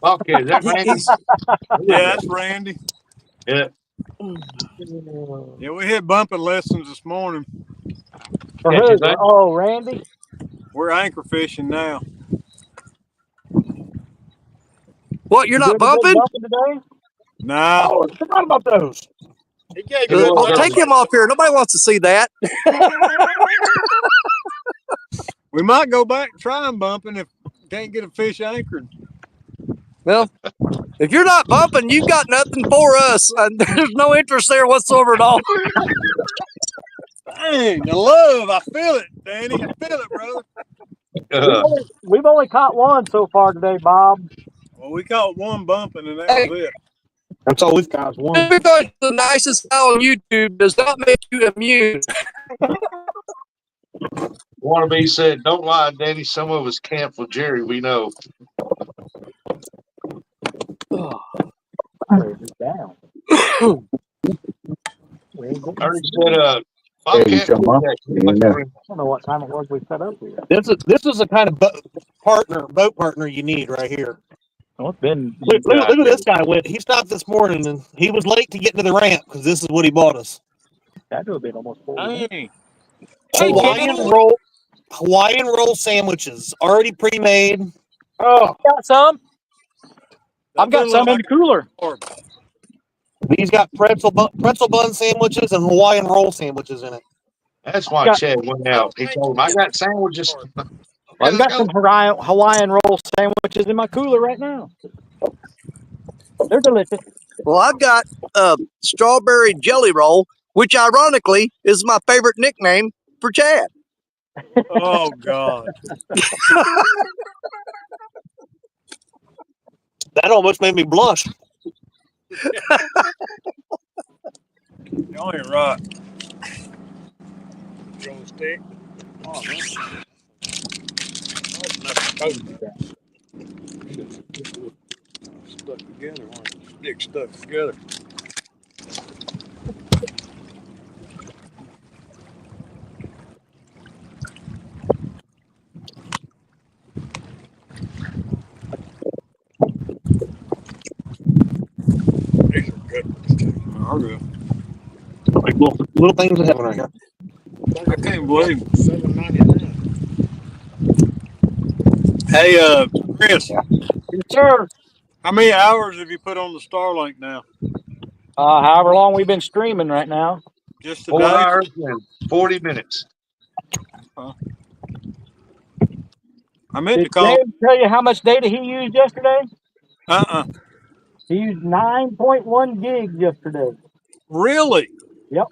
Okay, is that Randy? Yeah, that's Randy. Yeah. Yeah, we had bumping lessons this morning. For Yeah, who? you think? Oh, Randy. We're anchor fishing now. What? You're not bumping? Today? Nah. Oh, I forgot about those. He gave It was Well, take him off here. Nobody wants to see that. We might go back and try and bumping if can't get a fish anchored. Well, if you're not bumping, you've got nothing for us. There's no interest there whatsoever at all. Dang, the love. I feel it, Danny. I feel it, brother. We've only caught one so far today, Bob. Well, we caught one bumping and that was it. That's all we've got is one. Everybody, the nicest guy on YouTube does not make you immune. Wannabe said, "Don't lie, Danny. Some of us camp with Jerry. We know." Down. I already said, Bobcat. Show 'em up. Yeah. I don't know what time it was we set up here. This is the kind of boat partner you need right here. Oh, it's been. Look at this guy. He stopped this morning and he was late to get to the ramp because this is what he bought us. That would have been almost 40. Dang. Hawaiian roll sandwiches already pre-made. Oh, got some. I've got some in the cooler. These got pretzel bun sandwiches and Hawaiian roll sandwiches in it. That's why Chad went out. He told him, "I got sandwiches." I've got some Hawaiian roll sandwiches in my cooler right now. They're delicious. Well, I've got strawberry jelly roll, which ironically is my favorite nickname for Chad. Oh, God. That almost made me blush. Y'all ain't right. You on the stick? Oh, man. Stuck together, stick stuck together. These are good. Oh, good. Like little things that happen right here. I can't believe it. $7.99. Hey, Chris. Yes, sir. How many hours have you put on the Starlink now? However long we've been streaming right now. Just 4 today? hours and 40 minutes. I meant to Did call. Dave tell you how much data he used yesterday? He used 9.1 gigs yesterday. Really? Yep.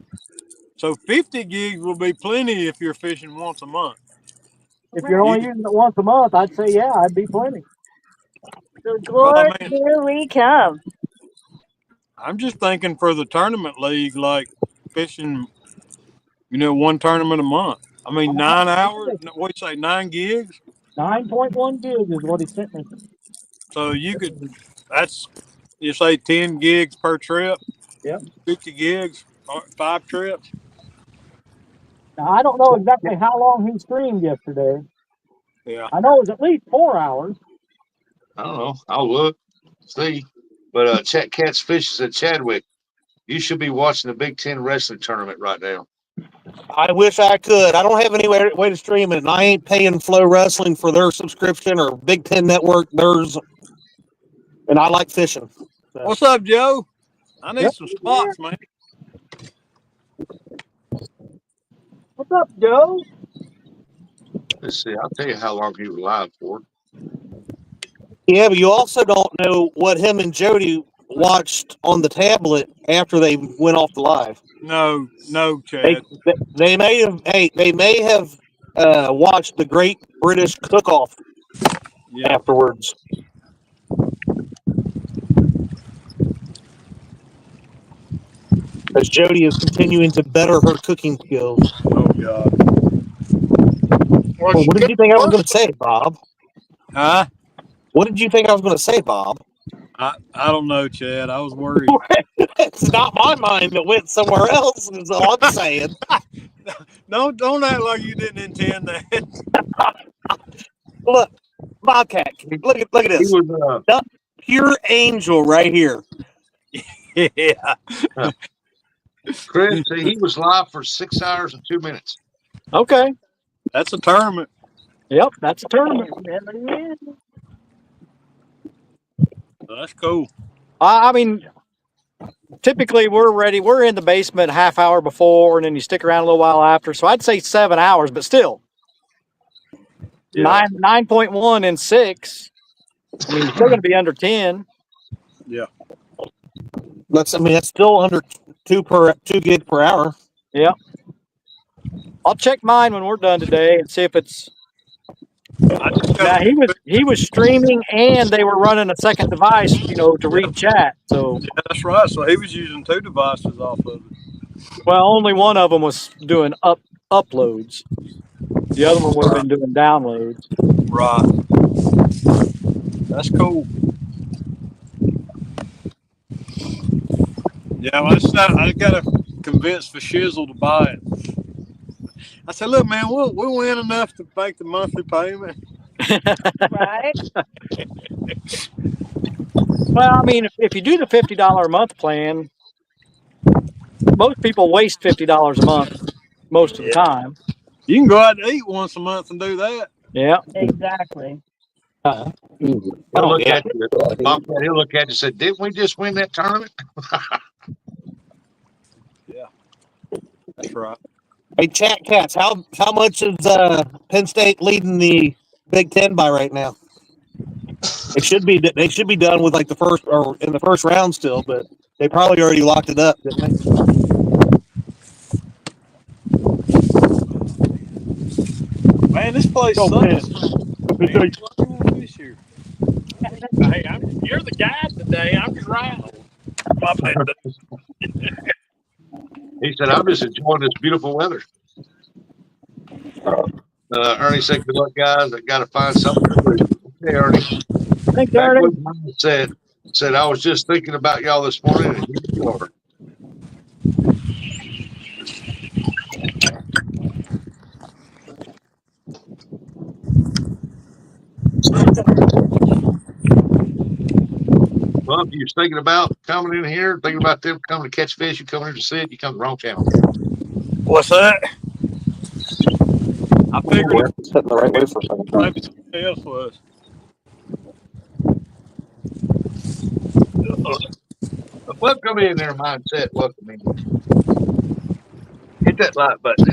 So 50 gigs will be plenty if you're fishing once a month. If you're only using it once a month, I'd say, yeah, I'd be plenty. Well, I mean, Here we come. I'm just thinking for the tournament league, like fishing, one tournament a month. I mean, 9 hours. What do you say, 9 gigs? 9.1 gigs is what he sent me. So you say 10 gigs per trip? Yep. 50 gigs, 5 trips? Now, I don't know exactly how long he streamed yesterday. Yeah. I know it was at least 4 hours. I don't know. I'll look, see. But Cat's Fish is at Chadwick. You should be watching the Big Ten wrestling tournament right now. I wish I could. I don't have any way to stream it, and I ain't paying Flow Wrestling for their subscription or Big Ten Network theirs. And I like fishing. So. What's up, Joe? I need some spots, man. What's up, Joe? Let's see. I'll tell you how long he was live for. Yeah, but you also don't know what him and Jody watched on the tablet after they went off the live. No, Chad. They may have. Hey, they may have watched the Great British Cook-Off afterwards. As Jody is continuing to better her cooking skills. Oh God. Well, what did you think I was going to say, Bob? Huh? What did you think I was going to say, Bob? I don't know, Chad. I was worried. It's not my mind that went somewhere else, is all I'm saying. Don't act like you didn't intend that. Look, Bobcat, look at this. He was, pure angel right here. Yeah. Chris, he was live for 6 hours and 2 minutes. Okay. That's a tournament. Yep, that's a tournament. That's cool. I mean, typically we're ready. We're in the basement a half hour before, and then you stick around a little while after. So I'd say 7 hours, but still. Yeah. 9.1 and 6. I mean, you're still going to be under 10. Yeah. That's still under 2 gig per hour. Yeah. I'll check mine when we're done today and see if it's. Now he was streaming and they were running a second device, to read chat. So yeah, that's right. So he was using 2 devices off of it. Well, only one of them was doing uploads. The other one would have been doing downloads. Right. That's cool. Yeah, well, I got to convince the shizzle to buy it. I said, look, man, we'll win enough to make the monthly payment. Right. Well, I mean, if you do the $50 a month plan, most people waste $50 a month most of the time. You can go out to eat once a month and do that. Yeah. Exactly. He'll look at you. He'll look at you and say, didn't we just win that tournament? Yeah. That's right. Hey, Chat Cats, how much is Penn State leading the Big Ten by right now? They should be done with like the first or in the first round still, but they probably already locked it up, didn't they? Man, this place sucks. Hey, you're the guy today. I'm just riding. He said, I'm just enjoying this beautiful weather. Ernie said, good luck, guys. I got to find something to do. Okay, Ernie. Thanks, Ernie. Said, I was just thinking about y'all this morning, and here you are. Well, if you're thinking about coming in here, thinking about them coming to catch fish, you come here to see it, you come to the wrong channel. What's that? I figured it's the right way for something. Maybe somebody else was. Welcome in there, mindset. Welcome in. Hit that like button.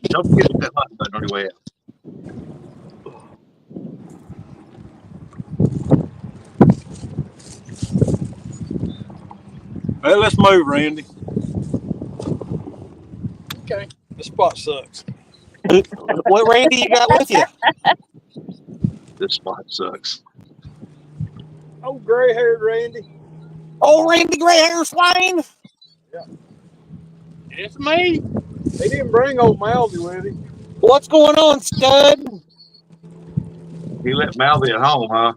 Don't forget to hit that like button on your way out. Well, let's move, Randy. Okay. This spot sucks. What Randy you got with you? This spot sucks. Oh, gray-haired Randy. Oh, Randy Gray Hair Swine. Yeah. It's me. He didn't bring old Mousy with him. What's going on, stud? He let Mouthy at home, huh?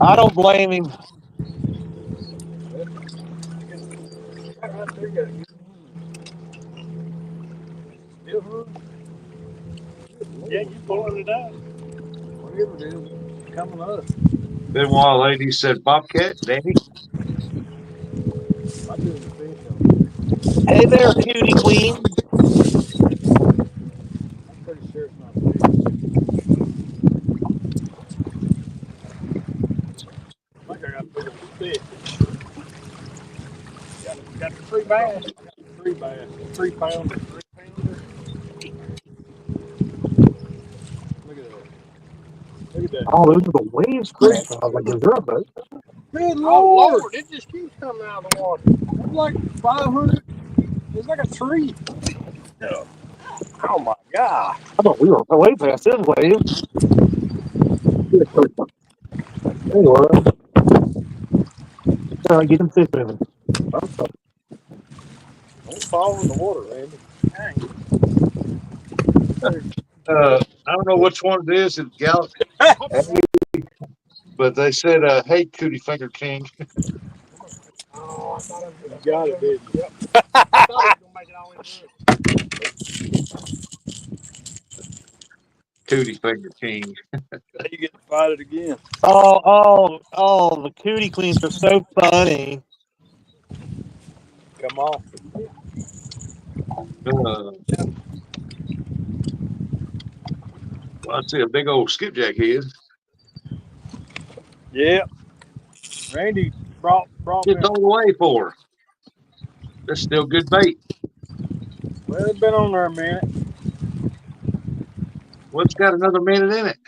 I don't blame him. Yeah, you pulling it out. Whatever it is, coming up. Then one lady said, Bobcat, Daddy. Hey there, cutie queen. I'm pretty sure it's not fish. I think I got to put it in a fish. Got the 3 bass. Got the 3 bass. 3 pounder. 3 pounder. Look at that. Look at that. Oh, those are the waves crashing. I was like, is there a boat? Good Lord. It just keeps coming out of the water. It's like 500. It's like a tree. Oh my God. I thought we were way past this wave. There you were. All right, get them fish moving. Don't fall in the water, Randy. Dang. I don't know which one it is in Gallup, but they said, "Hey, Cootie Finger King." Oh, I thought you got it, didn't you? I thought it was gonna make it all in. Cootie Finger King. You get to fight it again. Oh, the cootie queens are so funny. Come on. Well, I see a big old skipjack head. Yeah. Randy brought me. It's all the way for her. That's still good bait. Well, it's been on there a minute. Well, it's got another minute in it.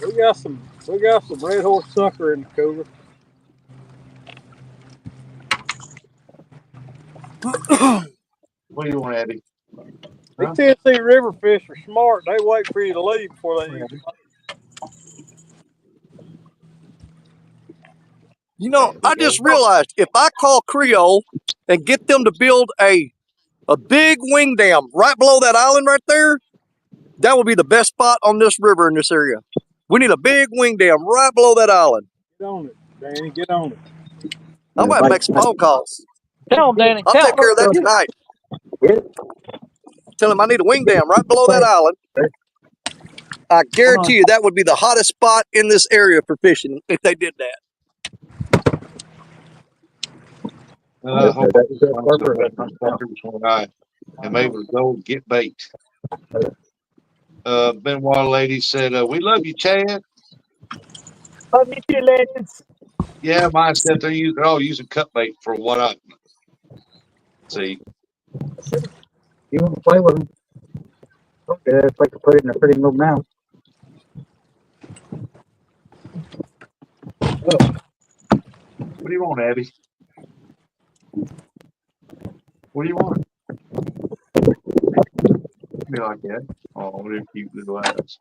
We got some red horse sucker in the cooler. What do you want, Abby? These Tennessee river fish are smart. They wait for you to leave before they eat. You know, I just realized if I call Creole and get them to build a big wing dam right below that island right there, that would be the best spot on this river in this area. We need a big wing dam right below that island. Get on it, Danny. Get on it. I'm going to make some phone calls. Tell them, Danny. I'll take care of that tonight. Tell him I need a wing dam right below that island. I guarantee you that would be the hottest spot in this area for fishing if they did that. Hope I am able to go get bait. Benoit lady said, "We love you, Chad." Love you too, ladies. Yeah, mine said they're all using cut bait for what I see. You want to play with them? Okay, it's like to put it in a pretty little mouth. What do you want, Abby? What do you want? Be like that. Oh, what a cute little eyes.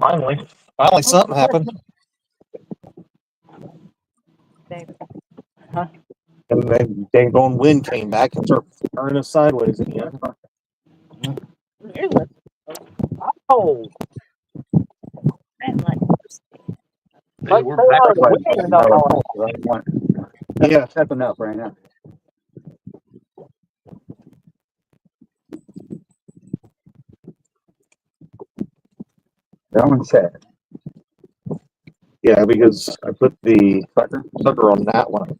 Finally, something happened. Huh? And then dang on wind came back and started turning us sideways again. Oh, Hey, we're back. Yeah, stepping up right now. That one's sad. yeah, because I put the sucker on that one.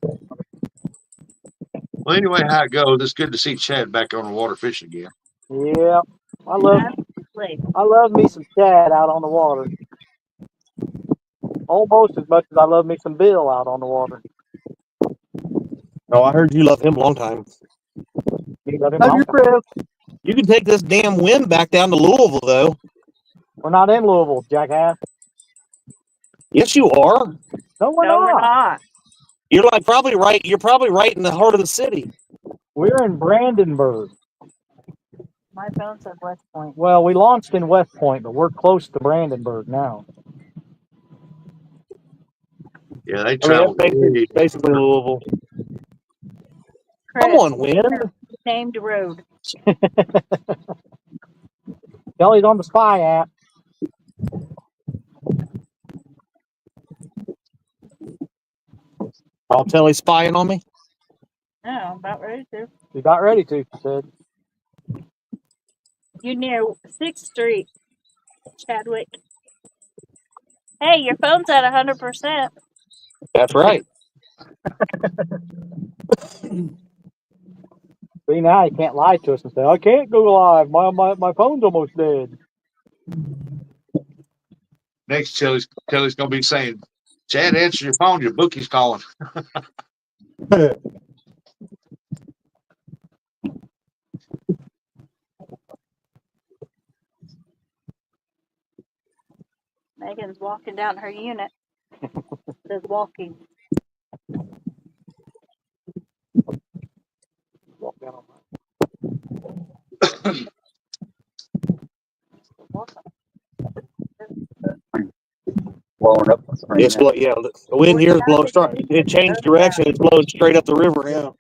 Well, anyway, how it goes, it's good to see Chad back on the water fishing again. Yeah, I love me some Chad out on the water. Almost as much as I love me some Bill out on the water. Oh, I heard you love him a long time. You love him long time. You can take this damn wind back down to Louisville, though. We're not in Louisville, jackass. Yes, you are. No, we're not. You're like probably right. You're probably right in the heart of the city. We're in Brandenburg. My phone says West Point. Well, we launched in West Point, but we're close to Brandenburg now. Yeah, they travel. Basically Louisville. Chris, Come on, wind. named road. Kelly's on the spy app. I'll tell he's spying on me. No, I'm about ready to. He's about ready to, she said. You near 6th Street, Chadwick. Hey, your phone's at 100%. That's right. See, now you can't lie to us and say, I can't go live. My phone's almost dead. Next, Kelly's gonna be saying, "Chad, answer your phone. Your bookie's calling." Megan's walking down her unit. Says walking. Walk down on Blowing up the spring. It's yeah. The wind here is blowing straight. It changed direction. It's blowing straight up the river now.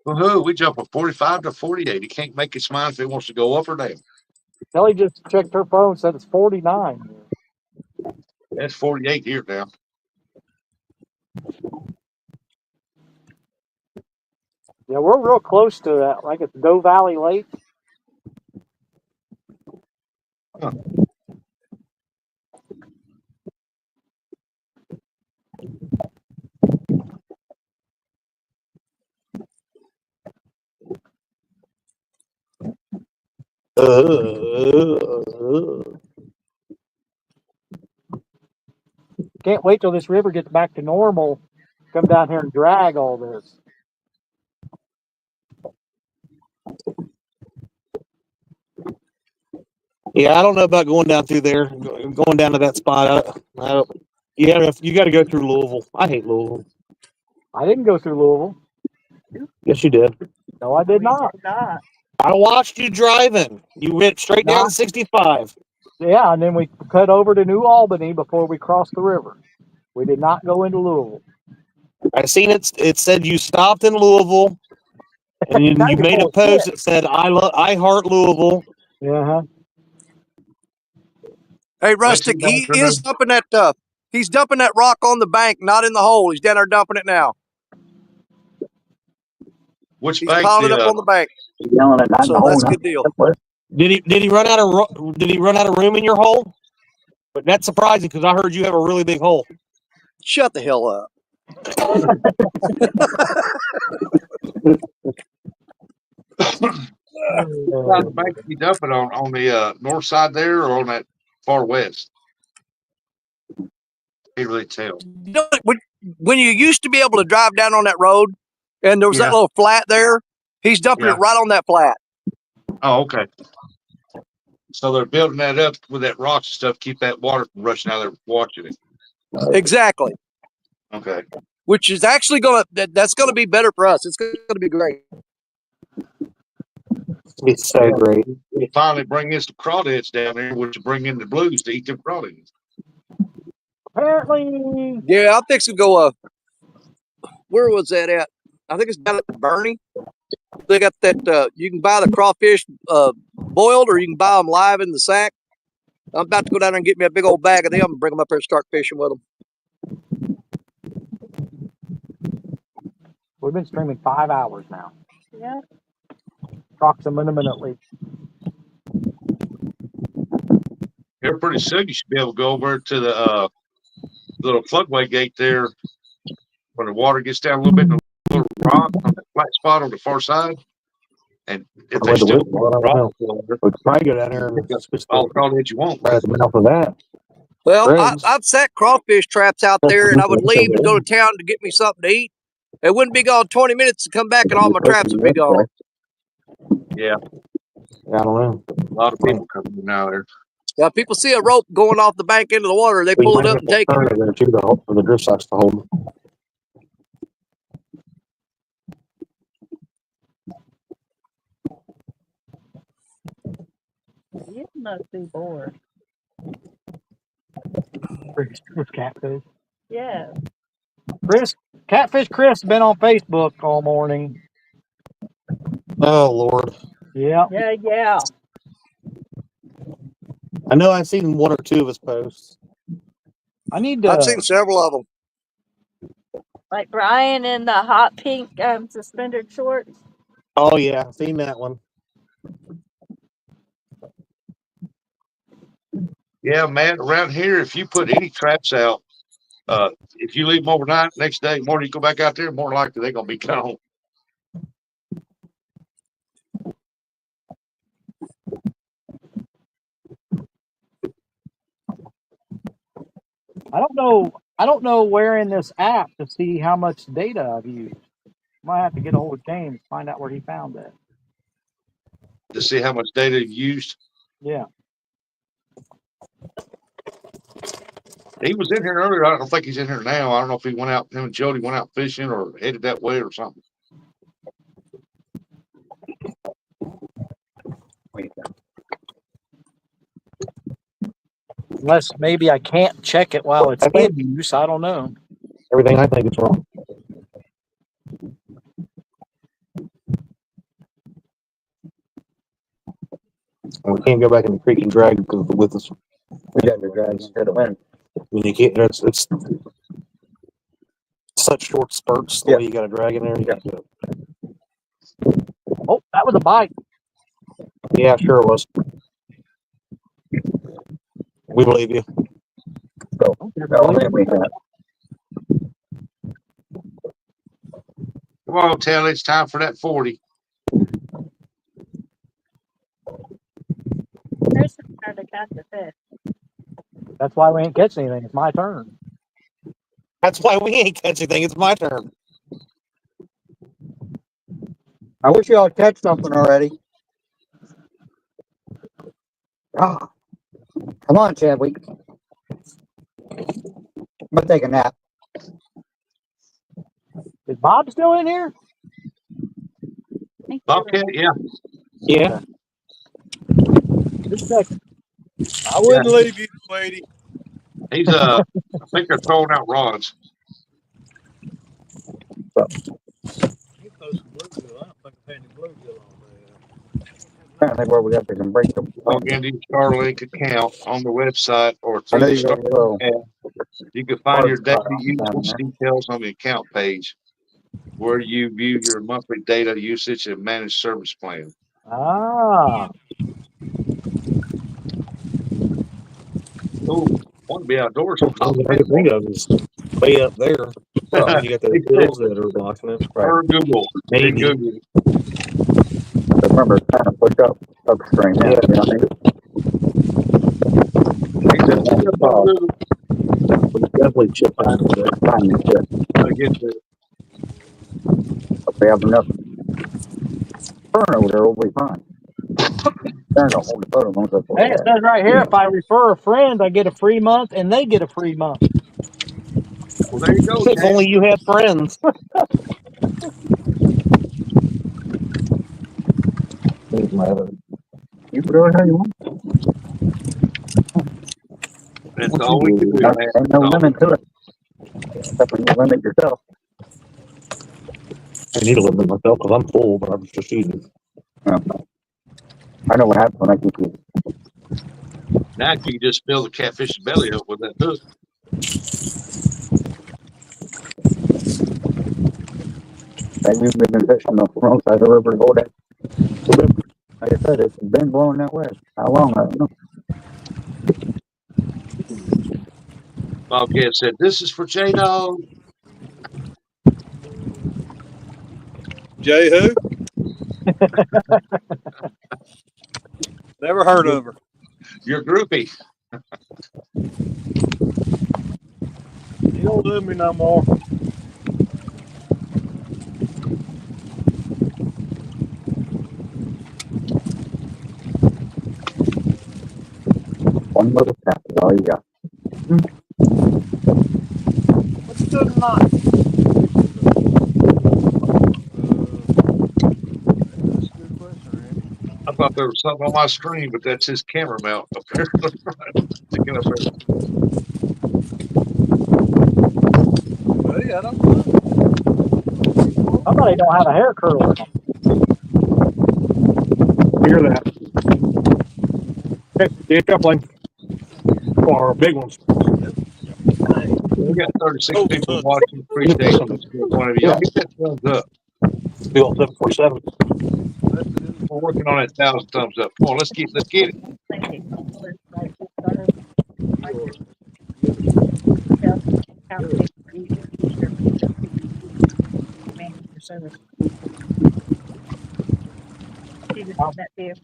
Woohoo! We jump from 45 to 48. He can't make his mind if he wants to go up or down. Kelly just checked her phone, said it's 49. That's 48 here now. Yeah, we're real close to that. Like it's Doe Valley Lake. Huh. Can't wait till this river gets back to normal. Come down here and drag all this. Yeah, I don't know about going down through there, going down to that spot. I don't, you got to go through Louisville. I hate Louisville. I didn't go through Louisville. Yes, you did. No, I did not. I watched you driving. You went straight down 65. Yeah, and then we cut over to New Albany before we crossed the river. We did not go into Louisville. I seen it. It said you stopped in Louisville, and you made a post that said I heart Louisville. Yeah. Hey, Rustic, he is dumping that. He's dumping that rock on the bank, not in the hole. He's down there dumping it now. Which He's bank? piling it up on the bank. So that's a good deal. Did he run out of room in your hole? But that's surprising because I heard you have a really big hole. Shut the hell up. The bank you dumping on the north side there or on that far west? Can't really tell. You know, when you used to be able to drive down on that road and there was that little flat there, he's dumping it right on that flat. Oh, okay. So they're building that up with that rocks and stuff, keep that water from rushing out there watching it. Exactly. Okay. Which is actually that's gonna be better for us. It's gonna be great. It's so great. We'll finally bring in some crawdads down there, which will bring in the blues to eat them crawdads. Apparently. Yeah, I'm fixing to go. Where was that at? I think it's down at Bernie. They got that. You can buy the crawfish boiled, or you can buy them live in the sack. I'm about to go down there and get me a big old bag of them and bring them up here and start fishing with them. We've been streaming 5 hours now. Yeah. Approximately. Here pretty soon you should be able to go over to the little floodway gate there when the water gets down a little bit in a little rock on that flat spot on the far side. And if they still rock, we could probably go down there and all the crawdads you want. Right at the mouth of that. Well, I've set crawfish traps out there, and I would leave to go to town to get me something to eat. It wouldn't be gone 20 minutes to come back, and all my traps would be gone. Yeah. I don't know. A lot of people coming in now there. Yeah, people see a rope going off the bank into the water, they pull it up and take it. There too, for the drift socks to hold. You must be bored. With Catfish. Yeah. Catfish Chris been on Facebook all morning. Oh Lord. Yeah. Yeah. I know I've seen one or two of his posts. I've seen several of them. Like Brian in the hot pink suspended shorts. Oh yeah, seen that one. Yeah, man. Around here, if you put any traps out, if you leave them overnight, next day morning you go back out there, more likely they're gonna be gone. I don't know where in this app to see how much data I've used. Might have to get a hold of James, find out where he found that. To see how much data you used. Yeah. He was in here earlier. I don't think he's in here now. I don't know if he went out, him and Jody went out fishing or headed that way or something. Unless maybe I can't check it while it's in use. I don't know. Everything I think is wrong. And we can't go back in the creek and drag because with us. We got to drag instead of wind. When you can't, it's such short spurts. The way you got to drag in there. Oh, that was a bite. Yeah, sure it was. We believe you. Come on, Taylor, it's time for that 40. There's time to catch the fish. That's why we ain't catching anything. It's my turn. That's why we ain't catching anything. It's my turn. I wish y'all had catch something already. Ah, come on, Chadwick. I'm gonna take a nap. Is Bob still in here? Bobcat, yeah. Yeah. Just a second. I wouldn't leave you, lady. He's I think they're throwing out rods. Apparently, where we got to can break them. Log into your Starlink account on the website or I through know the you got a Starlink little app. You can find your data down usage there. details on the account page where you view your monthly data usage and managed service plan. Ah. Oh, want to be outdoors. All I can think of is way up there. Well, you got the hills that are blocking it. Or Google. Maybe. Google. Remember, it's kind of pushed up upstream. Yeah. He said, Google. We definitely chip on it. I get that. If we have enough turnover, we'll be fine. Turn to hold the photo ones up. Hey, it says right here, if I refer a friend, I get a free month, and they get a free month. Well, there you go. If only you had friends. You can do it how you want. That's all we can do, man. Ain't no limit to it. Except when you limit yourself. I need to limit myself because I'm full, but I'm just eating. Yeah. I know what happens when I keep eating. Now you can just fill the catfish's belly up with that hook. Maybe we've been fishing the wrong side of the river to go that. Like I said, it's been blowing that way. How long? I don't know. Bobcat said, "This is for J-Dog." Jay who? Never heard of her. Your groupie. You don't do me no more. One little tap is all you got. What's good tonight? That's a good question, Randy. I thought there was something on my screen, but that's his camera mount apparently. Sticking up there. Hey, I don't know. Somebody don't have a hair curler. Hear that? Okay, see a coupling. Or big ones. We got 36 people watching. Appreciate one of you. Y'all get that thumbs up. Bill 747. We're working on that 1,000 thumbs up. Come on, let's get it.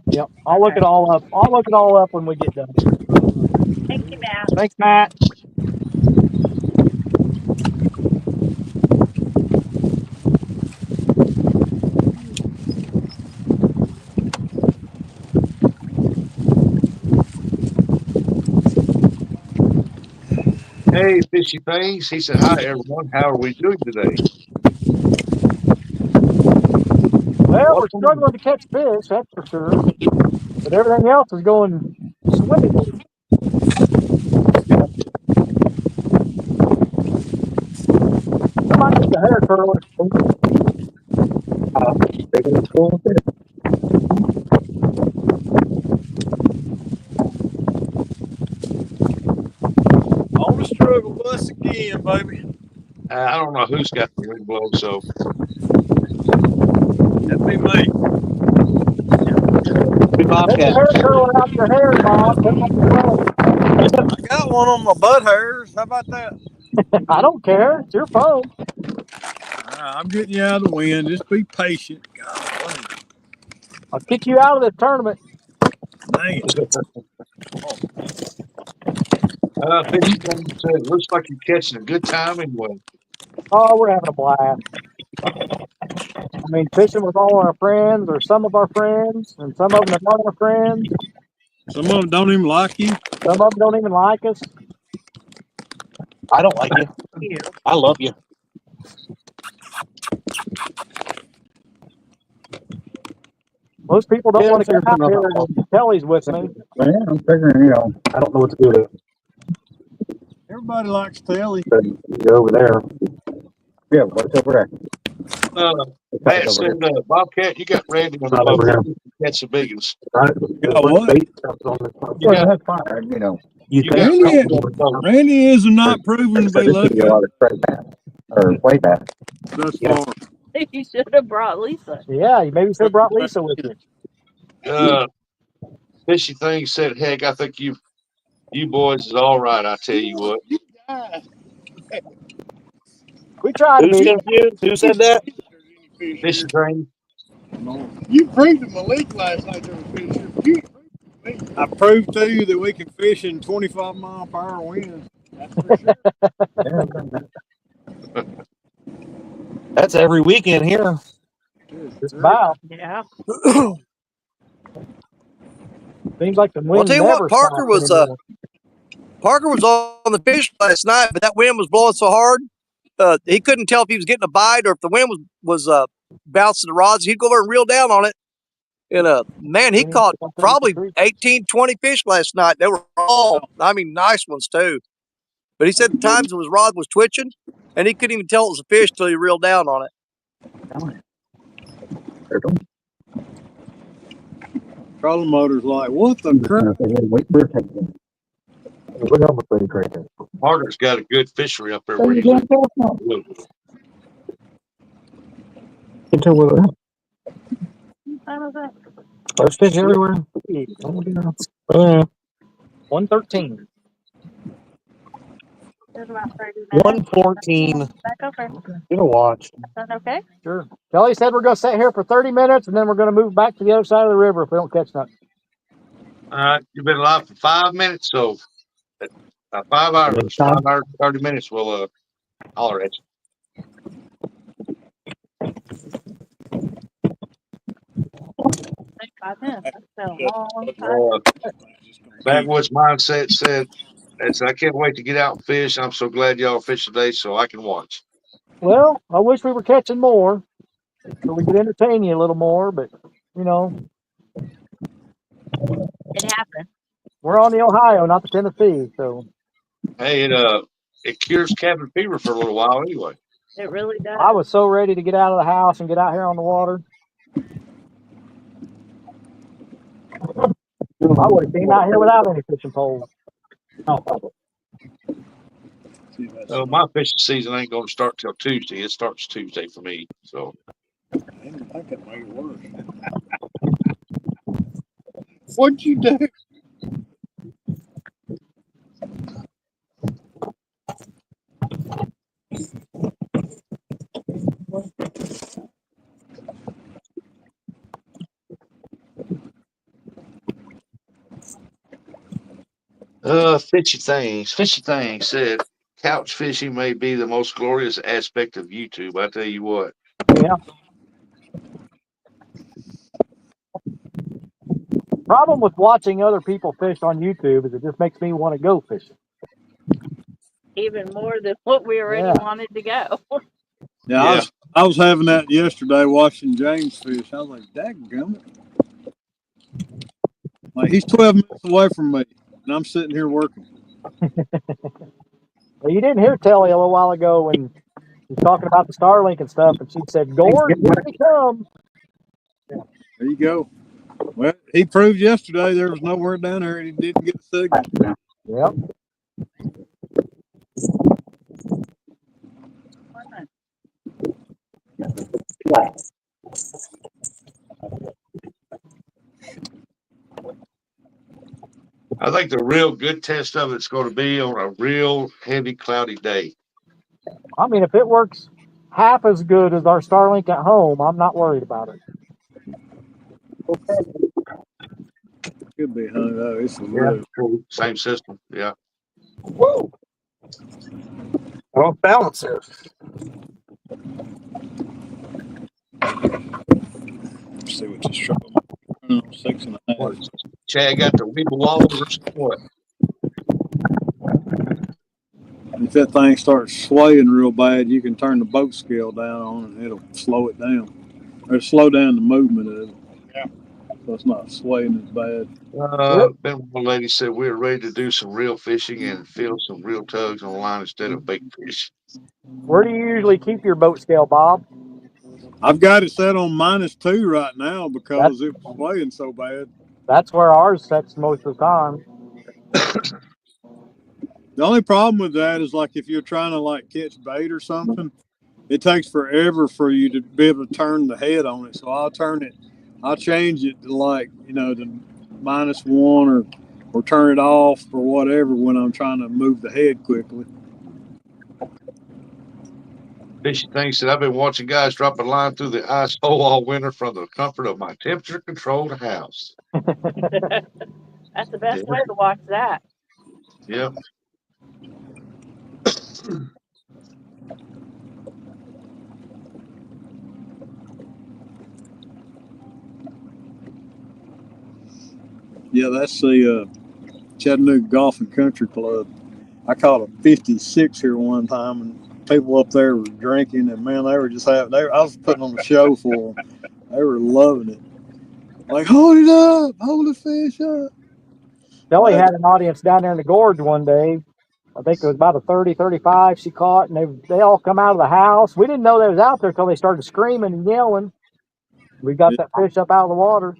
Yep. I'll look it all up. I'll look it all up when we get done here. Thank you, Matt. Thanks, Matt. Hey, Fishy Things. He said, hi, everyone. How are we doing today? Well, we're struggling to catch fish, that's for sure. But everything else is going swimmingly. I might need a hair curler. Taking it cool with it. On the struggle bus again, baby. I don't know who's got the wind blow, so That'd be me. Good Take the Bobcat. hair curler out your hair, Bob. Put it on your phone. I got one on my butt hairs. How about that? I don't care. It's your phone. I'm getting you out of the wind. Just be patient. God, I'll kick you out of this tournament. dang it. Fishy Things said, looks like you're catching a good time anyway. Oh, we're having a blast. I mean, fishing with all our friends or some of our friends, and some of them are not our friends. Some of them don't even like you. Some of them don't even like us. I don't like you. I love you. Most people don't Yeah, want to there's come out here another and Kelly's with me. Man, I'm figuring, I don't know what to do with it. Everybody likes Telly. But you go over there. Yeah, what's over there? Matt It's over said, Bobcat, you got Randy on the not boat. over here. Catch the big ones. Right? Got what? You got, that's fine. you got Randy, Randy on the boat. Randy is not proven to be This could be a lucky lot of straight bass or way bass. thus Yeah. far. You should have brought Lisa. Yeah, you maybe should have brought Lisa with you. Fishy Things said, heck, I think you boys is all right. I tell you what. We tried to Who's be. confused? Who said that? Fishy Things. You proved to Malik last night there was fish here. I proved to you that we can fish in 25-mile-per-hour winds. That's for sure. That's every weekend here. Just about. Yeah. Seems like the Well, I'll wind tell you what, never stops anymore. Parker was on the fish last night, but that wind was blowing so hard, he couldn't tell if he was getting a bite or if the wind was bouncing the rods. He'd go over and reel down on it. And man, he caught probably 18, 20 fish last night. They were all, nice ones too. But he said at times his rod was twitching, and he couldn't even tell it was a fish till he reeled down on it. Trolling motor's like, what the crap? Parker's got a good fishery up there where he lives. There's fish everywhere. 113. 114. Back over. Get a watch. Is that okay? Sure. Kelly said we're going to sit here for 30 minutes and then we're going to move back to the other side of the river if we don't catch nothing. All right, you've been alive for 5 minutes, so 5 hours, 5 hours, 30 minutes, we'll holler at you. That's a long time. Backwoods Mindset said, I can't wait to get out and fish. I'm so glad y'all fish today so I can watch. Well, I wish we were catching more so we could entertain you a little more, but, It happened. we're on the Ohio, not the Tennessee, so. Hey, it cures cabin fever for a little while anyway. It really does. I was so ready to get out of the house and get out here on the water. I would have came out here without any fishing poles. My fishing season ain't going to start till Tuesday. It starts Tuesday for me. So That could make it worse. What'd you do? Fishy Things. Fishy Things said couch fishing may be the most glorious aspect of YouTube. I tell you what. Yeah. Problem with watching other people fish on YouTube is it just makes me want to go fishing. Even more than what we already wanted to go. Yeah, I was having that yesterday watching James fish. I was like, dadgummit. Like, he's 12 minutes away from me, and I'm sitting here working. Well, you didn't hear Telly a little while ago when he was talking about the Starlink and stuff, and she said, Gord, here they come. There you go. Well, he proved yesterday there was nowhere down there and he didn't get a signal. Yep. I think the real good test of it's going to be on a real heavy, cloudy day. I mean, if it works half as good as our Starlink at home, I'm not worried about it. Could be, huh? No, it's a Yeah, real. same system. Yeah. Whoa. Well, balance there. Let's see what this trouble. 6.5. What, Chad got the wiggle wobble or what? If that thing starts swaying real bad, you can turn the boat scale down on it and it'll slow it down. Or slow down the movement of it. Yeah. So it's not swaying as bad. Then one lady said we were ready to do some real fishing and feel some real tugs on the line instead of bait fish. Where do you usually keep your boat scale, Bob? I've got it set on -2 right now because it was swaying so bad. That's where ours sets most of the time. The only problem with that is like if you're trying to like catch bait or something, it takes forever for you to be able to turn the head on it. So I'll change it to like, to -1 or turn it off or whatever when I'm trying to move the head quickly. Fishy Thing said I've been watching guys drop a line through the ice hole all winter from the comfort of my temperature controlled house. That's the best way to watch that. Yep. Yeah, that's the Chattanooga Golf and Country Club. I caught a 56 here one time, and people up there were drinking, and man, they were just having. I was putting on a show for them. They were loving it. Like, hold it up, hold the fish up. Kelly had an audience down there in the gorge one day. I think it was about a 30, 35 she caught, and they all come out of the house. We didn't know they was out there until they started screaming and yelling. We got that fish up out of the water.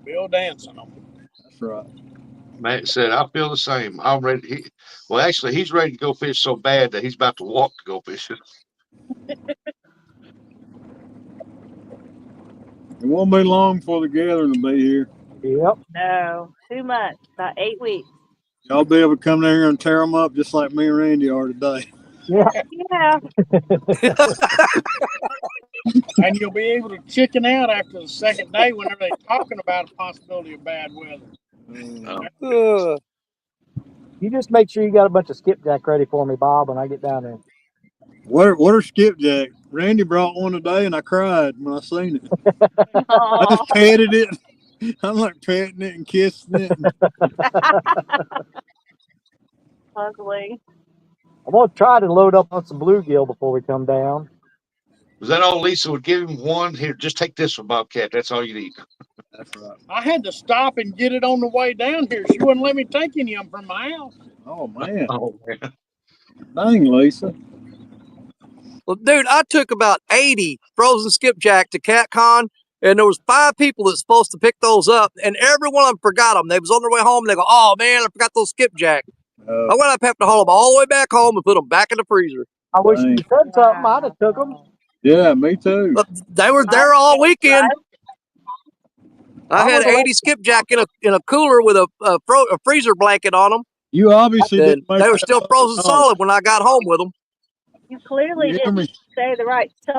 Bill dancing them. That's right. Matt said, I feel the same. I'm ready. He's ready to go fish so bad that he's about to walk to go fishing. It won't be long before the gathering will be here. Yep. No, 2 months, about 8 weeks. Y'all be able to come down here and tear them up just like me and Randy are today. Yeah. Yeah. And you'll be able to chicken out after the second day whenever they're talking about a possibility of bad weather. You just make sure you got a bunch of skipjack ready for me, Bob, when I get down there. What are skipjack? Randy brought one today, and I cried when I seen it. I just petted it. I'm like petting it and kissing it. Ugly. I'm going to try to load up on some bluegill before we come down. Was that all Lisa would give him one? Here, just take this one, Bobcat. That's all you need. That's right. I had to stop and get it on the way down here. She wouldn't let me take any of them from my house. Oh, man. Oh, man. Dang, Lisa. Well, dude, I took about 80 frozen skipjack to CatCon, and there was 5 people that's supposed to pick those up, and every one of them forgot them. They was on their way home, and they go, oh, man, I forgot those skipjack. I went up, have to haul them all the way back home and put them back in the freezer. I wish you said something. I'd have took them. Yeah, me too. But they were there all weekend. I had would've 80 skipjack in a cooler with a freezer blanket on them. You obviously And didn't make they were that still much frozen noise. solid when I got home with them. You clearly You hear didn't me? tell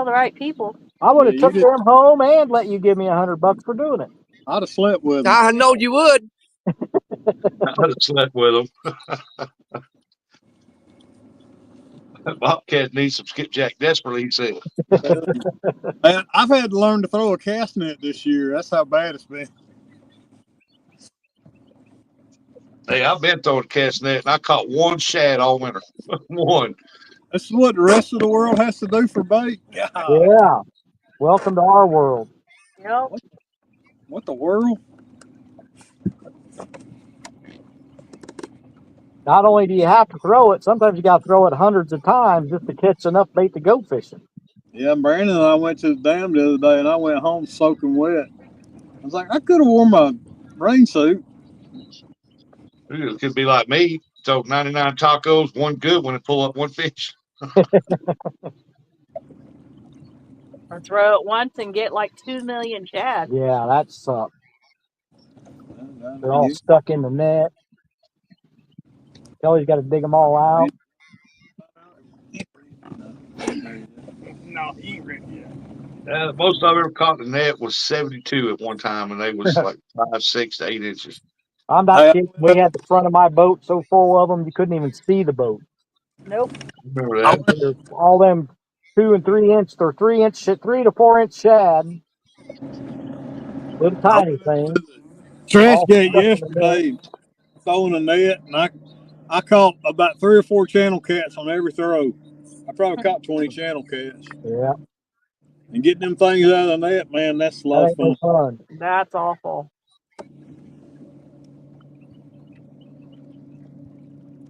the right people. I would have Yeah, you took did. them home and let you give me $100 for doing it. I'd have slept with them. I know you would. I just slept with them. Bobcat needs some skipjack desperately, he said. Man, I've had to learn to throw a cast net this year. That's how bad it's been. Hey, I've been throwing a cast net, and I caught one shad all winter. One. This is what the rest of the world has to do for bait. God, Yeah. Welcome to our world. Yep. what the world? Not only do you have to throw it, sometimes you got to throw it hundreds of times just to catch enough bait to go fishing. Yeah, Brandon and I went to the dam the other day, and I went home soaking wet. I was like, I could have worn my rain suit. It could be like me. Throw 99 tacos, one good one, and pull up one fish. Or throw it once and get like 2 million shad. Yeah, that sucks. They're all stuck in the net. Kelly's got to dig them all out. No, he ain't ready yet. Most I've ever caught in the net was 72 at one time, and they was like 5, 6 to 8 inches. I'm not kidding. We had the front of my boat so full of them you couldn't even see the boat. Nope. Remember that? There's all them 2 and 3 inch or 3 to 4 inch shad. Little tiny thing. Trash All gate stuck in the net. yesterday, throwing a net, and I caught about 3 or 4 channel cats on every throw. I probably caught 20 channel cats. Yeah, And getting them things out of the net, man, that's a lot that of ain't fun. no fun. That's awful.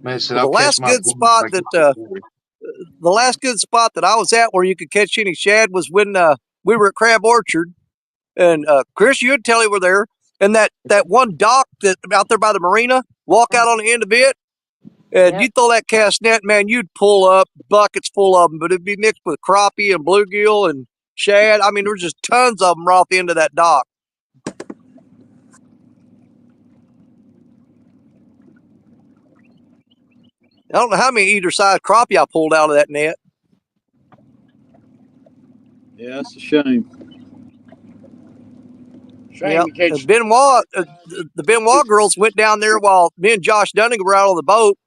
Man said, Well, I'll catch my the last good spot that I was at where you could catch any shad was when we were at Crab Orchard, and Chris, you and Telly were there, and that one dock that out there by the marina, walk out on the end of it, and Yep. you throw that cast net, man, you'd pull up buckets full of them, but it'd be mixed with crappie and bluegill and shad. I mean, there was just tons of them right off the end of that dock. I don't know how many either side crappie I pulled out of that net. Yeah, that's a shame. Yeah, Benoit, the Benoit girls went down there while me and Josh Dunning were out on the boat,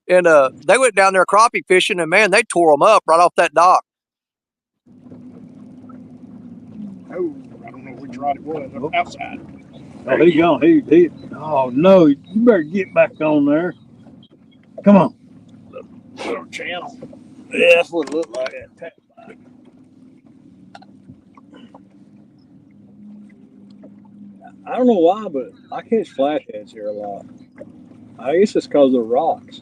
and they went down there crappie fishing, and man, they tore them up right off that dock. Oh, I don't know which rod it was. Outside. Oh, he gone. He. Oh no! You better get back on there. Come on. Little channel. Yeah, that's what it looked like. I don't know why, but I catch flatheads here a lot. I guess it's because of the rocks.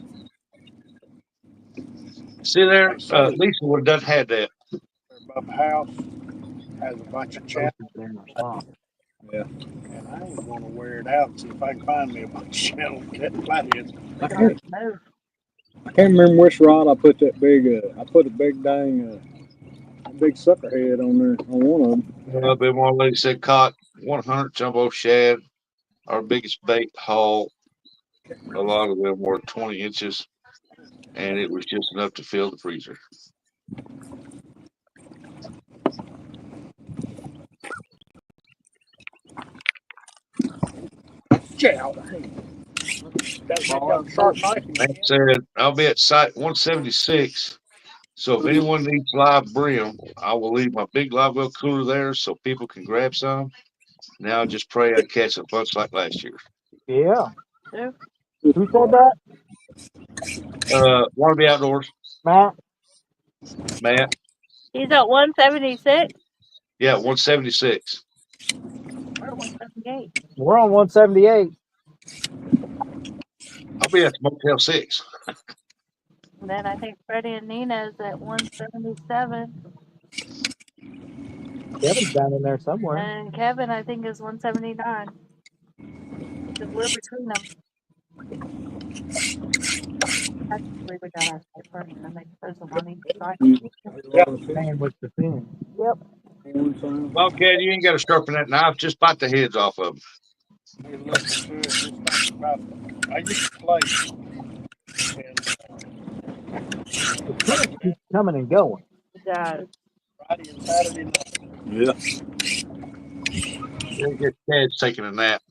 See there, Lisa would have done had that. Above the house has a bunch of channels. Yeah. And I ain't going to wear it out and see if I can find me a bunch of channel flatheads. I can't remember which rod I put that big. I put a big dang, big sucker head on there on one of them. But one lady said caught 100 jumbo shad, our biggest bait haul. A lot of them were 20 inches, and it was just enough to fill the freezer. Man said, I'll be at site 176. So if anyone needs live brim, I will leave my big live well cooler there so people can grab some. Now just pray I catch a bunch like last year. Yeah. Yeah. Who said that? Want to be outdoors? Matt? Matt? He's at 176. Yeah, 176. We're at 178. We're on 178. I'll be at the Motel 6. And then I think Freddie and Nina's at 177. Kevin's down in there somewhere. And Kevin, I think, is 179. Because we're between them. Actually, we got our site first, and then they post them on each site. Sandwich the fin. Yep. Well, Ken, you ain't got to sharpen that knife. Just bite the heads off of them. Hey, look, just think about it. I used to play, and The current keeps coming and going. It does. Friday and Saturday night. Yeah. They get Ted's taking a nap.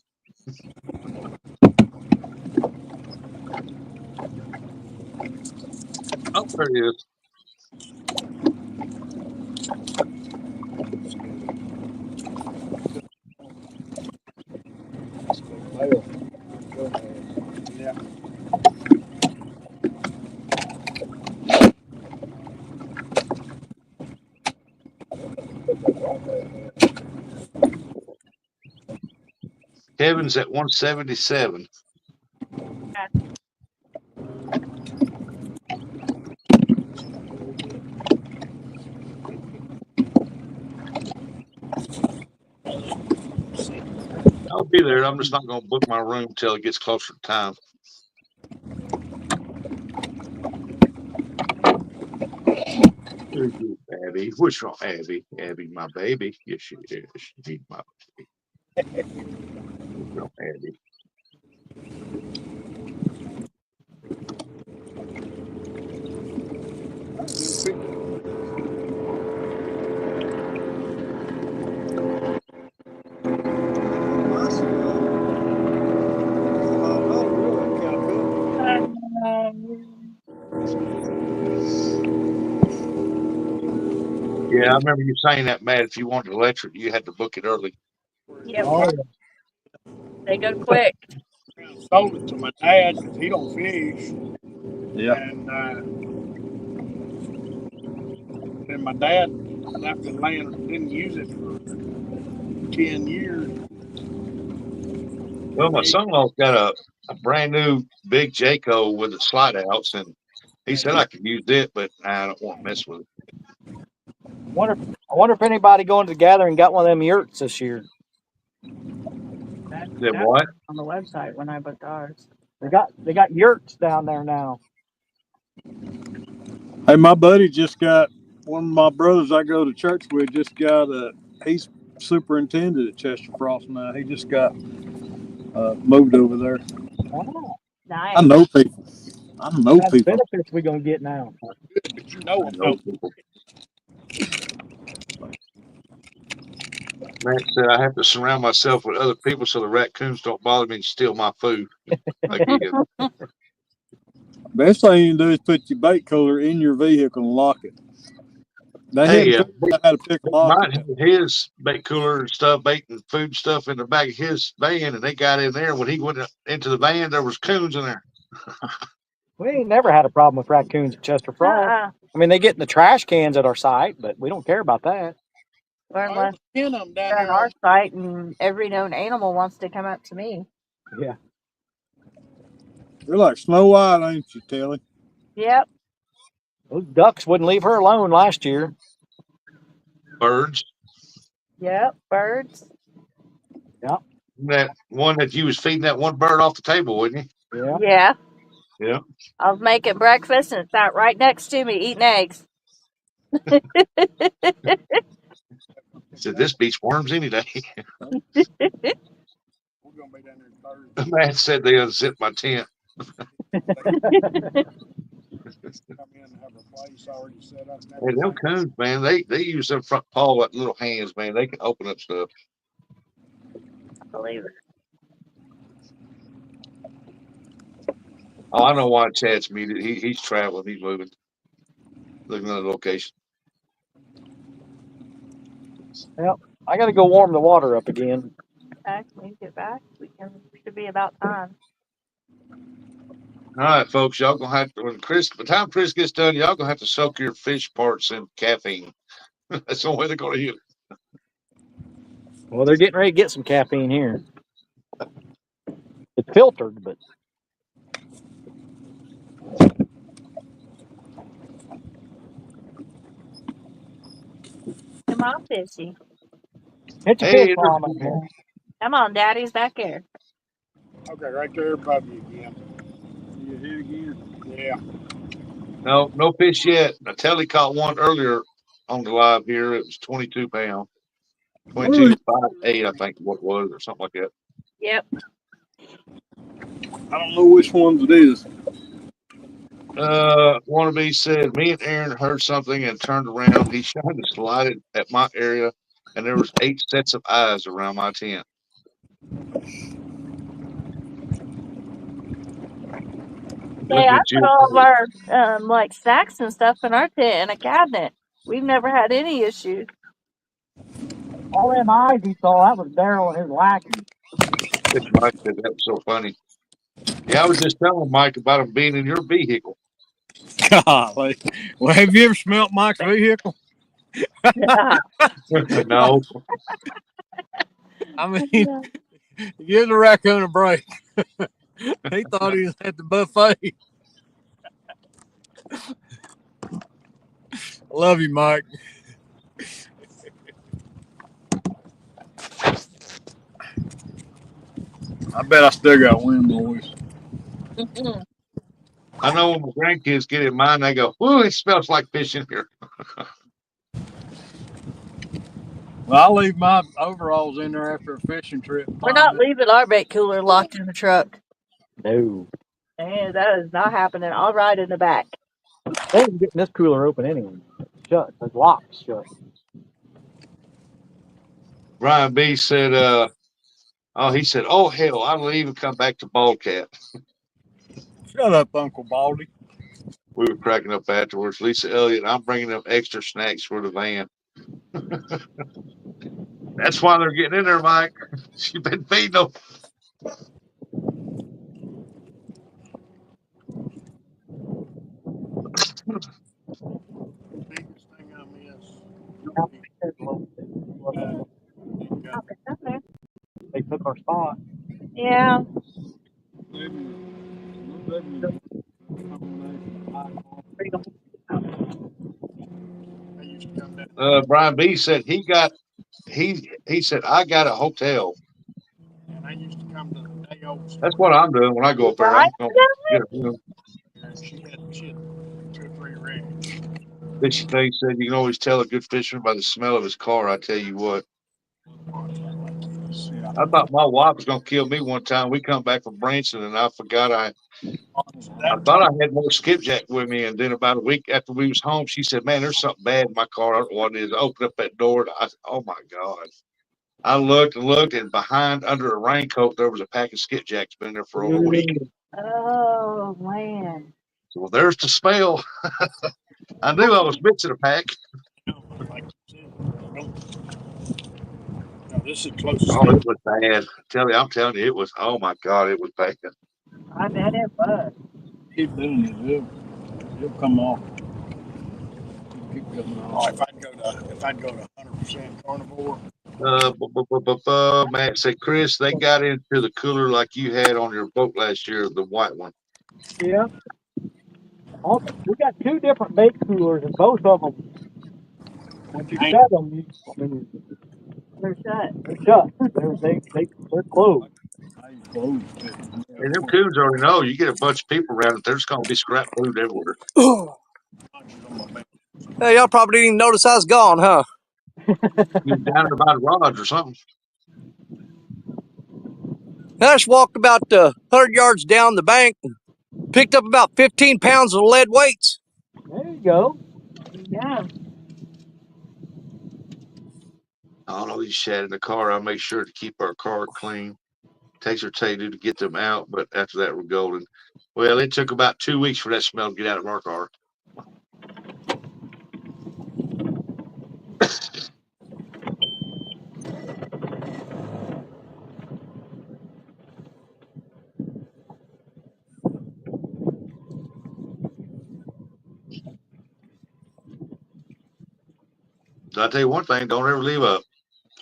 Oh, there he is. Yeah. Kevin's at 177. I'll be there. I'm just not going to book my room till it gets closer to time. Abby, what's wrong, Abby? Abby, my baby. Yes, she is. She's my baby. What's wrong, Abby? Yeah, I remember you saying that, Matt. If you wanted electric, you had to book it early. Yep. Oh, They go quick. Sold it to my dad because he don't fish. Yeah. And then my dad left it laying, didn't use it for 10 years. Well, my son-in-law's got a brand new big Jayco with the slide outs, and he said I could use it, but I don't want to mess with it. I wonder if anybody going to the gathering got one of them yurts this year. Then what? On the website when I booked ours. They got yurts down there now. Hey, my buddy just got, one of my brothers I go to church with just got he's superintendent at Chester Frost now. He just got moved over there. Oh, Nice. I know people. I know that's people. benefits we gonna get now. But you know I him, know don't people. Matt said I have to surround myself with other people so the raccoons don't bother me and steal my food. Again. Best thing you can do is put your bait cooler in your vehicle and lock it. They Hey, hadn't figured out how to pick a lock. Mike had his bait cooler and stuff, bait and food stuff in the back of his van, and they got in there. When he went into the van, there was coons in there. We ain't never had a problem with raccoons at Chester Frost. I mean, they get in the trash cans at our site, but we don't care about that. Or There unless was 10 of them down they're there on our site and every known animal wants to come up to me. Yeah. You're like Snow White, ain't you, Telly? Yep. Those ducks wouldn't leave her alone last year. Birds. Yep. Birds. Yeah. That one that you was feeding that one bird off the table, wasn't you? Yeah. Yeah. Yeah. I was making breakfast and it sat right next to me eating eggs. Said this beats worms any day. we're going to be down there Thursday. Matt said they unzipped my tent. Come in and have a place already set up. Hey, them coons, man, they use their front paw like little hands, man. They can open up stuff. I believe it. Oh, I know why Chad's muted. He's traveling. He's moving. Looking at the location. Well, I got to go warm the water up again. Okay, when you get back, we should be about time. All right, folks, y'all gonna have to by the time Chris gets done, y'all gonna have to soak your fish parts in caffeine. That's the only way they're gonna eat it. Well, they're getting ready to get some caffeine here. It's filtered, but Come on, Fishy. it's a Hey, fish farm up here. Come on, Daddy's back here. Okay, right there above you again. You hit again? Yeah. Yeah. No, no fish yet. I tell he caught one earlier on the live here. It was 22 pound, 22.58, I think what it was, or something like that. Yep. I don't know which ones it is. Wannabe said, me and Aaron heard something and turned around. He shined a slide at my area, and there was 8 sets of eyes around my tent. Hey, Looking I at put you. all of our like snacks and stuff in our tent in a cabinet. We've never had any issues. All them eyes he saw, that was Daryl and his lackey. Mike said that was so funny. Yeah, I was just telling Mike about him being in your vehicle. Golly. Well, have you ever smelt Mike's vehicle? No. I mean, give the raccoon a break. He thought he was at the buffet. Love you, Mike. I bet I still got wind, boys. I know when my grandkids get in mine, they go, "Ooh, it smells like fish in here." Well, I'll leave my overalls in there after a fishing trip. We're not leaving our bait cooler locked in the truck. No. And that is not happening. I'll ride in the back. They ain't getting this cooler open anyway. Shut. The lock's shut. Brian B said, he said, "Oh hell, I don't even come back to Ballcat." Shut up, Uncle Baldy. We were cracking up afterwards. Lisa Elliott, I'm bringing up extra snacks for the van. That's why they're getting in there, Mike. She's been feeding them. Biggest thing I miss. They took our spot. Yeah. I used to come down. Brian B said he said I got a hotel. And I used to come to the day old That's store. what I'm doing when I go up there. Right? I'm going to get a room. And she had 2 or 3 rigs. Fishy thing said you can always tell a good fisherman by the smell of his car. I tell you what. I thought my wife was going to kill me one time. We come back from Branson, and I forgot I thought I had more skipjack with me. And then about a week after we was home, she said, "Man, there's something bad in my car. I don't know what it is." I opened up that door. And I said, "Oh my God." I looked and looked, and behind under a raincoat, there was a pack of skipjacks been there for over a week. Oh, man. So, well, there's the smell. I knew I was missing a pack. Like you said, no, this is the closest Oh, thing. it was bad. I'm telling you, it was, oh my God, it was bad. I bet it was. Keep doing it. It'll come off. Keep coming Oh, off. if I'd go to 100% carnivore. Matt said, Chris, they got into the cooler like you had on your boat last year, the white one. Yeah. We got 2 different bait coolers, and both of them, once you set them, They're shut. they're shut. They're closed. And them coons already know you get a bunch of people around it, there's going to be scrap food everywhere. Hey, y'all probably didn't even notice I was gone, huh? You're down there by the rods or something. I just walked about 100 yards down the bank and picked up about 15 pounds of lead weights. There you go. Yeah. I don't know, he's shat in the car. I make sure to keep our car clean. Takes her to get them out, but after that, we're golden. Well, it took about 2 weeks for that smell to get out of our car. So I tell you one thing, don't ever leave a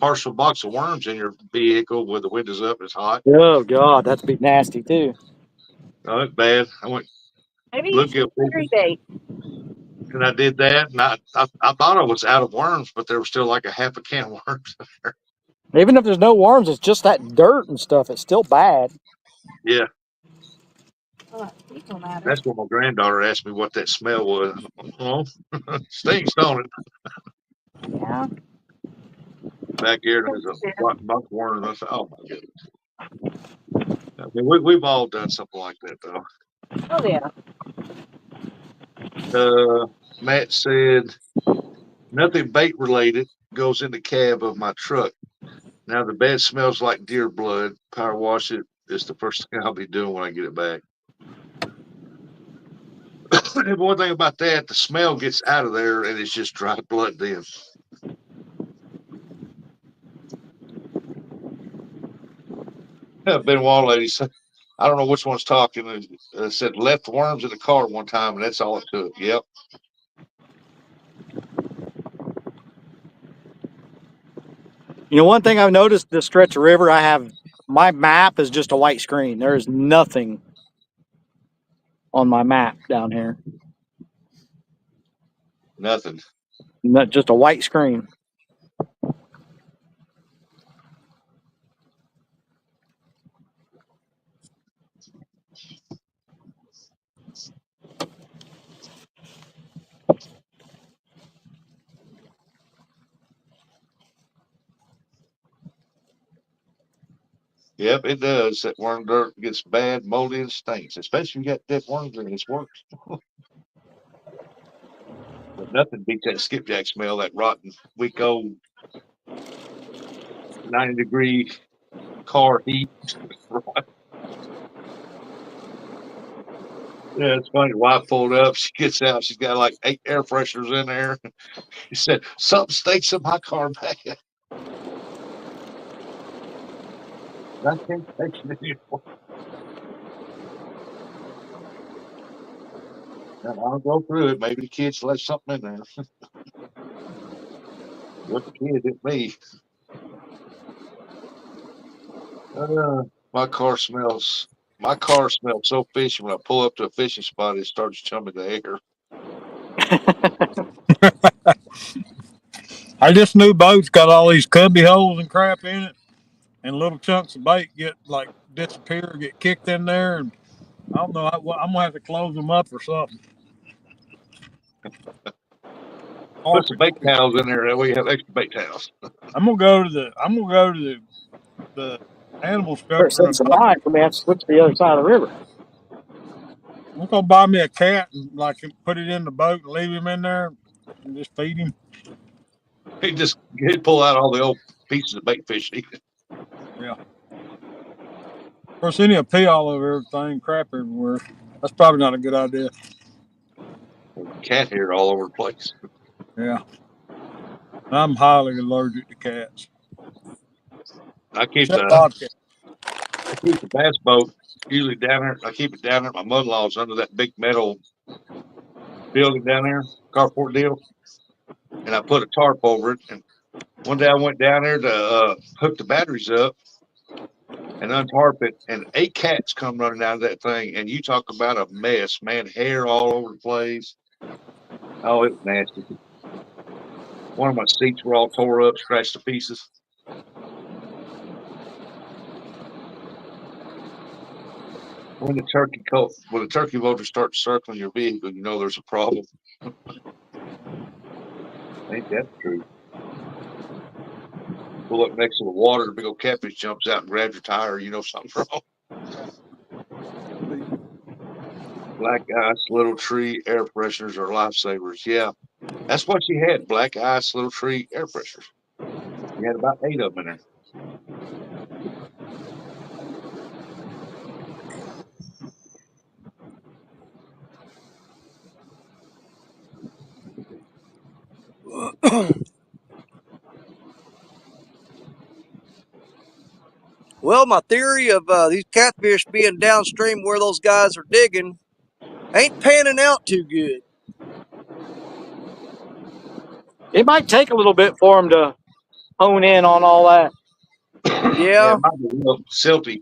partial box of worms in your vehicle with the windows up. It's hot. Oh God, that'd be nasty too. Oh, it's bad. I went Maybe you look should at carry bait. and I did that, and I thought I was out of worms, but there was still like a half a can of worms there. Even if there's no worms, it's just that dirt and stuff. It's still bad. Yeah. That's when my granddaughter asked me what that smell was. Oh, stinks, don't it? Yeah. Back here, there's a rotten buckthorn, and I said, "Oh my goodness." I mean, we've all done something like that, though. Oh yeah. Matt said nothing bait related goes in the cab of my truck. Now the bed smells like deer blood. Power wash it. It's the first thing I'll be doing when I get it back. And one thing about that, the smell gets out of there and it's just dry blood then. Benoit lady said, I don't know which one's talking. Said left worms in the car one time and that's all it took. Yep. You know, one thing I've noticed this stretch of river, my map is just a white screen. There is nothing on my map down here. Nothing. Not just a white screen. Yep, it does. That worm dirt gets bad, moldy, and stinks, especially if you got dead worms in it. It's worse. But nothing beats that skipjack smell, that rotten, week old, 90-degree car heat. Yeah, it's funny. Wife pulled up. She gets out. She's got like 8 air fresheners in there. She said, something stinks in my car bag. I can't take it anymore. And I'll go through it. Maybe the kids left something in there. What the kid hit me. Uh, my car smells. My car smells so fishy. When I pull up to a fishing spot, it starts chumming the air. This new boat's got all these cubby holes and crap in it, and little chunks of bait get like disappear, get kicked in there, and I don't know. I'm gonna have to close them up or something. Put some Carpet. bait towels in there. That way you have extra bait towels. I'm gonna go to the animal Better shelter set and some line for me. I have to switch to the other side of the river. I'm gonna buy me a cat and like put it in the boat and leave him in there and just feed him. He'd pull out all the old pieces of bait fish. Yeah. Of course, then he'll pee all over everything, crap everywhere. That's probably not a good idea. Cat hair all over the place. Yeah. I'm highly allergic to cats. I keep Except the bobcats. I keep the bass boat usually down there. I keep it down there at my mother-in-law's under that big metal building down there, carport deal, and I put a tarp over it. And one day I went down there to hook the batteries up and untarp it, and 8 cats come running out of that thing. And you talk about a mess, man! Hair all over the place. Oh, it was nasty. One of my seats were all tore up, scratched to pieces. When the turkey vultures start circling your vehicle, you know there's a problem. Ain't that true? Pull up next to the water, the big old catfish jumps out and grabs your tire. You know something's wrong. Black ice, little tree, air fresheners are lifesavers. Yeah, that's what she had. Black ice, little tree, air fresheners. You had about 8 of them in Well, my theory of these catfish being downstream where those guys are digging ain't panning out too good. It might take a little bit for them to hone in on all that. there. Yeah, Yeah, it might be real silty.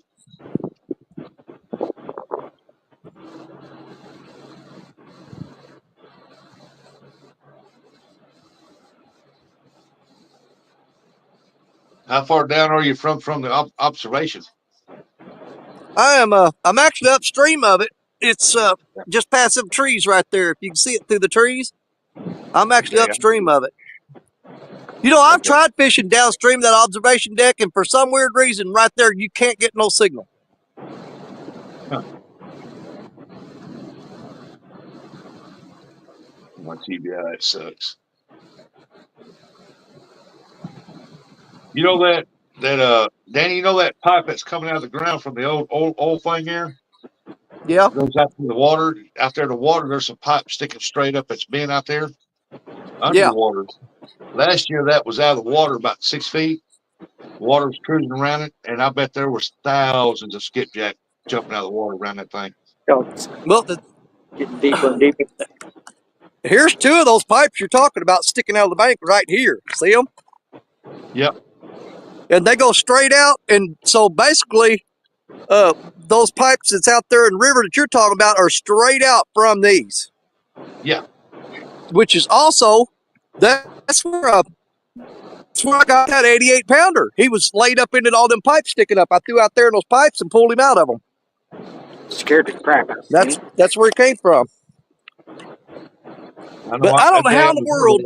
How far down are you from the observation? I am. I'm actually upstream of it It's just past some trees right there. If you can see it through the trees, I'm actually Okay. upstream of it. You know, I've Okay. tried fishing downstream that observation deck, and for some weird reason, right there, you can't get no signal. My TBI, it sucks. You know that Danny, you know that pipe that's coming out of the ground from the old thing here? Yeah, Goes out to the water. Out there in the water, there's some pipe sticking straight up. It's been out there under yeah. the water. Last year that was out of the water about 6 feet. The water was cruising around it, and I bet there was thousands of skipjack jumping out of the water around that thing. Well, Getting deeper and deeper. here's two of those pipes you're talking about sticking out of the bank right here. See them? Yep. And they go straight out. And so basically, those pipes that's out there in the river that you're talking about are straight out from these. Yeah. Which is also that's where I got that 88 pounder. He was laid up into all them pipes sticking up. I threw out there in those pipes and pulled him out of them. Scared the crap out of me. That's where he came from. But I don't know how in the world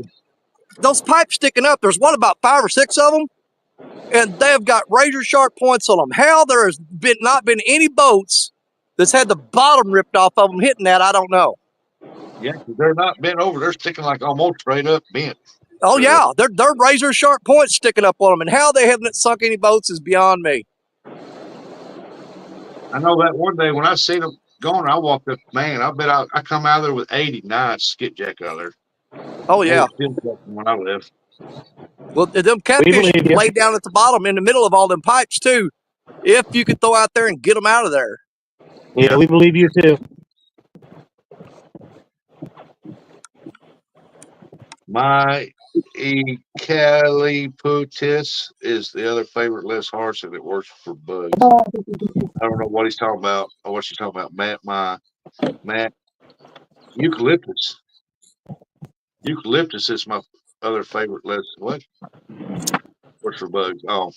those pipes sticking up. There's one about 5 or 6 of them, and they've got razor sharp points on them. How there has not been any boats that's had the bottom ripped off of them hitting that, I don't know. Yeah, they're not bent over. They're sticking like almost straight up bent. Oh yeah, they're razor sharp points sticking up on them, and how they haven't sunk any boats is beyond me. I know that one day when I seen them going, I walked up, man, I bet I come out of there with 89 skipjack out of there. Oh yeah. When I left. Well, them catfish laid down at the bottom in the middle of all them pipes too. If you could throw out there and get them out of there. Yeah, we believe you too. My Ecaliputis is the other favorite list horse, and it works for bugs. I don't know what he's talking about or what she's talking about. Matt, eucalyptus. Eucalyptus is my other favorite list. What? Works for bugs. Oh,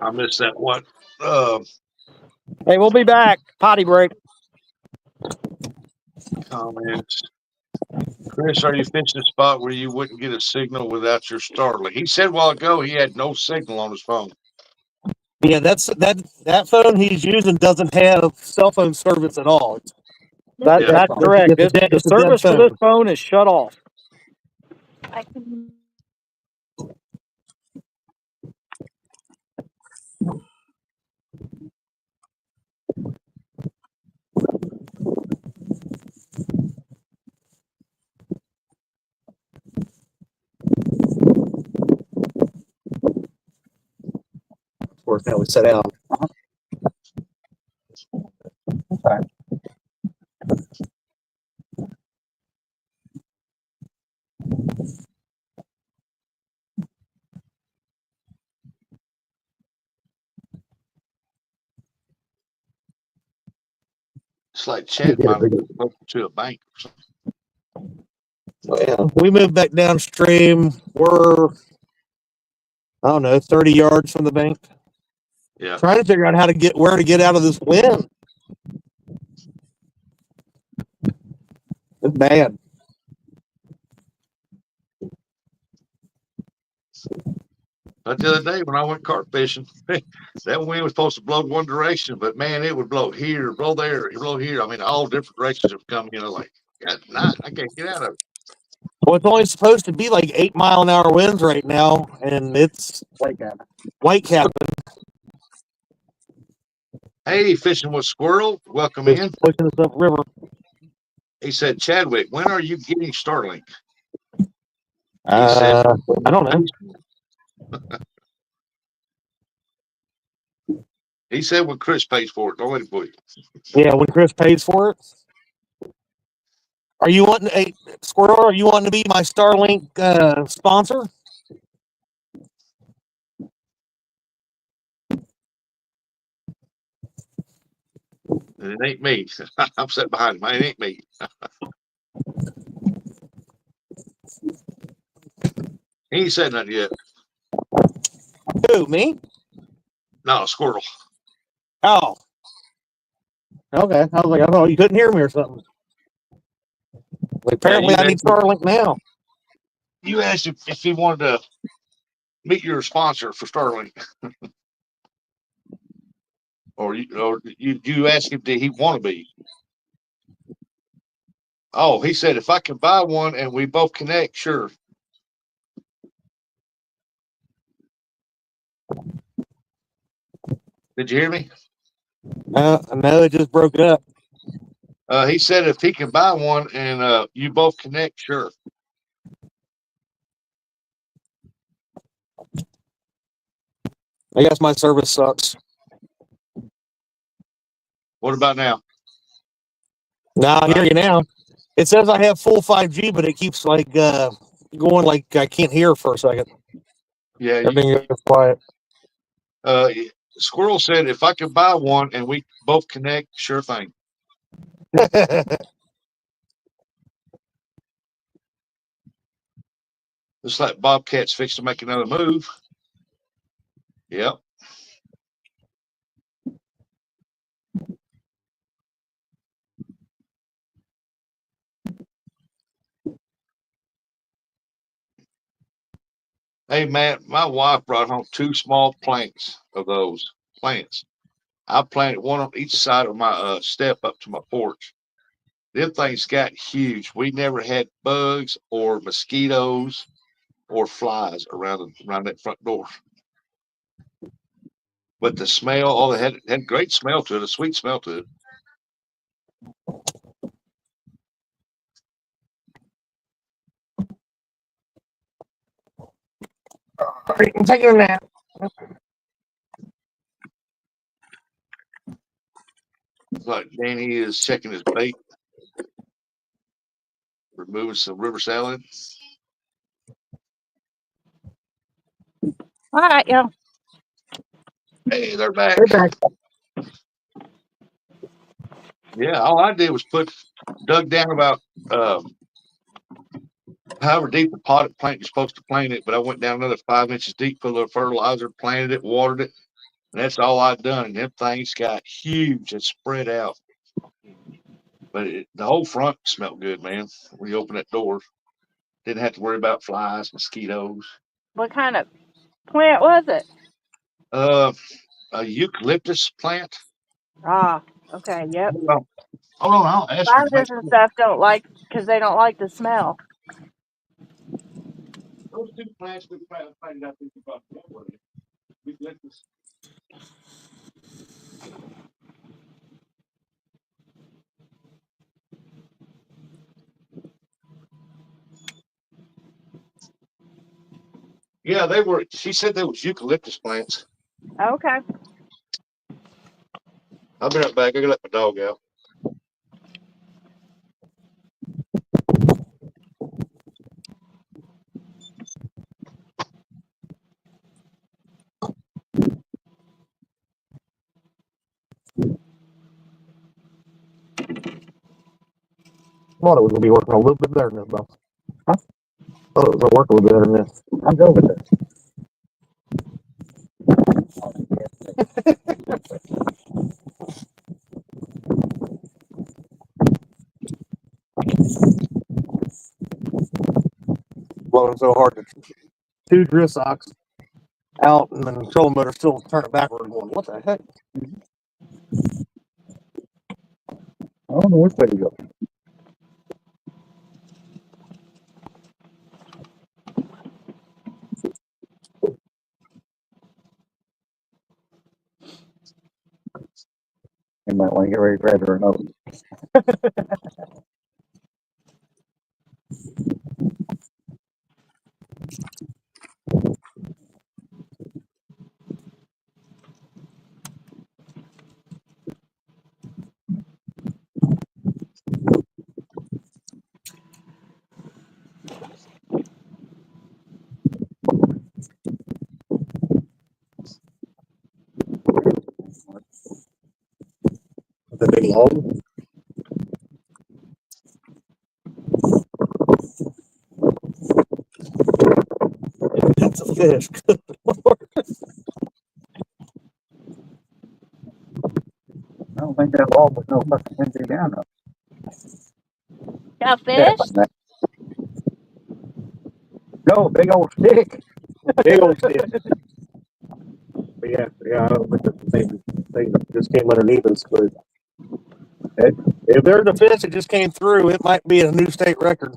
I missed that one. Hey, we'll be back. Potty break. Comments. Chris, are you fishing a spot where you wouldn't get a signal without your Starlink? He said a while ago he had no signal on his phone. Yeah, that phone he's using doesn't have cell phone service at all. That's correct. The service for this phone is shut off. Of course, now we set out. Okay. It's like Chad might have moved closer to a bank or something. Well, we moved back downstream. We're, I don't know, 30 yards from the bank. Yeah. Trying to figure out where to get out of this wind. It's bad. But the other day when I went carp fishing, that wind was supposed to blow one direction, but man, it would blow here, blow there, blow here. I mean, all different directions have come, like, God, I can't get out of it. Well, it's only supposed to be like 8-mile-an-hour winds right now, and it's white cap. Hey, fishing with Squirrel, welcome in. Pushing us upriver. He said, Chadwick, when are you getting Starlink? He said, I don't know. He said when Chris pays for it. Don't let him fool you. Yeah, when Chris pays for it. Are you wanting a Squirrel? Are you wanting to be my Starlink sponsor? It ain't me. I'm sitting behind him. It ain't me. He ain't said nothing yet. Who, me? No, Squirrel. Oh. Okay. I was like, I thought you couldn't hear me or something. Well, apparently, I need Starlink now. You asked if he wanted to meet your sponsor for Starlink, or you asked him did he want to be? Oh, he said if I can buy one and we both connect, sure. Did you hear me? No, it just broke up. He said if he can buy one and you both connect, sure. I guess my service sucks. What about now? Now I hear you now. It says I have full 5G, but it keeps like going like I can't hear for a second. Yeah, Everything is quiet. Squirrel said if I can buy one and we both connect, sure thing. Looks like Bobcat's fixed to make another move. Yep. Hey, Matt, my wife brought home 2 small plants of those plants. I planted one on each side of my step up to my porch. Them things got huge. We never had bugs or mosquitoes or flies around that front door. But the smell, they had great smell to it, a sweet smell to it. I'm taking a nap. It's like Danny is checking his bait, removing some river salad. All right, y'all. Hey, they're back. They're back. Yeah, all I did was dug down about however deep the potted plant you're supposed to plant it, but I went down another 5 inches deep, full of fertilizer, planted it, watered it, and that's all I'd done. And them things got huge and spread out. But the whole front smelled good, man. When you open that door, didn't have to worry about flies, mosquitoes. What kind of plant was it? A eucalyptus plant. Ah, okay, yep. Hold on, I'll ask her to make Spiders and stuff don't like because they don't like the smell. those 2 plants we planted out there. Eucalyptus. Yeah, they were. She said they was eucalyptus plants. Okay. I'll be right back. I gotta let my dog out. Thought it was gonna be working a little bit better than this, though. Huh? Thought it was gonna work a little better than this. I'm good with it. Blowing so hard to 2 drill socks out, and then trolling motor still turn it backward. Going, what the heck? I don't know which way to go. You might want to get ready to grab her another. The big log. That's a fish. don't think that log was no fucking 10 feet down though. Got Yeah, fish? no, big old stick. Big old stick. But yeah, I don't think that's the thing that just came underneath us. But if there's a fish that just came through, it might be a new state record.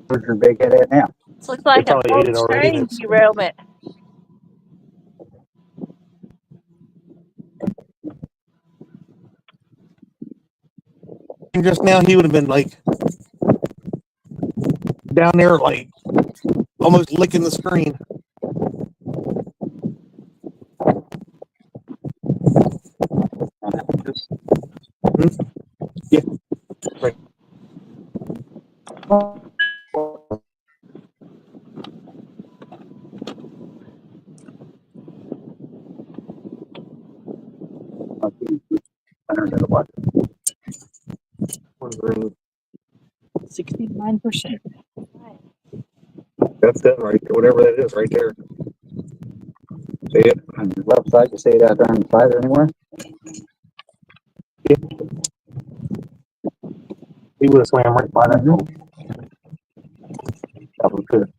Where's your big head at now? This looks like They a probably ate full it already. train derailment. Just now, he would have been like down there, like almost licking the screen. Yeah. Right. What? 69%. That's it, right? Whatever that is, right there. See it on the left side. You see it out there on the side anywhere? He would have swam right by that hole. Probably could.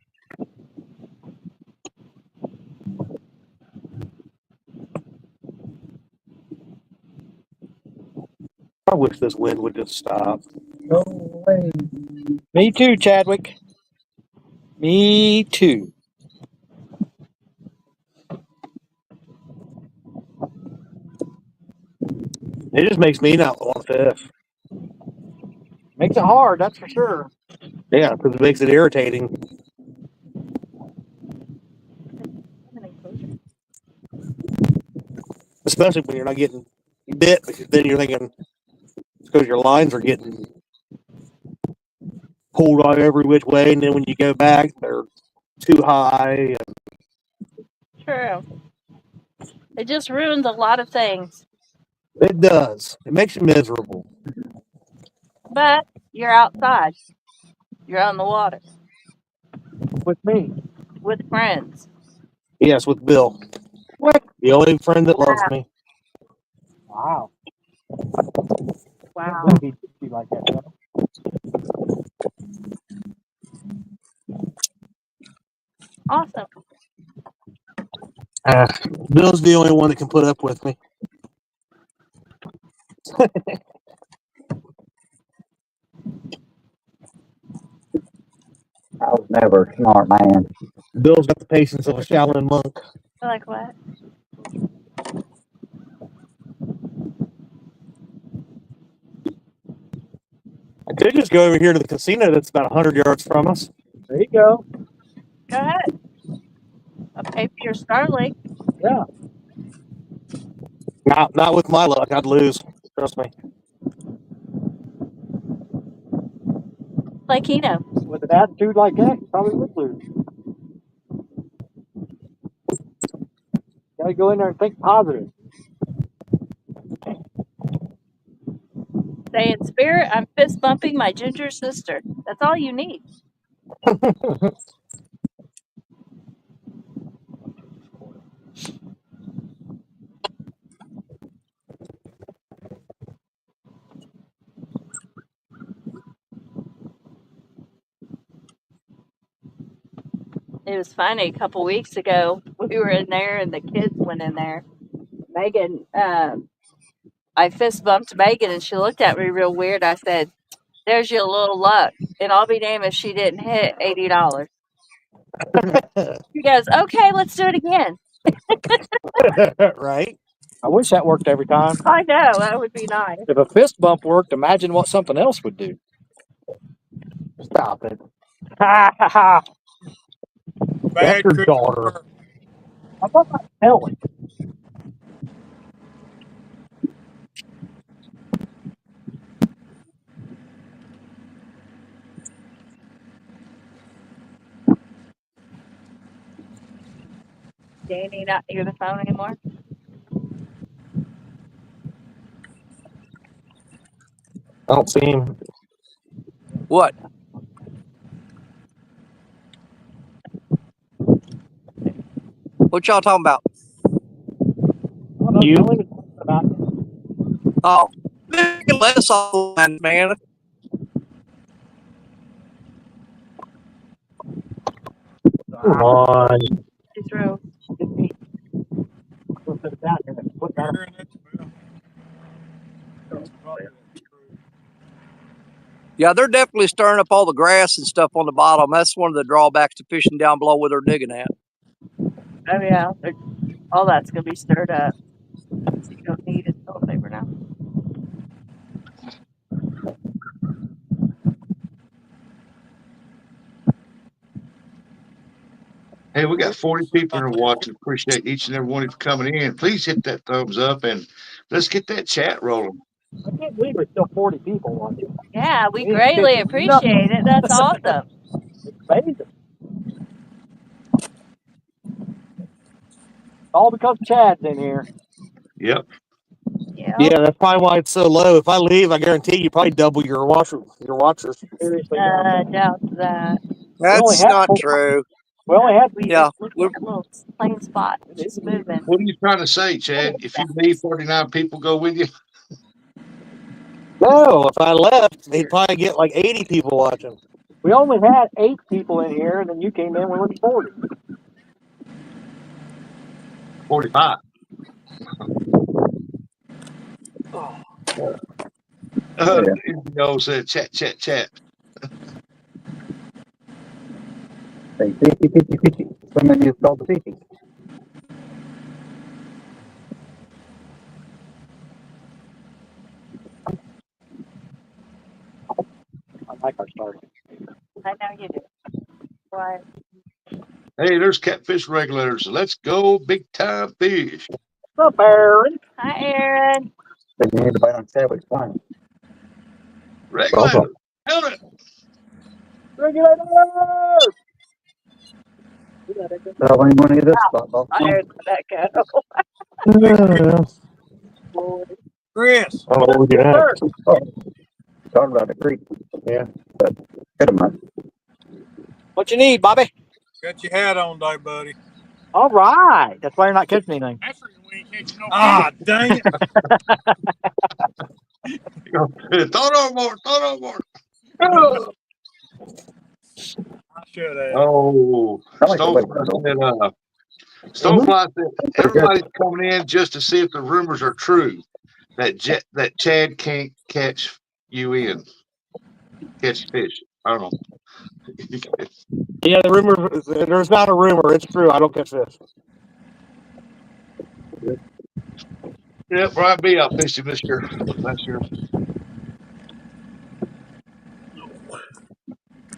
I wish this wind would just stop. No way. Me too, Chadwick. Me too. It just makes me not want to fish. Makes it hard, that's for sure. Yeah, because it makes it irritating. Especially when you're not getting bit, because then you're thinking it's because your lines are getting pulled out every which way, and then when you go back, they're too high. True. It just ruins a lot of things. It does. It makes you miserable. But you're outside. You're on the water With me. with friends. Yes, with Bill. What? The only friend that loves me. Wow. Wow. He'd be like that, though. Awesome. Bill's the only one that can put up with me. I was never a smart man. Bill's got the patience of a Shaolin monk. Like what? I could just go over here to the casino that's about 100 yards from us. There you go. Go ahead. I'll pay for your Starlink. Yeah. Not with my luck. I'd lose. Trust me. Like Keno. With an attitude like that, you probably would lose. Gotta go in there and think positive. Say in spirit, I'm fist bumping my ginger sister. That's all you need. It was funny. A couple weeks ago, we were in there and the kids went in there. Megan, I fist bumped Megan and she looked at me real weird. I said, "There's your little luck." And I'll be damned if she didn't hit $80. She goes, "Okay, let's do it again." Right? I wish that worked every time. I know, that would be nice. If a fist bump worked, imagine what something else would do. Stop it. Ha ha ha. That's your daughter. I'm not telling. Danny not near the phone anymore? I don't see him. What? What y'all talking about? You? Oh, less on man. Come on. She threw. Yeah, they're definitely stirring up all the grass and stuff on the bottom. That's one of the drawbacks to fishing down below where they're digging at. Oh yeah, all that's gonna be stirred up. So you don't need a toilet paper now. Hey, we got 40 people here watching. Appreciate each and every one of you coming in. Please hit that thumbs up and let's get that chat rolling. I can't believe there's still 40 people watching. Yeah, we We ain't greatly catching nothing. appreciate it. That's awesome. It's amazing. All because Chad's in here. Yep. Yeah. Yeah, that's probably why it's so low. If I leave, I guarantee you probably double your watchers. Seriously, Doubt that. That's not true. we only had Yeah, Look at little plain spot. It's just moving. What are you trying to say, Chad? If you leave, 39 people go with you? No, if I left, they'd probably get like 80 people watching. we only had 8 people in here, and then you came in. We went 40. 45. Said chat. Say 50, 50, 50. Somebody just called the 50. I like our Starlink. I know you do. Why? Hey, there's catfish regulators. Let's go big time fish. What's up, Aaron? Hi, Aaron. But you need to bite on Chadwick's fine. Regulator. Held it. Regulator! So when you want to get this spot, I'll I heard that go. Chris, I don't know what we can have. talk about the creek. Yeah. But get him, man. What you need, Bobby? got your hat on today, buddy. All right. That's why you're not catching anything. That's where you ain't catching no dang it. Throw it overboard. I should have. Oh, Stonefly said everybody's coming in just to see if the rumors are true that Chad can't catch fish. I don't know. Yeah, the rumor, there's not a rumor. It's true. I don't catch fish. Yeah, Brian B. I fished him last year.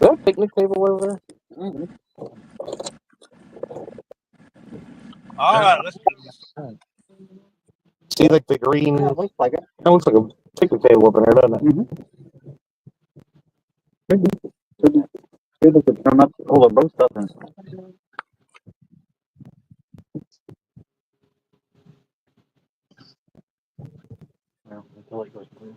Is that a picnic table over there? Mm-hmm. All right, let's do this. See, like the green. Yeah, it looks like it. That looks like a picnic table up in there, doesn't it? Mm-hmm. Good if it come up to pull the boats up and Until it goes through.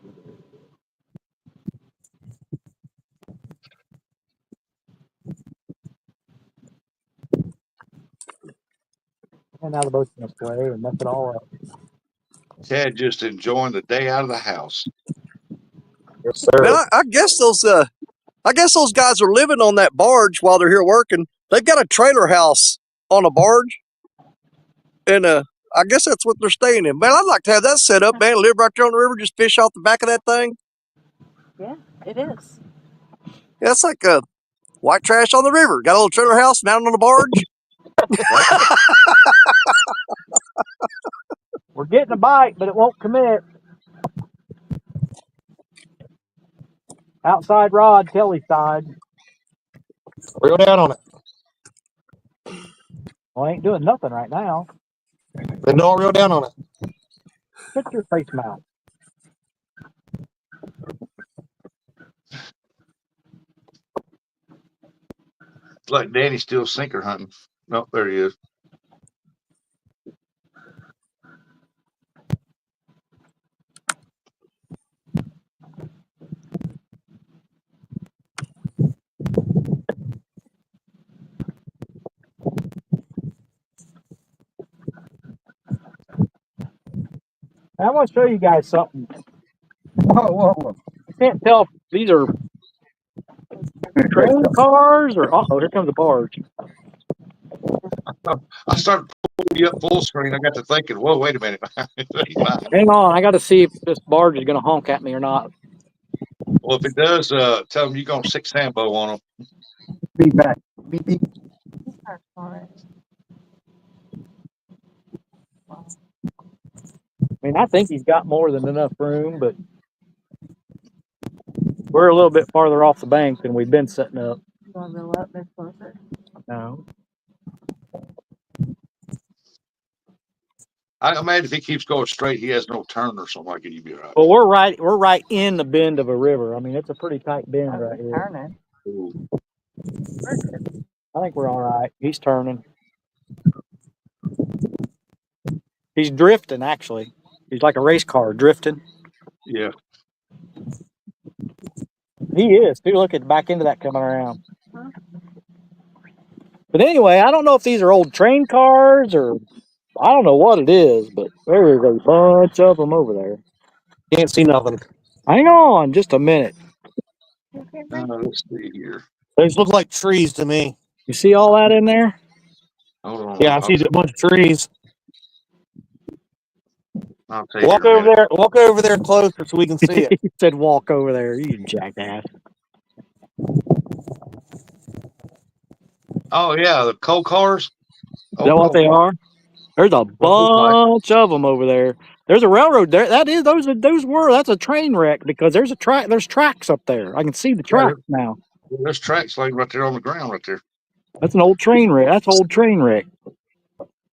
And now the boat's going to play and mess it all up. Chad just enjoying the day out of the house. Yes, sir. man, I guess those guys are living on that barge while they're here working. They've got a trailer house on a barge, and I guess that's what they're staying in. Man, I'd like to have that set up, man. Live right there on the river, just fish off the back of that thing. Yeah, it is. Yeah, it's like white trash on the river. Got a little trailer house mounted on a barge. We're getting a bite, but it won't commit. Outside rod, Kelly side. Reel down on it. Well, I ain't doing nothing right now. Then don't reel down on it. Get your face mount. It's like Danny's still sinker hunting. No, there he is. I want to show you guys something. Whoa. I can't tell if these are train cars or oh, here comes a barge. I started pulling you up full screen. I got to thinking, whoa, wait a minute. He's behind. Hang on, I got to see if this barge is going to honk at me or not. Well, if it does, tell them you're going to 6 Sambo on them. Be back. Beep. I mean, I think he's got more than enough room, but we're a little bit farther off the bank than we've been setting up. You want to roll up this closer? No. I imagine if he keeps going straight, he has no turn or something like it. You'd be all right. Well, we're right in the bend of a river. I mean, it's a pretty tight bend right here. Turning. Ooh. I think we're all right. He's turning. He's drifting, actually. He's like a race car drifting. Yeah. He is. Dude, look at the back end of that coming around. But anyway, I don't know if these are old train cars or I don't know what it is, but there's a bunch of them over there. Can't see nothing. Hang on just a minute. Let's see here. Those look like trees to me. You see all that in there? Hold on. Yeah, I see a bunch of trees. I'll tell you Walk in a over minute. there. Walk over there closer so we can see it. He said walk over there, you jackass. Oh, yeah, the coal cars. Is that what they are? There's a bunch of them over there. There's a railroad there. That's a train wreck because there's tracks up there. I can see the tracks now. There's tracks laying right there on the ground right there. That's an old train wreck. That's an old train wreck.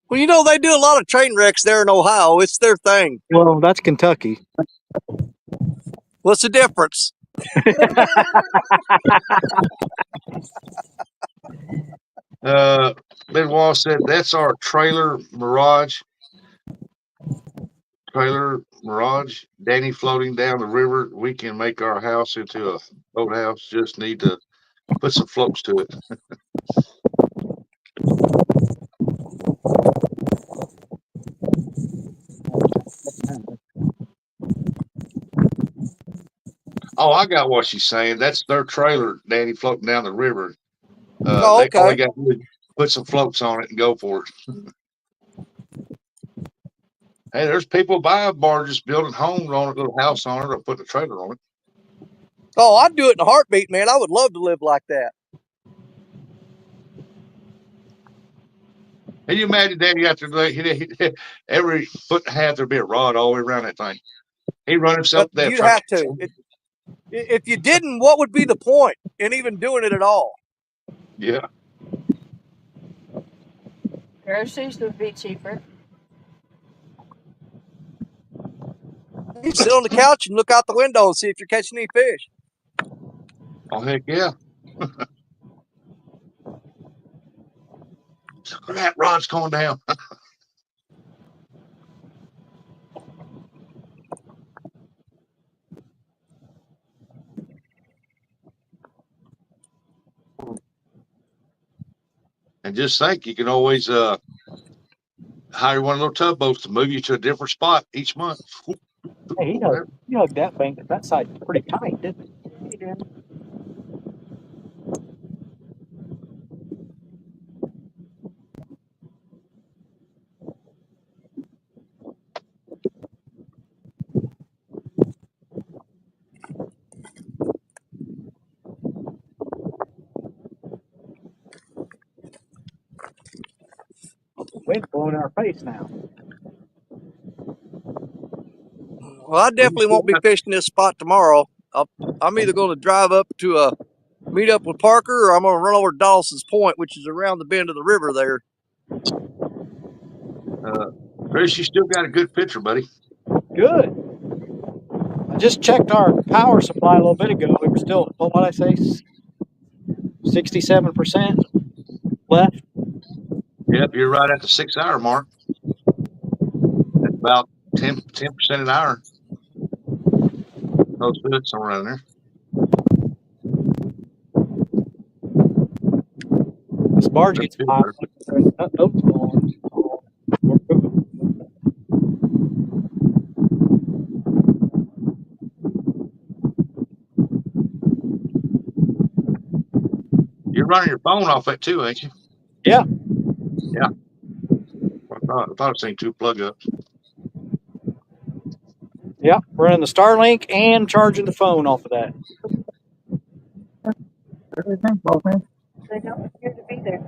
Well, you know, they do a lot of train wrecks there in Ohio. It's their thing. Well, that's Kentucky. What's the difference? Benoit said that's our trailer Mirage. Danny floating down the river. We can make our house into a boathouse. Just need to put some floats to it. Oh, I got what she's saying. That's their trailer, Danny, floating down the river. Okay. They only got to put some floats on it and go for it. Hey, there's people buying barges, building homes on it, little house on it, or putting a trailer on it. Oh, I'd do it in a heartbeat, man. I would love to live like that. Can you imagine Danny out there? Every foot and a half there'd be a rod all the way around that thing. He'd run himself But there. you'd have to. If you didn't, what would be the point in even doing it at all? Yeah. Groceries would be cheaper. You sit on the couch and look out the window and see if you're catching any fish. Oh, heck yeah. That rod's going down. And just think, you can always hire one of those tugboats to move you to a different spot each month. Hey, he hugged that bank. That side's pretty tight, didn't it? He did. Wind's blowing in our face now. Well, I definitely won't be fishing this spot tomorrow. I'm either going to drive up to meet up with Parker, or I'm going to run over to Dawson's Point, which is around the bend of the river there. Chris, you still got a good picture, buddy. Good. I just checked our power supply a little bit ago. We were still, what did I say? 67% left. Yep, you're right at the 6 hour mark. That's about 10% an hour. Those bits around there. This barge gets hot. running your phone off that too, ain't you? Yeah. Yeah. I thought I'd seen 2 plug ups. Yeah, running the Starlink and charging the phone off of that. Everything, okay. They don't appear to be there.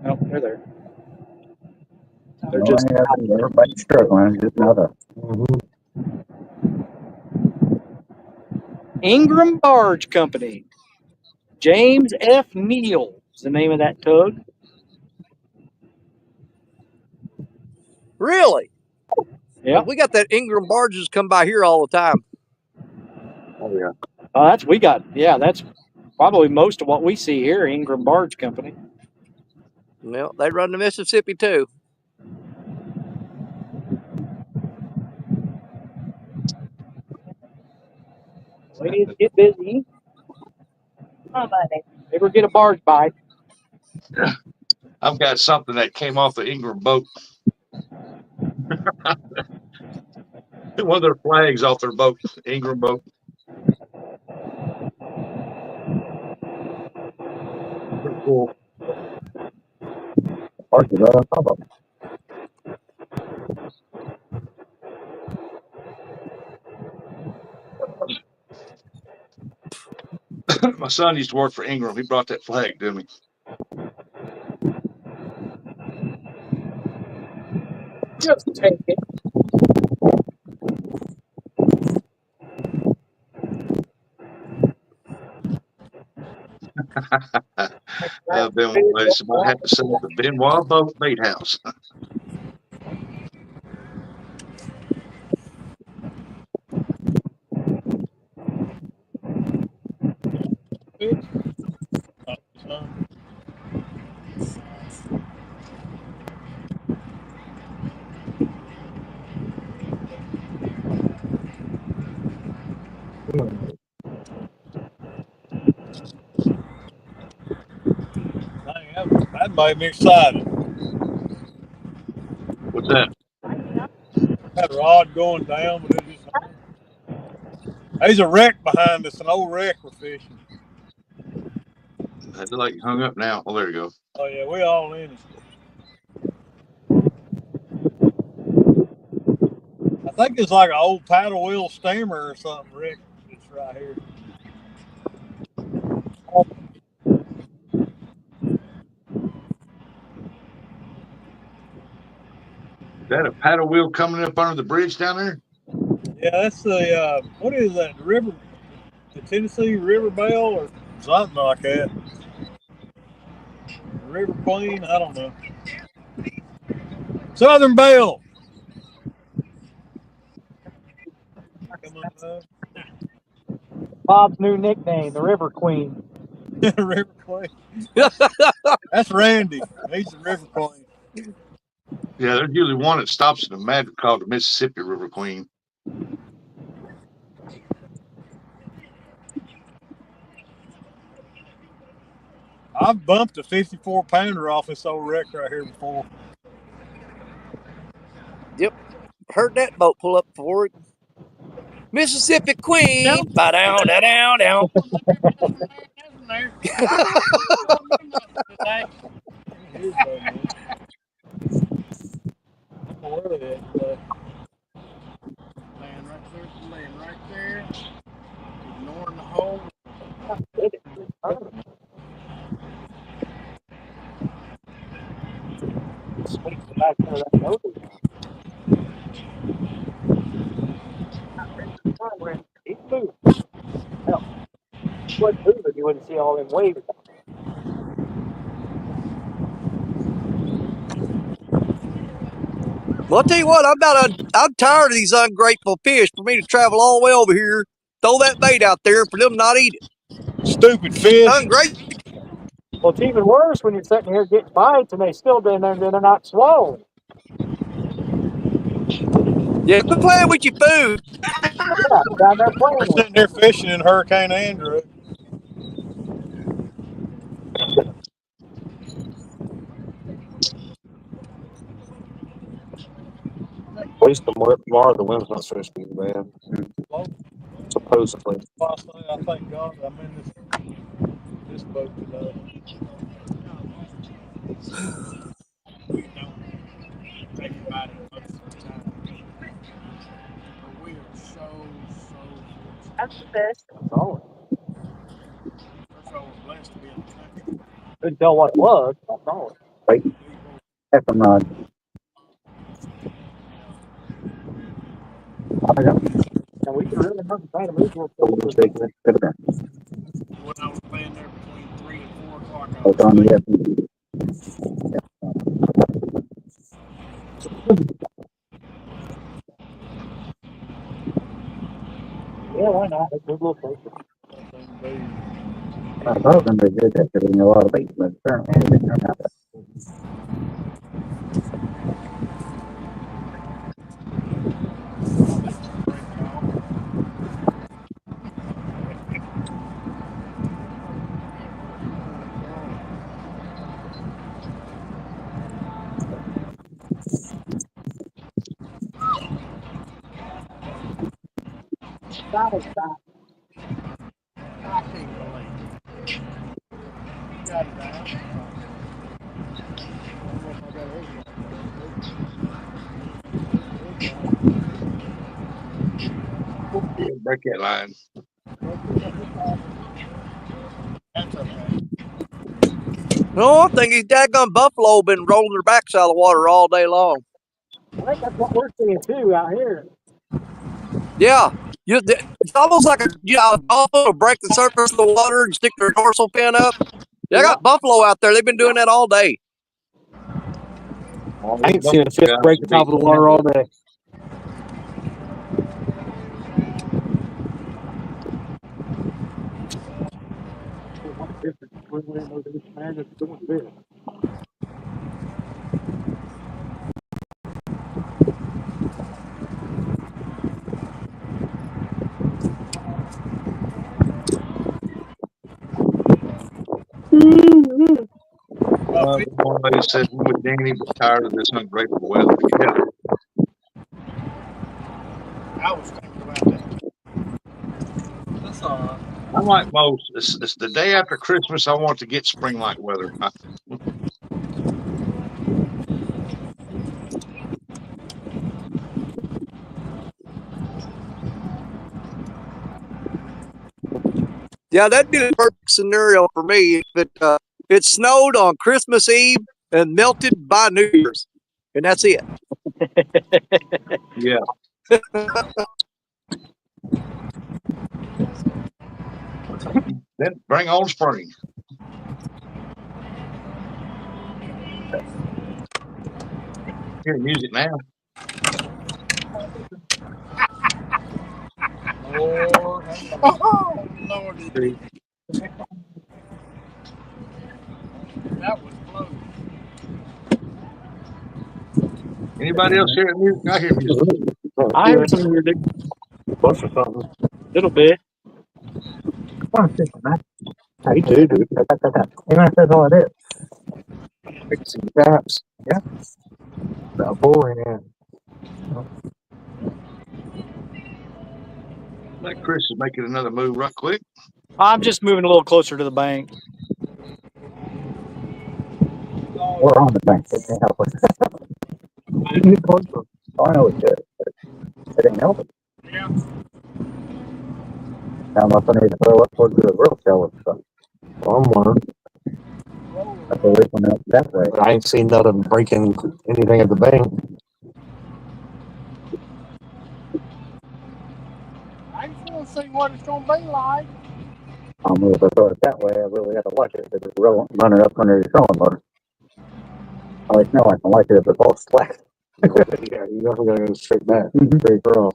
No, they're there. They're No, just everybody's struggling. Just not a. Ingram Barge Company. James F. Neal is the name of that tug. Really? Yeah. We got that Ingram barges come by here all the time. Oh yeah. That's probably most of what we see here, Ingram Barge Company. Well, they run the Mississippi too. Ladies, get busy. Come on, buddy. Ever get a barge bite? I've got something that came off the Ingram boat. One of their flags off their boat, Ingram boat. Pretty cool. Barges right on top of them. My son used to work for Ingram. He brought that flag to me. Just take it. Benoit, somebody had to set up the Benoit boat bait house. That made me excited. What's that? That rod going down, but it just hung. There's a wreck behind us, an old wreck we're fishing. It's like hung up now. Oh, there you go. Oh yeah, we all in it. I think it's like an old paddle wheel steamer or something, Rick. It's right here. Is that a paddle wheel coming up under the bridge down there? Yeah, that's the what is that? The Tennessee River Bell or something like that. River Queen, I don't know. Southern Belle. Come on, Bob's new nickname, the River Queen. River Queen. That's Randy. He's the River Queen. Yeah, there's usually one that stops in the Madrid called the Mississippi River Queen. I've bumped a 54-pounder off this old wreck right here before. Yep. Heard that boat pull up for it. Mississippi Queen. Ba-down, da-down, down. Laying right there. Ignoring the hole. Back there, that motor. He's moving. Hell, if he wasn't moving, you wouldn't see all them waves. Well, I'll tell you what, I'm tired of these ungrateful fish for me to travel all the way over here, throw that bait out there for them not eat it. Stupid fish. Ungrateful. Well, it's even worse when you're sitting here getting bites and they still been there and they're not swallowed. Yeah, quit playing with your food. Yeah, down there playing We're with sitting there fishing in Hurricane Andrew. At least tomorrow the wind's not supposed to be bad. Supposedly. I thank God I'm in this boat today. We don't think about it most of the time. But we are so fortunate. That's the best. That's all. We're so blessed to be in the country. Couldn't tell what it was. That's all. Wait, have some rod. I got And we really haven't tried to move a little bit. When I was laying there between 3 and 4 o'clock, I It's was on the thinking, Yeah, why not? It's a good little place. I thought them they did that. There was a lot of bait, but apparently it didn't turn out that. break it off. I can't believe it. You got it out. Break that line. That's okay. No, I think these daggone buffalo been rolling their backs out of the water all day long. I think that's what we're seeing too out here. Yeah. It's almost like a buffalo will break the surface of the water and stick their dorsal fin up. Yeah, I got buffalo out there. They've been doing that all day. I ain't seen a fish break the top of the water all day. What's the difference between when those man is doing fish? He said I'm with Danny, but tired of this ungrateful weather. Yeah. I was thinking about that. That's all right. I'm like most. It's the day after Christmas. I want to get spring-like weather. Yeah, that'd be the perfect scenario for me if it snowed on Christmas Eve and melted by New Year's, and that's it. Yeah. Then bring on spring. Hear music now. Lord, oh, Lord, that was close. Anybody else hearing music? I hear music. I heard some music. Bunch or something. Little bit. Come on, sister, man. How you do, dude? And that's all it is. Fixing traps. Yeah. The boy, yeah. Like Chris is making another move right quick. I'm just moving a little closer to the bank. We're on the bank. It ain't helping. You can get closer. Oh, I know it's good, but it ain't helping. Yeah. Now, unless I need to throw up towards the real shell and stuff. I'm learning. That's away from that way. I ain't seen nothing breaking anything at the bank. I just want to see what it's going to be like. I mean, if I throw it that way, I really have to watch it because it's running up under your throwing motor. I like know I can like it if it's all slack. Yeah, you definitely gotta go straight back. Straight across.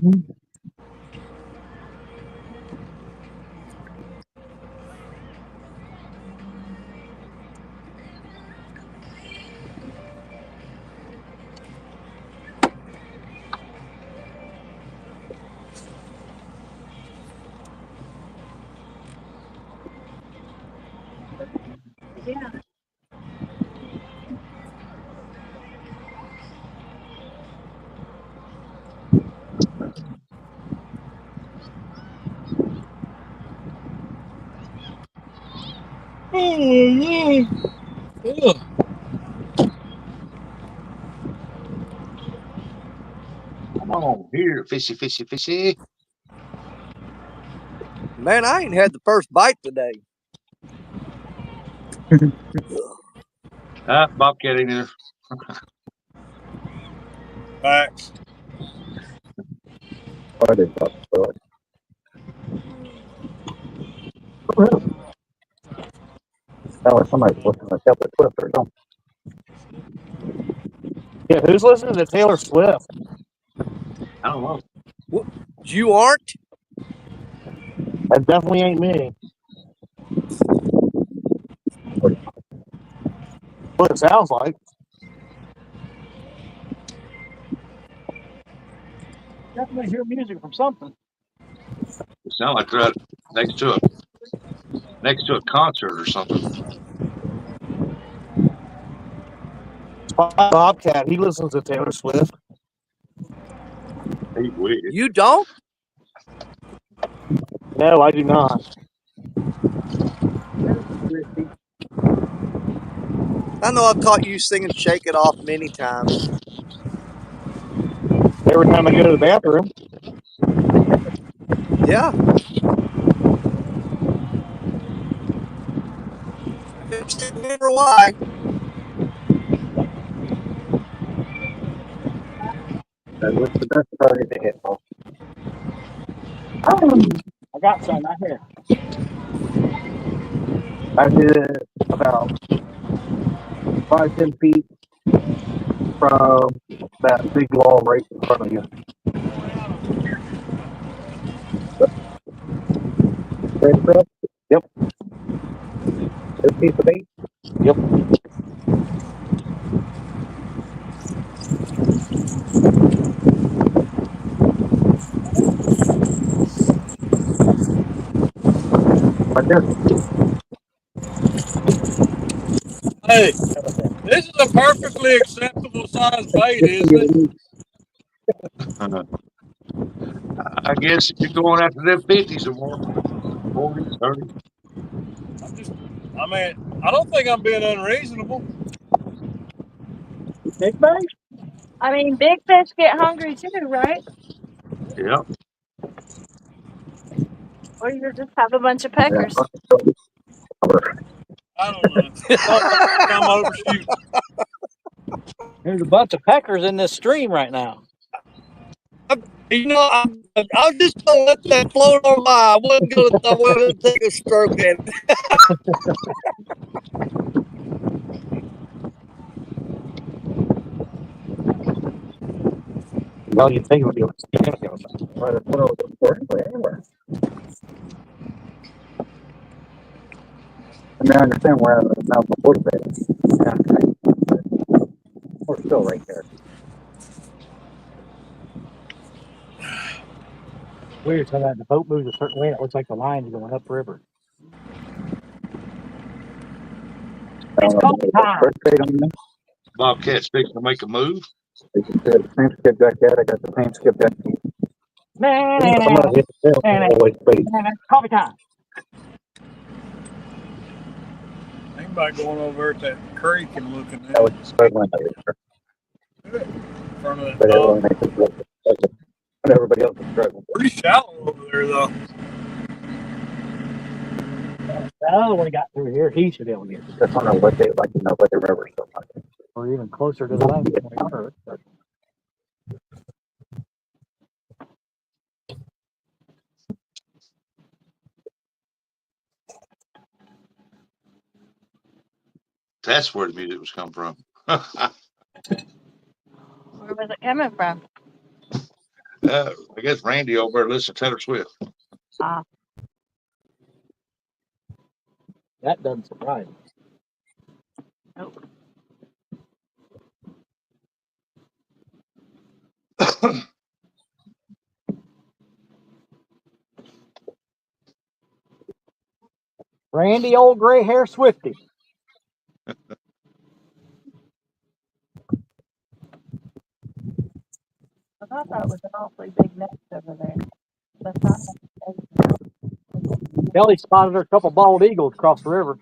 Come on here, fishy, fishy, fishy. Man, I ain't had the first bite today. Bobcat ain't there. Facts. Oh, I did talk about it. Sound like somebody's listening to Taylor Swift or something. Yeah, who's listening to Taylor Swift? I don't know. What? You aren't? That definitely ain't me. What it sounds like. Definitely hear music from something. It sounds like they're out next to a concert or something. Bobcat, he listens to Taylor Swift. He's weird. You don't? No, I do not. I know I've caught you singing Shake It Off many times. Every time I go to the bathroom. Yeah. I can't remember why. What's the best part of the hit? I got some right here. I did about 5-10 feet from that big wall right in front of you. Straight across? Yep. This piece of bait? Yep. Right there. Hey, this is a perfectly acceptable size bait, isn't it? I guess if you're going after them 50s or more, 40s, 30s. I don't think I'm being unreasonable. Big bang? I mean, big fish get hungry too, right? Yeah. Or you just have a bunch of Yeah. peckers. I don't know. I'm overshooting. There's a bunch of peckers in this stream right now. You know, I was just gonna let that float on by. I wasn't gonna take a stroke at it. Well, you think it would be anywhere. I mean, I understand where the mouth of wood is. Yeah. We're still right there. Weird, so that the boat moves a certain way, it looks like the line's going upriver. It's coffee time. Bobcat's fixing to make a move. They can say the same skip deck yet. I got the same skip deck. I'm gonna hit the tail always bait. Coffee time. Anybody going over at that creek and looking at That was it struggling. in front of that But everyone dog. makes it look like everybody else is struggling. Pretty shallow over there, though. Oh, when he got through here, he should be able to get it. Just want to what they like to know what the river so much. Or even closer to the lake than we were. That's where the music was coming from. Where was it coming from? I guess Randy over there listens to Taylor Swift. Ah, That doesn't surprise me. nope. Randy, old gray hair Swifty. I thought that was an awfully big nest over there. That's not. Kelly spotted her a couple bald eagles across the river.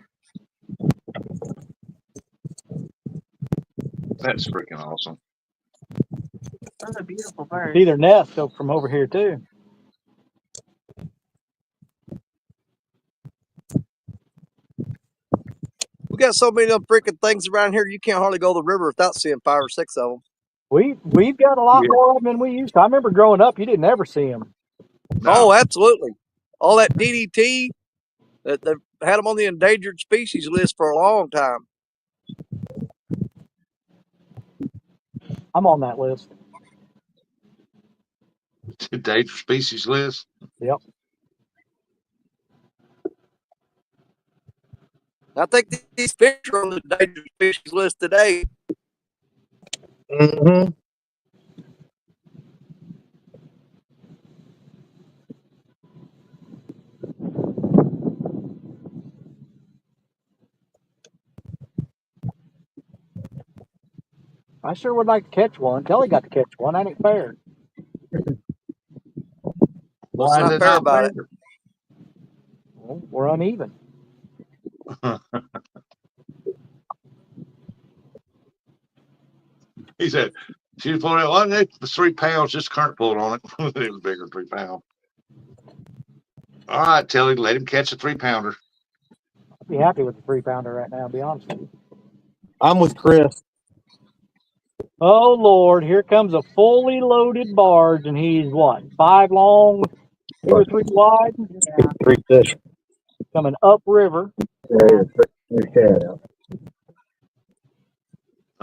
That's freaking awesome. Those are beautiful birds. See their nest from over here too. We got so many of them freaking things around here. You can't hardly go to the river without seeing 5 or 6 of them. We've got a lot more of them than we used to. I remember growing up, you didn't ever see them. No. Oh, absolutely. All that DDT, that they had them on the endangered species list for a long time. I'm on that list. Endangered species list. Yep. I think these fish are on the endangered species list today. Mm-hmm. I sure would like to catch one. Kelly got to catch one. That ain't fair. What's not fair about it? Well, we're uneven. He said, she was pulling it. Well, it was 3 pounds, just current pulled on it. It was bigger than 3 pounds. All right, Telly, let him catch a 3-pounder. I'd be happy with the 3-pounder right now, to be honest with you. I'm with Chris. Oh, Lord, here comes a fully loaded barge, and he's what, 5 long, 2 or 3 wide? Yeah. 3 fish. Coming upriver. There is a shad out.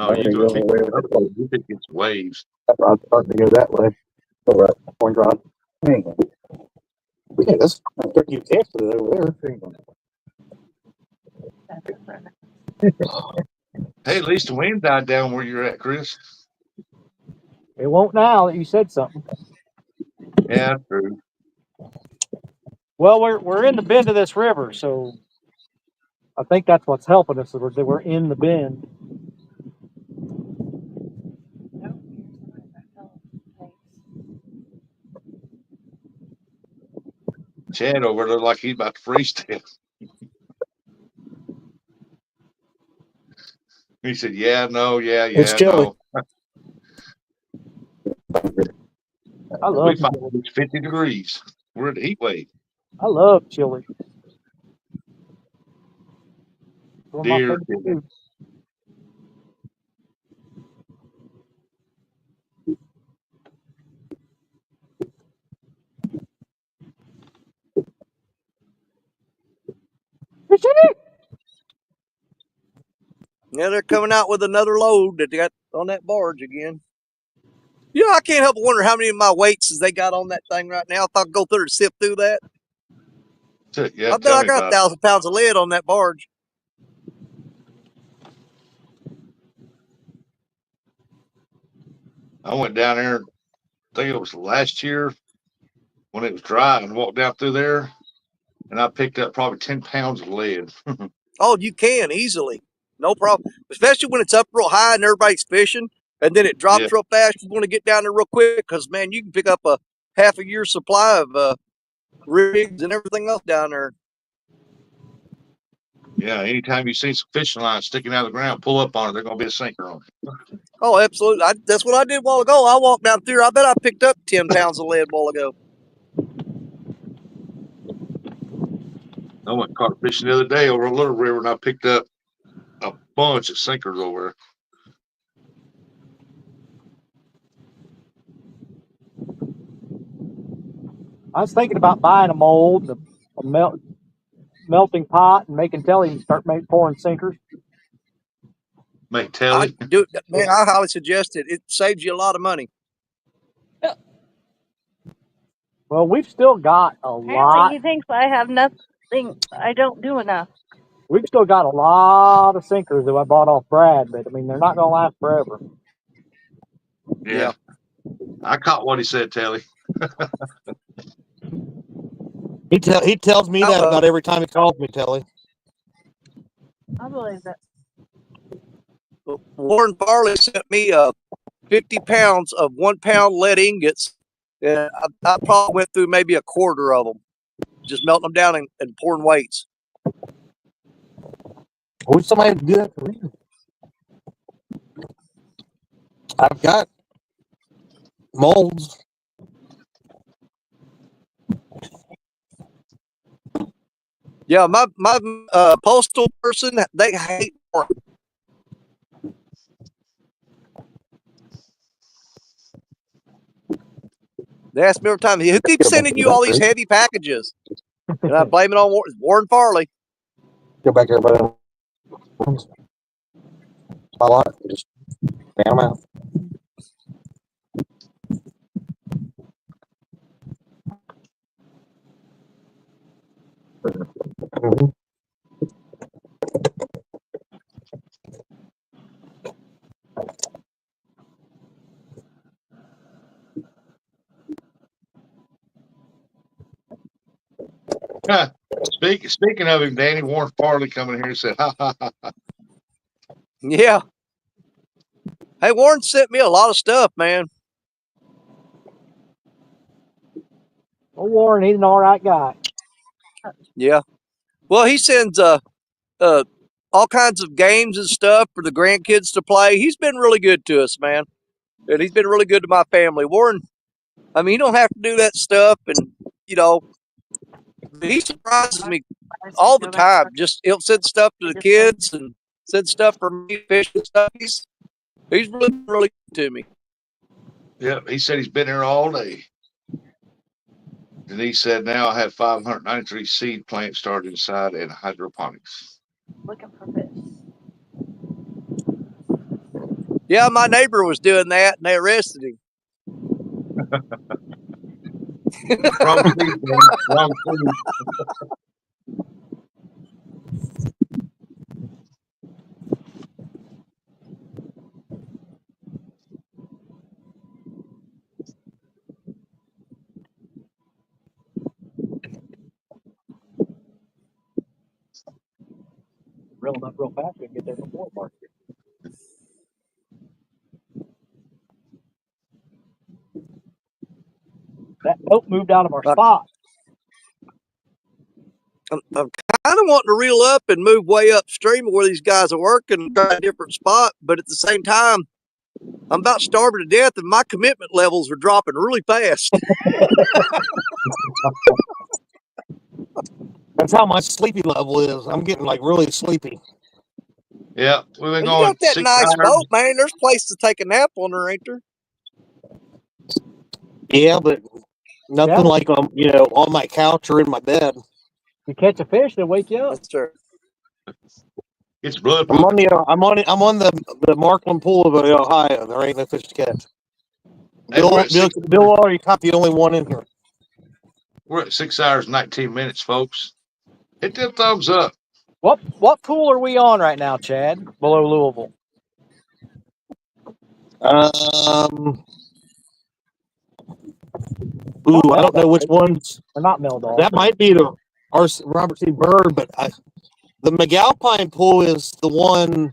Oh, you do it. You think it's waves. I'm starting to go that way. All right, point rod. Hang on. Yeah, that's you casted it over there. Hey, at least the wind died down where you're at, Chris. It won't now that you said something. Yeah, true. Well, we're in the bend of this river, so I think that's what's helping us. That we're in the bend. Chad over there looked like he's about to freeze to death. He said, yeah, no, yeah, It's chilly. no. I love We find it's 50 degrees. We're in a heat wave. I love chili. One of my Dear favorite foods. Yeah, they're coming out with another load that they got on that barge again. You know, I can't help but wonder how many of my weights they got on that thing right now. If I go through and sift through that, Yeah, I bet I got 1,000 pounds of lead on that barge. I went down there, I think it was last year when it was dry, and walked down through there, and I picked up probably 10 pounds of lead. Oh, you can easily. No problem. Especially when it's up real high and everybody's fishing, and then it drops real fast. You want to get down there real quick because, man, you can pick up a half a year's supply of rigs and everything else down there. Yeah, anytime you see some fishing lines sticking out of the ground, pull up on it. There's going to be a sinker on it. Oh, absolutely. That's what I did a while ago. I walked down through. I bet I picked up 10 pounds of lead a while ago. I went caught fishing the other day over a little river, and I picked up a bunch of sinkers over there. I was thinking about buying a mold, a melting pot, and making Telly start pouring sinkers. Make Telly. Man, I highly suggest it. It saves you a lot of money. Well, we've still got a Apparently, lot. he thinks I have nothing. I don't do enough. We've still got a lot of sinkers that I bought off Brad, but I mean they're not going to last forever. Yeah. I caught what he said, Telly. He tells me that about every time he calls me, Telly. I believe that. Warren Farley sent me 50 pounds of 1 pound lead ingots. And I probably went through maybe a quarter of them, just melting them down and pouring weights. I wish somebody would do that for me. I've got molds. Yeah, my postal person, they hate Warren. They ask me every time, who keeps sending you all these heavy packages? And I blame it on Warren Farley. Go back there, buddy. A lot. Just fan them out. Mm-hmm. Speaking of him, Danny, Warren Farley coming here and said, ha, ha, ha, ha. Yeah. Hey, Warren sent me a lot of stuff, man. Well, Warren, he's an all right guy. Yeah. Well, he sends all kinds of games and stuff for the grandkids to play. He's been really good to us, man. And he's been really good to my family. Warren, I mean, he don't have to do that stuff. And, you know, he surprises me all the time. Just he'll send stuff to the kids and send stuff for me, fishing stuff. He's really, really good to me. Yeah, he said he's been here all day. And he said now I have 593 seed plants started inside and hydroponics. Looking for fish. Yeah, my neighbor was doing that and they arrested him. Wrong seed, man. Wrong seed. Reeling up real fast, we can get there before market. That boat moved out of our spot. I'm kind of wanting to reel up and move way upstream of where these guys are working and try a different spot. But at the same time, I'm about starving to death and my commitment levels are dropping really fast. That's how my sleepy level is. I'm getting like really sleepy. Yeah, we've been You going got that 6 nice hours. boat, man. There's a place to take a nap on there, ain't there? Yeah, but nothing like on my couch or in my bed. You catch a fish, they'll wake you up. That's true. It's blood. I'm on the Markland Pool of Ohio. There ain't no fish to catch. Hey, Bill already caught the only one in here. We're at 6 hours and 19 minutes, folks. Hit them thumbs up. What pool are we on right now, Chad? Below Louisville. Ooh, I don't know which ones. They're not Meldal. That might be the Robert C. Byrd, but the McAlpine Pool is the one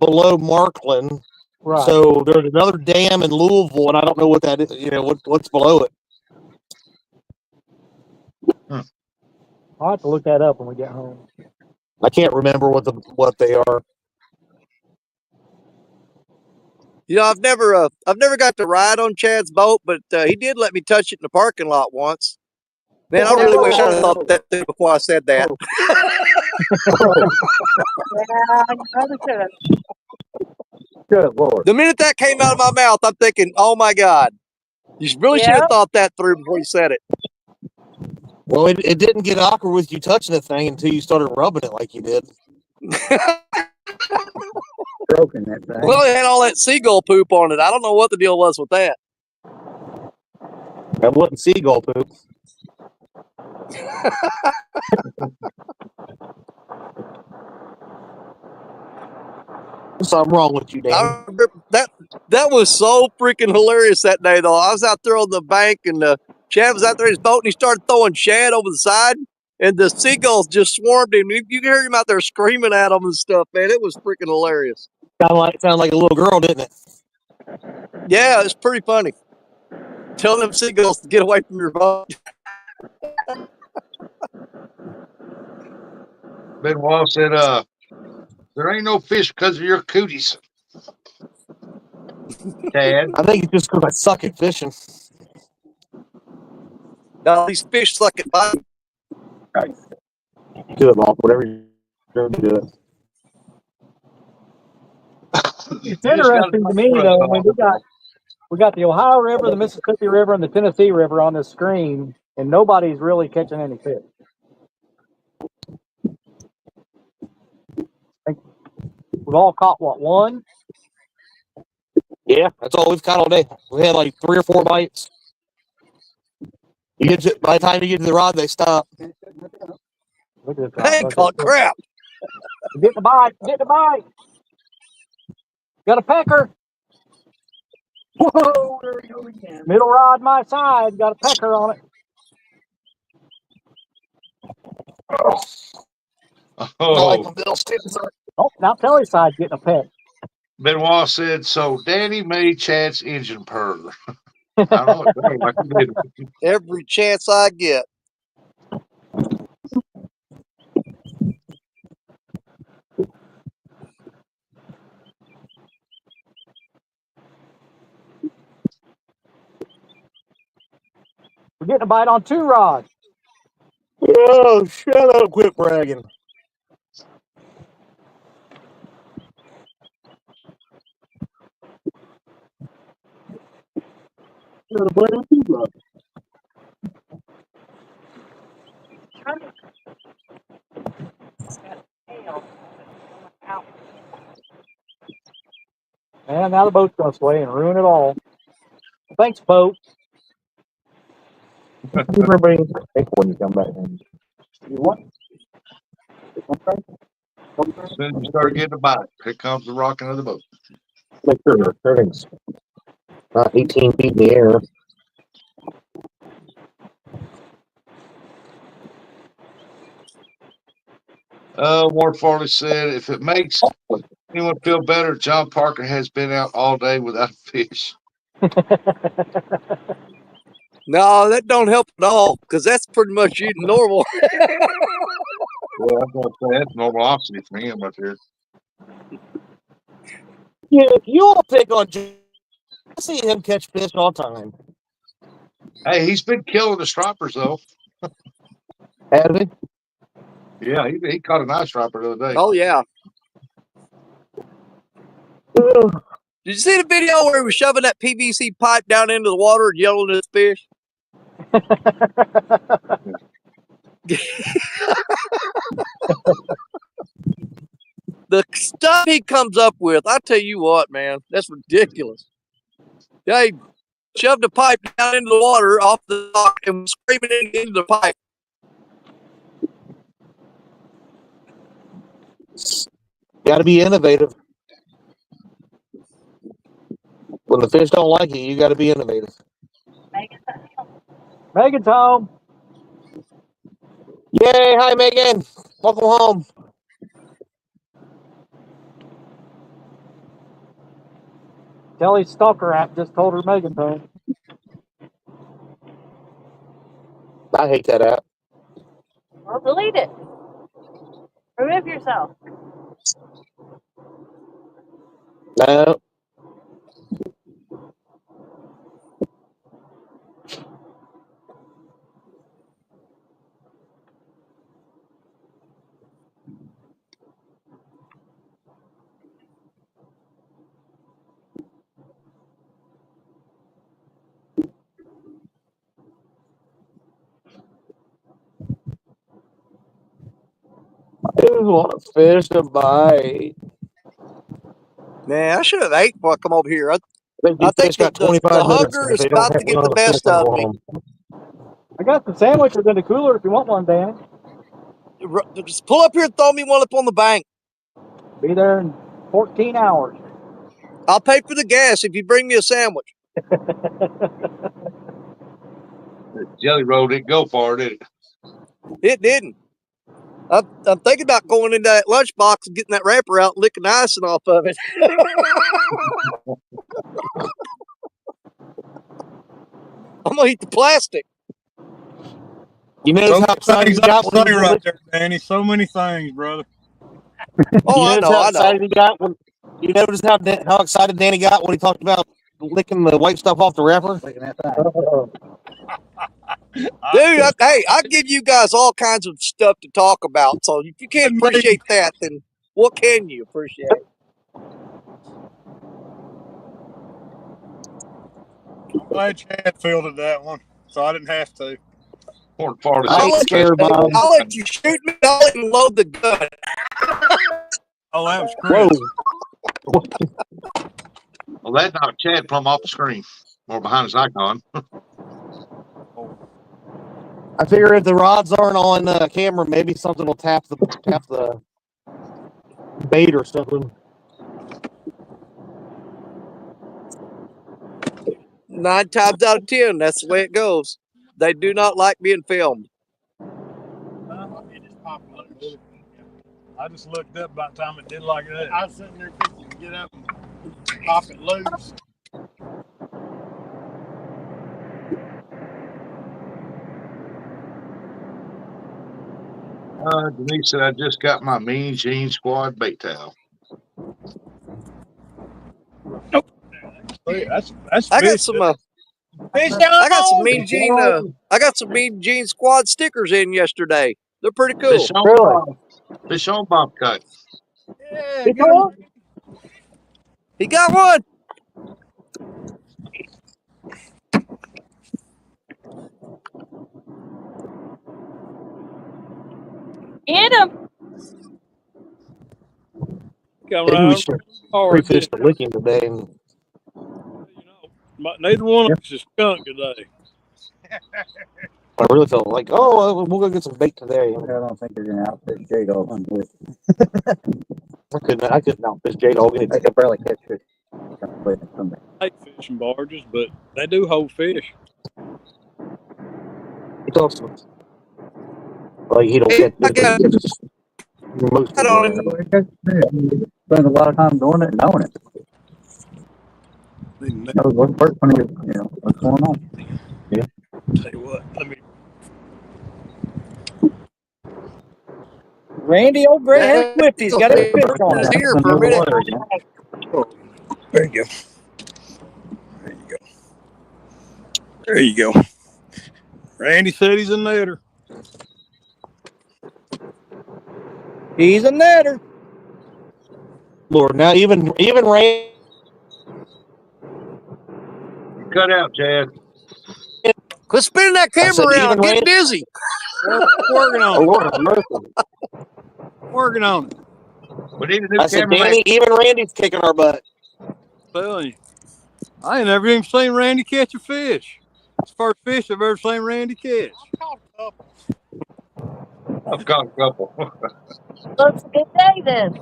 below Markland. Right. So there's another dam in Louisville, and I don't know what that is. What's below it. I'll have to look that up when we get home. I can't remember what they are. You know, I've never got to ride on Chad's boat, but he did let me touch it in the parking lot once. Man, I really wish I'd have thought that through before I said that. Yeah, I probably should have. Good Lord. The minute that came out of my mouth, I'm thinking, oh my God. You really should have thought that through before you said it. Well, it didn't get awkward with you touching the thing until you started rubbing it like you did. Broken that thing. Well, it had all that seagull poop on it. I don't know what the deal was with that. That wasn't seagull poop. Something wrong with you, Dan. That was so freaking hilarious that day, though. I was out there on the bank, and Chad was out there in his boat, and he started throwing shad over the side, and the seagulls just swarmed him. You could hear him out there screaming at him and stuff, man. It was freaking hilarious. Sounded like a little girl, didn't it? Yeah, it's pretty funny. Tell them seagulls to get away from your boat. Benoit said, there ain't no fish because of your cooties. Dad. I think it's just because I suck at fishing. Now these fish suck at biting. Do it, Bob. Whatever you're going to do it. It's interesting to me though when we got the Ohio River, the Mississippi River, and the Tennessee River on this screen, and nobody's really catching any fish. We've all caught what, one? Yeah, that's all we've caught all day. We had like 3 or 4 bites. By the time you get to the rod, they stop. Look at this. They ain't caught crap. Get the bite. Get the bite. Got a pecker. Whoa, there we go again. Middle rod my side. Got a pecker on it. Oh, Now Telly's side's getting a peck. Benoit said, so Danny made Chad's engine purr. I don't know. It sounded like he did. Every chance I get. We're getting a bite on 2 rods. Oh, shut up. Quit bragging. And now the boat's going to sway and ruin it all. Thanks, boat. You remember when you come back. You what? As soon as you start getting a bite, here comes the rocking of the boat. Make sure everything's not 18 feet in the air. Ward Farley said, if it makes anyone feel better, John Parker has been out all day without a fish. No, that don't help at all, because that's pretty much eating normal. Well, I'm going to say that's normality for him up here. Yeah, you all pick on John. I see him catch fish all the time. Hey, he's been killing the stripers, though. Has he? Yeah, he caught a nice striper the other day. Oh, yeah. Did you see the video where he was shoving that PVC pipe down into the water and yelling at his fish? The stuff he comes up with, I tell you what, man, that's ridiculous. Yeah, he shoved a pipe down into the water off the dock and was screaming into the pipe. Got to be innovative. When the fish don't like you, you got to be innovative. Megan's home. Yay! Hi, Megan. Welcome home. Telly's stalker app just told her Megan's home. I hate that app. Well, delete it. Remove yourself. No. I just want a fish to bite. Man, I should have ate before I come over here. I think got the 25 minutes. hunger If is they don't about have to get one the of the fish, best I'm of going me. home. I got some sandwiches in the cooler if you want one, Danny. Just pull up here and throw me one up on the bank. Be there in 14 hours. I'll pay for the gas if you bring me a sandwich. The jelly roll didn't go far, did it? It didn't. I'm thinking about going into that lunchbox and getting that wrapper out and licking the icing off of it. I'm gonna eat the plastic. You notice how excited he got when he was right there, Danny. So many things, brother. Oh, you I notice know, how I know. excited he got when you notice how excited Danny got when he talked about licking the white stuff off the wrapper. Dude, hey, I give you guys all kinds of stuff to talk about. So if you can't appreciate that, then what can you appreciate? I'm glad Chad fielded that one, so I didn't have to. Important part of I'll ain't let, scared, you, Bob. I'll let you shoot me. I'll even load the gun. Oh, that was Chris. Whoa. Well, that knocked Chad plumb off the screen or behind his icon. I figure if the rods aren't on camera, maybe something will tap the bait or something. 9 times out of 10, that's the way it goes. They do not like being filmed. It just popped loose. I just looked up about the time it did like that. I was sitting there fixing to get up and pop it loose. Denise said I just got my Mean Gene Squad bait towel. That's I got fish. some. Fish I got some on! Mean Gene. I got some Mean Gene Squad stickers in yesterday. They're pretty cool. Fish on Really? Bob. Fish on Bobcat. Yeah, get 'em. He got one. Get him. Come Maybe we around should hard. pre-fish the licking today. And Neither one of us is skunk today. I really felt like, we'll go get some bait today. I don't think they're gonna outfit J-Dog on this. I couldn't outfish J-Dog I anything. could barely catch it. I hate fishing barges, but they do hold fish. He talks like he don't catch I it, but he got. catches most I of don't. it. Spend a lot of time doing it and knowing it. That was one first when what's going on. Tell you what, let me. Randy, old gray-haired Swifty's got his fish on. Is here for a minute. There you go. There you go. There you go. Randy said he's a netter. He's a netter. Lord, now even Ray. You cut out, Chad. Quit spinning that camera around. I'm getting dizzy. Working on Oh, it. Lord, mercy. Working on it. We need a new I said, cameraman. Danny, even Randy's kicking our butt. Telling you. I ain't never even seen Randy catch a fish. It's the first fish I've ever seen Randy catch. I've caught a couple. Well, it's a good day then.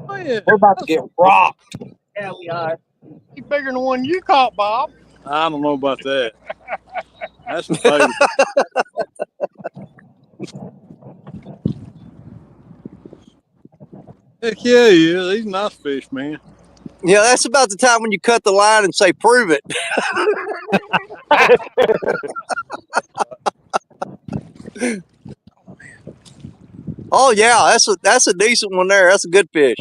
Oh, yeah. We're about to get rocked. Yeah, we are. He's bigger than the one you caught, Bob. I don't know about that. That's debatable. Heck yeah, he is. He's a nice fish, man. Yeah, that's about the time when you cut the line and say, "Prove it." Oh yeah, that's a decent one there. That's a good fish.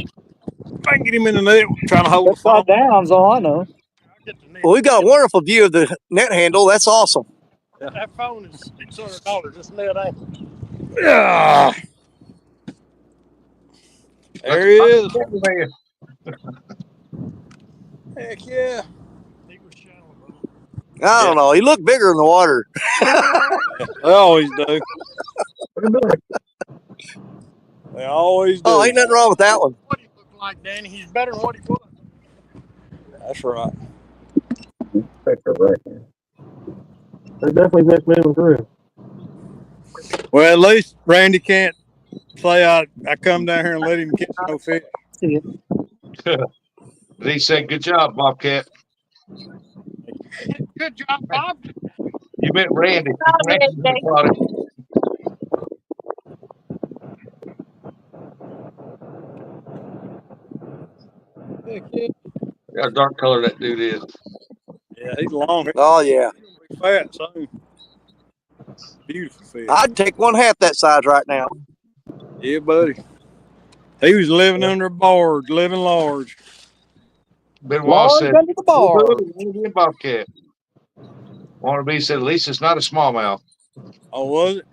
If I can get him in the net, trying to hold the phone. Upside down's all I know. Well, we got a wonderful view of the net handle. That's awesome. Yeah. That phone is $600. This net ain't. Yeah. There he is. Heck yeah. I don't know. He looked bigger in the water. They always do. They always do. Oh, ain't nothing wrong with that one. What do you look like Danny. He's better than what he was. That's right. Picture right here. They definitely just moving through. Well, at least Randy can't say I come down here and let him catch no fish. He said, "Good job, Bobcat." Good job, Bob. You meant Randy. Oh, Randy yeah, caught it. Heck yeah. Look how dark color that dude is. Yeah, he's long. Oh yeah, He's fat, son. Beautiful fish. I'd take one half that size right now. Yeah, buddy. He was living under a barge, living large. Benoit Large said, under the barge. Bobcat. Wannabe said, at least it's not a smallmouth. Oh, was it?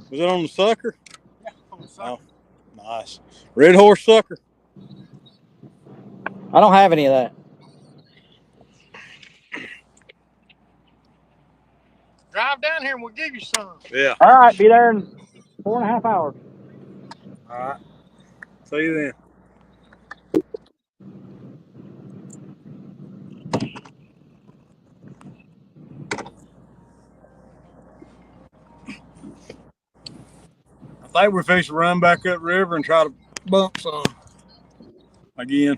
Was it on the sucker? Yeah, on the side. Oh, nice. Red horse sucker. I don't have any of that. Drive down here and we'll give you some. Yeah. All right, be there in 4.5 hours. All right. See you then. I think we're fixing to run back up river and try to bump some again.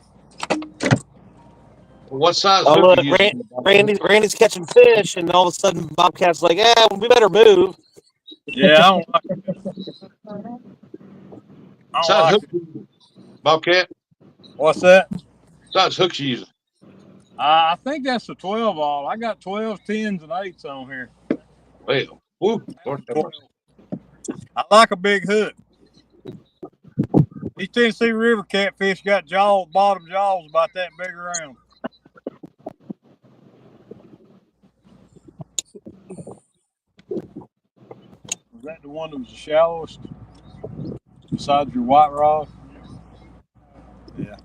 What size Oh, hook look, are you using? Randy's catching fish, and all of a sudden Bobcat's like, "Yeah, we better move." Yeah, I don't like it. I don't Size like hook it. you using, Bobcat? What's that? Size hooks you using? I think that's a 12 all. I got 12s, 10s, and 8s on here. Well, whoop, Lord have mercy. I like a big hook. These Tennessee River catfish got bottom jaws about that big around. Was that the one that was the shallowest? Besides your white rod? Yeah.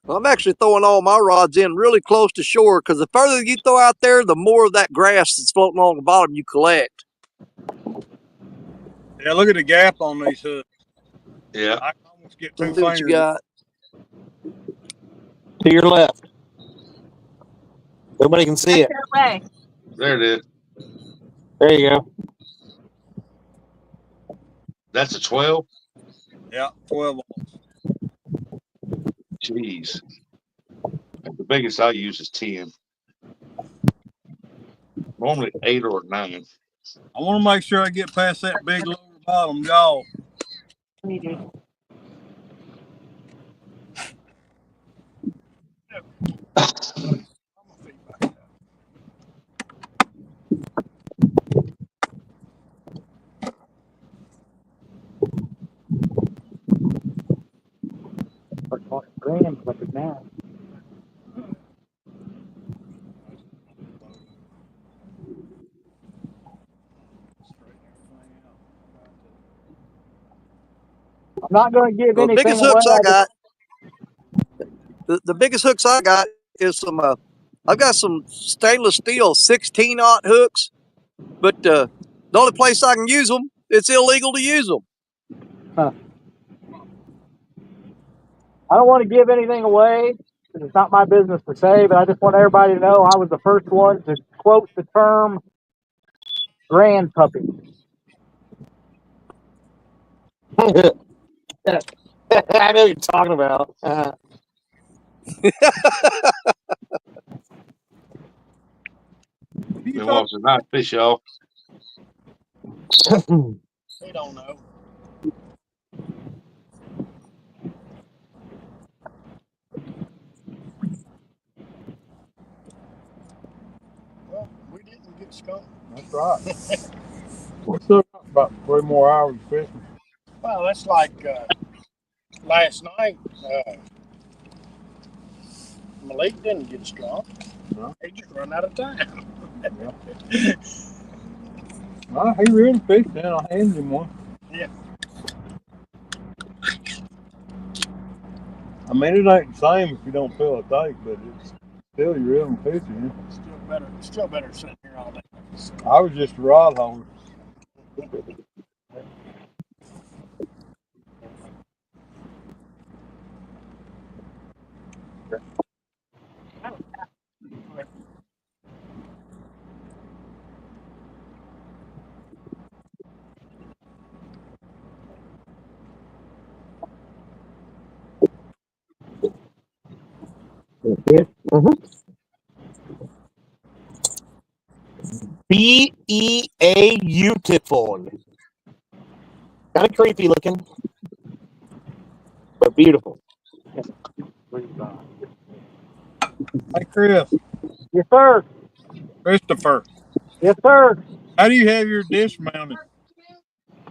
I'm actually throwing all my rods in really close to shore because the further you throw out there, the more of that grass that's floating along the bottom you collect. Yeah, look at the gap on these hooks. Yeah. I can almost get Let's two see what you fingers. got. To your left. Nobody can see it. way. There it is. There you go. That's a 12? Yeah, 12 ounce. Jeez. The biggest I use is 10. Normally 8 or 9. I want to make sure I get past that big lower bottom jaw. Grand clipping now. I'm not going to give Well, the anything biggest away. hooks I got, the biggest hooks I got is some. I've got some stainless steel 16-aught hooks, but the only place I can use them, it's illegal to use them. Huh. I don't want to give anything away because it's not my business to say, but I just want everybody to know I was the first one to quote the term grand puppy. I know what you're talking about. It was a nice fish, y'all. They don't know. Well, we didn't get skunked. That's right. We still got about 3 more hours of fishing. Well, that's like last night. Malik didn't get skunked. No. He just run out of time. Well, he really fished then. I handed him one. I mean, it ain't the same if you don't feel a take, but it's still you're in fishing. Still better sitting here all day. I was just a rod holder. Beautiful. Kind of creepy looking, but beautiful. Hey, Chris. Yes, sir. Christopher. Yes, sir. How do you have your dish mounted?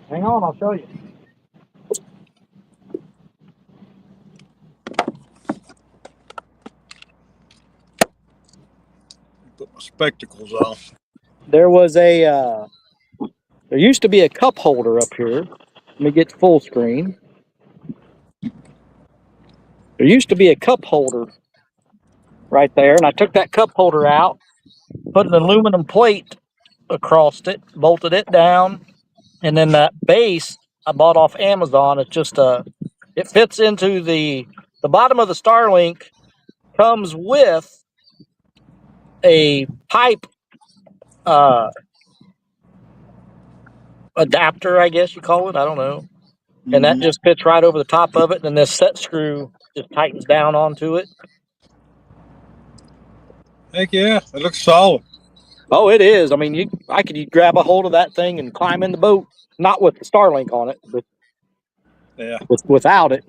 Hang on, I'll show you. Put my spectacles on. There was there used to be a cup holder up here. Let me get full screen. There used to be a cup holder right there, and I took that cup holder out, put an aluminum plate across it, bolted it down, and then that base I bought off Amazon. It's just it fits into the bottom of the Starlink. Comes with a pipe adapter, I guess you call it. I don't know. And that just fits right over the top of it. And then this set screw just tightens down onto it. Heck yeah, it looks solid. Oh, it is. I mean, I could grab a hold of that thing and climb in the boat, not with the Starlink on it, but Yeah, without it.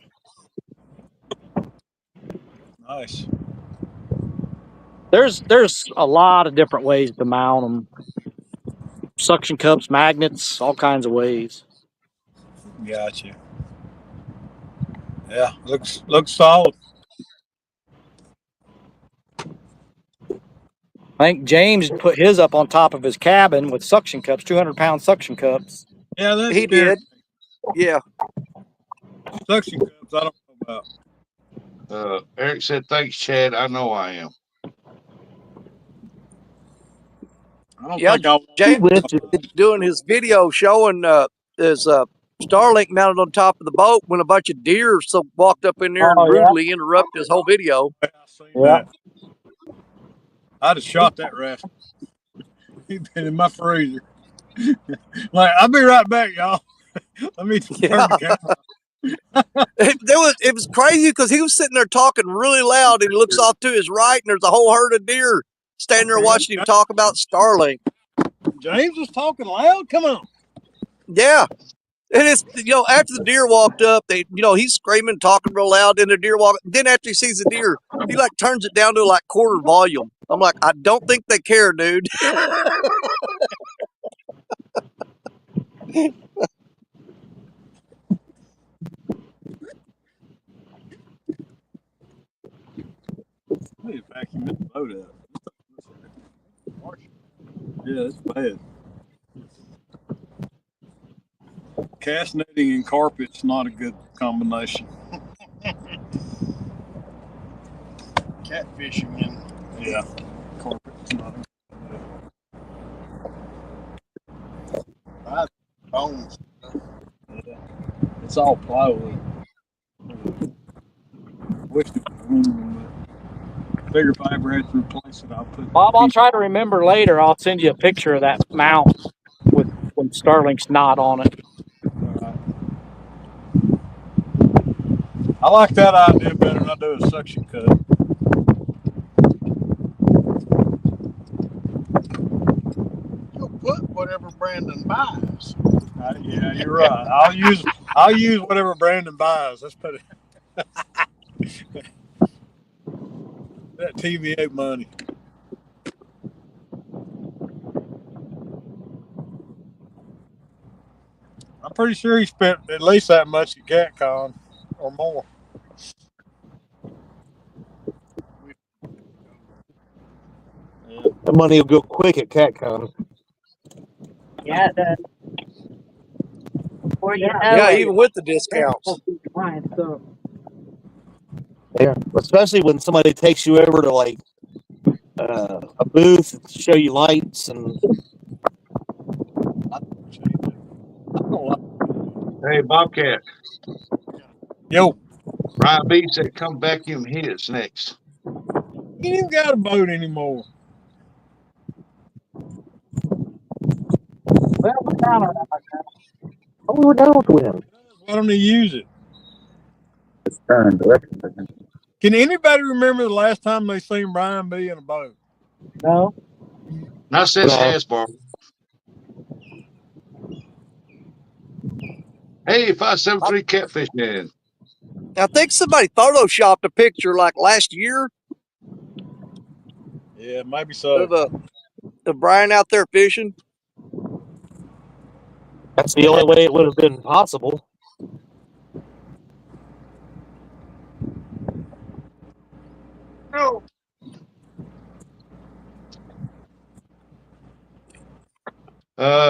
nice. There's a lot of different ways to mount them. Suction cups, magnets, all kinds of ways. Gotcha. Yeah, looks solid. I think James put his up on top of his cabin with suction cups, 200-pound suction cups. Yeah, that's He scary. did. Yeah. Suction cups, I don't know about. Eric said, "Thanks, Chad. I know I am." I don't Yeah, think I James want is doing his video showing his Starlink mounted on top of the boat when a bunch of deer walked up in there and rudely interrupted his whole video. I seen that. I'd have shot that rascal. He'd been in my freezer. Like, I'll be right back, y'all. Let me turn the camera. It was crazy because he was sitting there talking really loud, and he looks off to his right, and there's a whole herd of deer standing there watching him talk about Starlink. James was talking loud. Come on. Yeah. And it's, after the deer walked up, he's screaming, talking real loud, and the deer walk. Then after he sees the deer, he like turns it down to like quarter volume. I'm like, I don't think they care, dude. Hey, vacuum this boat out. Yeah, it's bad. Cast netting and carpet's not a good combination. Catfishing and Yeah, carpet's not a bones. yeah. It's all plywood. Wish it was aluminum, but figure if I ever had to replace it, I'll put. Bob, I'll try to remember later. I'll send you a picture of that mount with Starlink's not on it. I like that idea better than I do a suction cup. You'll put whatever Brandon buys. Yeah, you're right. I'll use whatever Brandon buys. Let's put it. That TVA money. I'm pretty sure he spent at least that much at CatCon or more. Yeah. The money will go quick at CatCon. Yeah, it does. Before you know Yeah, it. even with the discounts. Yeah, especially when somebody takes you over to like a booth to show you lights and. Hey, Bobcat. Yo, Brian B said, come vacuum his next. he ain't even got a boat anymore. Well, we're down on that right now. Oh, we're down with him. Why don't he use it? It's turn direction for him. Can anybody remember the last time they seen Brian B in a boat? No. Not since No. Hasbar. Hey, 573 Catfishing. I think somebody photoshopped a picture like last year Yeah, maybe so. of Brian out there fishing. That's the only way it would have been possible. No.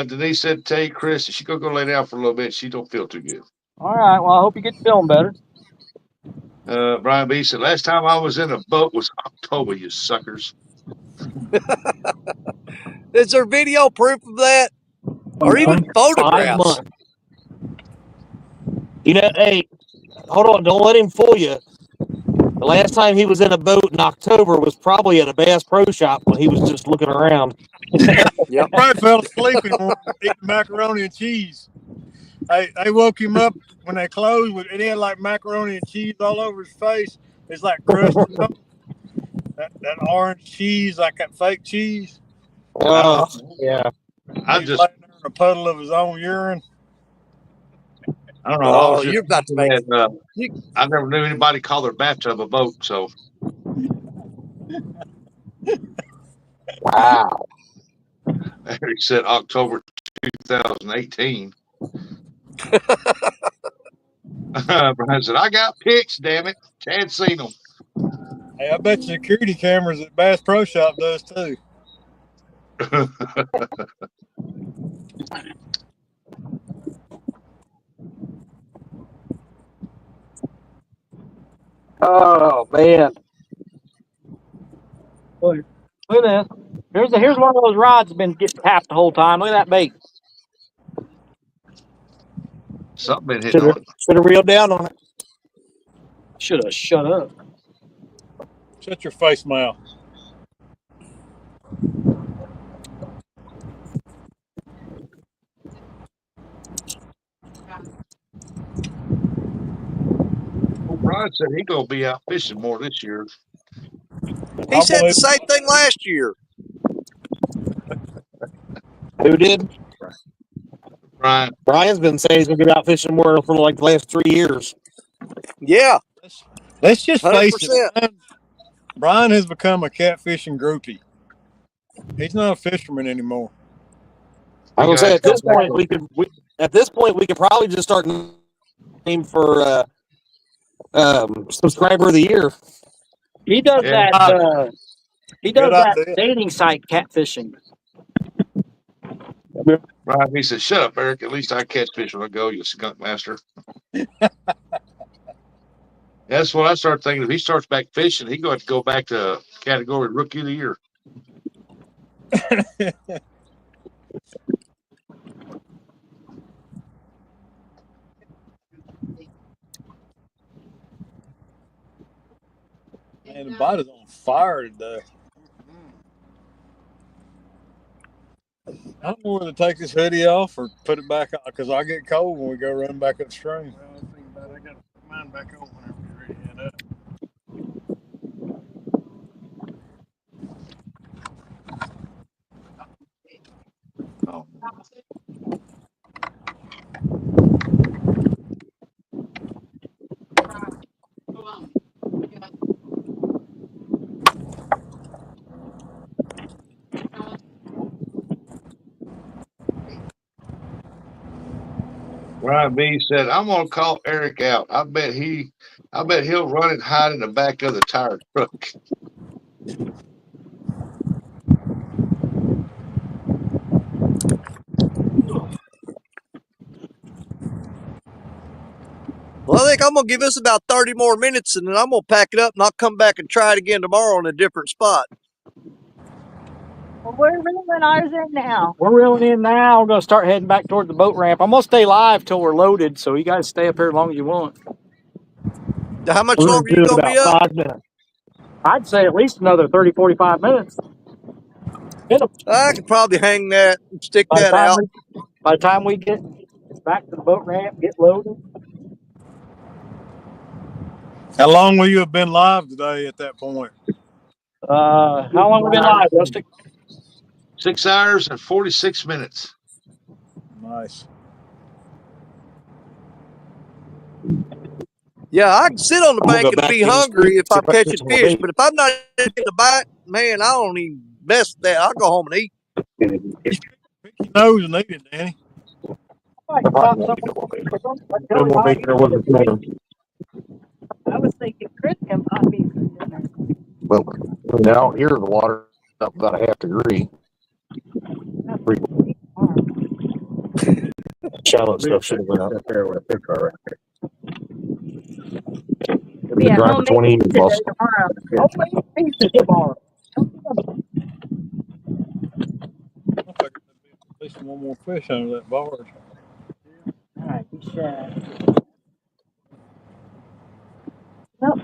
Denise said, tell Chris, she go lay down for a little bit. She don't feel too good. All right. Well, I hope you get feeling better. Brian B said, last time I was in a boat was October, you suckers. Is there video proof of that? Or even 5 photographs? months. You know, hey, hold on, don't let him fool you. The last time he was in a boat in October was probably at a Bass Pro Shop when he was just looking around. Yep. Probably fell asleep and eating macaroni and cheese. They woke him up when they closed, and he had like macaroni and cheese all over his face. It's like crusted up. That orange cheese, like that fake cheese. Oh, yeah. I He's just, laying there in a puddle of his own urine. I don't know. I was Oh, just you're about to make I never knew anybody call their bathtub a boat, so. Wow. He said October 2018. Brian said, I got pics, damn it. Chad seen them. Hey, I bet security cameras at Bass Pro Shop does too. Oh man. Look at this. Here's one of those rods that's been getting tapped the whole time. Look at that bait. Something been hitting on it. Should have reeled down on it. Should have shut up. Shut your face mouth. Well, Brian said he gonna be out fishing more this year. He said the same thing last year. Who did? Brian. Brian's been saying he's going to get out fishing more for like the last 3 years. Yeah. Let's just face 100%. it. Brian has become a catfishing groupie. He's not a fisherman anymore. I was gonna say at this point we could probably just start name for subscriber of the year. He does Yeah. that. He does Good that idea. dating site catfishing. Brian, he said, shut up, Eric. At least I catch fish when I go, you skunk master. That's what I start thinking. If he starts back fishing, he's going to go back to category rookie of the year. Man, the bite is on fire today. I don't know whether to take this hoodie off or put it back on because I get cold when we go run back upstream. Well, I was thinking about it. I got to put mine back on whenever we're ready to head up. Oh. Brian B said, I'm gonna call Eric out. I bet he'll run and hide in the back of the tire truck. Well, think I'm gonna give this about 30 more minutes, and then I'm gonna pack it up, and I'll come back and try it again tomorrow in a different spot. Well, we're reeling ours in now. We're reeling in now. We're going to start heading back toward the boat ramp. I'm going to stay live till we're loaded, so you guys stay up here as long as you want. How much We're longer gonna you do gonna about be up? 5 minutes. I'd say at least another 30, 45 minutes. I could probably hang that and stick By the that time out. we get back to the boat ramp, get loaded. How long will you have been live today at that point? How long have we been live, Rustic? 6 hours and 46 minutes. Nice. Yeah, I can sit on the I'm gonna bank go and back be in the hungry if see I'm if I can get catching some more fish, bait. but if I'm not getting a bite, man, I don't even mess with that. I'll go home and eat. Pick your nose and eat it, Danny. I No more bait there wasn't there. I was thinking Chris can pop me for dinner. Well, now here the water up about a half degree. Shallow stuff should have went out there with a big car right there. We'll be at Drive home for 20 years, boss. tomorrow. Hopefully it's pizza tomorrow. I think there'd be at least one more fish under that barge. All right, be shy. Nope.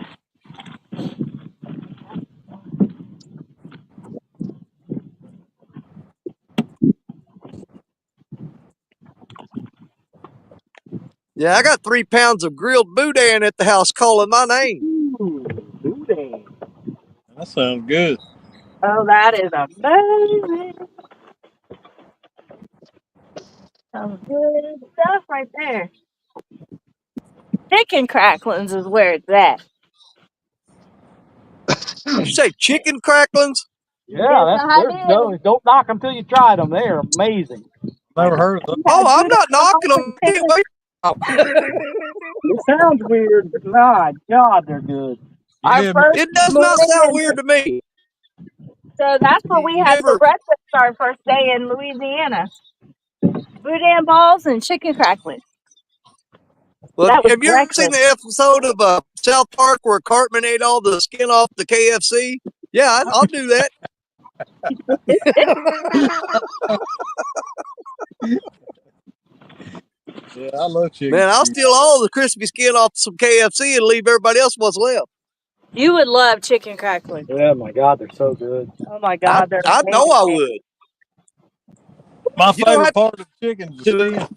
Yeah, I got 3 pounds of grilled boudin at the house calling my name. Ooh, boudin. That sounds good. Oh, that is amazing. Some good stuff right there. Chicken cracklings is where it's at. Did you say chicken cracklings? Yeah, Yes, I did. don't knock them till you tried them. They are amazing. Never heard of that. We Oh, had I'm not boudin knocking balls them. and chicken. It sounds weird, but my God, they're good. Our Yeah, first It does not morning, sound weird to me. so that's where we You had for never. breakfast our first day in Louisiana. Boudin balls and chicken cracklings. Well, That was have you ever seen breakfast. the episode of South Park where Cartman ate all the skin off the KFC? Yeah, I'll do that. yeah, I love chicken. Man, I'll steal all the crispy skin off some KFC and leave everybody else what's left. You would love chicken cracklings. Yeah, my God, they're so good. Oh my God, they're I know I amazing. would. My You don't favorite have part of the chicken is the to. skin.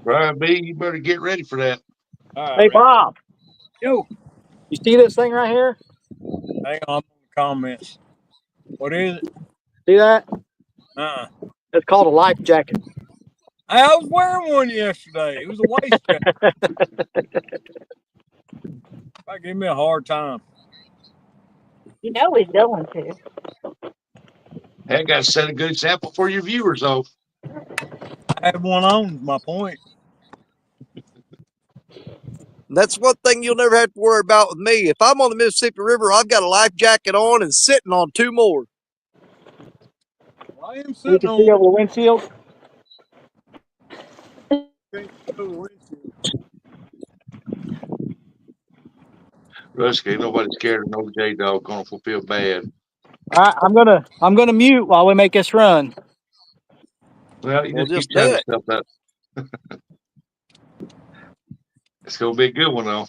Brian B, you better get ready for that. All right, Hey, Rick. Bob, Yo, you see this thing right here? hang on, I'm on the comments. What is it? See that? It's called a life jacket. I was wearing one yesterday. It was a waist jacket. That gave me a hard time. You know he's going to. Hey, got to set a good example for your viewers, though. I had one on, is my point. That's one thing you'll never have to worry about with me. If I'm on the Mississippi River, I've got a life jacket on and sitting on 2 more. Well, I am You sitting can on see over the windshield. Rusky, ain't nobody scared of no J Dog gonna fulfill bad. All right, I'm gonna mute while we make this run. Well, you Well, just keep just do telling it. yourself that. It's gonna be a good one, though.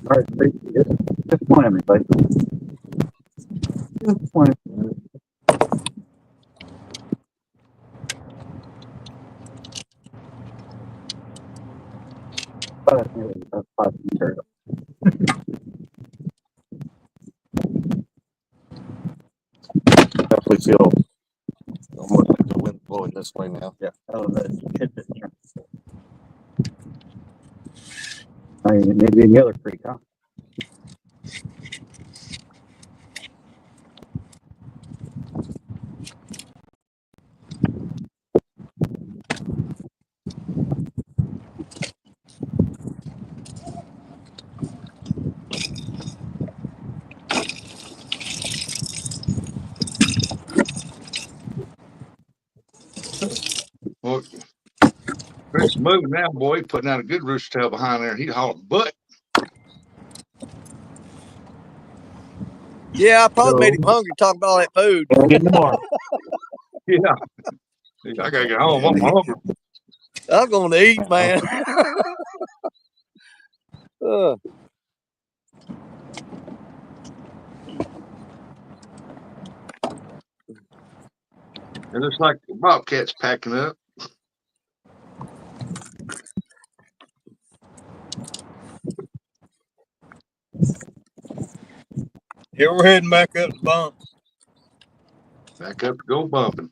All right, just plan me, buddy. Just plan. That's 5 years. Definitely feel almost like the wind. going this way now. Yeah. Oh, that's hit this here. I mean, maybe in the other creek, huh? Well, Chris is moving now, boy. He putting out a good rooster tail behind there. He hauling butt. Yeah, I probably made him hungry talking about all that food. Getting more. Yeah. I gotta get home. I'm hungry. I'm going to eat, man. It looks like the bobcat's packing up. Here we're heading back up the bump. Back up to go bumping.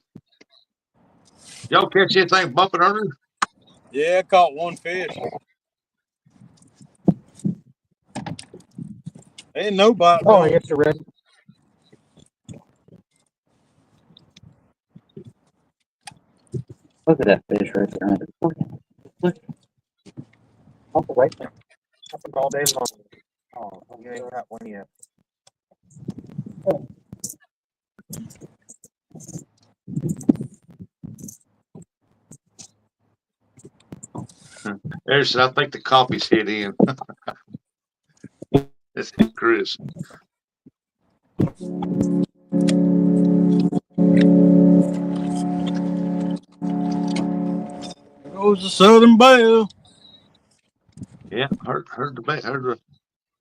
Y'all catch anything bumping earlier? Yeah, I caught one fish. Ain't no bite. Oh, I guess you're ready. Look at that fish right there. Look. Look. Up right there. Up all day long. Oh, you ain't got one yet. There's, I think the coffee's hit in. That's hit Chris. There goes the Southern Belle. Yeah, heard the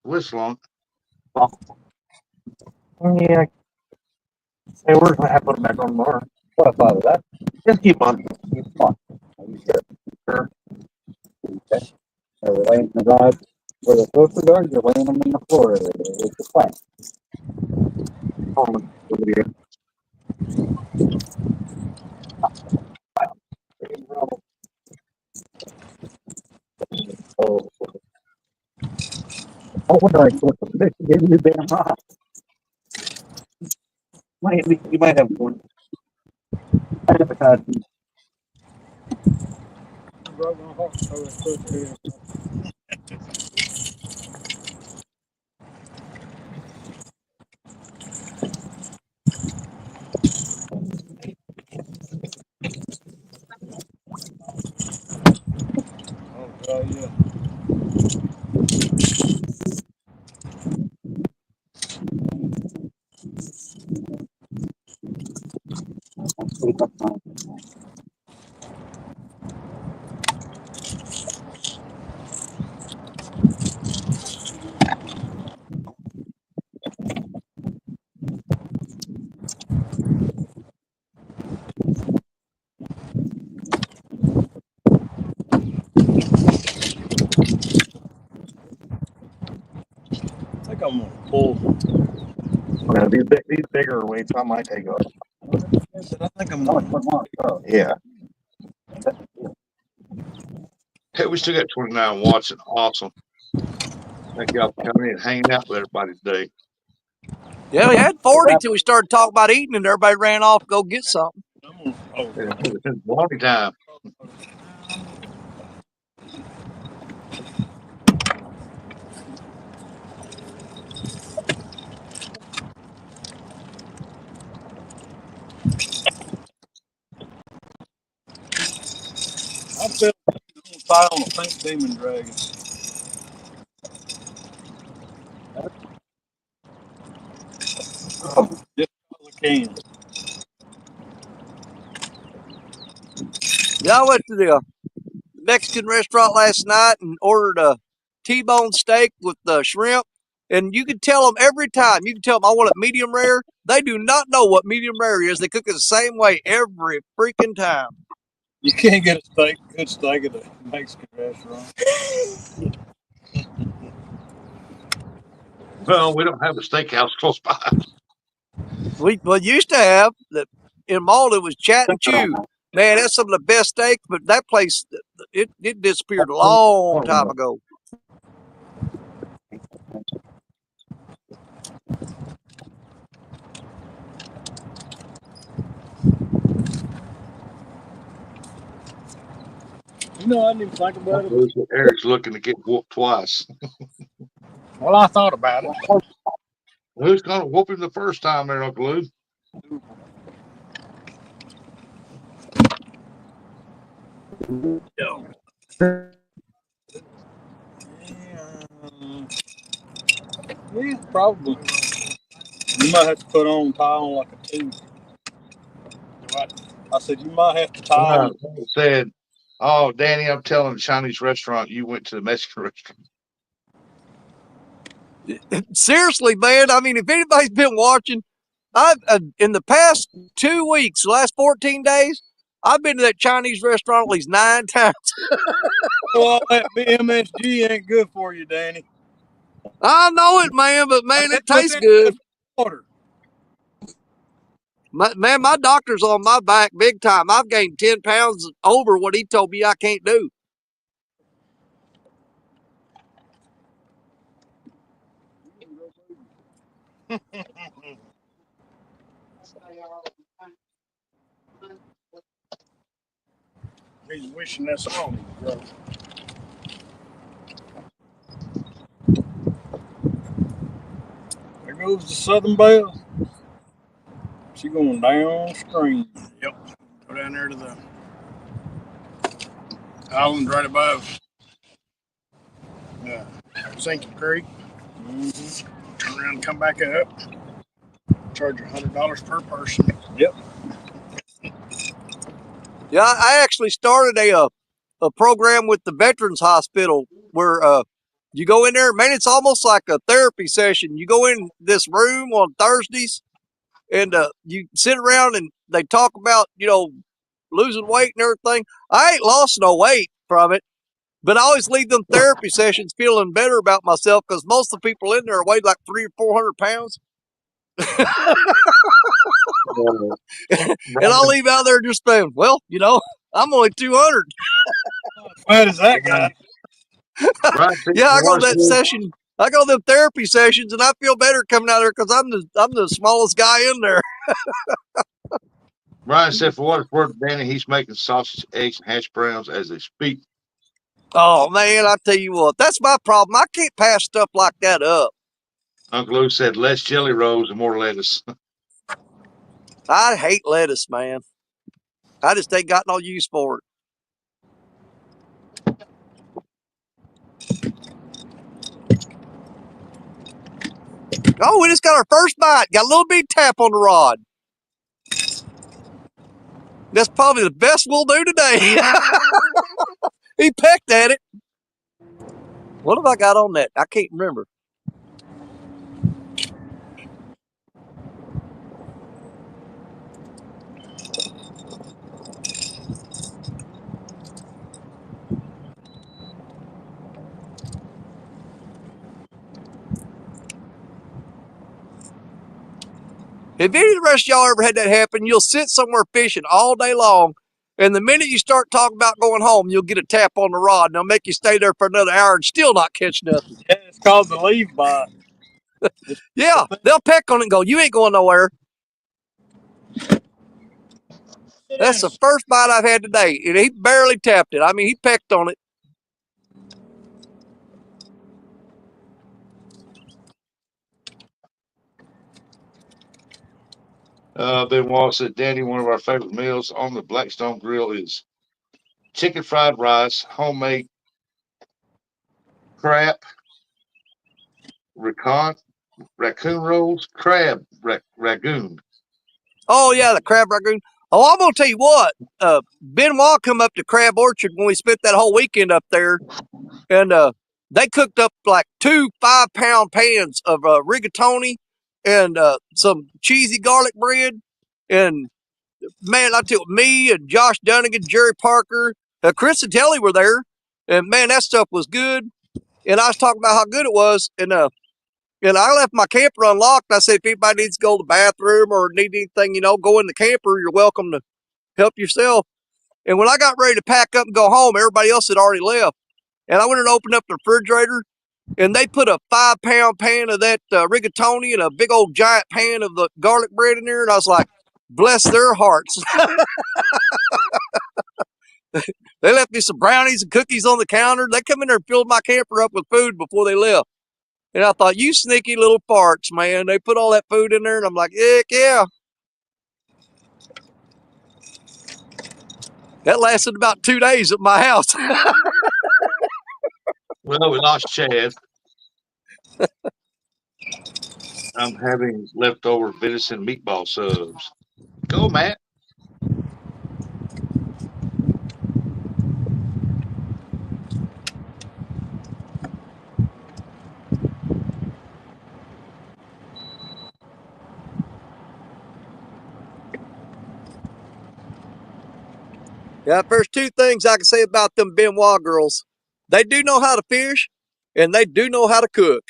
whistle on. Oh, yeah. Hey, we're going to have to put them back on tomorrow. What I thought of that. Just keep on. Keep on. Are you sure? Okay. So we're laying the rods where the filter are, you're laying them in the floor with the plank. Oh, what did I put the fish? Give you damn rod. You might have one. I have a cod. Broke my heart. So it's supposed to be. Oh, God, yeah. I think I'm gonna pull. Well, these bigger weights, I might take off. I said, I think I'm gonna. Oh, yeah. Hey, we still got 29 watts and awesome. Thank y'all for coming in and hanging out with everybody today. Yeah, we had 40 till we started talking about eating, and everybody ran off to go get something. Oh, It's morning time. I feel like I'm gonna fire on a pink demon dragon. Just because I can. Yeah, I went to the Mexican restaurant last night and ordered a T-bone steak with the shrimp. And you can tell them every time. You can tell them I want it medium rare. They do not know what medium rare is. They cook it the same way every freaking time. You can't get a good steak at a Mexican restaurant. Well, we don't have a steakhouse close by. We used to have that in Malta was Chat and Chew. Man, that's some of the best steaks, but that place, it disappeared a long time ago. You know, I didn't even think about it. Eric's looking to get whooped twice. Well, I thought about it. Who's going to whoop him the first time there, Uncle Lou? Yeah, probably. You might have to put on tie on like a tube. I said you might have to tie on. Said, "Oh, Danny, I'm telling the Chinese restaurant you went to the Mexican restaurant." Seriously, man. I mean, if anybody's been watching, I've in the past 2 weeks, last 14 days, I've been to that Chinese restaurant at least 9 times. Well, that BMSG ain't good for you, Danny. I know it, man, but man, it tastes good. Water. Man, my doctor's on my back big time. I've gained 10 pounds over what he told me I can't do. He's wishing that's on him, bro. There goes the Southern Belle. She going downstream. Yep. Go down there to the island right above Sinking Creek. Mm-hmm. Turn around and come back up. Charge $100 per person. Yep. Yeah, I actually started a program with the Veterans Hospital where you go in there, man, it's almost like a therapy session. You go in this room on Thursdays and you sit around and they talk about, losing weight and everything. I ain't lost no weight from it, but I always leave them therapy sessions feeling better about myself because most of the people in there weighed like 300 or 400 pounds. And I'll leave out there just saying, well, I'm only 200. What is that guy? Yeah, I go to that session. I go to them therapy sessions, and I feel better coming out there because I'm the smallest guy in there. Ryan said, "For what it's worth, Danny, he's making sausage, eggs, and hash browns as they speak." Oh man, I tell you what, that's my problem. I can't pass stuff like that up. Uncle Lou said, "Less jelly rolls and more lettuce." I hate lettuce, man. I just ain't got no use for it. Oh, we just got our first bite. Got a little bit tap on the rod. That's probably the best we'll do today. He pecked at it. What have I got on that? I can't remember. If any of the rest of y'all ever had that happen, you'll sit somewhere fishing all day long, and the minute you start talking about going home, you'll get a tap on the rod, and they'll make you stay there for another hour and still not catch nothing. Yeah, it's called the leave bite. Yeah, they'll peck on it and go, you ain't going nowhere. That's the first bite I've had today, and he barely tapped it. I mean, he pecked on it. Ben Wall said, "Danny, one of our favorite meals on the Blackstone Grill is chicken fried rice, homemade crab, raccoon rolls, crab ragoon." Oh, yeah, the crab ragoon. Oh, I'm going to tell you what. Benoit come up to Crab Orchard when we spent that whole weekend up there, and they cooked up like 2 5-pound pans of rigatoni and some cheesy garlic bread. And, man, I tell you, me and Josh Dunnigan, Jerry Parker, Chris and Telly were there. And, man, that stuff was good. And I was talking about how good it was. And I left my camper unlocked. I said, if anybody needs to go to the bathroom or need anything, go in the camper. You're welcome to help yourself. And when I got ready to pack up and go home, everybody else had already left. And I went and opened up the refrigerator, and they put a 5-pound pan of that rigatoni and a big old giant pan of the garlic bread in there. And I was like, bless their hearts. They left me some brownies and cookies on the counter. They come in there and filled my camper up with food before they left. And I thought, you sneaky little farts, man. They put all that food in there, and I'm like, heck yeah. That lasted about 2 days at my house. Well, we lost Chad. I'm having leftover venison meatball subs. Go, Matt. Yeah, first 2 things I can say about them Benoit girls. They do know how to fish, and they do know how to cook.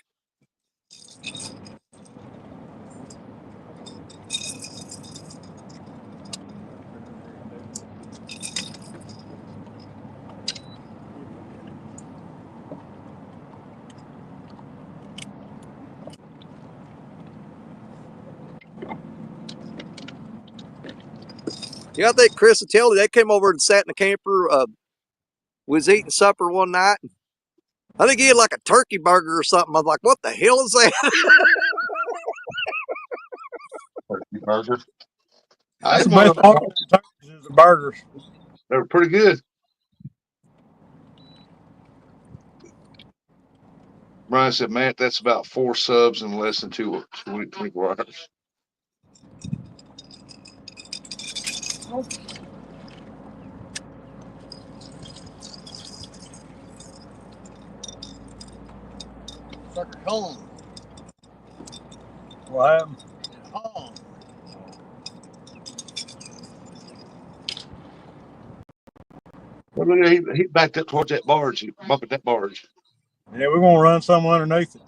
Yeah, I think Chris and Telly, they came over and sat in the camper, was eating supper one night. I think he had like a turkey burger or something. I was like, what the hell is that? Turkey burger. That's the one best of part them. of the turkeys is the burgers. They were pretty good. Brian said, Matt, that's about 4 subs in less than 24 hours. Sucker home. What happened? Home. Well, look at he backed up towards that barge. He bumping that barge. Yeah, we're gonna run some underneath it.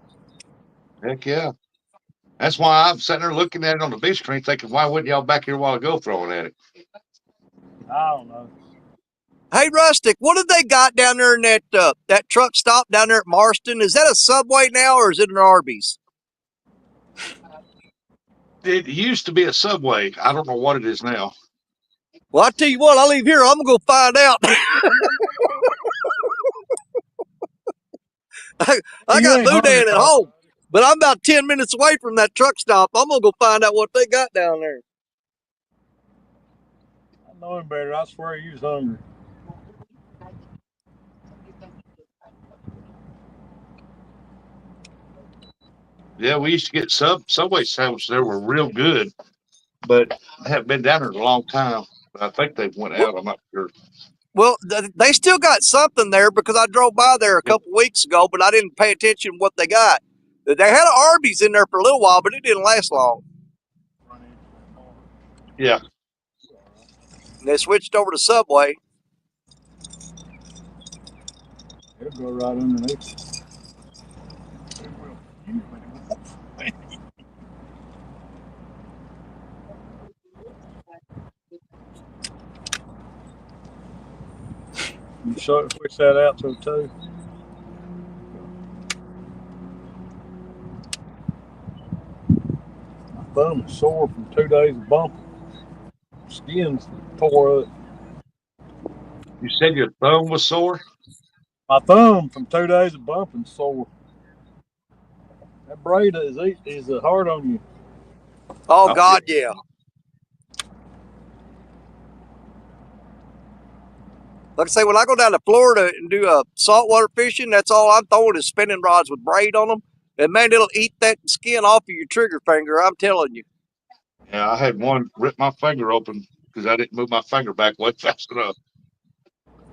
Heck yeah. That's why I'm sitting there looking at it on the big screen thinking, why wouldn't y'all back here a while ago throwing at it? I don't know. Hey, Rustic, what have they got down there in that truck stop down there at Marston? Is that a Subway now, or is it an Arby's? It used to be a Subway. I don't know what it is now. Well, I tell you what, I'll leave here. I'm going to go find out. I got Boudin at home, but I'm about 10 minutes away from that truck stop. I'm going to go find out what they got down there. I know him better. I swear he was hungry. Yeah, we used to get Subway sandwiches. They were real good, but I haven't been down there in a long time. I think they went out. I'm not sure. Well, they still got something there because I drove by there a couple weeks ago, but I didn't pay attention to what they got. They had an Arby's in there for a little while, but it didn't last long. Yeah. And they switched over to Subway. It'll go right underneath it. You switch that out to a 2. My thumb is sore from 2 days of bumping. Skin's tore up. You said your thumb was sore? My thumb from 2 days of bumping sore. That braid is hard on you. Oh, God, yeah. Like I say, when I go down to Florida and do saltwater fishing, that's all I'm throwing is spinning rods with braid on them. And, man, it'll eat that skin off of your trigger finger, I'm telling you. Yeah, I had one rip my finger open because I didn't move my finger back way fast enough.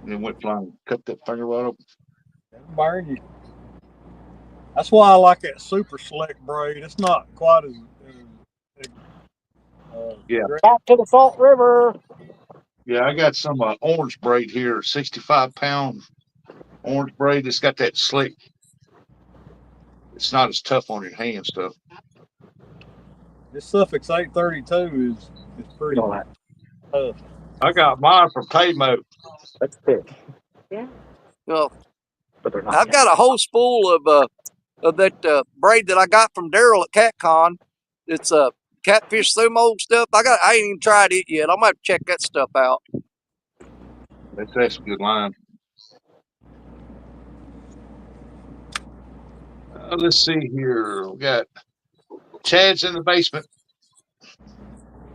And it went flying, cut that finger right open. It'll burn you. That's why I like that super select braid. It's not quite as yeah. Back to the Salt River. Yeah, I got some orange braid here, 65-pound orange braid. It's got that slick. It's not as tough on your hand stuff. This Suffix 832 is pretty tough. I got mine from Paymount. That's thick. Well, But they're not. I've got a whole spool of that braid that I got from Daryl at CatCon. It's catfish sumo stuff. I ain't even tried it yet. I might check that stuff out. That's a good line. Let's see here. We got Chad's in the basement.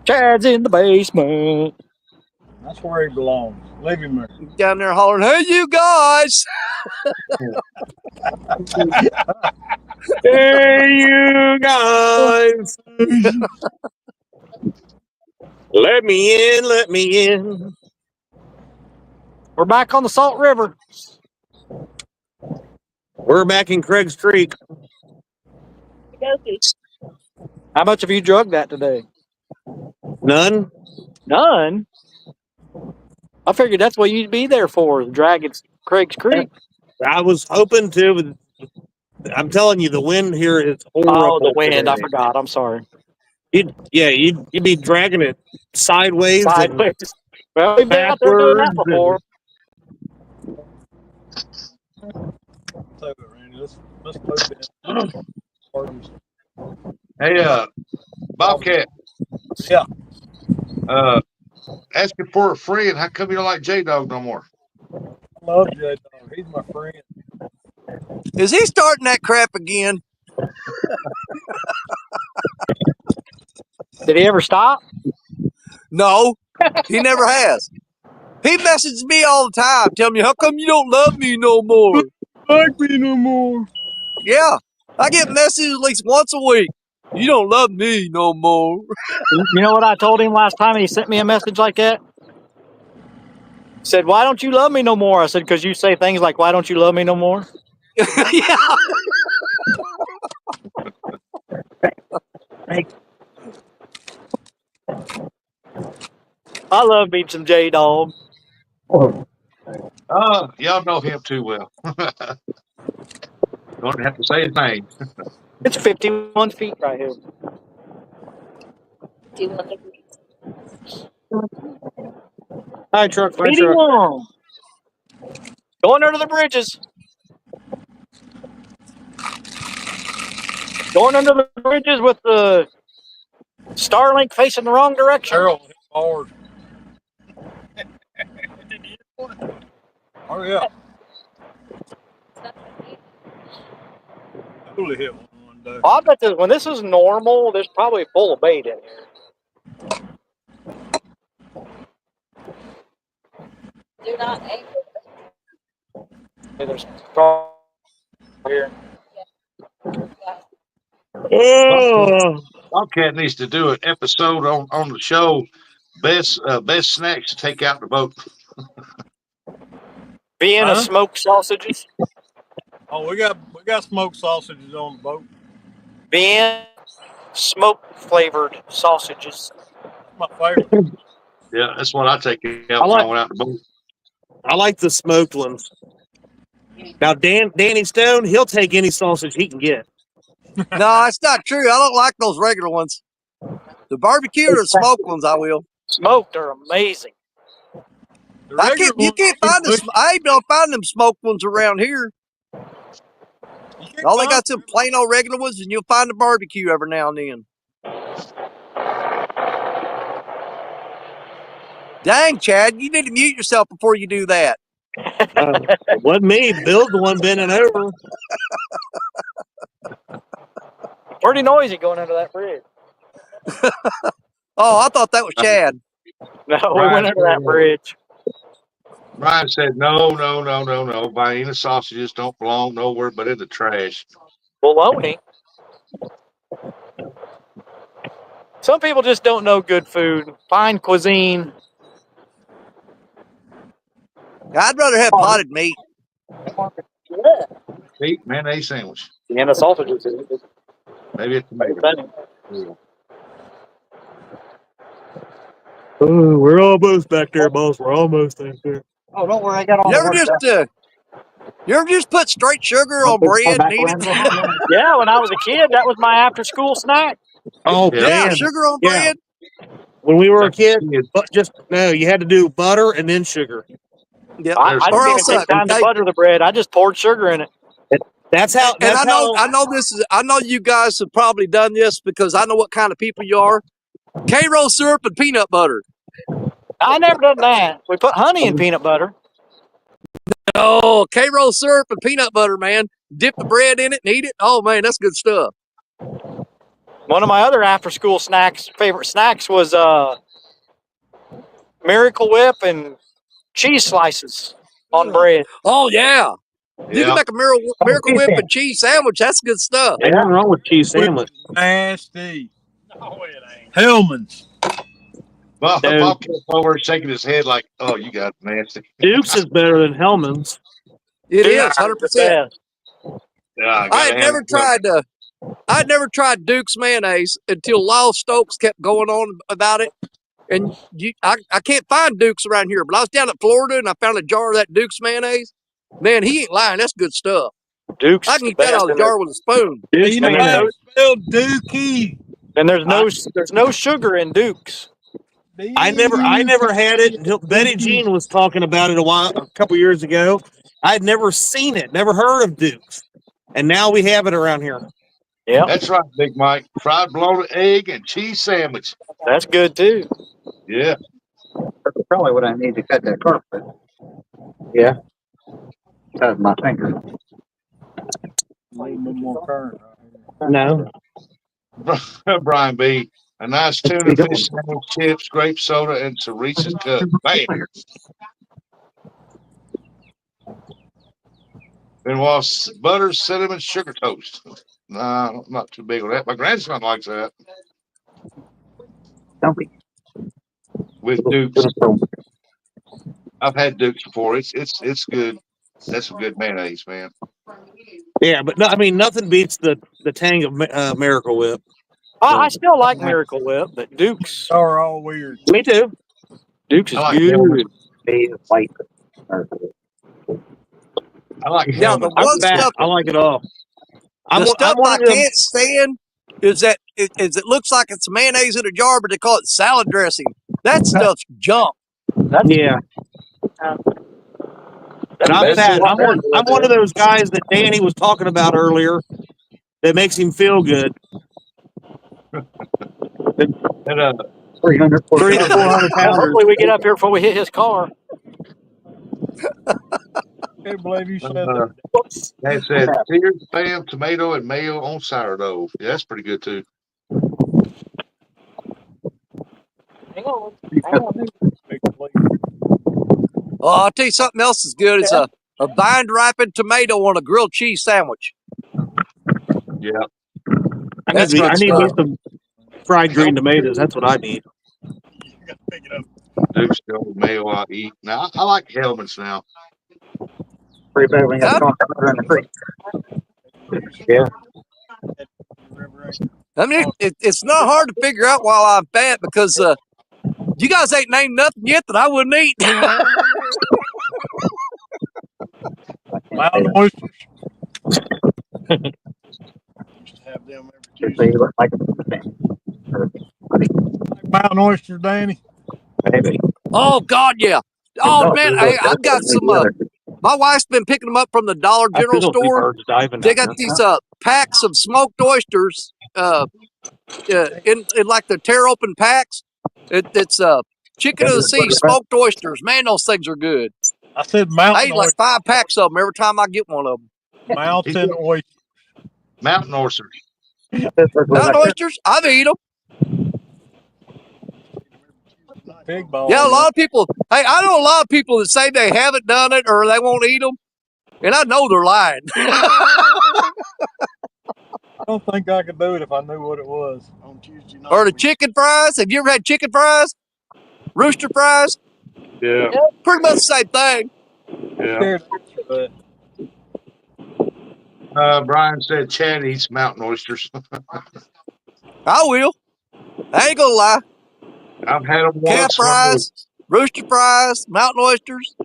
Chad's in the basement. That's where he belongs. Leave him there. Down there hollering, "Hey, you guys!" Hey, you guys. Let me in, let me in. We're back on the Salt River. We're back in Craig's Creek. How much have you drugged that today? None. None. I figured that's what you'd be there for, dragging Craig's Creek. I was hoping to. I'm telling you, the wind here is horrible. Oh, the wind. today. I forgot. I'm sorry. You'd be dragging it sideways. Sideways. Well, we've been out there doing that before. Tell you what, Randy, let's move in. Hey, Bobcat. Yeah. Asking for a friend. How come you don't like J-Dog no more? I love J-Dog. He's my friend. Is he starting that crap again? Did he ever stop? No, he never has. He messages me all the time, telling me, "How come you don't love me no more?" Like me no more. Yeah, I get messages at least once a week. "You don't love me no more." You know what I told him last time he sent me a message like that? He said, "Why don't you love me no more?" I said, "Because you say things like, 'Why don't you love me no more?'" Yeah. I love me some J-Dog. Y'all know him too well. Don't have to say his name. It's 51 feet right here. Hi, truck. Hi, truck. 81. Going under the bridges. Going under the bridges with the Starlink facing the wrong direction. Daryl hit hard. Oh, yeah. Totally hit one day. I bet this, when this is normal, there's probably full of bait in here. Do not anchor. Yeah, there's probably here. Oh, Bobcat needs to do an episode on the show. Best snacks to take out the boat. Vienna smoked sausages. Oh, we got smoked sausages on the boat. Vienna smoke flavored sausages. That's my favorite. Yeah, that's what I take out when I went out the boat. I like the smoked ones. Now, Danny Stone, he'll take any sausage he can get. No, it's not true. I don't like those regular ones. The barbecue or the smoked ones, I will. Smoked are amazing. You can't find them. I ain't gonna find them smoked ones around here. All they got some plain old regular ones, and you'll find the barbecue every now and then. Dang, Chad, you need to mute yourself before you do that. It wasn't me. Bill's the one bending over. Pretty noisy going under that bridge. Oh, I thought that was Chad. No, we went under that bridge. Ryan said, no. Vienna sausages don't belong nowhere but in the trash. Bologna. Some people just don't know good food, fine cuisine. I'd rather have potted meat. Meat mayonnaise sandwich. Vienna sausages. Maybe it's tomato. Oh, we're almost back there, boss. We're almost back there. Oh, don't worry, I got all You the work ever just put straight sugar on bread and eat it? Yeah, when I was a kid, that was my after-school snack. Oh, Yeah. Yeah, man. sugar on bread. When we were a kid, but you had to do butter and then sugar. Yeah. I Or didn't even else, take time to hey, butter the bread. I just poured sugar in it. That's how. and That's how. I know this is. I know you guys have probably done this because I know what kind of people you are. K-roll syrup and peanut butter. I never done that. We put honey in peanut butter. Oh, K-roll syrup and peanut butter, man. Dip the bread in it and eat it. Oh man, that's good stuff. One of my other after-school favorite snacks was Miracle Whip and cheese slices on bread. Oh yeah. You can Yeah. make a miracle whip and cheese sandwich. That's good stuff. Ain't nothing wrong with cheese sandwich. Nasty. No, it ain't. Hellman's. Well, Dude. Bob kept over shaking his head like, "Oh, you got nasty." Duke's is better than Hellman's. It Dude, is 100%. Yeah, I had never tried I'd never tried Duke's mayonnaise until Lyle Stokes kept going on about it. And I can't find Duke's around here, but I was down in Florida and I found a jar of that Duke's mayonnaise. Man, he ain't lying. That's good stuff. Duke's I is can the eat that best. out of a jar with a spoon. Hey, Duke's you know how mayonnaise. it's spelled Dookie? And there's no sugar in Duke's. I never had it until Betty Jean was talking about it a couple years ago. I'd never seen it, never heard of Duke's, and now we have it around here. Yeah, That's right, Big Mike. Fried bologna egg and cheese sandwich. that's good too. Yeah. That's probably what I need to cut that carpet. Yeah. Cut my finger. A little bit more current right here. No, Brian B. A nice tuna fish sandwich, chips, grape soda, and some Reese's cup. Bam. Then was butter, cinnamon, sugar toast. Nah, I'm not too big on that. My grandson likes that Don't be. with Dukes. I've had Dukes before. It's good. That's some good mayonnaise, man. yeah, but no, I mean nothing beats the tang of Miracle Whip. I still like Miracle Whip, but Duke's Y'all are all weird. Me too. Duke's is I like good. Hellman's. White. I like Now, the Hellman's. I'm one fat. stuff, I like it all. I'm the stuff one I of them. can't stand is that it looks like it's mayonnaise in a jar, but they call it salad dressing. That stuff's junk. Yeah, and I'm fat. I'm one of those guys that Danny was talking about earlier that makes him feel good. And 300, 300 to 400 Well, pounders. hopefully we get up here before we hit his car. Can't believe you said that. Dad said seared spam, tomato, and mayo on sourdough. Yeah, that's pretty good too. Hang on. Big plate. Oh, I'll tell you something else is good. It's a vine ripened tomato on a grilled cheese sandwich. Yeah. I That's need good me stuff. some fried green tomatoes. That's what I need. You got to pick it up. Duke's the only mayo I eat. Now I like Hellman's now. pretty bad when you have to go in the creek. Yeah. I mean, it's not hard to figure out while I'm fat because you guys ain't named nothing yet that I wouldn't eat. Mountain oysters. Used to have them every So you Tuesday. look like Mountain oysters, Danny. maybe. Oh God, yeah. Oh man, I've got some. My wife's been picking them up from the Dollar I General still see store. birds diving. They got these packs of smoked oysters in like the tear open packs. It's chicken of the sea smoked oysters. Man, those things are good. I said I mountain eat like oysters. 5 packs of them every time I get one of them. Mountain oysters. Mountain oysters. Mountain oysters, I've eat them. Big ball. Yeah, a lot of people. Hey, I know a lot of people that say they haven't done it or they won't eat them, and I know they're lying. I don't think I could do it if I knew what it was on Tuesday night. Or the chicken fries. Have you ever had chicken fries? Rooster fries? Yeah. Pretty much the same thing. Yeah. Brian said Chad eats mountain oysters. I will. I ain't gonna lie. I've had them Calf once when I was fries, rooster fries, mountain oysters.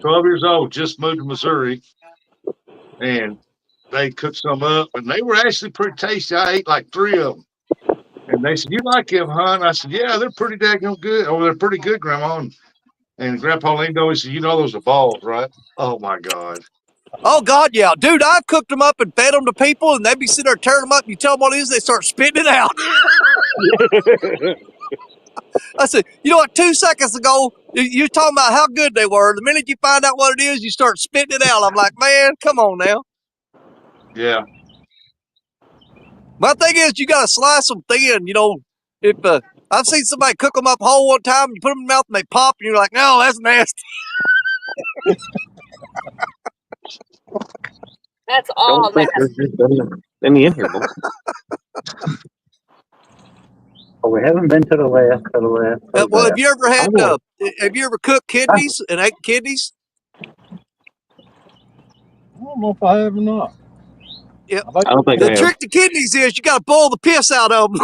12 years old, just moved to Missouri, and they cooked some up, and they were actually pretty tasty. I ate like 3 of them. And they said, "You like them, huh?" And I said, "Yeah, they're pretty daggone good. Oh, they're pretty good, Grandma." And And Grandpa leaned over and said, "You know those are balls, right?" Oh my God. Oh God, yeah, dude, I've cooked them up and fed them to people, and they'd be sitting there tearing them up. And you tell them what it is, they start spitting it out. I said, you know what? 2 seconds ago, you talking about how good they were. The minute you find out what it is, you start spitting it out. I'm like, man, come on now. Yeah. My thing is, you gotta slice them thin. You know, if I've seen somebody cook them up whole one time, you put them in your mouth and they pop, and you're like, no, that's nasty. That's all Don't think that. there's just any in here, boy. Oh, we haven't been to the last, Well, have you ever had? I would. Have you ever cooked kidneys and ate kidneys? I don't know if I have or not. Yeah. I don't think The I have. trick to kidneys is you got to boil the piss out of them.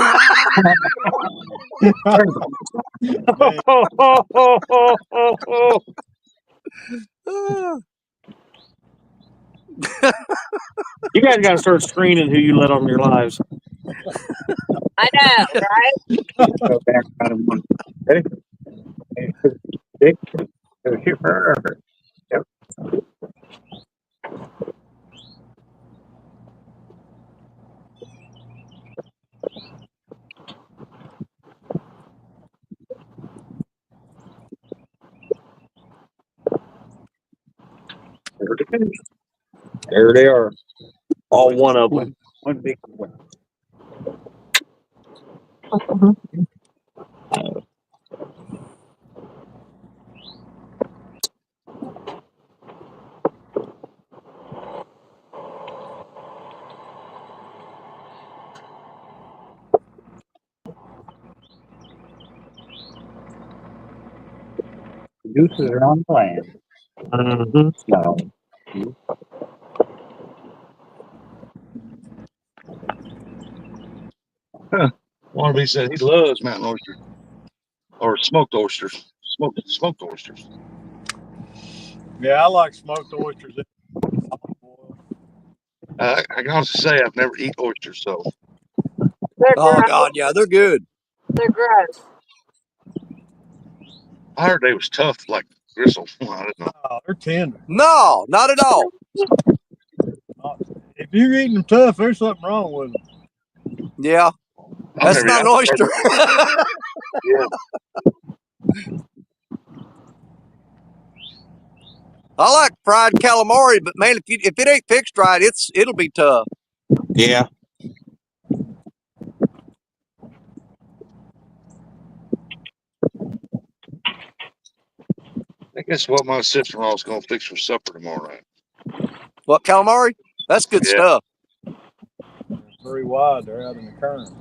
You guys got to start screening who you let on your lives. I know, right? Go back out of one. Ready? Dick, shoot her. Yep. There they are. All one of them. One big one. Producers are on land. Mm-hmm. No. Wannabe said he loves mountain oysters or smoked oysters. Smoked oysters. Yeah, I like smoked oysters. I can honestly say I've never eaten oysters, so They're Oh gross. God, yeah, they're good. They're gross. I heard they was tough like gristle. I don't know. Oh, they're tender. No, not at all. If you're eating them tough, there's something wrong with them. Yeah, I've that's never not an I've oyster. Yeah. I like fried calamari, but man, if it ain't fixed right, it'll be tough. Yeah. I guess what my sister-in-law is going to fix for supper tomorrow night. What, calamari? That's good Yeah. stuff. They're very wide. They're out in the current.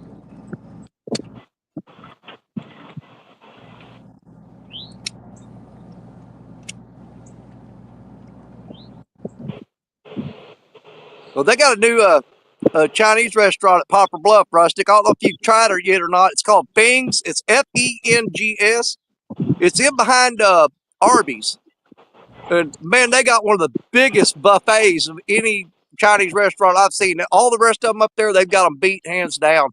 Well, they got a new Chinese restaurant at Poplar Bluff, Rustic. I don't know if you've tried it yet or not. It's called Feng's. It's Fengs. It's in behind Arby's. And man, they got one of the biggest buffets of any Chinese restaurant I've seen. All the rest of them up there, they've got them beat hands down.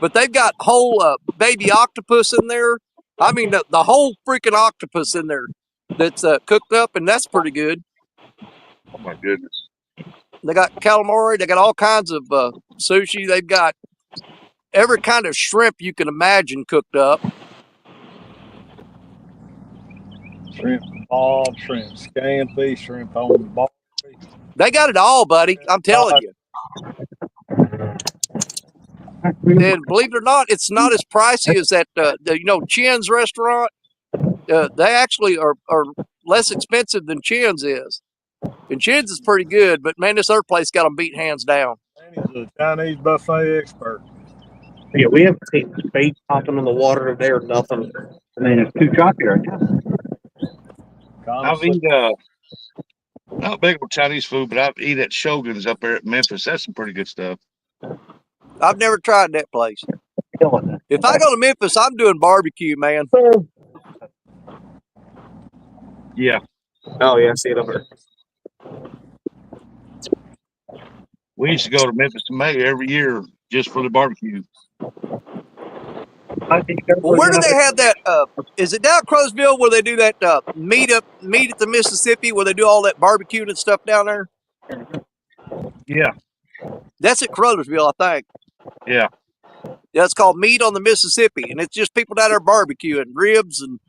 But they've got whole baby octopus in there. I mean, the whole freaking octopus in there that's cooked up, and that's pretty good. Oh my goodness. They got calamari. They got all kinds of sushi. They've got every kind of shrimp you can imagine cooked up. Shrimp bob, shrimp scampi, shrimp on the bar. They got it all, buddy. I'm telling you. And believe it or not, it's not as pricey as that. Chin's restaurant. They actually are less expensive than Chin's is. And Chin's is pretty good, but man, this other place got them beat hands down. He's a Chinese buffet expert. Yeah, we haven't seen bait popping in the water today or nothing. I mean, it's too choppy right now. I've eaten not big with Chinese food, but I've eaten at Shogun's up there at Memphis. That's some pretty good stuff. I've never tried that place. If I go to Memphis, I'm doing barbecue, man. Yeah. Oh yeah, I see it over there. We used to go to Memphis in May every year just for the barbecue. Well, where do they have that? Is it down Crowsville where they do that meet at the Mississippi where they do all that barbecuing and stuff down there? Yeah, That's at Crowsville, I think. yeah. Yeah, it's called Meat on the Mississippi, and it's just people down there barbecuing ribs and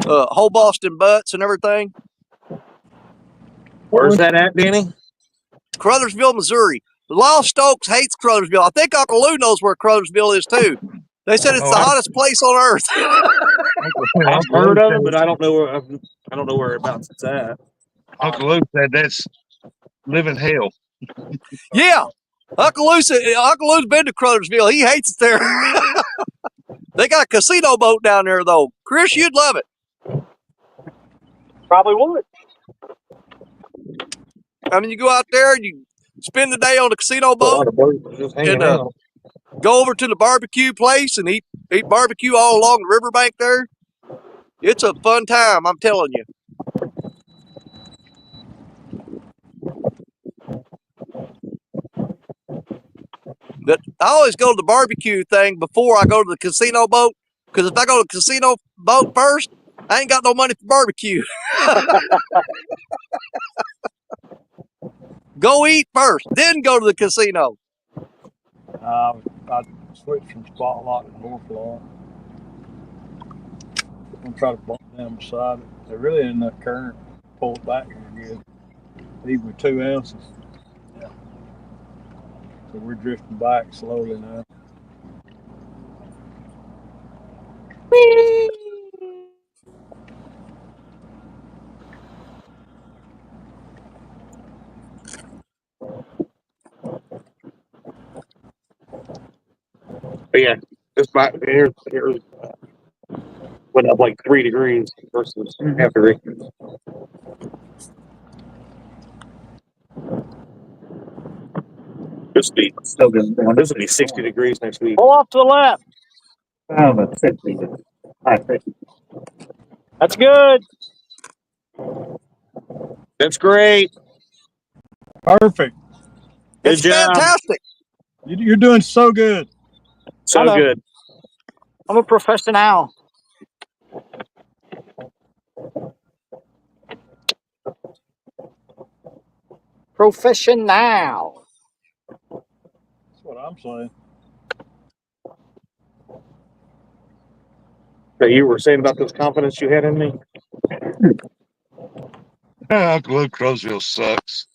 whole Boston butts and everything. Where's that at, Danny? Crothersville, Missouri. Lost Oaks hates Crothersville. I think Uncle Lou knows where Crothersville is too. They said it's the hottest place on earth. I've heard of it, but I don't know where. I don't know whereabouts it's at. Uncle Luke said that's living hell. Yeah, Uncle Lou's been to Crothersville. He hates it there. They got a casino boat down there though. Chris, you'd love it. Probably would. I mean, you go out there and you spend the day on the casino boat and go over to the barbecue place and eat barbecue all along the riverbank there. It's a fun time, I'm telling you. But I always go to the barbecue thing before I go to the casino boat, because if I go to the casino boat first, I ain't got no money for barbecue. Go eat first, then go to the casino. I switched from spot lock to North lock. I'm gonna try to bump down beside it. There really isn't enough current to pull it back here good. Even with 2 ounces. Yeah. So we're drifting back slowly now. But yeah, this back here went up like 3 degrees versus half degree. This will be 60 degrees next week. Pull off to the left. Oh, but 50. High 50. That's good. That's great. Perfect. Good It's job. fantastic. You're doing so good. So Hello. good. I'm a professional. Professional. That's what I'm saying. That you were saying about this confidence you had in me? Uncle Luke, Crowsville sucks.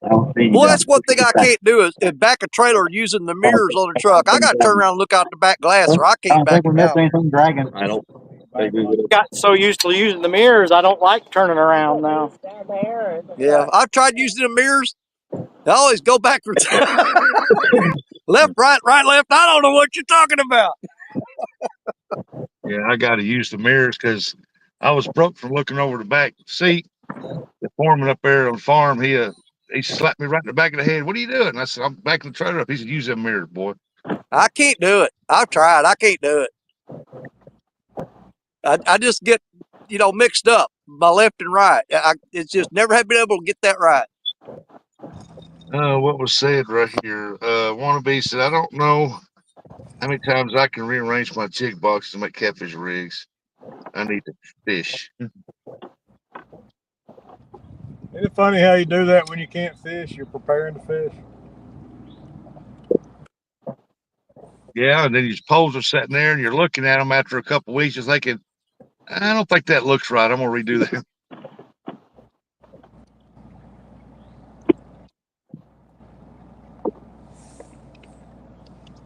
Well, that's one thing I can't do is back a trailer using the mirrors on the truck. I got to turn around and look out the back glass, or I can't back it out. Anything dragging. I don't think we would. Got so used to using the mirrors, I don't like turning around now. Yeah, I've tried using the mirrors. I always go backwards. Left, right, left. I don't know what you're talking about. Yeah, I got to use the mirrors because I was broke from looking over the back seat. The foreman up there on the farm, he slapped me right in the back of the head. What are you doing? I said, I'm backing the trailer up. He said, use them mirrors, boy. I can't do it. I've tried. I can't do it. I just get, mixed up my left and right. It's just never have been able to get that right. What was said right here? Wannabe said, I don't know how many times I can rearrange my jig box to make catfish rigs. I need to fish. Isn't it funny how you do that when you can't fish? You're preparing to fish. Yeah, and then these poles are sitting there and you're looking at them after a couple of weeks, you're thinking, I don't think that looks right. I'm going to redo that.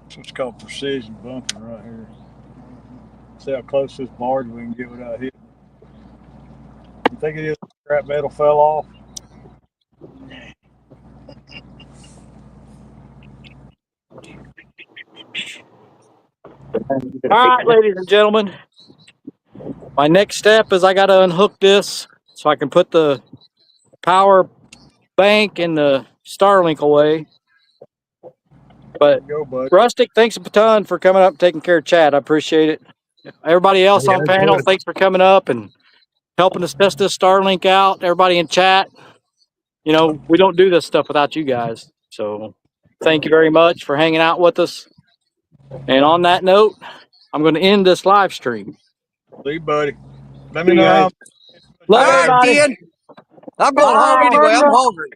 That's what's called precision bumping right here. See how close this barge we can get without hitting. You think it is scrap metal fell off? All right, ladies and gentlemen. My next step is I got to unhook this so I can put the power bank and the Starlink away. But Go, bud. Rustic, thanks a ton for coming up and taking care of Chad. I appreciate it. Everybody else on panel, thanks for coming up and helping us test this Starlink out. Everybody in chat, we don't do this stuff without you guys. So thank you very much for hanging out with us. And on that note, I'm going to end this live stream. See you, buddy. Let me See you know how. guys. Love All right, everybody. Ken. I'm going home Bye. anyway. I'm hungry.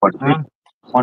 What?